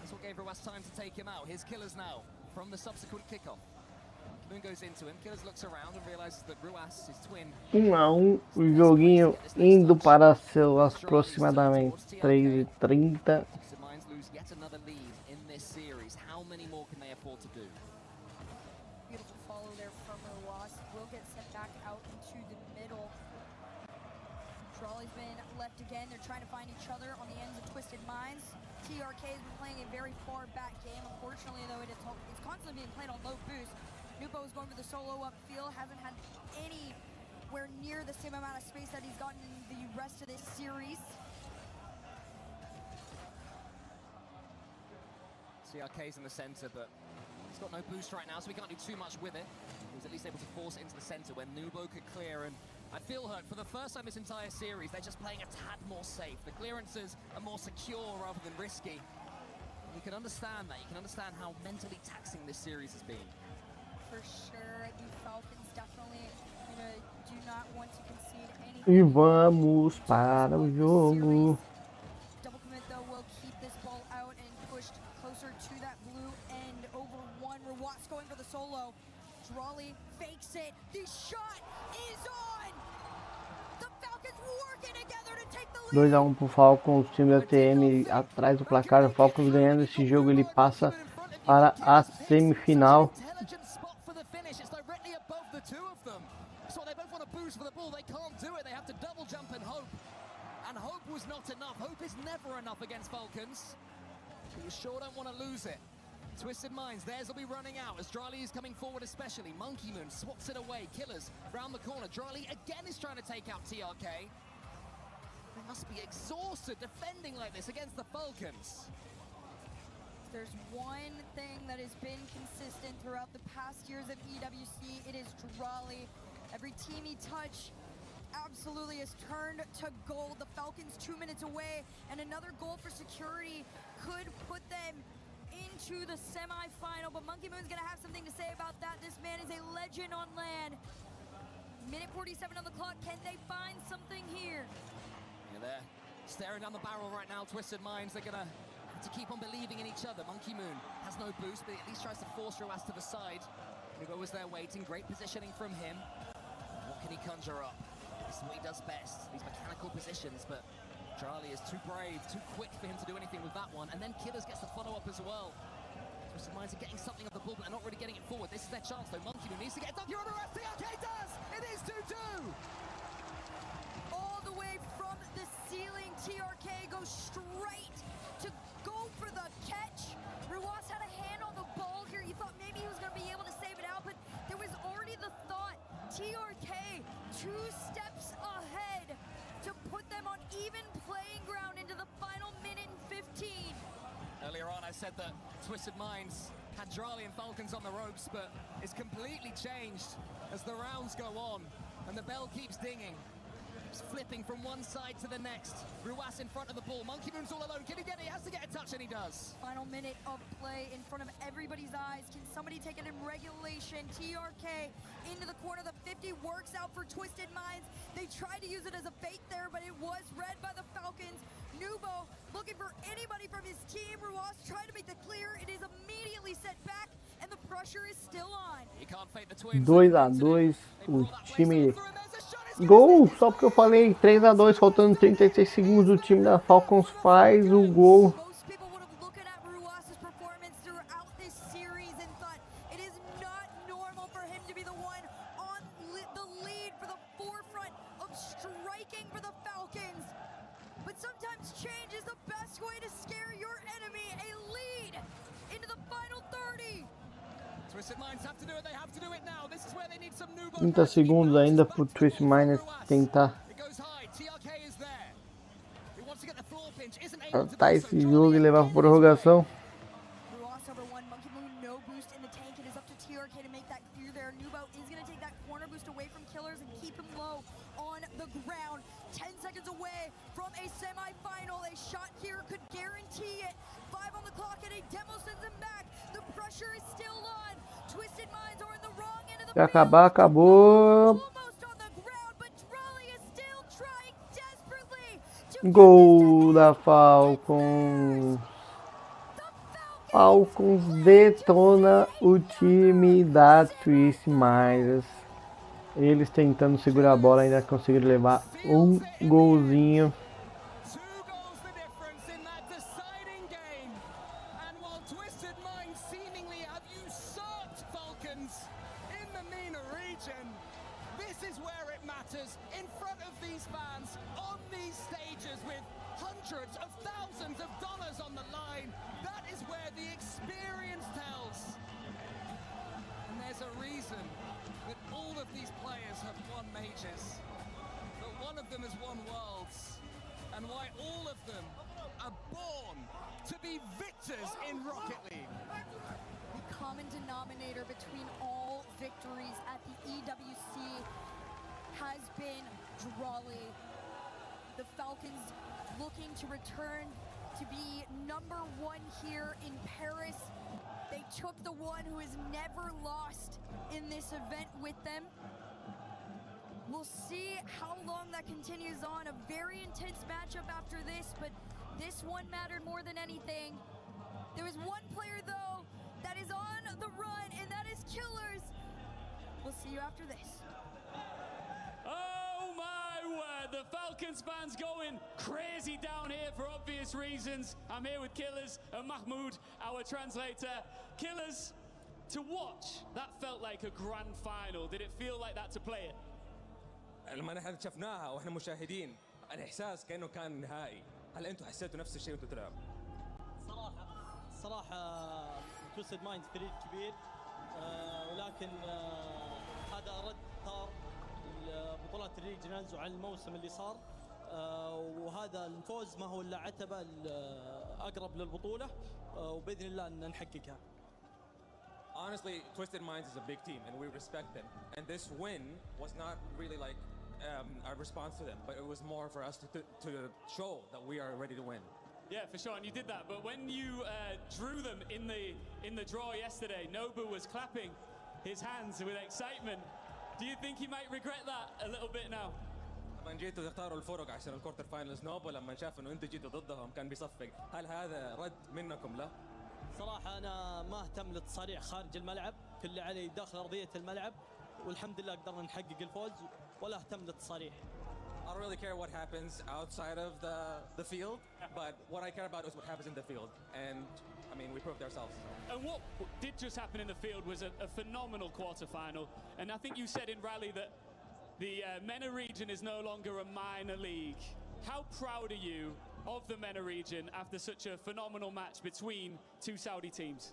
That's what gave Ruas time to take him out. Here's Killers now from the subsequent kickoff. Moon goes into him. Killers looks around and realizes that Ruas, his twin. 1 a 1, o joguinho indo para seus aproximadamente 3h30. Minds lose yet another lead in this series. How many more can they afford to do? Beautiful follow there from Ruas. Will get sent back out into the middle. Drawley's been left again. They're trying to find each other on the ends of Twisted Minds. TRK has been playing a very far back game. Unfortunately, though, it's constantly being played on low boost. Nubo is going for the solo upfield. Hasn't had anywhere near the same amount of space that he's gotten in the rest of this series. CRK's in the center, but he's got no boost right now, so we can't do too much with it. He was at least able to force it into the center when Nubo could clear, and I feel hurt. For the first time this entire series, they're just playing a tad more safe. The clearances are more secure rather than risky. And you can understand that. You can understand how mentally taxing this series has been. For sure, the Falcons definitely do not want to concede anything. E vamos para o jogo. Double commit though will keep this ball out and pushed closer to that blue end over 1. Ruas going for the solo. Drawley fakes it. The shot is on. The Falcons working together to take the lead. 2 a 1 pro Falcons, o time da TM atrás do placar. O Falcons ganhando esse jogo, ele passa para a semifinal. For the ball, they can't do it. They have to double jump and hope. And hope was not enough. Hope is never enough against Falcons. But you sure don't want to lose it. Twisted Minds, theirs will be running out as Drawley is coming forward especially. Monkey Moon swats it away. Killers round the corner. Drawley again is trying to take out TRK. They must be exhausted defending like this against the Falcons. There's one thing that has been consistent throughout the past years of EWC. It is Drawley. Every team he touched absolutely has turned to gold. The Falcons 2 minutes away, and another goal for security could put them into the semi-final. But Monkey Moon's gonna have something to say about that. This man is a legend on land. Minute 47 on the clock. Can they find something here? Yeah, they're staring down the barrel right now. Twisted Minds, they're gonna have to keep on believing in each other. Monkey Moon has no boost, but at least tries to force Ruas to the side. Nubo was there waiting. Great positioning from him. What can he conjure up? This is what he does best, these mechanical positions, but Drawley is too brave, too quick for him to do anything with that one. And then Killers gets the follow-up as well. Twisted Minds are getting something of the ball, but they're not really getting it forward. This is their chance, though. Monkey Moon needs to get it done. You're on the rest. TRK does! It is 2-2! All the way from the ceiling, TRK goes straight to go for the catch. Ruas had a hand on the ball here. You thought maybe he was going to be able to save it out, but there was already the thought. TRK 2 steps ahead to put them on even playing ground into the final minute and 15. Earlier on, I said that Twisted Minds had Drawley and Falcons on the ropes, but it's completely changed as the rounds go on and the bell keeps dinging. It's flipping from one side to the next. Ruas in front of the ball. Monkey Moon's all alone. Can he get it? He has to get a touch, and he does. Final minute of play in front of everybody's eyes. Can somebody take it in regulation? TRK into the corner. The 50 works out for Twisted Minds. They tried to use it as a bait there, but it was read by the Falcons. Nubo looking for anybody from his team. Ruas trying to make the clear. It is immediately set back, and the pressure is still on. He can't fake the twins. 2 a 2, o time... Gol! Só porque eu falei 3 a 2, faltando 36 segundos, o time da Falcons faz o gol. Twisted Minds have to do it, they have to do it now. This is where they need some new 30 segundos ainda pro Twisted Minds tentar tratar esse jogo e levar para prorrogação. 5 on the clock, and a demo sends him back. The pressure is still on. Twisted Minds are in the wrong end of the Se acabar, acabou. Gol da Falcons. Falcons detona o time da Twist Minds. Eles tentando segurar a bola, ainda conseguiram levar um golzinho. Between all victories at the EWC has been Drawley. The Falcons looking to return to be #1 here in Paris. They took the one who has never lost in this event with them. We'll see how long that continues on. A very intense matchup after this, but this one mattered more than anything. There is one player though that is on the run, and that is Killers. We'll see you after this. Oh my word, the Falcons fans going crazy down here for obvious reasons. I'm here with Killers and Mahmoud, our translator. Killers, to watch, that felt like a grand final. Did it feel like that to play it? لما نحن شفناها واحنا مشاهدين الاحساس كانه كان نهائي. هل انتم حسيتوا نفس الشيء وانتم تلعبوا؟ صراحة تويستد مايندز فريق كبير، ولكن هذا رد طار بطولات الريجنالز وعلى الموسم اللي صار، وهذا الفوز ما هو الا عتبة اقرب للبطولة، وباذن الله ان نحققها. Honestly, Twisted Minds is a big team and we respect them. And this win was not really like a response to them, but it was more for us to show that we are ready to win. Yeah, for sure, and you did that. But when you drew them in the draw yesterday, Nobu was clapping his hands with excitement. Do you think he might regret that a little bit now? لما جيتوا تختاروا الفرق عشان الكورتر فاينلز، نوبو لما شاف انه انتوا جيتوا ضدهم كان بيصفق. هل هذا رد منكم له؟ صراحة أنا ما أهتم للتصاريح خارج الملعب، كل اللي علي داخل أرضية الملعب، والحمد لله قدرنا نحقق الفوز ولا أهتم للتصاريح. I don't really care what happens outside of the field, but what I care about is what happens in the field. And I mean, we proved ourselves. And what did just happen in the field was a phenomenal quarter-final. And I think you said in Rally that the MENA region is no longer a minor league. How proud are you of the MENA region after such a phenomenal match between two Saudi teams?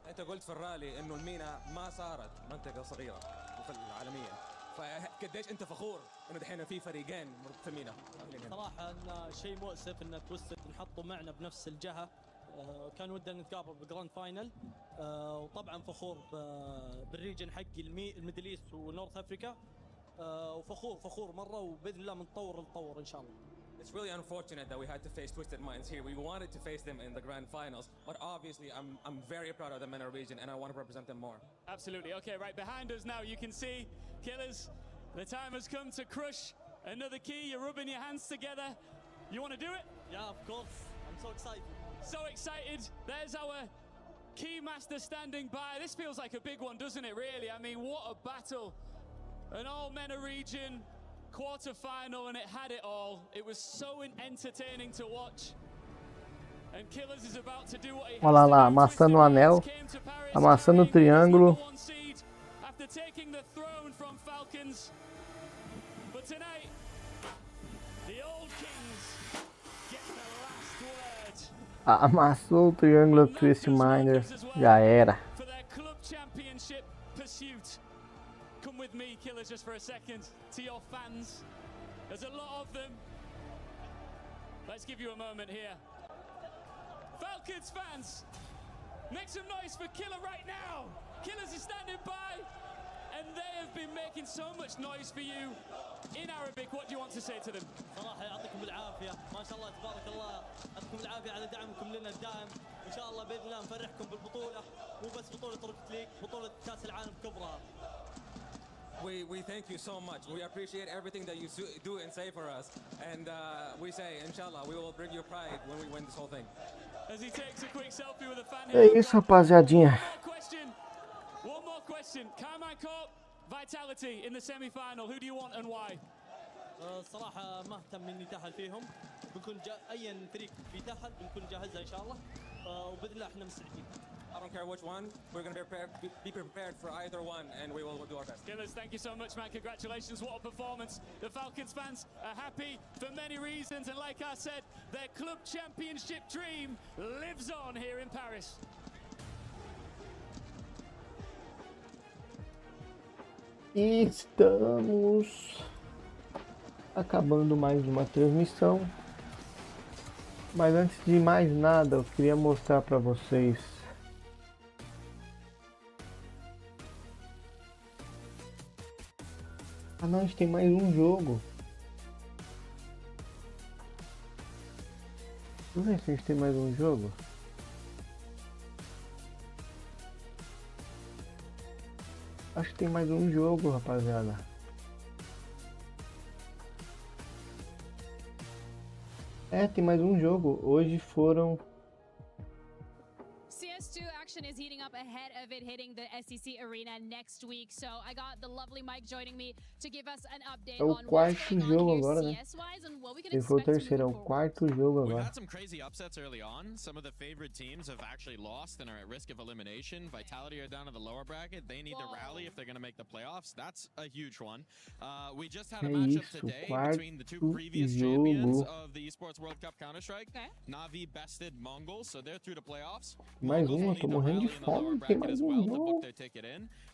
أنت قلت في الرالي إنه المينا ما صارت منطقة صغيرة عالميا. فقديش انت فخور انه دحين في فريقين في مينا؟ صراحه ان شيء مؤسف ان تويستد نحطوا معنا بنفس الجهه، كان ودنا نتقابل بالجراند فاينل، وطبعا فخور بالريجن حقي الميدل ايست ونورث افريكا، وفخور مره، وباذن الله بنتطور ان شاء الله. It's really unfortunate that we had to face Twisted Minds here. We wanted to face them in the grand finals, but obviously I'm very proud of the MENA region and I want to represent them more. Absolutely. Okay, right behind us now you can see Killers. The time has come to crush another key. You're rubbing your hands together. You want to do it? Yeah, of course. I'm so excited. So excited. There's our key master standing by. This feels like a big one, doesn't it, really? I mean, what a battle. An all MENA region quarter-final, and it had it all. It was so entertaining to watch. And Killers is about to do what he has Olha lá, amassando o anel, amassando o triângulo. After taking the throne from Falcons. But tonight, the old kings get the last word. Amassou o triângulo do Twist Minders. Já era. For their club championship pursuit. Come with me, Killers, just for a second, to your fans. There's a lot of them. Let's give you a moment here. Falcons fans, make some noise for Killer right now. Killers is standing by, and and they have been making so much noise for you. In Arabic, what do you want to say to them? صراحة يعطيكم العافية، ما شاء الله تبارك الله، يعطيكم العافية على دعمكم لنا الدائم، وإن شاء الله بإذن الله نفرحكم بالبطولة، مو بس بطولة روكت ليج، بطولة كأس العالم كبرها. We thank you so much. We appreciate everything that you do and say for us. And we say, inshallah, we will bring you pride when we win this whole thing. As he takes a quick selfie with a fan É here. isso, rapaziadinha. One more question. Carmichael, Vitality in the semi-final. Who do you want and why? صراحة ما اهتم اني تأهل فيهم، بنكون اي فريق بيتأهل بنكون جاهزة ان شاء الله، وبإذن الله احنا مستعدين. I don't care which one. We're going to be prepared for either one, and we will do our best. Gillers, thank you so much, man. Congratulations. What a performance. The Falcons fans are happy for many reasons, and like I said, their club championship dream lives on here in Paris. Estamos acabando mais uma transmissão, mas antes de mais nada eu queria mostrar para vocês nós tem mais um jogo. Vamos ver se a gente tem mais um jogo. Acho que tem mais um jogo, rapaziada. É, tem mais um jogo. Hoje foram... CS2 action is heating up ahead of it hitting the SEC arena next week. So I got the lovely Mike joining me to give us an update É o on quarto jogo agora, né? Ele foi o terceiro, é o quarto jogo agora. We've had some crazy upsets early on. Some of the favorite teams have actually lost and are at risk of elimination. Vitality are down in the lower bracket. They need to rally if they're going to make the playoffs. That's a huge one. We just had a matchup today between the two previous champions of the Esports World Cup Counter-Strike. Navi bested Mongols, so they're through the playoffs. Mais um, eu tô morrendo de fome, tem mais um jogo.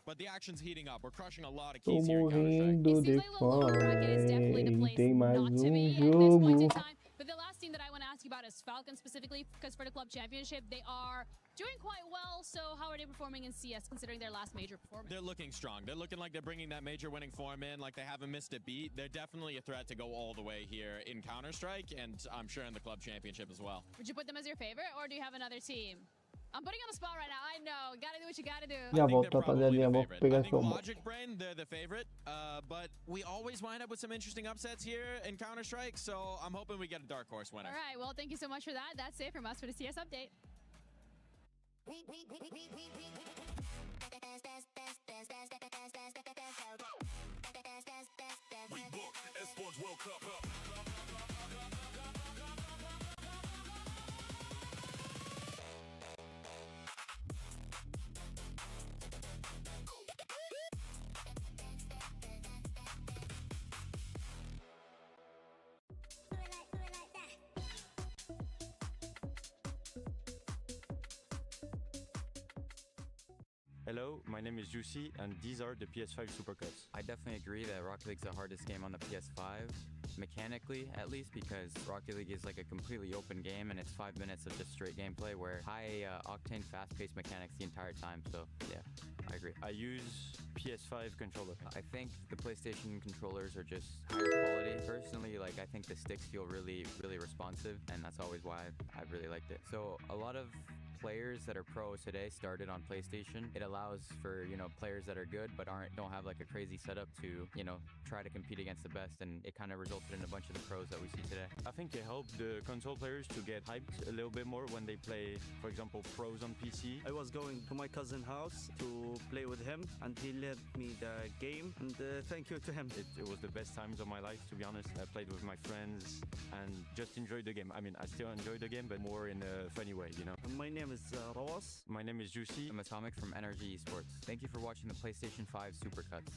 But the action's heating up. We're crushing a lot of Tô keys here in morrendo de fome. Tem mais um jogo. But the last team that I want to ask you about is Falcons specifically, because for the club championship, they are doing quite well. So how are they performing in CS considering their last major performance? They're looking strong. They're looking like they're bringing that major winning form in, like they haven't missed a beat. They're definitely a threat to go all the way here in Counter-Strike, and I'm sure in the club championship as well. Would you put them as your favorite, or do you have another team? I'm putting on the spot right now. I know. Gotta do what you gotta do. Já volto, rapaziadinha. Vou pegar esse almoço. Logic Brain, they're the favorite, but we always wind up with some interesting upsets here in Counter-Strike, so I'm hoping we get a dark horse winner. All right. Well, thank you so much for that. That's it from us for the CS update. We book Esports World Cup up. Hello, my name is Juicy, and these are the PS5 Supercuts. I definitely agree that Rocket League's the hardest game on the PS5, mechanically at least, because Rocket League is like a completely open game and it's 5 minutes of just straight gameplay, where high octane, fast-paced mechanics the entire time. So yeah, I agree. I use PS5 controller. I think the PlayStation controllers are just higher quality. Personally, like I think the sticks feel really responsive, and that's always why I've really liked it. So a lot of players that are pros today started on PlayStation. It allows for, you know, players that are good but don't have like a crazy setup to, you know, try to compete against the best, and it kind of resulted in a bunch of the pros that we see today. I think it helped the console players to get hyped a little bit more when they play, for example, pros on PC. I was going to my cousin's house to play with him, and he led me the game, and thank you to him. It was the best times of my life, to be honest. I played with my friends and just enjoyed the game. I mean, I still enjoy the game, but more in a funny way, you know. My name is Ross. My name is Juicy. I'm Atomic from Energy Esports. Thank you for watching the PlayStation 5 Supercuts.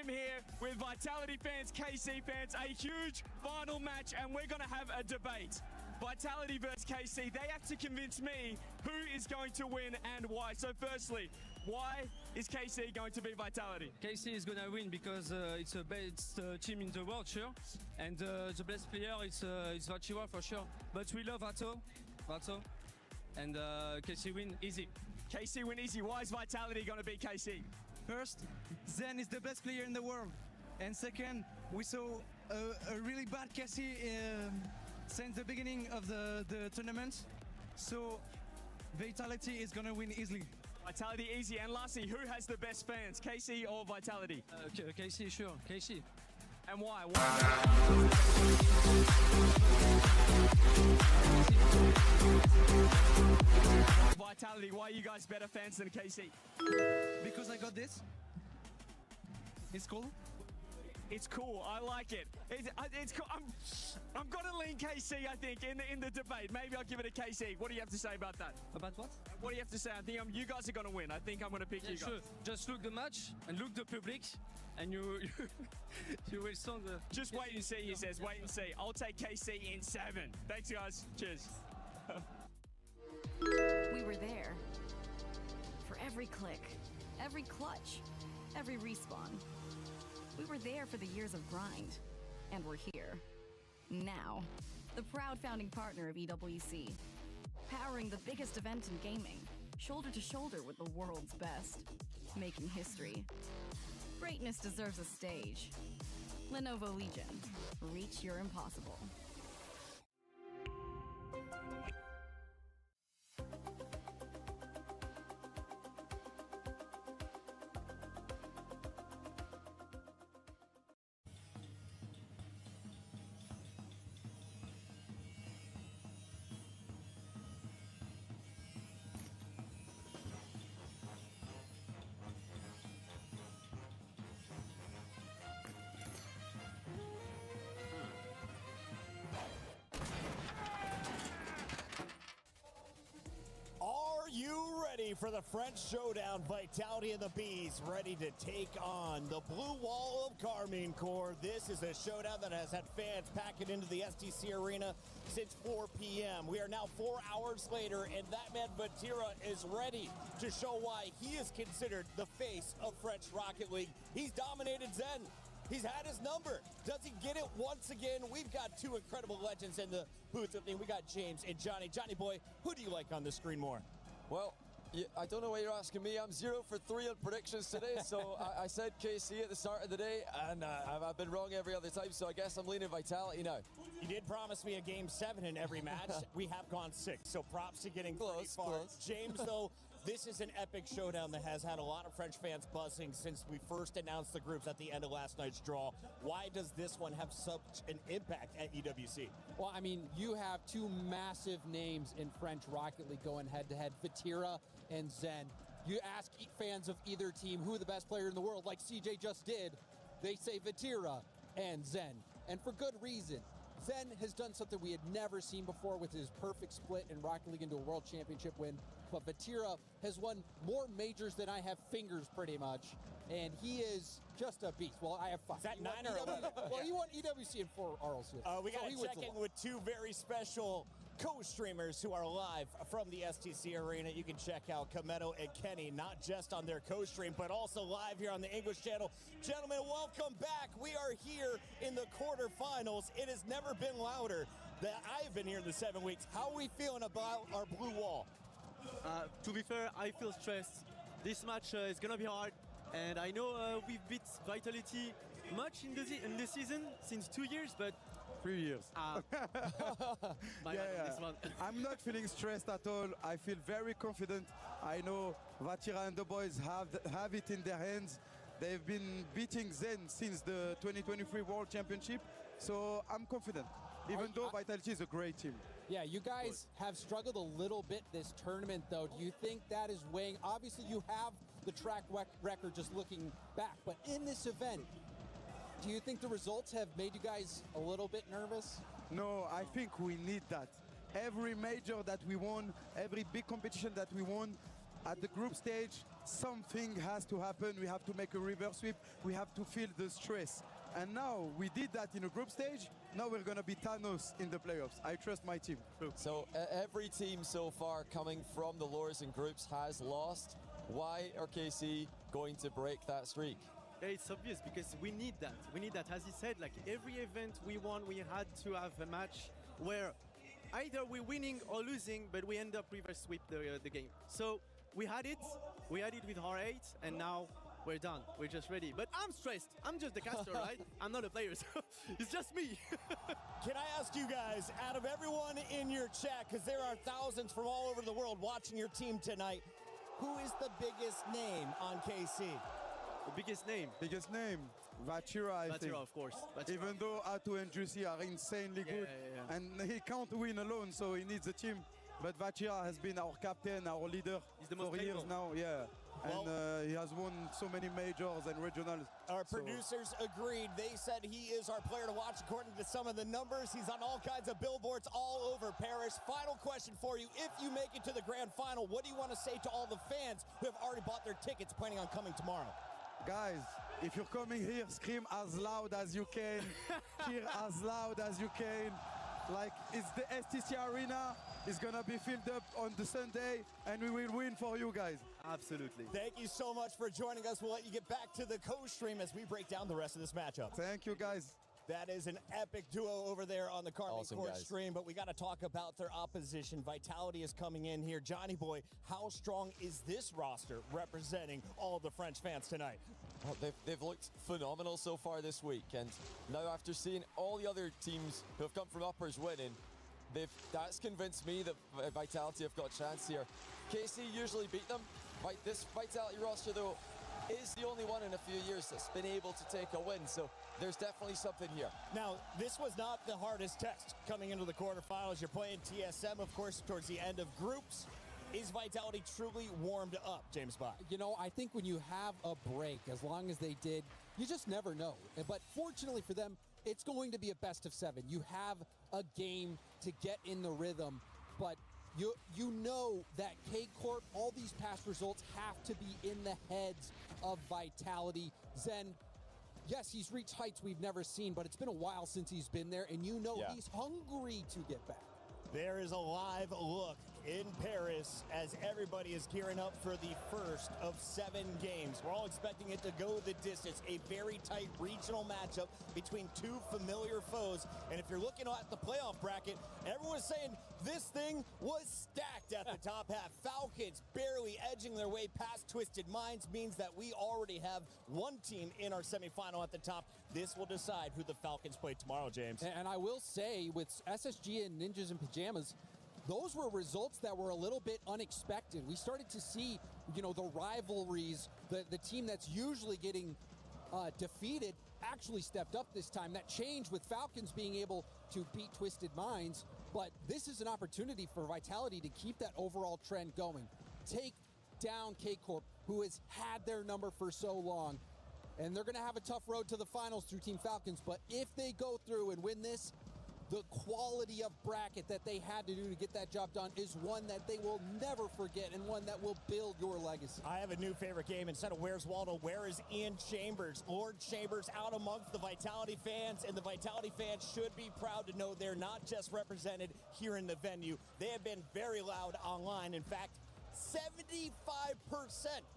I'm here with Vitality fans, KC fans, a huge final match, and we're going to have a debate. Vitality versus KC, they have to convince me who is going to win and why. So firstly, why is KC going to beat Vitality? KC is going to win because it's the best team in the world, sure. And the best player is Vachiwa for sure. But we love Vato. And KC win easy. KC win easy. Why is Vitality going to beat KC? First, Zen is the best player in the world. And second, we saw a really bad KC since the beginning of the tournament. So Vitality is going to win easily. Vitality easy. And lastly, who has the best fans, KC or Vitality? KC, sure. KC. And why? Vitality, why are you guys better fans than KC? Because I got this. It's cool. It's cool. I like it. It's cool. I'm gonna lean KC. I think in the debate. Maybe I'll give it a KC. What do you have to say about that? About what? What do you have to say? I think you guys are gonna win. I think I'm gonna pick you guys. Sure. Just look the match and look the public, and you will sound. Just wait and see. He says, wait and see. I'll take KC in 7. Thanks, guys. Cheers. We were there for every click, every clutch, every respawn. We were there for the years of grind, and we're here. Now, the proud founding partner of EWC, powering the biggest event in gaming, shoulder to shoulder with the world's best, making history. Greatness deserves a stage. Lenovo Legion, reach your impossible. For the French showdown, Vitality and the Bees ready to take on the Blue Wall of Carmine Corps. This is a showdown that has had fans packing into the STC Arena since 4 p.m. We are now 4 hours later, and that man Vatira is ready to show why he is considered the face of French Rocket League. He's dominated Zen. He's had his number. Does he get it once again? We've got two incredible legends in the booth with me. We got James and Johnny. Johnny boy, who do you like on the screen more? Well, I don't know why you're asking me. I'm 0 for 3 on predictions today, so I said KC at the start of the day, and I've been wrong every other time, so I guess I'm leaning Vitality now. You did promise me a game 7 in every match. We have gone 6, so props to getting pretty far. James, though, this is an epic showdown that has had a lot of French fans buzzing since we first announced the groups at the end of last night's draw. Why does this one have such an impact at EWC? Well, I mean, you have two massive names in French Rocket League going head-to-head, Vatira and Zen. You ask fans of either team who the best player in the world, like CJ just did, they say Vatira and Zen. And for good reason. Zen has done something we had never seen before with his perfect split in Rocket League into a World Championship win. But Vatira has won more majors than I have fingers, pretty much. And he is just a beast. Well, I have 5. Is that 9 or 11? Well, he won EWC in 4 RLCS. We got to check in with two very special co-streamers who are live from the STC Arena. You can check out Kameto and Kenny, not just on their co-stream, but also live here on the English channel. Gentlemen, welcome back. We are here in the quarterfinals. It has never been louder that I've been here in the 7 weeks. How are we feeling about our blue wall? To be fair, I feel stressed. This match is going to be hard. And I know we've beat Vitality much in the season, since 2 years, but 3 years. This one. I'm not feeling stressed at all. I feel very confident. I know Vatira and the boys have it in their hands. They've been beating Zen since the 2023 World Championship, so I'm confident, even though Vitality is a great team. Yeah, you guys have struggled a little bit this tournament, though. Do you think that is weighing? Obviously, you have the track record just looking back, but in this event, do you think the results have made you guys a little bit nervous? No, I think we need that. Every major that we won, every big competition that we won, at the group stage, something has to happen. We have to make a reverse sweep. We have to feel the stress. And now we did that in a group stage. Now we're going to be Thanos in the playoffs. I trust my team. So every team so far coming from the lowers and groups has lost. Why are KC going to break that streak? Yeah, it's obvious because we need that. We need that. As he said, like every event we won, we had to have a match where either we're winning or losing, but we end up reverse sweep the game. So we had it with R8, and now we're done. We're just ready. But I'm stressed. I'm just the caster, right? I'm not a player, so it's just me. Can I ask you guys, out of everyone in your chat, because there are thousands from all over the world watching your team tonight, who is the biggest name on KC? The biggest name? Biggest name, Vatira, I think. Vatira, of course. Vatira. Even though Ato and Juicy are insanely good, and he can't win alone, so he needs a team. But Vatira has been our captain, our leader for years now, and he has won so many majors and regionals. Our producers agreed. They said he is our player to watch according to some of the numbers. He's on all kinds of billboards all over Paris. Final question for you. If you make it to the grand final, what do you want to say to all the fans who have already bought their tickets planning on coming tomorrow? Guys, if you're coming here, scream as loud as you can, cheer as loud as you can. Like, it's the STC Arena. It's gonna be filled up on the Sunday, and we will win for you guys. Absolutely. Thank you so much for joining us. We'll let you get back to the co-stream as we break down the rest of this matchup. Thank you, guys. That is an epic duo over there on the Carmen Awesome, Court guys. stream, but we got to talk about their opposition. Vitality is coming in here. Johnny Boy, how strong is this roster representing all the French fans tonight? Well, they've looked phenomenal so far this week, and now after seeing all the other teams who have come from uppers winning, that's convinced me that Vitality have got a chance here. KC usually beat them. This Vitality roster, though, is the only one in a few years that's been able to take a win, so there's definitely something here. Now, this was not the hardest test coming into the quarterfinals. You're playing TSM, of course, towards the end of groups. Is Vitality truly warmed up, James Bott? You know, I think when you have a break, as long as they did, you just never know. But fortunately for them, it's going to be a best of 7. You have a game to get in the rhythm, but you know that K-Corp, all these past results have to be in the heads of Vitality. Zen, yes, he's reached heights we've never seen, but it's been a while since he's been there, and you know he's hungry to get back. There is a live look in Paris as everybody is gearing up for the first of 7 games. We're all expecting it to go the distance. A very tight regional matchup between 2 familiar foes. And if you're looking at the playoff bracket, everyone's saying this thing was stacked at the top half. Falcons barely edging their way past Twisted Minds means that we already have one team in our semifinal at the top. This will decide who the Falcons play tomorrow, James. And I will say, with SSG and Ninjas in Pajamas, those were results that were a little bit unexpected. We started to see, you know, the rivalries, the team that's usually getting defeated actually stepped up this time. That changed with Falcons being able to beat Twisted Minds, but this is an opportunity for Vitality to keep that overall trend going. Take down K-Corp, who has had their number for so long, and they're going to have a tough road to the finals through Team Falcons, but if they go through and win this, the quality of bracket that they had to do to get that job done is one that they will never forget and one that will build your legacy. I have a new favorite game. Instead of Where's Waldo, where is Ian Chambers? Lord Chambers out amongst the Vitality fans, and the Vitality fans should be proud to know they're not just represented here in the venue. They have been very loud online. In fact, 75%,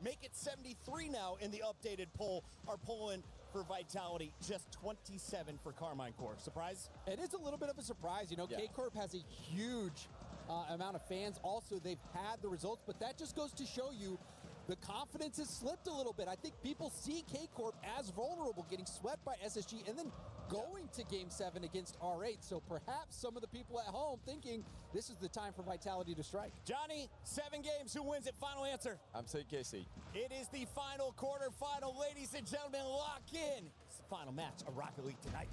make it 73 now in the updated poll, are polling for Vitality, just 27 for Carmine Corp. Surprise? It is a little bit of a surprise. You know, K-Corp has a huge amount of fans. Also, they've had the results, but that just goes to show you the confidence has slipped a little bit. I think people see K-Corp as vulnerable, getting swept by SSG and then going to Game 7 against R8. So perhaps some of the people at home thinking this is the time for Vitality to strike. Johnny, 7 games. Who wins it? Final answer. I'm saying KC. It is the final quarterfinal. Ladies and gentlemen, lock in. It's the final match of Rocket League tonight.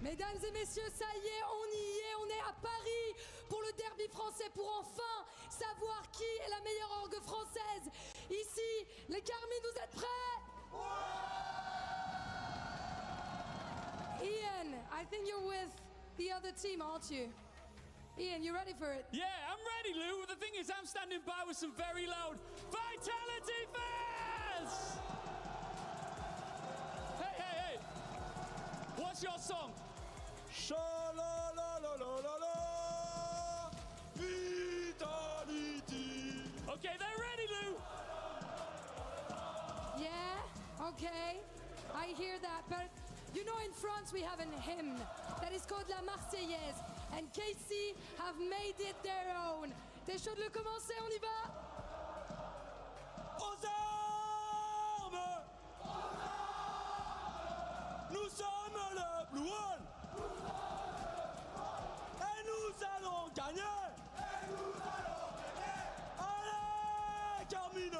Mesdames et messieurs, ça y est, on est à Paris pour le derby français, pour enfin savoir qui est la meilleure orgue française. Ici, les Carmines, vous êtes prêts? Ian, I think you're with the other team, aren't you? Ian, you ready for it? Yeah, I'm ready, Lou. The thing is, I'm standing by with some very loud Vitality fans! Hey! What's your song? Sha-la-la-la-la-la-la, Vitality! Okay, they're ready, Lou! Yeah, okay. I hear that, but you know in France we have a hymn that is called La Marseillaise, and KC have made it their own. T'es chaud de le commencer, on y va? Aux armes! Nous sommes le Blue Wall! Et nous allons gagner! Allez, Carmine!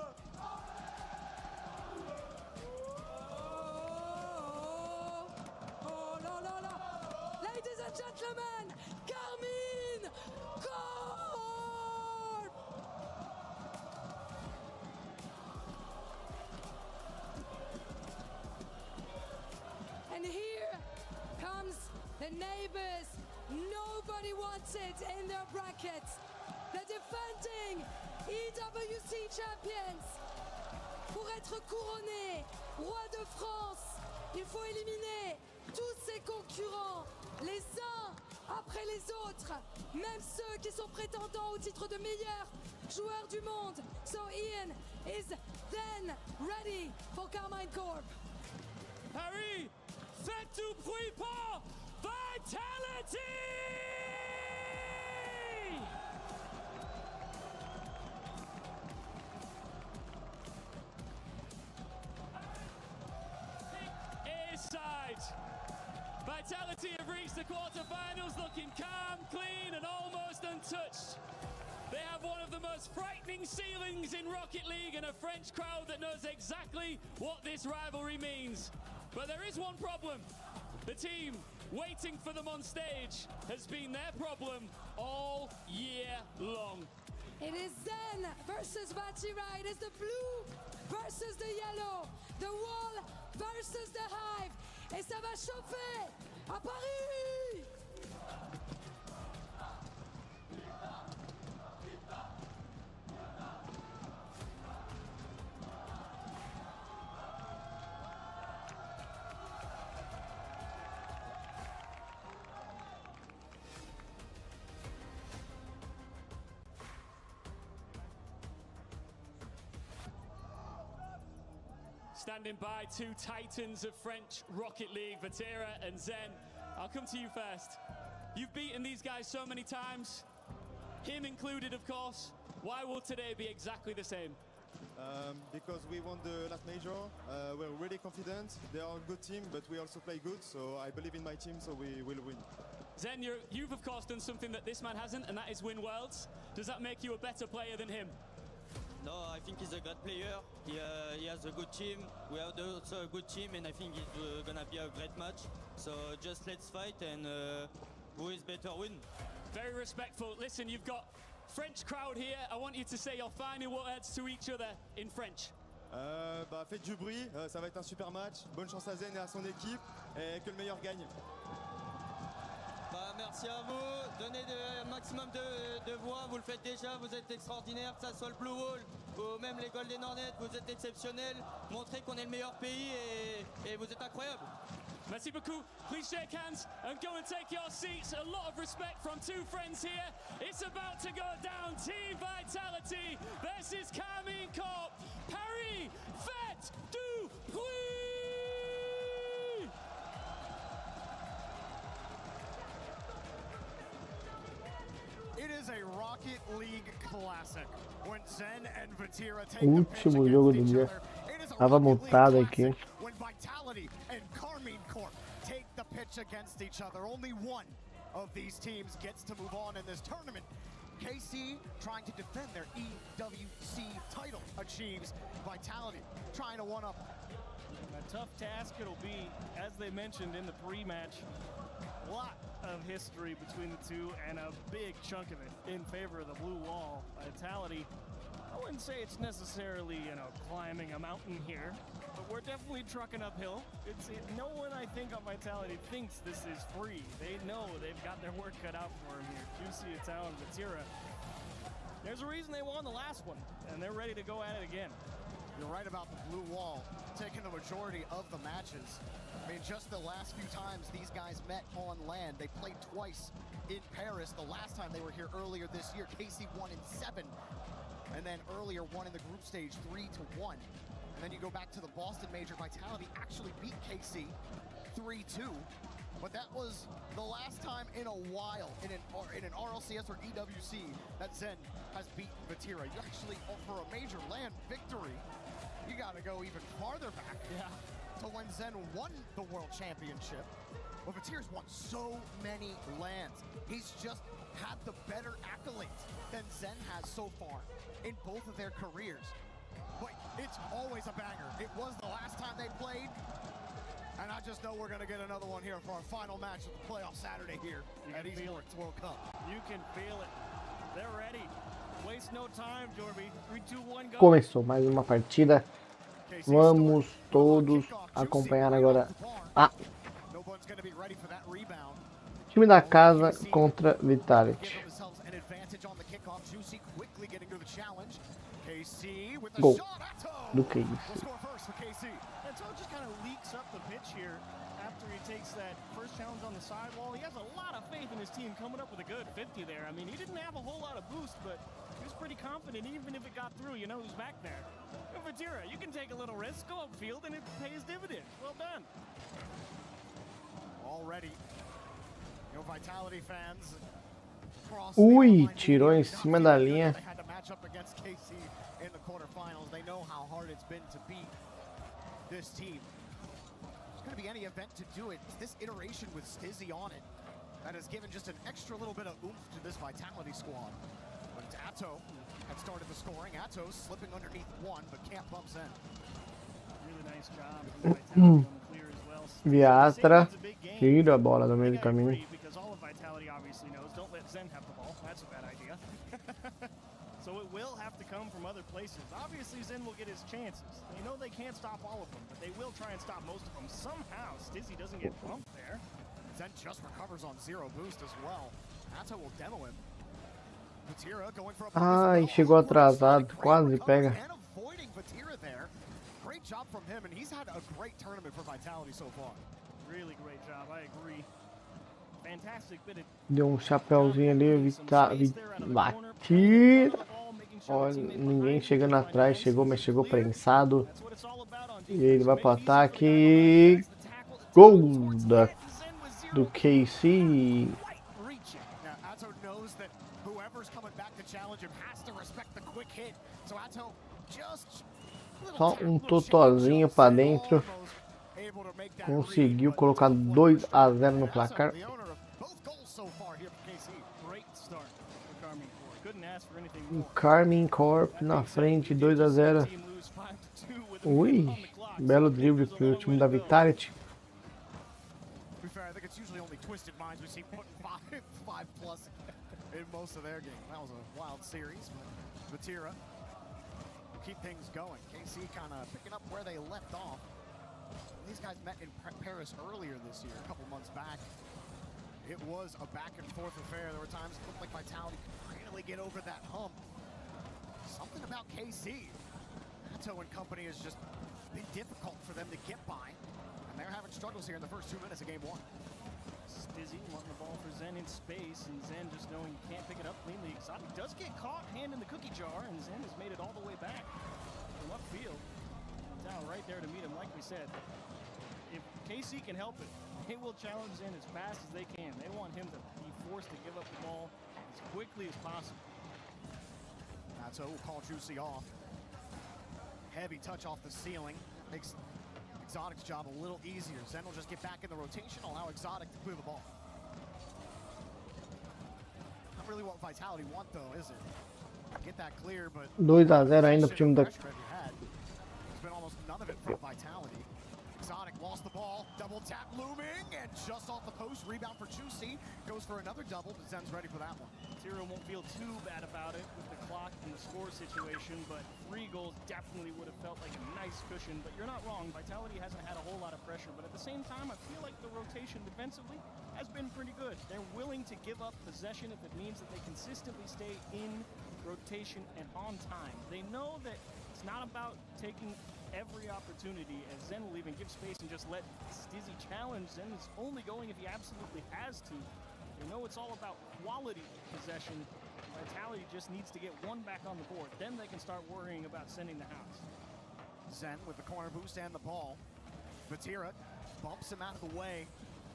Oh là là là! Ladies and gentlemen, Carmine Corp! And here comes the neighbors. Nobody wants it in their brackets. The defending EWC champions. Pour être couronné roi de France, il faut éliminer tous ses concurrents, les uns après les autres, même ceux qui sont prétendants au titre de meilleur joueur du monde. So Ian is then ready for Carmine Corp. Harry, faites du bruit pour Vitality! Side. Vitality have reached the quarterfinals looking calm, clean and almost untouched. They have one of the most frightening ceilings in Rocket League and a French crowd that knows exactly what this rivalry means. But there is one problem. The team waiting for them on stage has been their problem all year long. It is Zen versus Vatira. It is the blue versus the yellow. The wall versus the hive. Et ça va chauffer à Paris! Standing by, two titans of French Rocket League, Vatira and Zen. I'll come to you first. You've beaten these guys so many times, him included, of course. Why will today be exactly the same? Because we won the last major, we're really confident. They are a good team, but we also play good, so I believe in my team, so we will win. Zen, you've of course done something that this man hasn't, and that is win Worlds. Does that make you a better player than him? No, I think he's a great player. He has a good team. We have also a good team, and I think it's gonna be a great match. So just let's fight, and who is better win. Very respectful. Listen, you've got French crowd here. I want you to say your final words to each other in French. Faites du bruit, ça va être un super match. Bonne chance à Zen et à son équipe, et que le meilleur gagne. Merci à vous, donnez un maximum de voix, vous le faites déjà, vous êtes extraordinaire, que ça soit le Blue Wall ou même les Golden Hornets, vous êtes exceptionnels, montrez qu'on est le meilleur pays et vous êtes incroyables. Merci beaucoup. Please shake hands and go and take your seats. A lot of respect from two friends here. It's about to go down. Team Vitality versus Carmine Corp. Paris, faites du bruit! It is a Rocket League classic. When Zen and Vatira take O the pitch último jogo do against each dia. other, it is a Tava Rocket League montado classic. aqui. When Vitality and Carmine Corp take the pitch against each other, only one of these teams gets to move on in this tournament. KC trying to defend their EWC title achieves Vitality, trying to one-up. A tough task it'll be, as they mentioned in the pre-match. lot of history between the two, and a big chunk of it in favor of the blue wall. Vitality, I wouldn't say it's necessarily, climbing a mountain here, but we're definitely trucking uphill. No one, I think, on Vitality thinks this is free. They know they've got their work cut out for them here. Juicy, Itao, and Vatira. There's a reason they won the last one, and they're ready to go at it again. You're right about the blue wall taking the majority of the matches. I mean, just the last few times these guys met on land, they played twice in Paris. The last time they were here earlier this year, KC won in 7, and then earlier won in the group stage 3-1. And then you go back to the Boston Major, Vitality actually beat KC 3-2. But that was the last time in a while in an RLCS or EWC that Zen has beaten Vatira. You actually, for a major land victory, you got to go even farther back to when Zen won the World Championship. But Vatira's won so many lands. He's just had the better accolades than Zen has so far in both of their careers. But it's always a banger. It was the last time they played. And I just know we're going to get another one here for our final match of the playoff Saturday here at Esports World Cup. You can feel it. They're ready. Waste no time, Jorby. 3, 2, 1, go. Começou mais uma partida. Vamos todos acompanhar agora a time da casa contra Vitality. Gol do KC. Just kind of leaks up the pitch here after he takes that first challenge on the sidewall. He has a lot of faith in his team coming up with a good 50 there. I mean, he didn't have a whole lot of boost, but he was pretty confident even if it got through. You know who's back there. Vatira, you can take a little risk, go upfield, and it pays dividends. Well done. Already, Vitality fans. Ui, tirou em cima da linha. They had to match up against KC in the quarterfinals. They know how hard it's been to beat this team. There's going to be any event to do it. It's this iteration with Stizzy on it that has given just an extra little bit of oomph to this Vitality squad. But Atto had started the scoring. Atto slipping underneath one, but can't bump in. Really nice job from Vitality on the clear as well. Viatra tira a bola do meio do caminho. Because all of Vitality obviously knows, don't let Zen have the ball. That's a bad idea. So it will have to come from other places. Obviously, Zen will get his chances. They know they can't stop all of them, but they will try and stop most of them. Somehow, Stizzy doesn't get bumped there. Zen just recovers on 0 boost as well. Atto will demo him. Vatira going for a Ai, chegou atrasado, quase pega. Avoiding Vatira there. Great job from him, and he's had a great tournament for Vitality so far. Really great job, I agree. Fantastic bit of... Deu um chapéuzinho ali, Olha, ninguém chegando atrás, chegou, mas chegou prensado. E ele vai pro ataque. Gol do KC. Só um totozinho pra dentro. Conseguiu colocar 2-0 no placar. O Carmine Corp na frente, 2-0. Ui, belo drible pro time da Vitality. Keep things going. KC kind of picking up where they left off. These guys met in Paris earlier this year, a couple months back. It was a back and forth affair. There were times it looked like Vitality could finally get over that hump. Something about KC. Atto and company has just been difficult for them to get by. And they're having struggles here in the first 2 minutes of game 1. Stizzy wanting the ball for Zen in space, and Zen just knowing you can't pick it up cleanly. Exotic does get caught, hand in the cookie jar, and Zen has made it all the way back from upfield. Now right there to meet him, like we said. If KC can help it, they will challenge Zen as fast as they can. They want him to be forced to give up the ball as quickly as possible. Atto will call Juicy off. Heavy touch off the ceiling. Makes Exotic's job a little easier. Zen will just get back in the rotation, allow Exotic to clear the ball. Not really what Vitality want though, is it? Get that clear, but 2-0 ainda pro time da there's been almost none of it from Vitality. Exotic lost the ball, double tap looming, and just off the post, rebound for Juicy, goes for another double, but Zen's ready for that one. Tiro won't feel too bad about it with the clock and the score situation, but 3 goals definitely would have felt like a nice cushion, but you're not wrong, Vitality hasn't had a whole lot of pressure, but at the same time, I feel like the rotation defensively has been pretty good. They're willing to give up possession if it means that they consistently stay in rotation and on time. They know that it's not about taking every opportunity, as Zen will even give space and just let Stizzy challenge. Zen is only going if he absolutely has to. They know it's all about quality possession. Vitality just needs to get 1 back on the board. Then they can start worrying about sending the house. Zen with the corner boost and the ball. Vatira bumps him out of the way,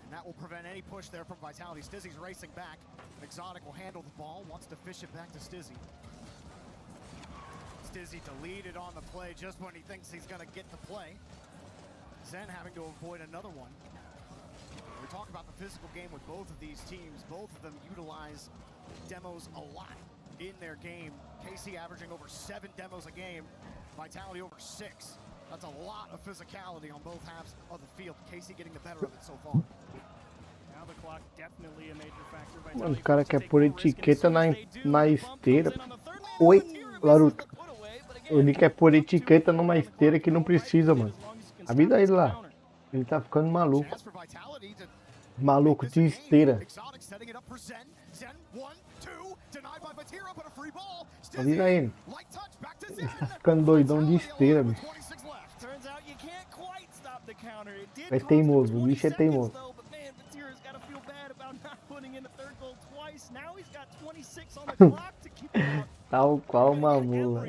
and that will prevent any push there from Vitality. Stizzy's racing back. Exotic will handle the ball, wants to fish it back to Stizzy. Stizzy deleted on the play just when he thinks he's going to get the play. Zen having to avoid another one. We talk about the physical game with both of these teams. Both of them utilize demos a lot in their game. KC averaging over 7 demos a game. Vitality over 6. That's a lot of physicality on both halves of the field. KC getting the better of it so far. Now the clock definitely a major factor. Mano, o cara quer pôr etiqueta na esteira. Oi, Laruto. Ele quer pôr etiqueta numa esteira que não precisa, mano. Avisa ele lá. Ele tá ficando maluco. Maluco de esteira. Avisa ele. Ele tá ficando doidão de esteira, bicho. É teimoso, o bicho é teimoso. Tal qual uma mula.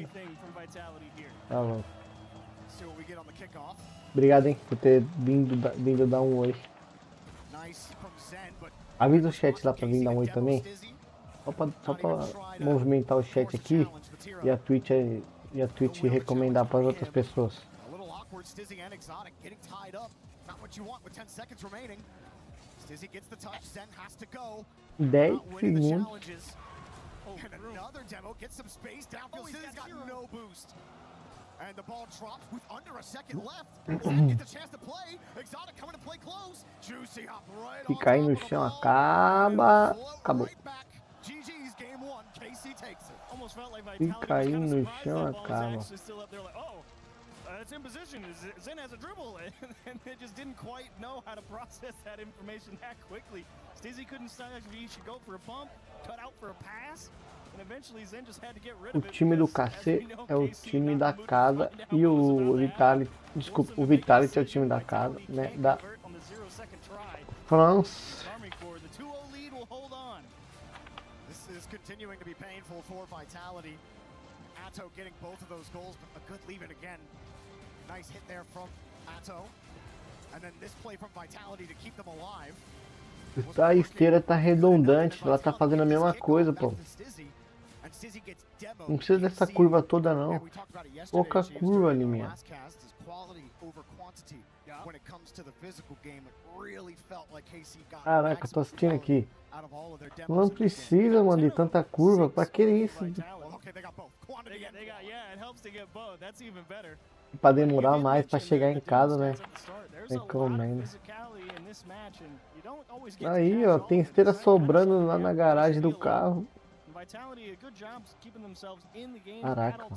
Tá bom. Obrigado, hein, por ter vindo dar um oi. Avisa o chat lá pra vir dar um oi também. Só pra movimentar o chat aqui e a Twitch recomendar para as outras pessoas. 10 segundos. And another demo gets some space downfield. Stizzy's got no boost. And the ball drops with under a second left. Zen gets a chance to play. Exotic coming to play close. Juicy hop right Se cair no chão, acaba. Acabou. GG's game 1. KC takes it. Almost felt like Se cair no chão, acaba. It's in position. Zen has a dribble, and they just didn't quite know how to process that information that quickly. Stizzy couldn't decide if he should go for a pump, cut out for a pass, and eventually Zen just had to get rid O of it. time do KC é o time da casa e o Vitality, desculpa, o Vitality é o time da casa, né, da France. This is continuing to be painful for Vitality. Atto getting both of those goals, but a good leave it again. Nice hit there from Atto. And then this play from Vitality to keep them alive. A esteira tá redundante, ela tá fazendo a mesma coisa, pô. Não precisa dessa curva toda, não. Pouca curva ali, minha. Caraca, tô assistindo aqui. Não precisa, mano, de tanta curva. Pra que isso? Pra demorar mais pra chegar em casa, né? Recomendo. Aí, ó, tem esteira sobrando lá na garagem do carro. Caraca.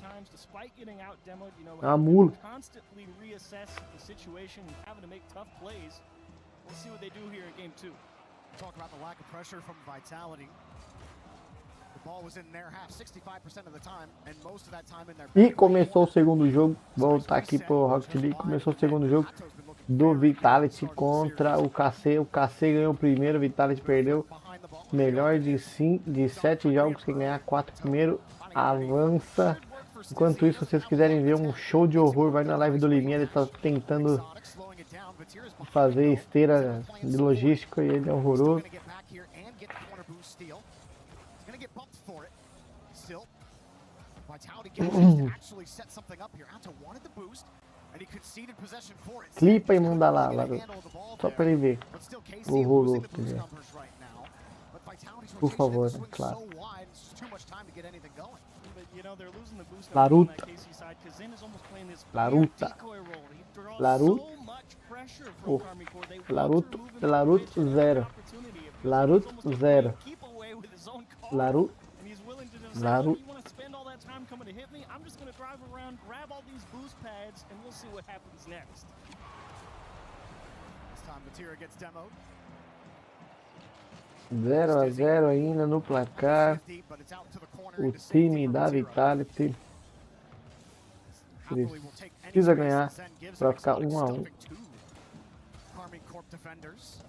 É uma mula. E começou o segundo jogo. Vou voltar aqui pro Rocket League. Começou o segundo jogo do Vitality contra o KC. O KC ganhou o primeiro, o Vitality perdeu. Melhor de 7 jogos, quem ganhar 4 primeiro avança. Enquanto isso, se vocês quiserem ver um show de horror, vai na live do Liminha. Ele tá tentando fazer esteira de logística e ele é horroroso. Clipa e manda lá, só pra ele ver o horroroso que ele é. Por favor, né? Claro. Laruta. Laruta. Laruta. Larut 0. Larut 0. Larut. Larut. I'm just gonna drive around, grab all these boost pads, and we'll see what happens next. This time Vatira gets demoed. 0-0 ainda no placar. O time da Vitality precisa ganhar para ficar 1-1. Carmine Corp defenders.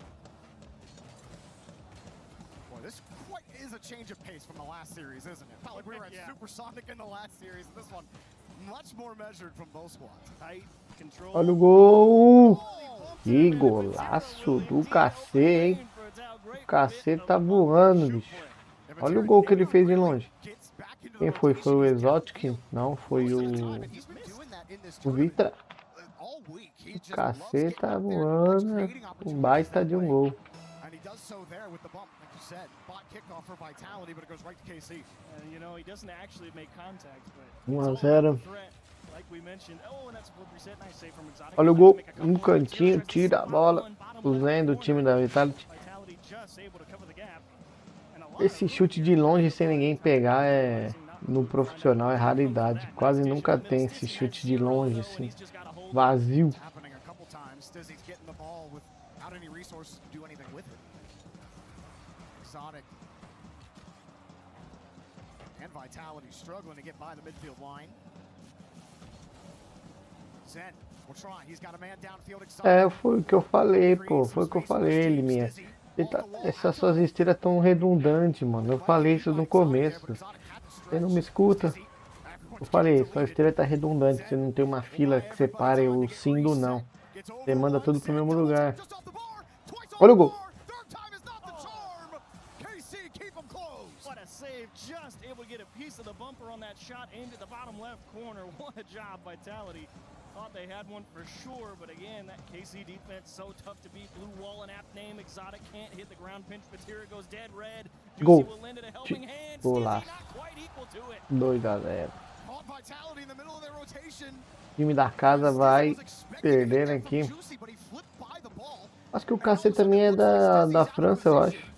Boy, this quite is a change of pace from the last series, isn't it? Felt like we were at supersonic in the last series. This one much more measured from both squads. Tight control. Olha o gol! Que golaço do KC, hein? O KC tá voando, bicho. Olha o gol que ele fez de longe. Quem foi? Foi o Exotic? Não, foi o Vitra. O KC tá voando. Um baita de um gol. 1-0. Olha o gol no cantinho, tira a bola. O Zen do time da Vitality. Esse chute de longe sem ninguém pegar no profissional é raridade. Quase nunca tem esse chute de longe assim, vazio. Vitality struggling to get by the midfield line. Zen will try. He's got a man downfield. Foi o que eu falei, pô. Foi o que eu falei, Liminha. Essas suas esteiras tão redundantes, mano. Eu falei isso no começo. Você não me escuta? Eu falei, sua esteira tá redundante. Você não tem uma fila que separe o sim do não. Você manda tudo pro mesmo lugar. Olha o gol. Just able to get a piece of the bumper on that shot aimed at the bottom left corner. What a job, Vitality. Thought they had one for sure, but again, that KC defense so tough to beat. Blue wall and app name, Exotic can't hit the ground pinch. Vatira goes dead red. Gol. Will lend it a helping hand. Golaço. Not quite equal to it. 2-0. O time da casa vai perdendo aqui. Acho que o KC também é da França, eu acho.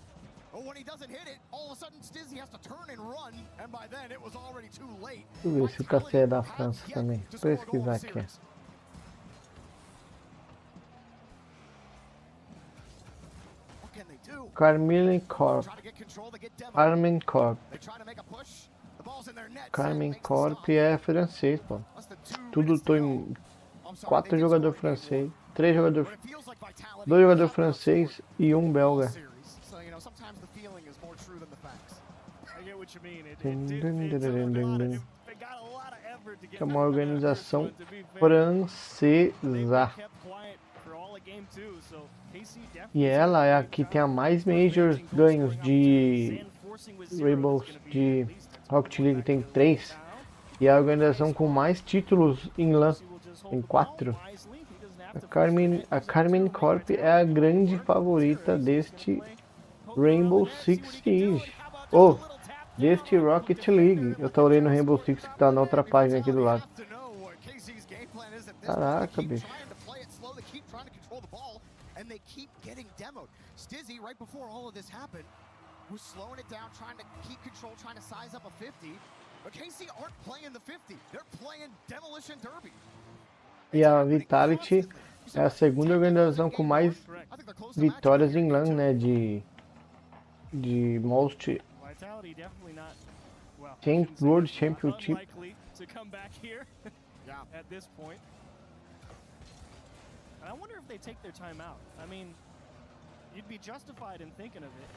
Deixa eu ver se o KC é da França também. Vou pesquisar aqui. Carmine Corp. Carmine Corp. Carmine Corp é francês, pô. Tudo tô em 4 jogadores franceses, 3 jogadores, 2 jogadores franceses e 1 belga. É uma organização francesa. E ela é a que tem a mais majors ganhos de Rainbow, de Rocket League, tem 3. E é a organização com mais títulos em LAN, tem 4. A Carmine Corp é a grande favorita deste Rainbow Six Siege. Deste Rocket League. Eu tô olhando o Rainbow Six que tá na outra página aqui do lado. Caraca, bicho. E a Vitality é a segunda organização com mais vitórias em LAN, né? De Most World Championship. I wonder if they take their time out. I mean, you'd be justified in thinking of it.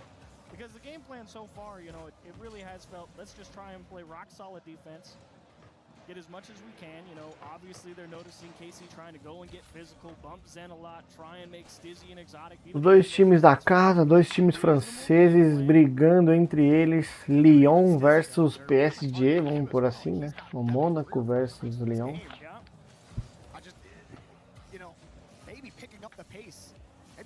Because the game plan so far, you know, it really has felt, let's just try and play rock solid defense. Get as much as we can, you know. Obviously they're noticing KC trying to go and get physical, bump Zen a lot, try and make Stizzy and Exotic. Os dois times da casa, dois times franceses brigando entre eles. Lyon versus PSG, vamos por assim, né? O Mônaco versus Lyon.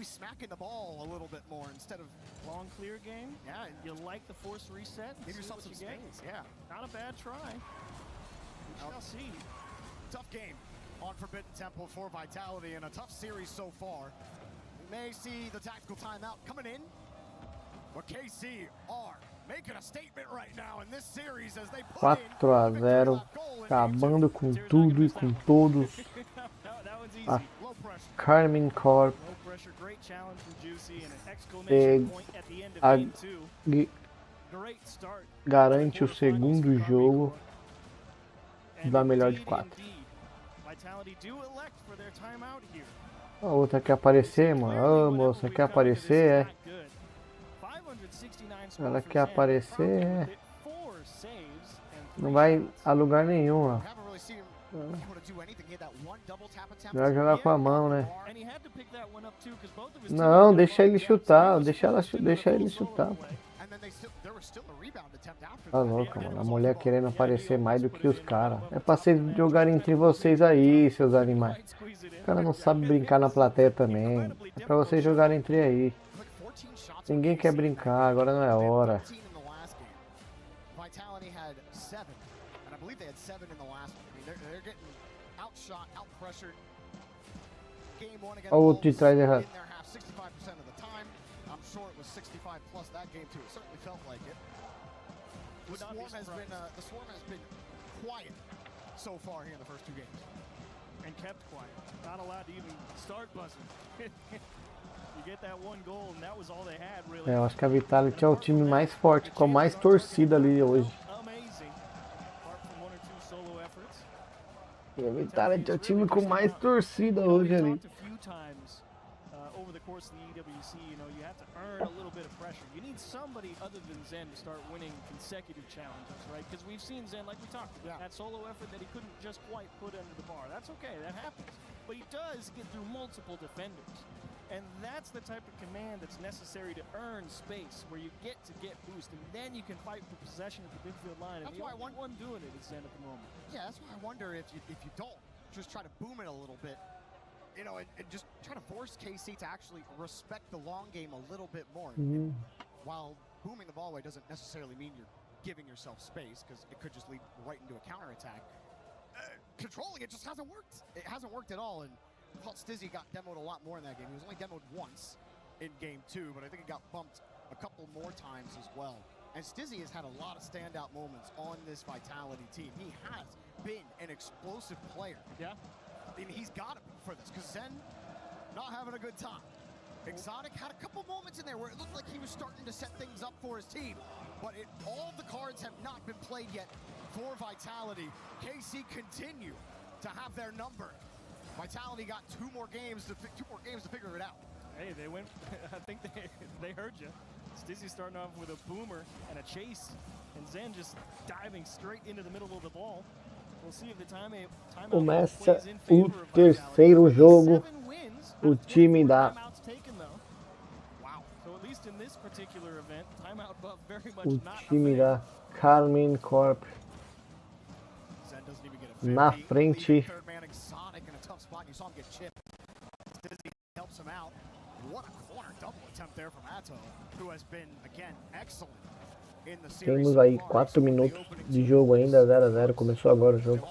Smacking the ball a little bit more instead of long clear game. Yeah, you like the force reset. Give yourself some space. Yeah, not a bad try. We shall see. Tough game on Forbidden Temple for Vitality in a tough series so far. We may see the tactical timeout coming in, but KC are making a statement right now in this series as they put in 4-0, acabando com tudo e com todos. A Carmine Corp garante o segundo jogo da melhor de 4. A outra quer aparecer, mano. A moça quer aparecer, é. Ela quer aparecer, é. Não vai a lugar nenhum, ó. Vai jogar com a mão, né? Não, deixa ele chutar, deixa ele chutar. Tá louco, mano. A mulher querendo aparecer mais do que os caras. É pra vocês jogarem entre vocês aí, seus animais. O cara não sabe brincar na plateia também. É pra vocês jogarem entre aí. Ninguém quer brincar, agora não é hora. Olha o outro de trás errado. The swarm has been quiet so far here in the first 2 games. And kept quiet. Not allowed to even start buzzing. You get that one goal and that was all they had really. Eu acho que a Vitality é o time mais forte, com mais torcida ali hoje. E a Vitality é o time com mais torcida hoje ali. Over the course of the EWC, you know, you have to earn a little bit of pressure. You need somebody other than Zen to start winning consecutive challenges, right? Because we've seen Zen, like we talked about, that solo effort that he couldn't just quite put under the bar. That's okay, that happens. But he does get through multiple defenders. And that's the type of command that's necessary to earn space, where you get boost, and then you can fight for possession at the midfield line. And that's why one doing it is Zen at the moment. Yeah, that's why I wonder if you don't just try to boom it a little bit. You know, and just try to force KC to actually respect the long game a little bit more. While booming the ball away doesn't necessarily mean you're giving yourself space, because it could just lead right into a counterattack. Controlling it just hasn't worked. It hasn't worked at all, and I thought Stizzy got demoed a lot more in that game. He was only demoed once in game 2, but I think it got bumped a couple more times as well. And Stizzy has had a lot of standout moments on this Vitality team. He has been an explosive player. Yeah. And he's got to be for this, because Zen not having a good time. Exotic had a couple moments in there where it looked like he was starting to set things up for his team, but all the cards have not been played yet for Vitality. KC continue to have their number. Vitality got 2 more games to figure it out. Hey, they went. I think they heard you. Stizzy starting off with a boomer and a chase, and Zen just diving straight into the middle of the ball. Começa o terceiro jogo, o time da Carmine Corp na frente. Temos aí 4 minutos de jogo ainda, 0-0, começou agora o jogo.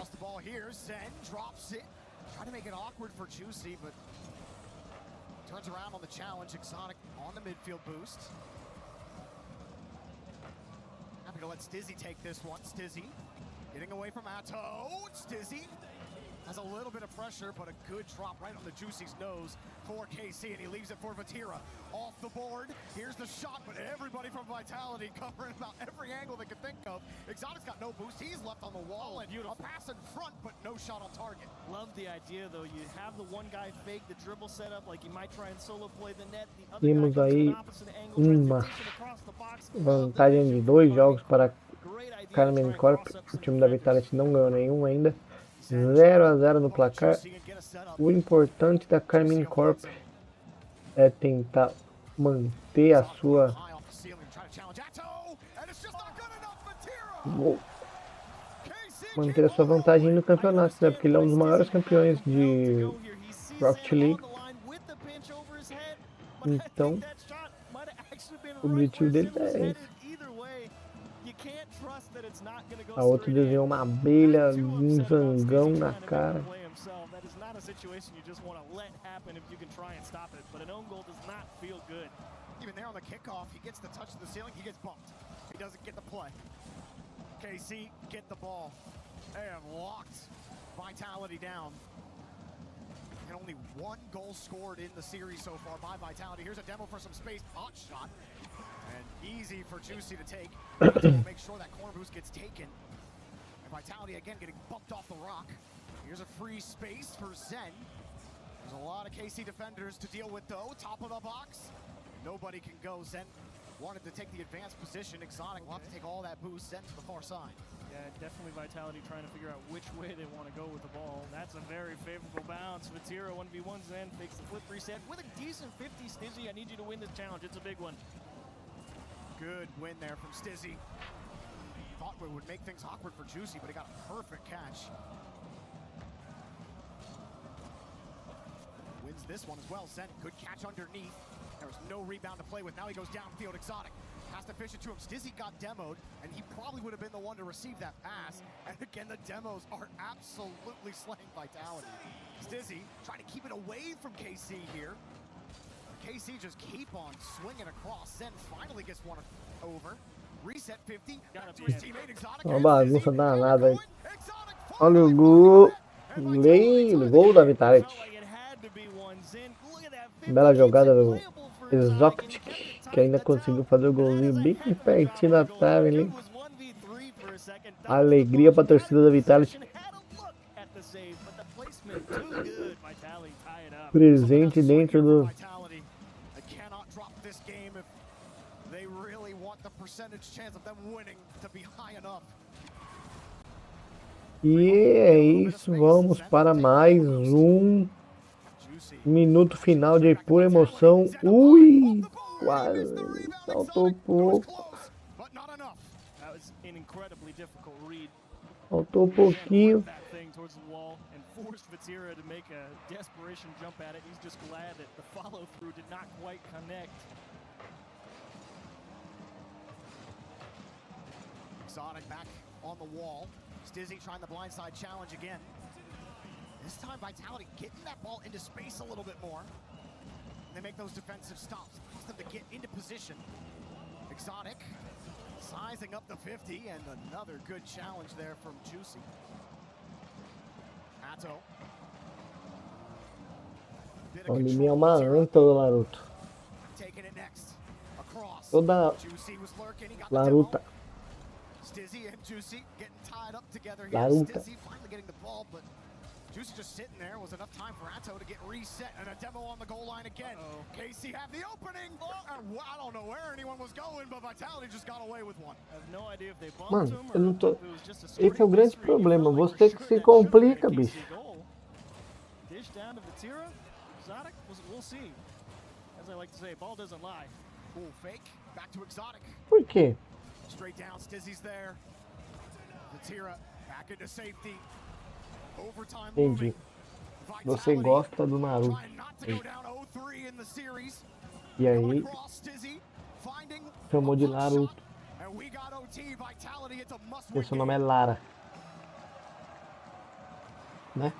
Has a little bit of pressure, but a good drop right on the Juicy's nose for KC, and he leaves it for Vatira. Off the board, here's the shot, but everybody from Vitality covering about every angle they could think of. Exotic's got no boost, he's left on the wall, and a pass in front, but no shot on target. Love the idea, though. You have the one guy fake the dribble setup, like you might try and solo play the net. The other Temos guy aí opposite angle, uma vantagem de 2 jogos para Carmine Corp. O time da Vitality não ganhou nenhum ainda. 0-0 no placar. O importante da Carmine Corp é tentar manter a sua manter a sua vantagem no campeonato, né? Porque ele é um dos maiores campeões de Rocket League. Então, o objetivo dele é esse. A outra desenhou uma abelha, um zangão na cara. Even there on the kickoff, he gets the touch of the ceiling, he gets bumped. He doesn't get the play. KC get the ball. They have locked Vitality down. And only one goal scored in the series so far by Vitality. Here's a demo for some space. Hot shot. And easy for Juicy to take. Make sure that corner boost gets taken. And Vitality again getting bumped off the rock. Here's a free space for Zen. There's a lot of KC defenders to deal with though. Top of the box. Nobody can go. Zen wanted to take the advanced position. Exotic will have to take all that boost. Zen to the far side. Yeah, definitely Vitality trying to figure out which way they want to go with the ball. That's a very favorable bounce. Vatira 1v1 Zen fakes the flip reset with a decent 50. Stizzy, I need you to win this challenge. It's a big one. Good win there from Stizzy. Thought it would make things awkward for Juicy, but he got a perfect catch. Wins this one as well. Zen, good catch underneath. There was no rebound to play with. Now he goes downfield. Exotic has to fish it to him. Stizzy got demoed, and he probably would have been the one to receive that pass. And again, the demos are absolutely slaying Vitality. Stizzy trying to keep it away from KC here. KC just keep on swinging across. Zen finally gets one over. Reset 50. Back to his teammate Exotic. Uma bagunça danada aí. Olha o gol. Gol da Vitality. Bela jogada do Exotic, que ainda conseguiu fazer o golzinho bem pertinho da trave ali. Alegria pra torcida da Vitality. Presente dentro do... E é isso, vamos para mais um minuto final de pura emoção. Ui, quase faltou pouco. Faltou pouquinho. Exotic back on the wall. Stizzy trying the blindside challenge again. This time Vitality getting that ball into space a little bit more. And they make those defensive stops. Allows them to get into position. Exotic sizing up the 50 and another good challenge there from Juicy. Atto. O Limi é uma anta, Laruto. Toda Laruta. Stizzy and Juicy getting tied up together here. Laruta. Stizzy finally getting the ball, but Juicy just sitting there. Was enough time for Atto to get reset and a demo on the goal line again. KC have the opening. I don't know where anyone was going, but Vitality just got away with one. Mano, eu não tô... Esse é o grande problema. Você que se complica, bicho. Dish down to Vatira. Exotic, we'll see. As I like to say, ball doesn't lie. Cool fake. Back to Exotic. Por quê? Straight down, Stizzy's there. Vatira back into safety. Overtime. Entendi. Você gosta do Naruto. E aí, chamou de Naruto. E seu nome é Lara. Né?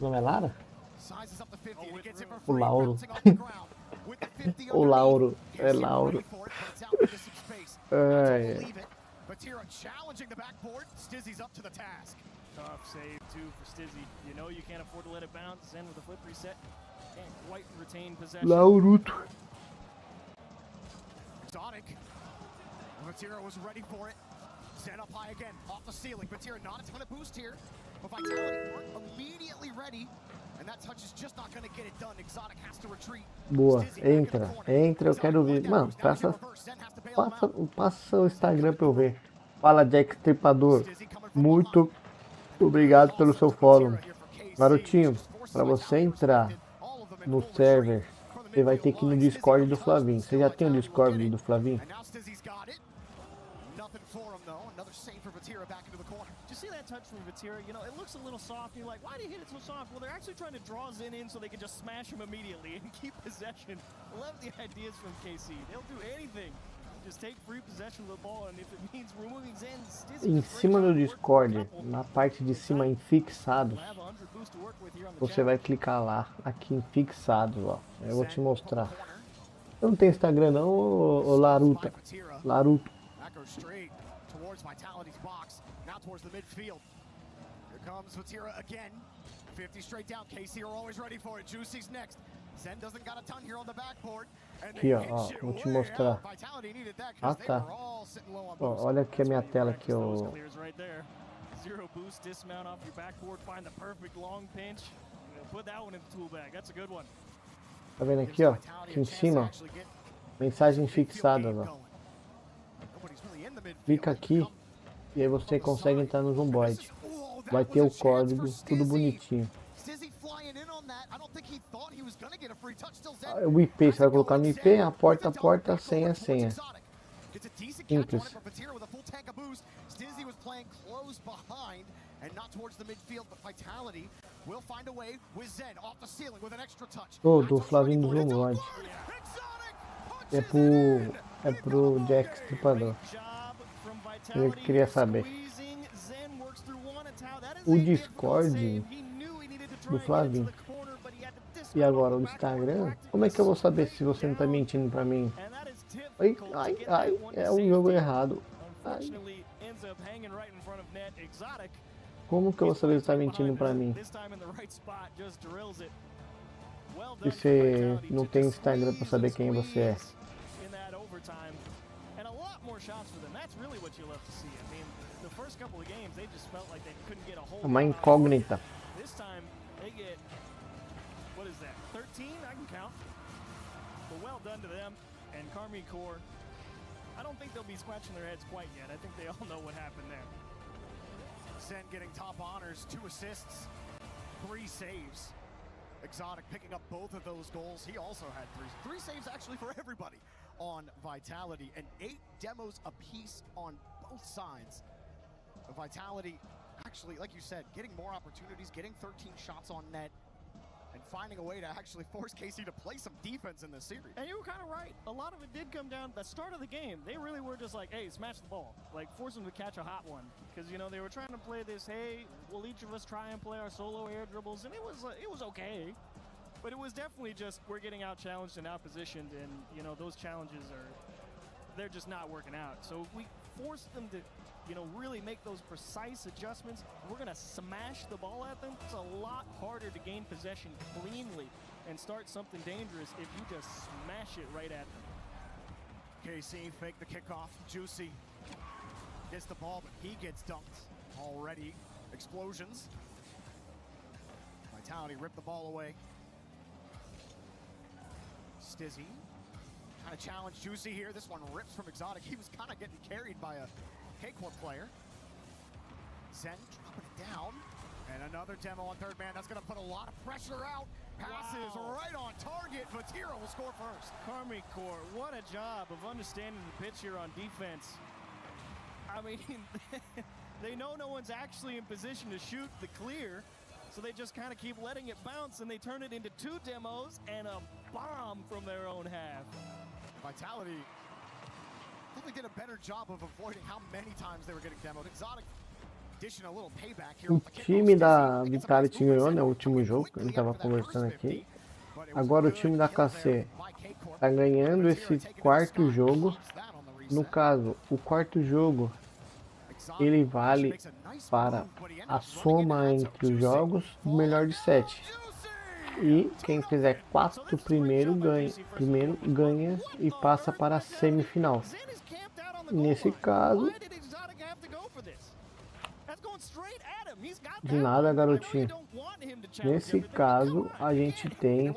O nome é Lara? O Lauro. O Lauro. É Lauro. Vatira challenging the backboard. Stizzy's up to the task. Tough save too for Stizzy. You know you can't afford to let it bounce. Zen with a flip reset. Can't quite retain possession. Laruto. Exotic. Vatira was ready for it. Zen up high again, off the ceiling. Vatira not a ton of boost here, but Vitality weren't immediately ready. And that touch is just not going to get it done. Exotic has to retreat. Boa, entra, eu quero ver. Mano, passa o Instagram pra eu ver. Fala, Jack Tripador. Muito obrigado pelo seu follow. Garotinho, pra você entrar no server, você vai ter que ir no Discord do Flavinho. Você já tem o Discord do Flavinho? for him though. Another save for Vatira back into the corner. Did you see that touch from Vatira? You know, it looks a little soft. You're like, why do you hit it so soft? Well, they're actually trying to draw Zen in so they can just smash him immediately and keep possession. I love the ideas from KC. They'll do anything. Just take free possession of the ball, and if it means removing Zen, Em cima do Discord, na parte de cima em fixados, você vai clicar lá, aqui em fixados, ó. Eu vou te mostrar. Eu não tenho Instagram não, ô Laruta. Laruto. That goes straight towards Vitality's box. Now towards the midfield. Here comes Vatira again. 50 straight down. KC are always ready for it. Juicy's next. Zen doesn't got a ton here on the backboard. Aqui, ó, vou te mostrar. Ah, tá. Ó, olha aqui a minha tela aqui, ó. Zero boost, dismount off your backboard, find the perfect long pinch. Put that one in the tool bag. That's a good one. Tá vendo aqui, ó? Aqui em cima, ó. Mensagens fixadas, ó. Clica aqui e aí você consegue entrar no Zomboid. Vai ter o código, tudo bonitinho. O IP, você vai colocar no IP, a porta, senha. Simples. Do Flavinho do Zomboid. É pro Jack Stripador. Eu queria saber. O Discord do Flavinho. E agora o Instagram? Como é que eu vou saber se você não tá mentindo pra mim? Ai, é um jogo errado. Ai. Como que eu vou saber se tá mentindo pra mim? Se você não tem Instagram pra saber quem você é. É uma incógnita. What is that? 13? I can count. But well done to them and Carmine Core. I don't think they'll be scratching their heads quite yet. I think they all know what happened there. Sen getting top honors, 2 assists, 3 saves. Exotic picking up both of those goals. He also had 3 saves actually for everybody on Vitality and 8 demos apiece on both sides. Vitality actually, like you said, getting more opportunities, getting 13 shots on net. And finding a way to actually force KC to play some defense in this series. And you were kind of right. A lot of it did come down at the start of the game. They really were just like, hey, smash the ball. Like, force them to catch a hot one. Because, you know, they were trying to play this, hey, will each of us try and play our solo air dribbles? And it was okay. But it was definitely just, we're getting out-challenged and out-positioned. And, you know, those challenges they're just not working out. So we forced them to, you know, really make those precise adjustments. We're going to smash the ball at them. It's a lot harder to gain possession cleanly and start something dangerous if you just smash it right at them. KC fake the kickoff. Juicy gets the ball, but he gets dunked already. Explosions. Vitality ripped the ball away. Stizzy kind of challenged Juicy here. This one rips from Exotic. He was kind of getting carried by a K-Corp player. Zen dropping it down. And another demo on third man. That's going to put a lot of pressure out. Passes right on target. Vatira will score first. Carmine Core, what a job of understanding the pitch here on defense. I mean, they know no one's actually in position to shoot the clear. So they just kind of keep letting it bounce, and they turn it into 2 demos and a bomb from their own half. Vitality definitely did a better job of avoiding how many times they were getting demoed. Exotic dishing a little payback here. O time da Vitality ganhou, né? O último jogo, a gente tava conversando aqui. Agora o time da KC tá ganhando esse 4º jogo. No caso, o 4º jogo ele vale para a soma entre os jogos do melhor de 7. E quem fizer 4 primeiro ganha e passa para a semifinal. Nesse caso, de nada, garotinho. Nesse caso, a gente tem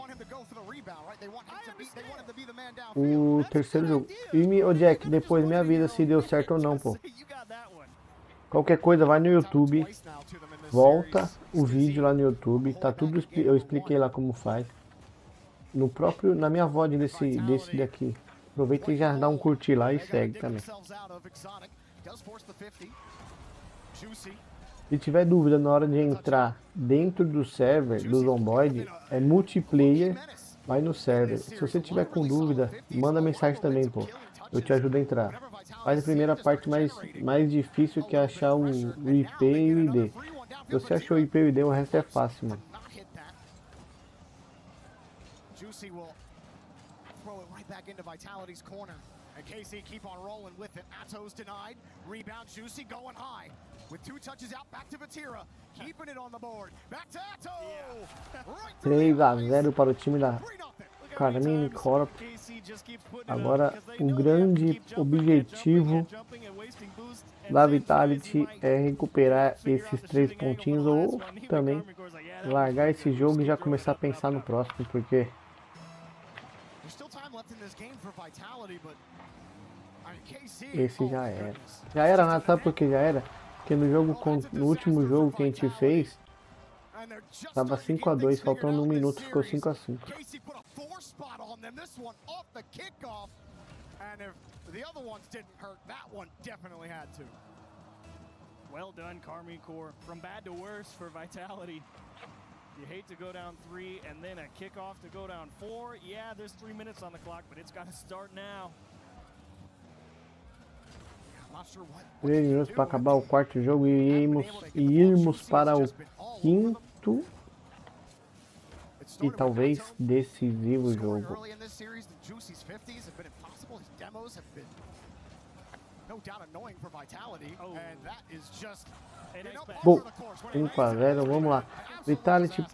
o 3º jogo. E ô Jack, depois me avisa se deu certo ou não, pô. Qualquer coisa, vai no YouTube, volta o vídeo lá no YouTube, tá tudo, eu expliquei lá como faz. Na minha VOD desse daqui. Aproveita e já dá um curtir lá e segue também. Se tiver dúvida na hora de entrar dentro do server, do Zomboid, é multiplayer, vai no server. Se você tiver com dúvida, manda mensagem também, pô. Eu te ajudo a entrar. Faz a primeira parte mais difícil, que é achar o IP e o ID. Se você achou o IP e o ID, o resto é fácil, mano. Juicy will throw it right back into Vitality's corner. And KC keep on rolling with it. Ato's denied. Rebound Juicy going high. With 2 touches out, back to Vatira. Keeping it on the board. Back to Ato! Right 3-0 para o time da Carmine Corp. Agora o grande objetivo da Vitality é recuperar esses 3 pontinhos, ou também largar esse jogo e já começar a pensar no próximo, porque esse já era. Já era nada, sabe por que já era? Porque no último jogo que a gente fez, tava 5-2, faltando 1 minuto, ficou 5-5. Well done, Carmine Core. From bad to worse for Vitality. You hate to go down 3 and then a kickoff to go down 4. Yeah, there's 3 minutes on the clock, but it's got to start now. 3 minutos para acabar o 4º jogo e irmos para o 5º e talvez decisivo jogo. Bom, 5-0, vamos lá. Vitality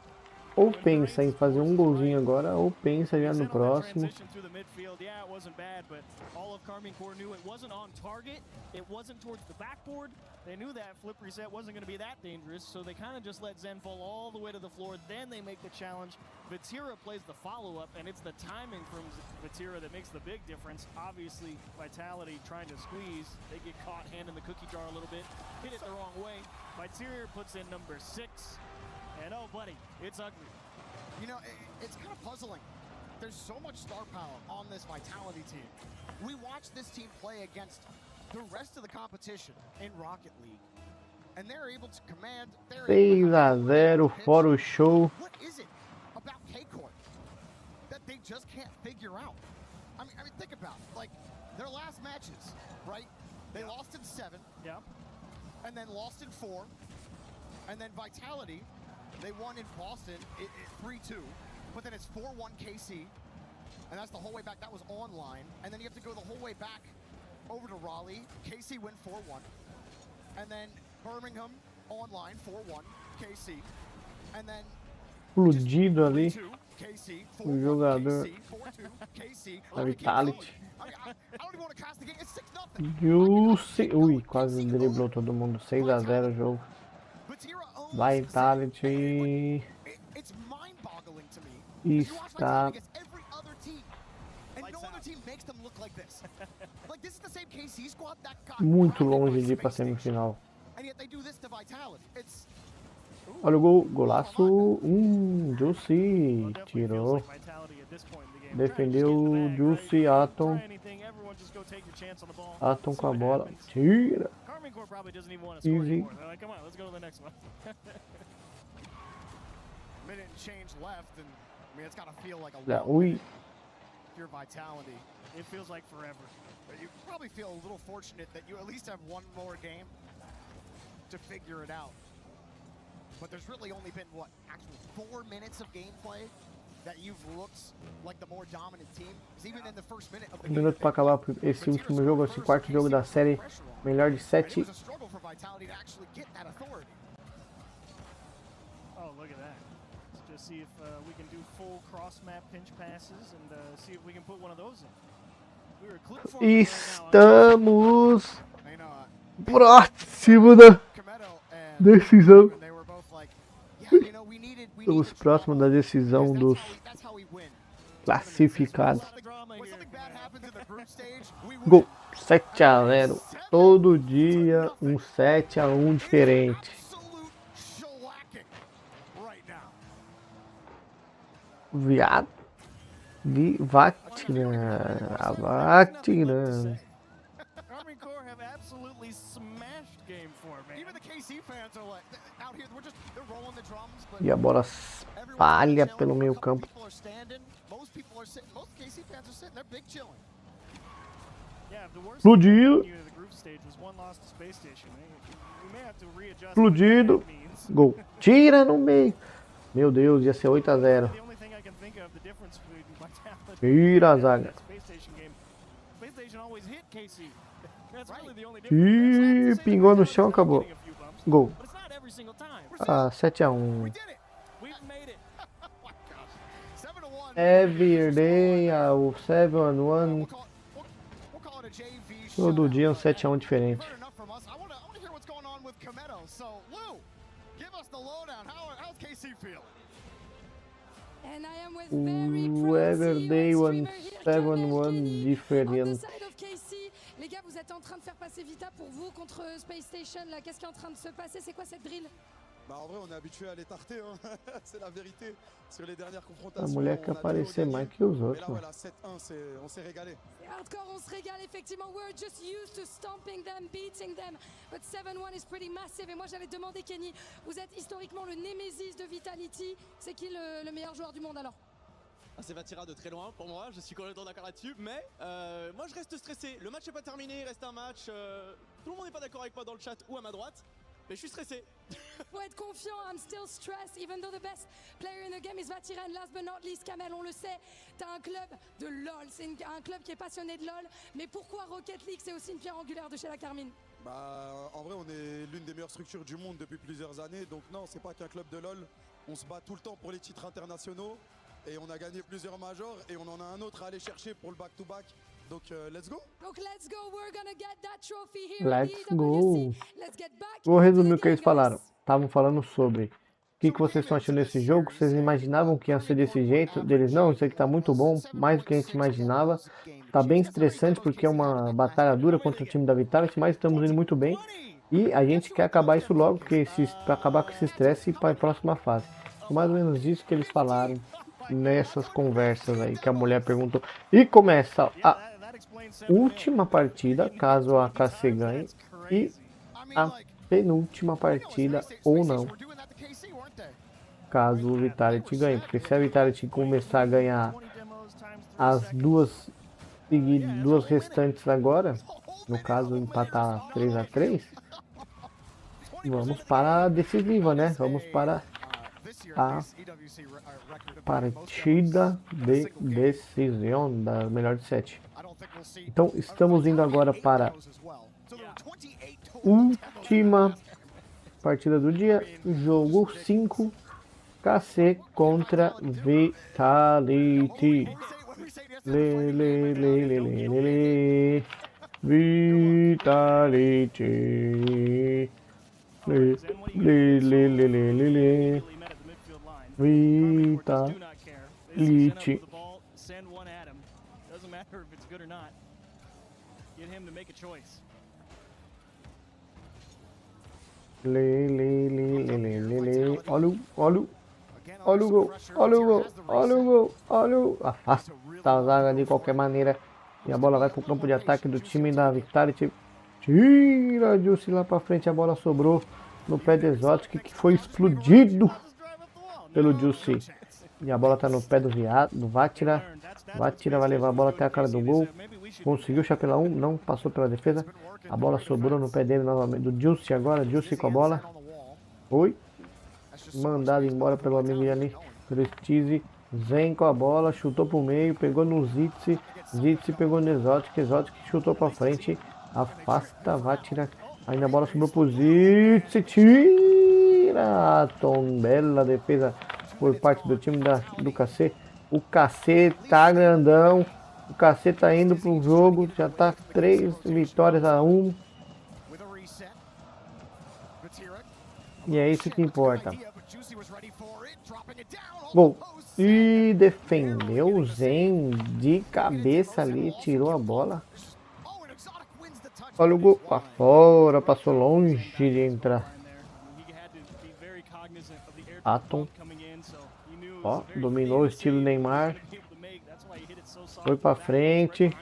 ou pensa em fazer um golzinho agora, ou pensa já no próximo. They knew that flip reset wasn't going to be that dangerous, so they kind of just let Zen fall all the way to the floor. Then they make the challenge. Vatira plays the follow-up, and it's the timing from Vatira that makes the big difference. Obviously, Vitality trying to squeeze. They get caught handing the cookie jar a little bit. Hit it the wrong way. Vatira puts in number 6. And oh, buddy, it's ugly. You know, it's kind of puzzling. There's so much star power on this Vitality team. We watched this team play against the rest of the competition in Rocket League, and they're able to command. 6-0 fora o show. What is it about K-Corp that they just can't figure out? I mean, think about it. Like their last matches, right? They lost in 7, and then lost in 4, and then Vitality, they won in Boston 3-2, but then it's 4-1 KC, and that's the whole way back. That was online, and then you have to go the whole way back over to Raleigh. KC win 4-1, and then Birmingham online 4-1 KC, and then explodido ali o jogador da Vitality. Juicy, ui, quase driblou todo mundo. 6-0 o jogo. Vitality está muito longe de ir para semifinal. Olha o gol, golaço. Juicy tirou. Defendeu Juicy, Atom com a bola. Tira. Easy. Ui. Your Vitality, it feels like forever. But you probably feel a little fortunate that you at least have one more game to figure it out. But there's really only been, what, actually 4 minutes of gameplay that you've looked like the more dominant team. Because even in the first minute of the game, minuto para acabar esse último jogo, esse 4º jogo da série, melhor de 7. it was a struggle for Vitality to actually get that authority. Oh, look at that. Let's see if we can do full cross-map pinch passes and see if we can put one of those in. Estamos próximo da decisão. Estamos próximos da decisão dos classificados. Gol 7-0. Todo dia um 7-1 diferente. Viado. Vatirando. Carmine Core have absolutely E a bola espalha pelo meio campo. Explodido. Explodido. Gol. Tira no meio. Meu Deus, ia ser 8-0. Tira a zaga. Ih, pingou no chão, acabou. Gol. Ah, 7-1. Every day, o 7-1. Todo dia um 7-1 diferente. O Everyday 1-7-1 diferente. Les gars, vous êtes en train de faire passer Vita pour vous contre Space Station. Là, qu'est-ce qui est en train de se passer? C'est quoi cette drill? Bah, en vrai, on est habitué à les tarter, hein. C'est la vérité. Sur les dernières A confrontations, mulher quer aparecer mais que os mais outros. là, voilà, 7-1, on s'est régalé. Hardcore, on se régale effectivement. We're just used to stomping them, beating them. But 7-1 is pretty massive. Et moi, j'allais te demander, Kenny, vous êtes historiquement le némésis de Vitality. C'est qui le meilleur joueur du monde alors? C'est Vatira de très loin pour moi, je suis complètement d'accord là-dessus, mais moi je reste stressé. Le match n'est pas terminé, il reste un match. Tout le monde n'est pas d'accord avec moi dans le chat ou à ma droite, mais je suis stressé. Faut être confiant, I'm still stressed, even though the best player in the game is Vatira. And last but not least, Kamel, on le sait, t'as un club de LoL, c'est un club qui est passionné de LoL. Mais pourquoi Rocket League, c'est aussi une pierre angulaire de chez la Carmine? Bah, en vrai, on est l'une des meilleures structures du monde depuis plusieurs années, donc non, c'est pas qu'un club de LoL. On se bat tout le temps pour les titres internationaux. Et on a gagné plusieurs majors et on en a un autre à aller chercher pour le back-to-back. Donc, let's go! Donc, let's go! We're gonna get that trophy here Let's at go! Let's get back. Vou resumir o que eles falaram. Estavam falando sobre o que vocês estão achando desse jogo. Vocês imaginavam que ia ser desse jeito? Deles, não, isso aqui tá muito bom, mais do que a gente imaginava. Tá bem estressante porque é uma batalha dura contra o time da Vitality, mas estamos indo muito bem. E a gente quer acabar isso logo, porque para acabar com esse estresse e para a próxima fase. Mais ou menos isso que eles falaram nessas conversas aí que a mulher perguntou. E começa a última partida, caso a KC ganhe, e a penúltima partida ou não, caso o Vitality ganhe. Porque se a Vitality começar a ganhar as duas restantes agora, no caso empatar 3-3, vamos para a decisiva, né? Vamos para a partida de decisão da melhor de 7. Então estamos indo agora para a última partida do dia, jogo 5, KC contra Vitality. Vitality. Vitality. Send one at him. Doesn't matter if it's good or not. Get him to make a choice. Olha o gol, olha o gol. Afasta a zaga de qualquer maneira. E a bola vai para o campo de ataque do time da Vitality. Tira a Juicy lá para frente. A bola sobrou no pé do Exotic, que foi explodido pelo Juicy. E a bola tá no pé do Vatira. Vatira vai levar a bola até a cara do gol. Conseguiu chapela 1, não passou pela defesa. A bola sobrou no pé dele novamente. Do Juicy agora, Juicy com a bola. Oi. Mandado embora pelo amigo ali. Prestize. Zen com a bola, chutou pro meio, pegou no Zitzi. Zitzi pegou no Exotic. Exotic chutou pra frente. Afasta, Vatira. Ainda a bola sobrou pro Zitzi. Tira. Bela defesa por parte do time do KC. O KC tá grandão. O KC tá indo pro jogo. Já tá 3-1. E é isso que importa. Gol. E defendeu o Zen de cabeça ali. Tirou a bola. Olha o gol pra fora. Passou longe de entrar. Atom. Ó, dominou o estilo Neymar. Foi pra frente.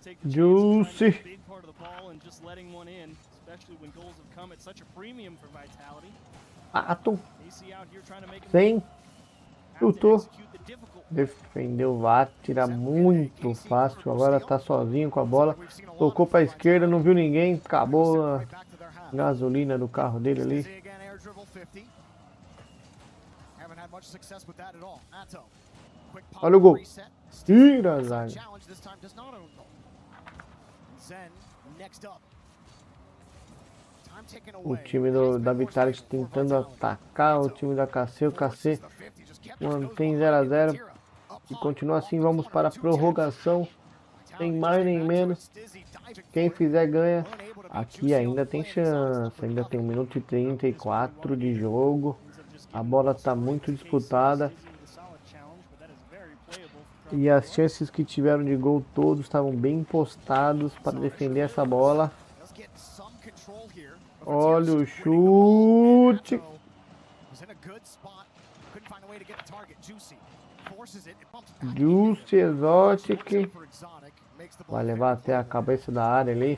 take the Juicy. chance to try and make a big part of the ball and just letting one in, especially when goals have come at such a premium for Vitality. Atom. AC out here trying to make him Sem. Chutou. execute the difficult Defendeu o Vatira muito fácil. Agora tá sozinho com a bola. Tocou pra esquerda, não viu ninguém. Acabou a gasolina do carro dele ali. Olha o gol. Tira, zaga. O time da Vitality tentando atacar o time da KC. O KC mantém 0 a 0 e continua assim. Vamos para a prorrogação. Sem mais nem menos. Quem fizer ganha. Aqui ainda tem chance. Ainda tem 1 minuto e 34 de jogo. A bola está muito disputada. E as chances que tiveram de gol todos estavam bem postados para defender essa bola. Olha o chute. Juicy Exotic. Vai levar até a cabeça da área ali.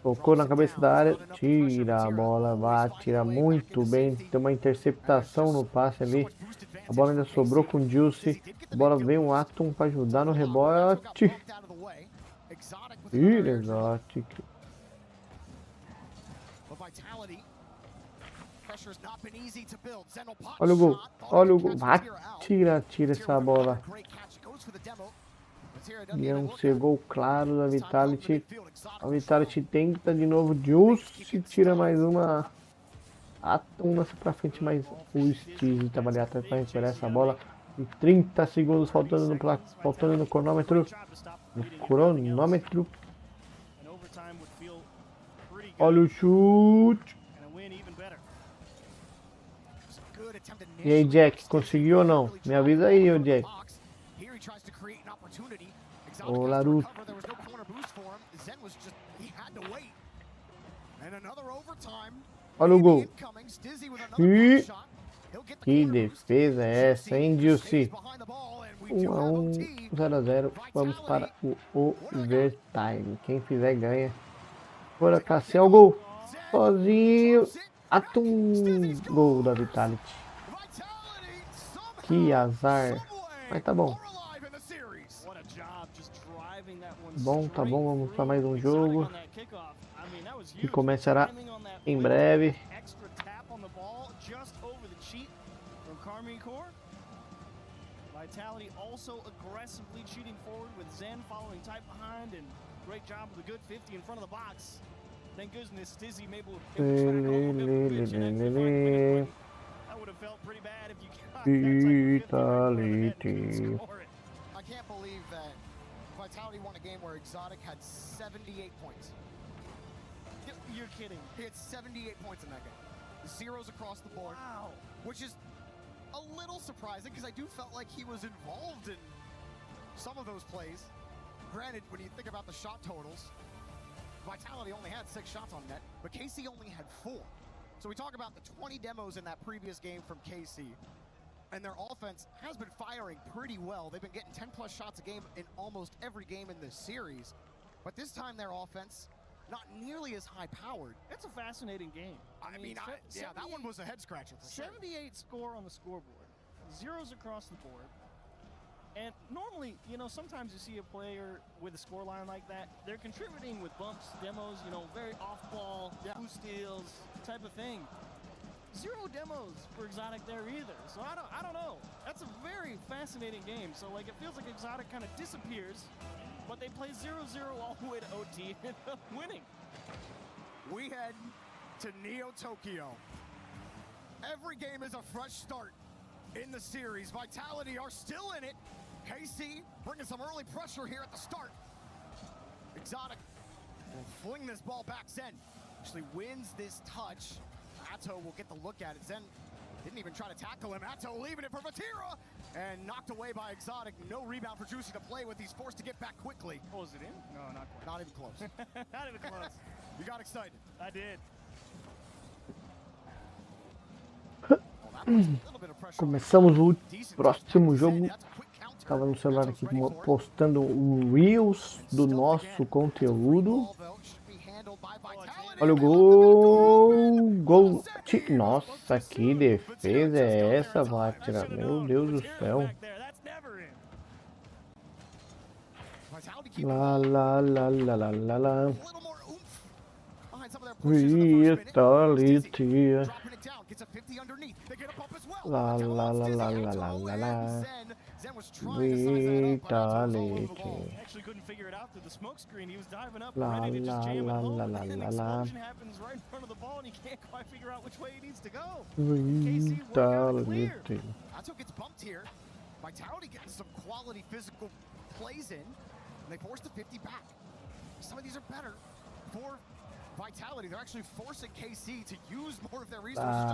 Tocou na cabeça da área. Tira a bola. Vai, tira muito bem. Tem uma interceptação no passe ali. A bola ainda sobrou com o Juicy. A bola veio um Atom para ajudar no rebote. Tira Exotic. Olha o gol. Olha o gol. Ah, tira essa bola. E é um gol claro da Vitality. A Vitality tenta de novo. Juicy tira mais uma. Atom lança pra frente, mas o Steve trabalhar atrás para recuperar essa bola. E 30 segundos faltando no cronômetro. Olha o chute. E aí, Jack, conseguiu ou não? Me avisa aí, ô Jack. Ô Laruto. Olha o gol. E que defesa é essa, hein, Juicy? 1 a 1, 0 a 0. Vamos para o overtime. Quem fizer ganha. Bora, Cassiel, o gol. Sozinho. Atum. Gol da Vitality. Que azar. Mas tá bom. Tá bom, vamos para mais um jogo. Que começará em breve. Vitality also aggressively cheating forward with Zen following tight behind, and great job with a good 50 in front of the box. Thank goodness Dizzy maybe that would have felt pretty bad if you got Vitality. I can't believe that Vitality won a game where Exotic had 78 points. You're kidding. He had 78 points in that game. Zeros across the board. Wow. Which is a little surprising because I do felt like he was involved in some of those plays. Granted, when you think about the shot totals, Vitality only had 6 shots on net, but KC only had 4. So we talk about the 20 demos in that previous game from KC, and their offense has been firing pretty well. They've been getting 10 plus shots a game in almost every game in this series, but this time their offense not nearly as high-powered. It's a fascinating game. I mean, that one was a head-scratcher for sure. 78 score on the scoreboard, zeros across the board. And normally, you know, sometimes you see a player with a scoreline like that, they're contributing with bumps, demos, you know, very off-ball, blue steals, type of thing. 0 demos for Exotic there either. So I don't know. That's a very fascinating game. So like it feels like Exotic kind of disappears, but they play 0-0 all the way to OT and end up winning. We head to Neo Tokyo. Every game is a fresh start in the series. Vitality are still in it. KC bringing some early pressure here at the start. Exotic will fling this ball back. Zen actually wins this touch. Atto will get the look at it. Zen didn't even try to tackle him. Atto leaving it for Vatira and knocked away by Exotic. No rebound for Juicy to play with. He's forced to get back quickly. Oh, is it in? No, not quite. Not even close. Not even close. You got excited. I did. Começamos o próximo jogo. Tava no celular aqui postando o Reels do nosso conteúdo. Olha o gol! Gol! Nossa, que defesa é essa, Vatira? Meu Deus do céu! Lá, lá, lá, lá, lá, lá, lá. Vitality. Lá, lá, lá, lá, lá, lá, lá, lá. Vitality. Lá, lá, lá, lá, lá, lá, lá. Vitality. Vitality getting some quality physical plays in, and they force the 50 back. Some of these are better for Vitality. They're actually forcing KC to use more of their resources.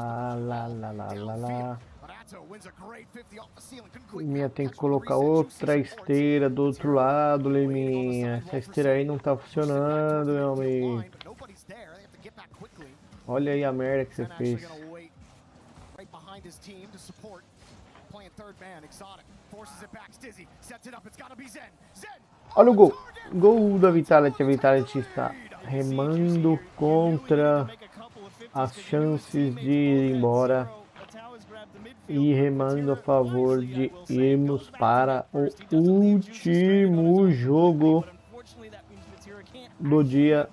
Minha tem que colocar outra esteira do outro lado, Leminha. Essa esteira aí não tá funcionando, meu amigo. Olha aí a merda que você fez. Olha o gol. Gol da Vitality. A Vitality está remando contra as chances de ir embora e remando a favor de irmos para o último jogo do dia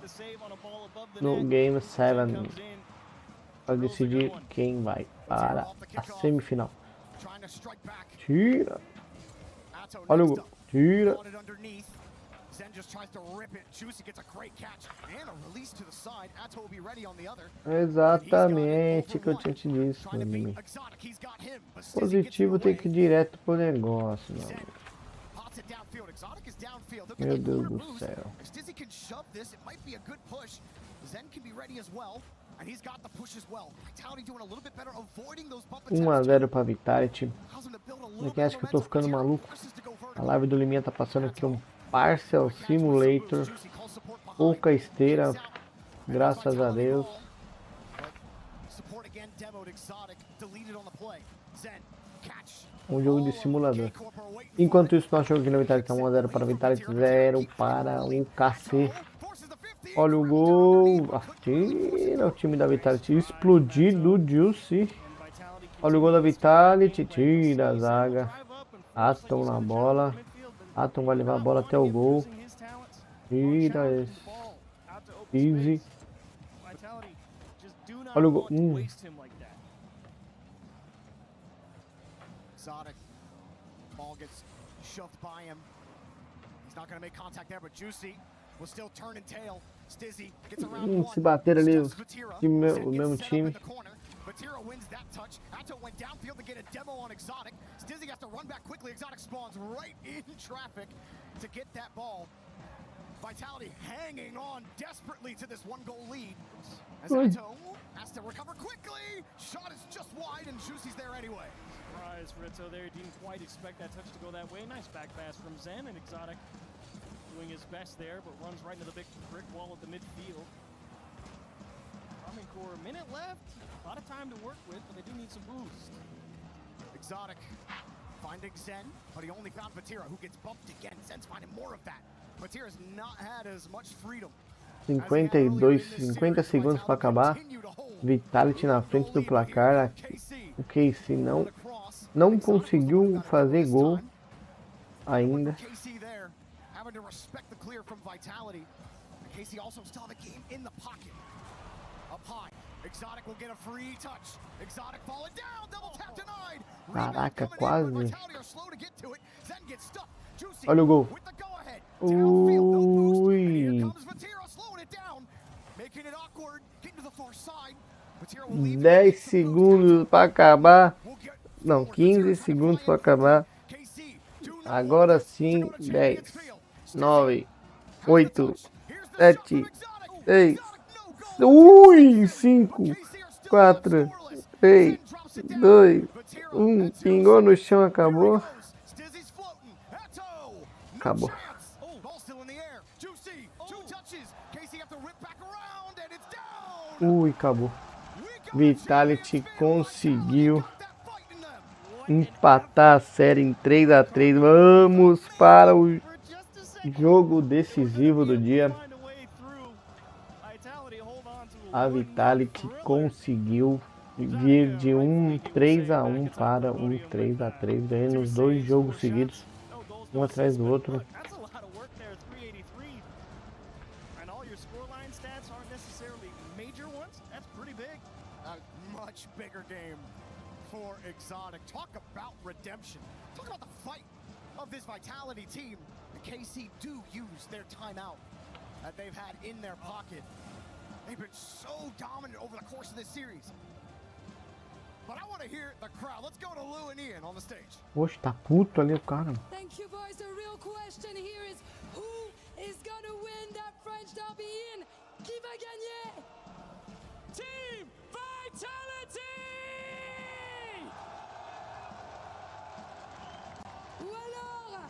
no Game 7 para decidir quem vai para a semifinal. Tira. Olha o gol. Tira. Exatamente o que eu tinha te dito, meu amigo. Positivo tem que ir direto pro negócio, meu amigo. Meu Deus do céu. 1-0 pra Vitality. Aqui acho que eu tô ficando maluco. A live do Liminha tá passando aqui um Parcel Simulator. Pouca esteira. Graças a Deus. Um jogo de simulador. Enquanto isso, nós jogamos aqui na Vitality 1-0 para a Vitality, 0 para o KC. Olha o gol. Tira o time da Vitality. Explodido do Juicy. Olha o gol da Vitality. Tira a zaga. Atom na bola. Atom vai levar a bola até o gol. Tira esse. Easy. Olha o gol. Exotic. Ball gets shoved by him. He's not going to make contact there, but Juicy will still turn and tail. Stizzy gets around Se bater ali o mesmo time. Vatira wins that touch. Atto went downfield to get a demo on Exotic. Stizzy has to run back quickly. Exotic spawns right in traffic to get that ball. Vitality hanging on desperately to this 1-goal lead. As Atto has to recover quickly. Shot is just wide and Juicy's there anyway. Surprise for Atto there. Didn't quite expect that touch to go that way. Nice back pass from Zen, and Exotic doing his best there, but runs right into the big brick wall at the midfield. Army Corps, a minute left. A lot of time to work with, but they do need some boost. Exotic finding Zen, but he only found Vatira, who gets bumped again. Zen's finding more of that. Vatira's not had as much freedom. 50 segundos para acabar. Vitality na frente do placar. O KC não conseguiu fazer gol ainda. Caraca, quase. Olha o gol. Ui. 10 segundos para acabar. Não, 15 segundos para acabar. Agora sim, 10, 9, 8, 7, 6, 5, 4, 3, 2, 1. Pingou no chão, acabou. Acabou. Ui, acabou. Vitality conseguiu empatar a série em 3-3. Vamos para o jogo decisivo do dia. A Vitality conseguiu vir de um 3-1 para um 3-3, ganhando os 2 jogos seguidos, um atrás do outro. For Exotic. Talk about redemption. Talk about the fight of this Vitality team. The KC do use their timeout that they've had in their pocket. They've been so dominant over the course of this series. But I want to hear the crowd. Let's go to Lou and Ian on the stage. Poxa, tá puto ali o cara. Thank you, boys. The real question here is who is going to win that French derby? Ian, qui va gagner? Team Vitality! Ou alors,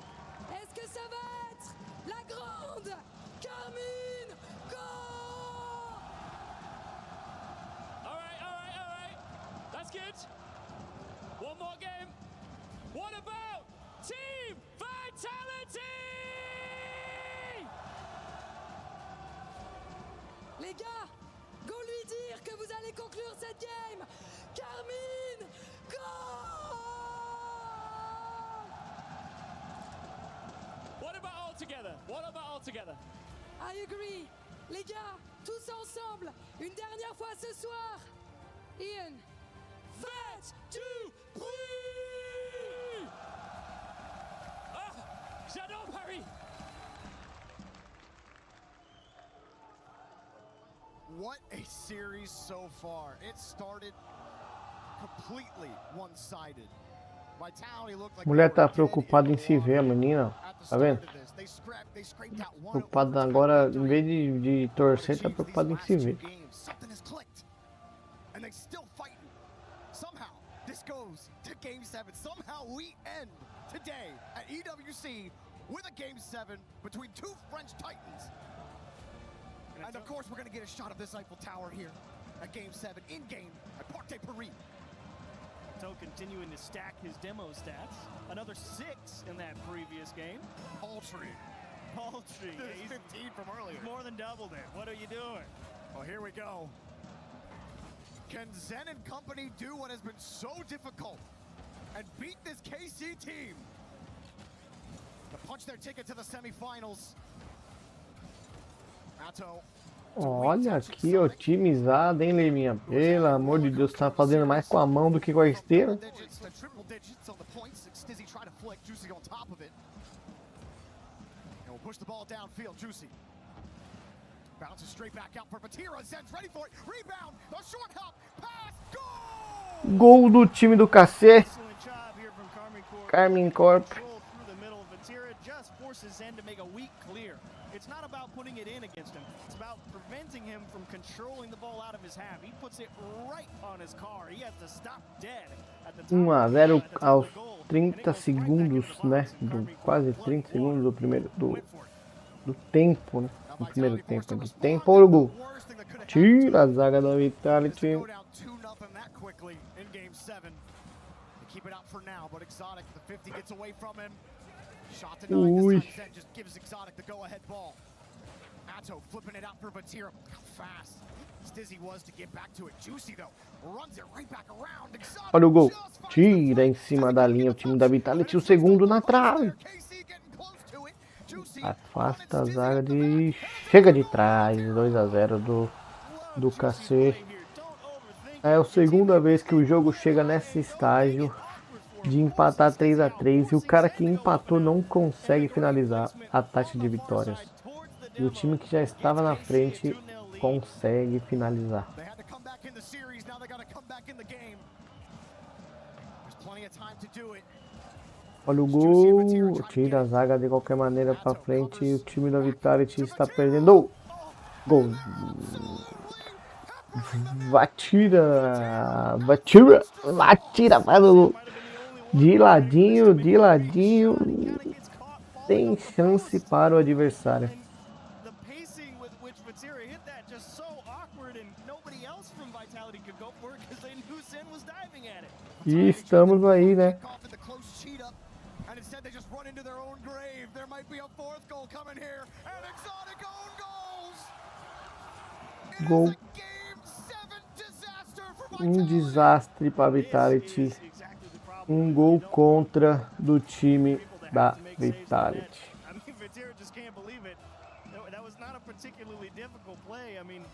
est-ce que ça va être la grande Carmine Corp? All right. That's good. One more game. What about Team Vitality? Les gars, go lui dire que vous allez conclure cette game. Carmine Corp! What about all together? I agree. Les gars, tous ensemble, une dernière fois ce soir. Ian. Faites du bruit! Ah, j'adore Paris! What a series so far. It started completely one-sided. Mulher tá preocupada em se ver, a menina, tá vendo? Preocupada agora, em vez de torcer, tá preocupada em se ver. This goes to Game 7. Somehow we end today at EWC with a Game 7 between 2 French Titans. And of course, we're going to get a shot of this Eiffel Tower here at Game 7 in-game at Parc des Paris. Continuing to stack his demo stats. Another 6 in that previous game. Paltry. He's 15 from earlier. More than doubled it. What are you doing? Well, here we go. Can Zen and company do what has been so difficult and beat this KC team to punch their ticket to the semifinals? Atto. Olha aqui, otimizado, hein, Leminha? Pelo amor de Deus, tá fazendo mais com a mão do que com a esteira. Gol do time do KC. Carmine Corp. It's not about putting it in against him. It's about preventing him from controlling the ball out of his half. He puts it right on his car. He has to stop dead at the top. 1-0 aos 30 segundos, né? Quase 30 segundos do primeiro do tempo, né? Do primeiro tempo, do tempo o gol. Tira a zaga da Vitality. Ui. Atto flipping it out for Vatira. How fast Stizzy was to get back to it. Juicy though runs it right back around. Olha o gol. Tira em cima da linha o time da Vitality. O segundo na trave. Afasta a zaga de... Chega de trás. 2-0 do KC. É a segunda vez que o jogo chega nesse estágio de empatar 3-3 e o cara que empatou não consegue finalizar a taxa de vitórias. E o time que já estava na frente consegue finalizar. Olha o gol, tira a zaga de qualquer maneira para frente e o time da Vitality está perdendo. Gol. Vatira, faz o gol. De ladinho, tem chance para o adversário. E estamos aí, né? And instead they just run into their own grave. There might be a fourth goal coming here. And exotic own goals! Gol. Um desastre para Vitality. Um gol contra do time da Vitality.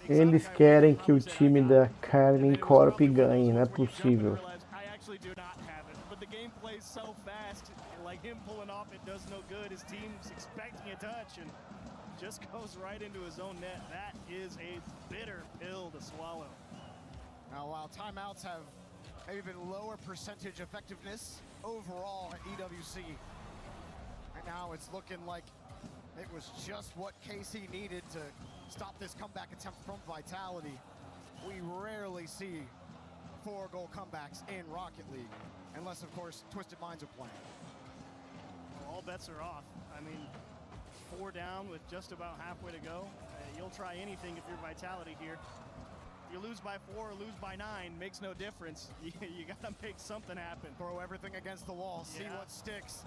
Eles querem que o time da Carmine Corp ganhe, não é possível. Like him pulling off, it does no good. His team's expecting a touch and just goes right into his own net. That is a bitter pill to swallow. Now, while timeouts have maybe been lower percentage effectiveness overall at EWC, and now it's looking like it was just what KC needed to stop this comeback attempt from Vitality. We rarely see 4-goal comebacks in Rocket League, unless, of course, Twisted Minds are playing. All bets are off. I mean, 4 down with just about halfway to go. You'll try anything if you're Vitality here. You lose by 4 or lose by 9, makes no difference. You gotta make something happen. Throw everything against the wall, see what sticks.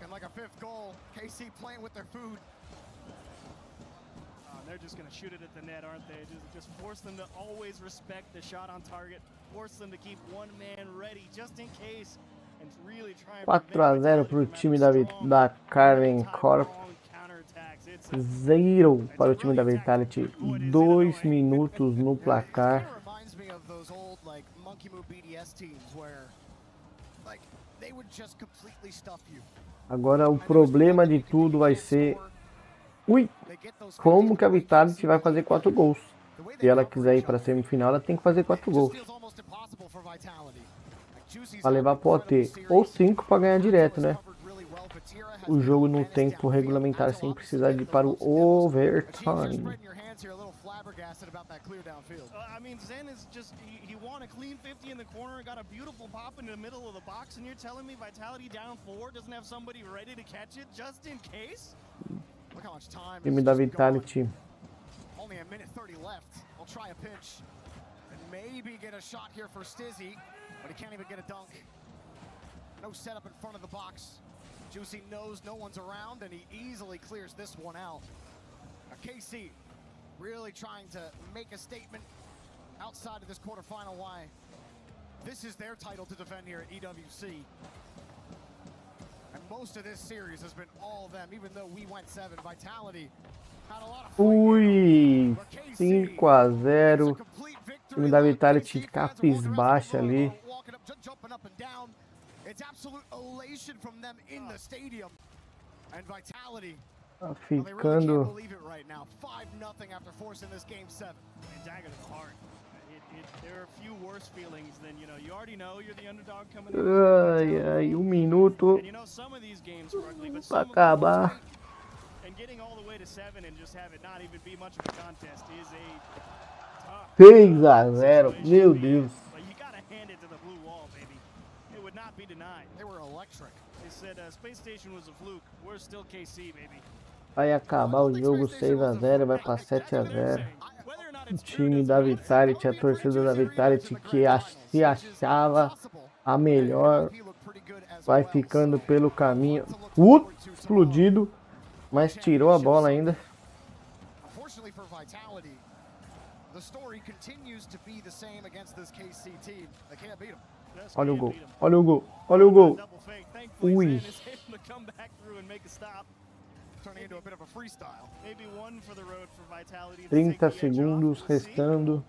And like a 5th goal, KC playing with their food. They're just gonna shoot it at the net, aren't they? Just force them to always respect the shot on target. Force them to keep one man ready just in case. 4-0 para o time da Carmine Corp. 0 para o time da Vitality. 2 minutos no placar. Agora o problema de tudo vai ser... Ui! Como que a Vitality vai fazer 4 gols? Se ela quiser ir para a semifinal, ela tem que fazer 4 gols. Para levar pro OT. Ou 5 para ganhar direto, né? O jogo no tempo regulamentar sem precisar de ir para o overtime. I mean, Zen is just, he won a clean 50 in the corner, got a beautiful pop in the middle of the box, and you're telling me Vitality down 4 doesn't have somebody ready to catch it just in case? Look how much time. Time da Vitality. Only a minute 30 left. We'll try a pinch and maybe get a shot here for Stizzy, but he can't even get a dunk. No setup in front of the box. Juicy knows no one's around, and he easily clears this one out. KC really trying to make a statement outside of this quarterfinal. Why? This is their title to defend here at EWC. And most of this series has been all them, even though we went 7. Vitality had a lot of Ui, 5-0. Time da Vitality de capas baixa ali. It's absolute elation from them in the stadium. And Vitality, Tá they really can't ficando... believe it right now. 5-0 after forcing this game 7. Dagger to the heart. There are a few worse feelings than, you know, you already know you're the underdog coming Ai, minuto pra acabar. And getting all the way to 7 and just have it not even be much of a contest is a tough 6-0, meu Deus. But you gotta hand it to the blue wall, baby. It would not be denied. They were electric. They said Space Station was a fluke. We're still KC, baby. Vai acabar o jogo 6-0, vai para 7-0. O time da Vitality, a torcida da Vitality que se achava a melhor, vai ficando pelo caminho. Explodido, mas tirou a bola ainda. Unfortunately for Vitality, the story continues to be the same against this KC team. They can't beat them. Olha o gol, olha o gol, olha o gol. Ui. 30 segundos restando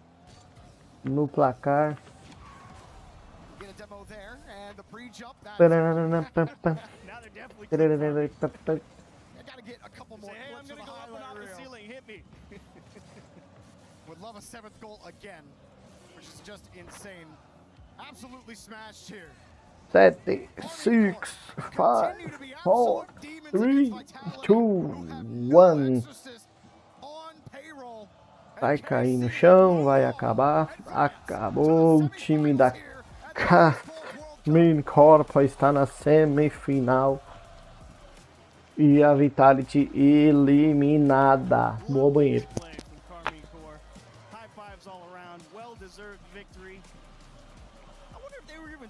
no placar. Would love a 7th goal again, which is just insane. Absolutely smashed here. 7, 6, 5, 4, 3, 2, 1. Vai cair no chão, vai acabar. Acabou. O time da Carmine Corp está na semifinal. E a Vitality eliminada. Boa banheiro.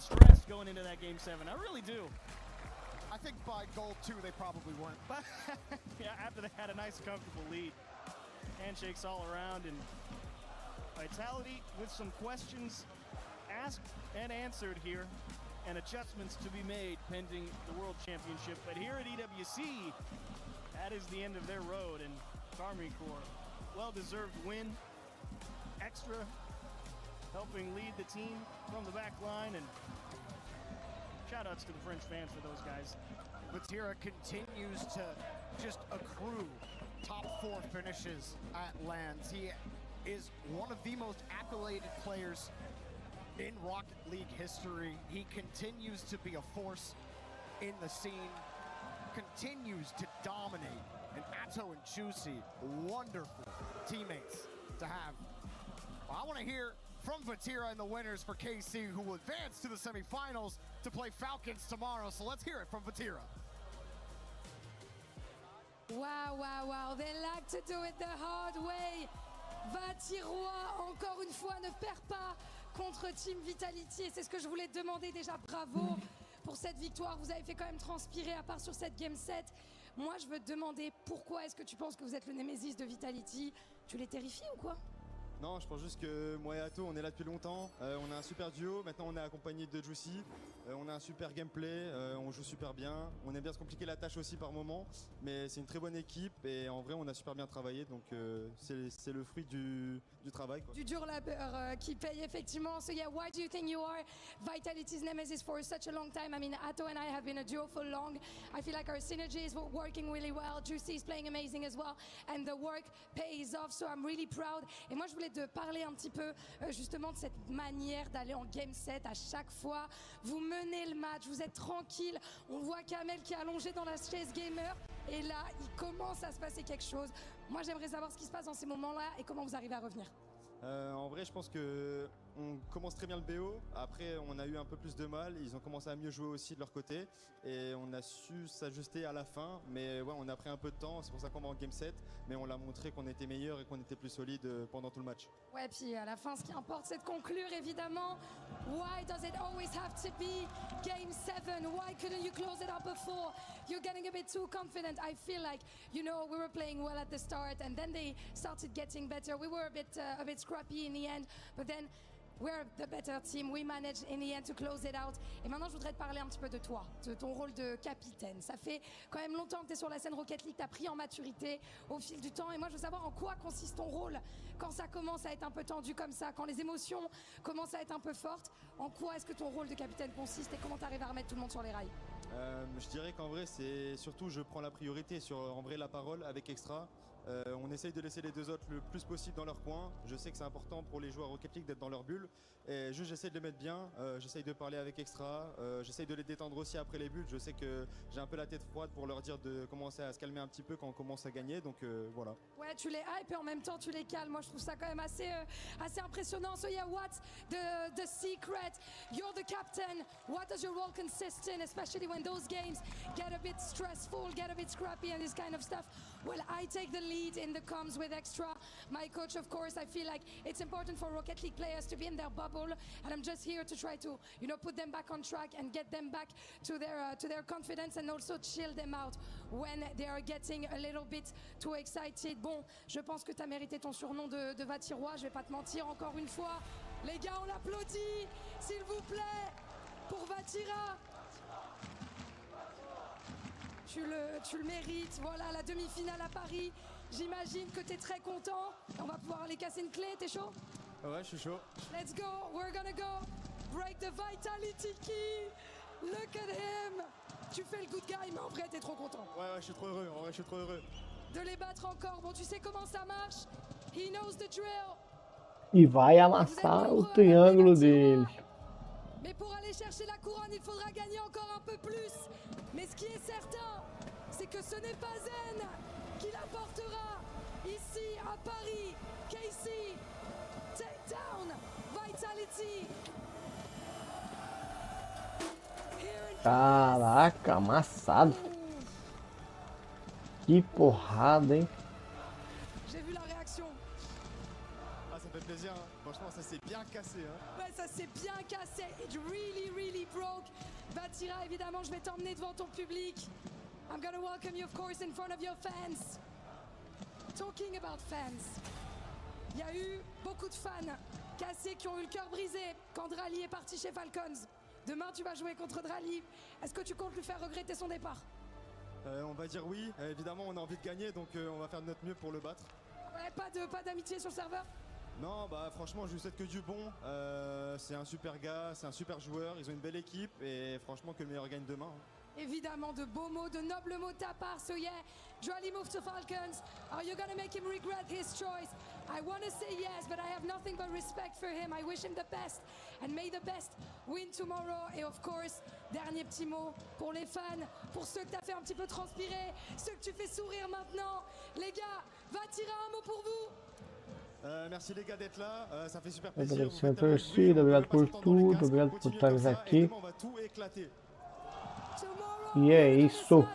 weren't stressed going into that Game 7. I really do. I think by goal 2 they probably weren't. But yeah, after they had a nice, comfortable lead. Handshakes all around, and Vitality with some questions asked and answered here, and adjustments to be made pending the World Championship. But here at EWC, that is the end of their road, and Army Corps, well-deserved win. Extra helping lead the team from the back line, and shout-outs to the French fans for those guys. Vatira continues to just accrue top 4 finishes at lands. He is one of the most accoladed players in Rocket League history. He continues to be a force in the scene, continues to dominate. And Atto and Juicy, wonderful teammates to have. Well, I want to hear from Vatira and the winners for KC, who will advance to the semifinals to play Falcons tomorrow. So let's hear it from Vatira. Wow, wow, wow. They like to do it the hard way. Vatirois, encore une fois, ne perd pas contre Team Vitality. Et c'est ce que je voulais te demander déjà. Bravo pour cette victoire. Vous avez fait quand même transpirer, à part sur cette Game 7. Moi, je veux te demander, pourquoi est-ce que tu penses que vous êtes le Némésis de Vitality? Tu les terrifies ou quoi? Non, je pense juste que moi et Atto, on est là depuis longtemps. On a un super duo. Maintenant, on est accompagné de Juicy. On a un super gameplay. On joue super bien. On aime bien se compliquer la tâche aussi par moment. Mais c'est une très bonne équipe. Et en vrai, on a super bien travaillé. Donc, c'est le fruit du travail, quoi. Du dur labeur qui paye effectivement. So yeah, why do you think you are Vitality's nemesis for such a long time? I mean, Atto and I have been a duo for long. I feel like our synergy is working really well. Juicy is playing amazing as well. And the work pays off. So I'm really proud. Et moi, je voulais de parler un petit peu justement de cette manière d'aller en Game 7 à chaque fois. Vous menez le match, vous êtes tranquille. On voit Kamel qui est allongé dans la chaise gamer. Et là, il commence à se passer quelque chose. Moi, j'aimerais savoir ce qui se passe dans ces moments-là et comment vous arrivez à revenir. En vrai, je pense que on commence très bien le BO. Après, on a eu un peu plus de mal. Ils ont commencé à mieux jouer aussi de leur côté. Et on a su s'ajuster à la fin. Mais ouais, on a pris un peu de temps. C'est pour ça qu'on va en Game 7. Mais on l'a montré qu'on était meilleur et qu'on était plus solide pendant tout le match. Ouais, puis à la fin, ce qui importe, c'est de conclure, évidemment. Why does it always have to be Game 7? Why couldn't you close it up before? You're getting a bit too confident. I feel like, you know, we were playing well at the start, and then they started getting better. We were a bit scrappy in the end, but then we're the better team. We managed in the end to close it out. Et maintenant, je voudrais te parler un petit peu de toi, de ton rôle de capitaine. Ça fait quand même longtemps que tu es sur la scène Rocket League, tu as pris en maturité au fil du temps. Et moi, je veux savoir en quoi consiste ton rôle quand ça commence à être un peu tendu comme ça, quand les émotions commencent à être un peu fortes. En quoi est-ce que ton rôle de capitaine consiste et comment tu arrives à remettre tout le monde sur les rails? Je dirais qu'en vrai, c'est surtout je prends la priorité sur en vrai la parole avec Extra. On essaye de laisser les deux autres le plus possible dans leur coin. Je sais que c'est important pour les joueurs Rocket League d'être dans leur bulle. Et juste j'essaie de les mettre bien. J'essaye de parler avec Extra. J'essaye de les détendre aussi après les buts. Je sais que j'ai un peu la tête froide pour leur dire de commencer à se calmer un petit peu quand on commence à gagner. Donc voilà. Ouais, tu les hype et en même temps tu les calmes. Moi je trouve ça quand même assez impressionnant. So yeah, what's the secret? You're the captain. What does your role consist in, especially when those games get a bit stressful, get a bit scrappy and this kind of stuff? Well, I take the lead in the comms with Extra. My coach, of course, I feel like it's important for Rocket League players to be in their bubble, and I'm just here to try to, you know, put them back on track and get them back to their confidence and also chill them out when they are getting a little bit too excited. Bon, je pense que tu as mérité ton surnom de Vatirois, je vais pas te mentir encore une fois. Les gars, on applaudit, s'il vous plaît, pour Vatira. Tu le mérites. Voilà, la demi-finale à Paris. J'imagine que tu es très content. On va pouvoir aller casser une clé. T'es chaud? Ouais, je suis chaud. Let's go. We're gonna go. Break the Vitality key. Look at him. Tu fais le good guy, mais en vrai, t'es trop content. Ouais, je suis trop heureux. En vrai, je suis trop heureux. De les battre encore. Bon, tu sais comment ça marche. He knows the drill. E vai amassar o triângulo dele. Mais pour aller chercher la couronne, il faudra gagner encore un peu plus. Mais ce qui est certain, c'est que ce n'est pas Zen qui l'apportera ici à Paris. KC, take down Vitality. Caraca, amassado. Que porrada, hein? J'ai vu la réaction. Ah, ça fait fait plaisir. Hein. Franchement, ça s'est bien cassé. Hein. Ouais, ça s'est bien cassé. It really, really broke. Vatira, évidemment, je vais t'emmener devant ton public. I'm gonna welcome you, of course, in front of your fans. Talking about fans. Il y a eu beaucoup de fans cassés qui ont eu le cœur brisé quand Drali est parti chez Falcons. Demain, tu vas jouer contre Drali. Est-ce que tu comptes lui faire regretter son départ? On va dire oui. Évidemment, on a envie de gagner, donc on va faire de notre mieux pour le battre. Ouais, pas d'amitié sur le serveur? Non, bah franchement, je lui souhaite que du bon. C'est un super gars, c'est un super joueur. Ils ont une belle équipe et franchement, que le meilleur gagne demain. Hein. Évidemment, de beaux mots, de nobles mots de ta part. So yeah, Drali move to Falcons. Are you gonna make him regret his choice? I want to say yes, but I have nothing but respect for him. I wish him the best, and may the best win tomorrow. Et of course, dernier petit mot pour les fans, pour ceux que t'as fait un petit peu transpirer, ceux que tu fais sourire maintenant. Les gars, va tirer un mot pour vous. Merci les gars d'être là, ça fait super plaisir. Agradecer a torcida, obrigado por tudo, obrigado por estares aqui. On va tout éclater. E é isso.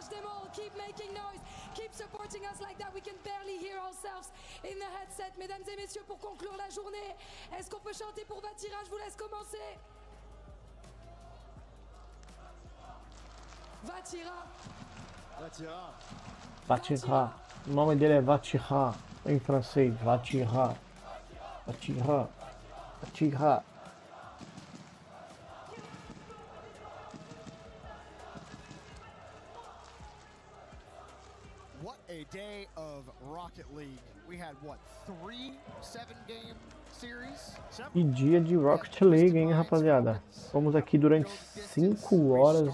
Keep supporting us like that. We can barely hear ourselves in the headset. Mesdames et messieurs, pour conclure la journée, est-ce qu'on peut chanter pour Vatira? Je vous laisse commencer. Vatira. Vatira. Vatira. O nome dele é Vatira, em francês. Vatira. Vatira. Vatira. What a day of Rocket League. We had what, 3 7-game series? E dia de Rocket League, hein, rapaziada? Fomos aqui durante 5 horas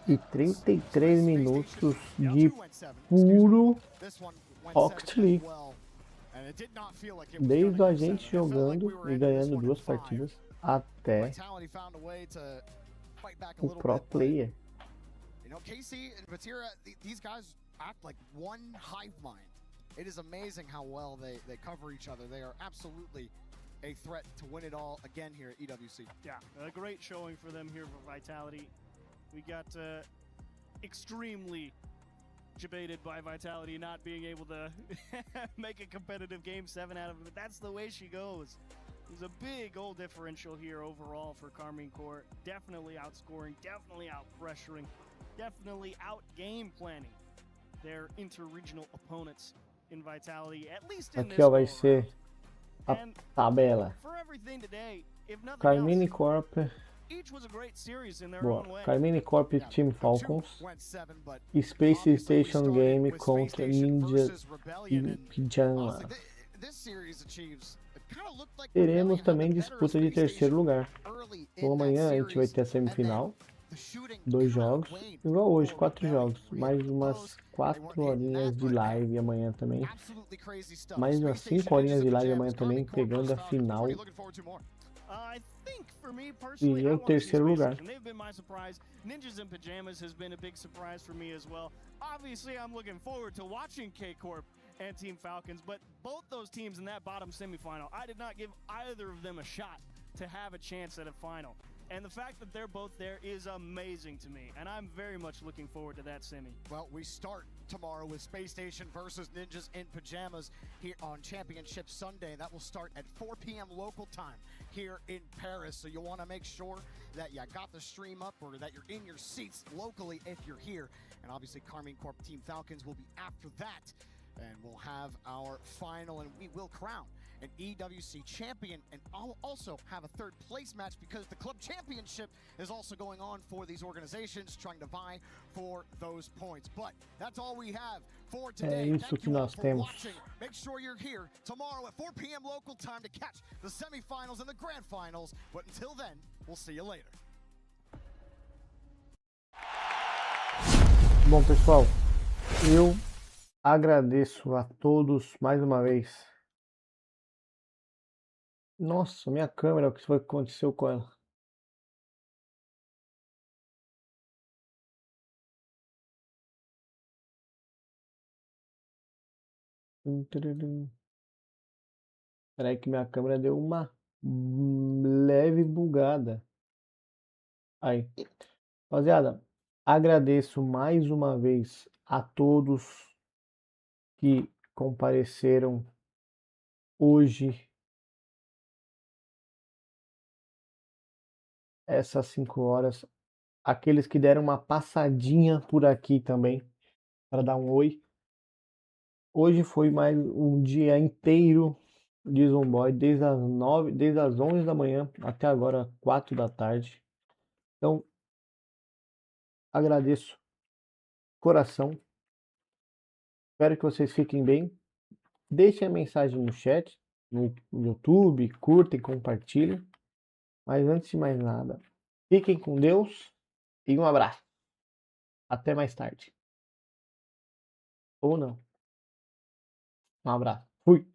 e 33 minutos de puro Rocket League. Desde a gente jogando e ganhando 2 partidas até o pro player. You know, KC and Vatira, these guys act like one hive mind. It is amazing how well they cover each other. They are absolutely a threat to win it all again here at EWC. Yeah, a great showing for them here for Vitality. We got extremely debated by Vitality not being able to make a competitive game 7 out of it, but that's the way she goes. There's a big goal differential here overall for Carmine Corp. Definitely outscoring, definitely out-pressuring, definitely out-game planning their inter-regional opponents in Vitality, at least in this Aqui, ó, vai ser a tabela. For everything today, if nothing Carmine else, Corp. each was a great series in their Boa. own way. Carmine Corp Team Falcons. Space Station Game contra Ninja e Pijama. Teremos também disputa de terceiro lugar. Então amanhã a gente vai ter a semifinal. 2 jogos. Igual hoje, 4 jogos. Mais umas 4 horinhas de live amanhã também. Mais umas 5 horinhas de live amanhã também, pegando a final. E o terceiro lugar. Ninjas in Pajamas has been a big surprise for me as well. Obviously, I'm looking forward to watching K-Corp and Team Falcons, but both those teams in that bottom semifinal, I did not give either of them a shot to have a chance at a final. And the fact that they're both there is amazing to me, and I'm very much looking forward to that semi. Well, we start tomorrow with Space Station versus Ninjas in Pajamas here on Championship Sunday. That will start at 4 p.m. local time here in Paris. So you'll want to make sure that you got the stream up or that you're in your seats locally if you're here. And obviously Carmine Corp Team Falcons will be after that. And we'll have our final, and we will crown an EWC champion, and I'll also have a 3rd place match because the club championship is also going on for these organizations trying to vie for those points. But that's all we have for today. É isso que nós temos. Make sure you're here tomorrow at 4 p.m. local time to catch the semifinals and the grand finals. But until then, we'll see you later. Bom, pessoal, eu agradeço a todos mais uma vez. Nossa, minha câmera, o que foi que aconteceu com ela? Peraí que minha câmera deu uma leve bugada. Aí. Rapaziada, agradeço mais uma vez a todos que compareceram hoje, essas 5 horas. Aqueles que deram uma passadinha por aqui também, para dar um oi. Hoje foi mais um dia inteiro de Zomboy, desde as 11 da manhã até agora 4 da tarde. Então, agradeço, coração. Espero que vocês fiquem bem. Deixem a mensagem no chat, no YouTube, curtem, compartilhem. Mas antes de mais nada, fiquem com Deus e um abraço. Até mais tarde. Ou não. Um abraço. Fui.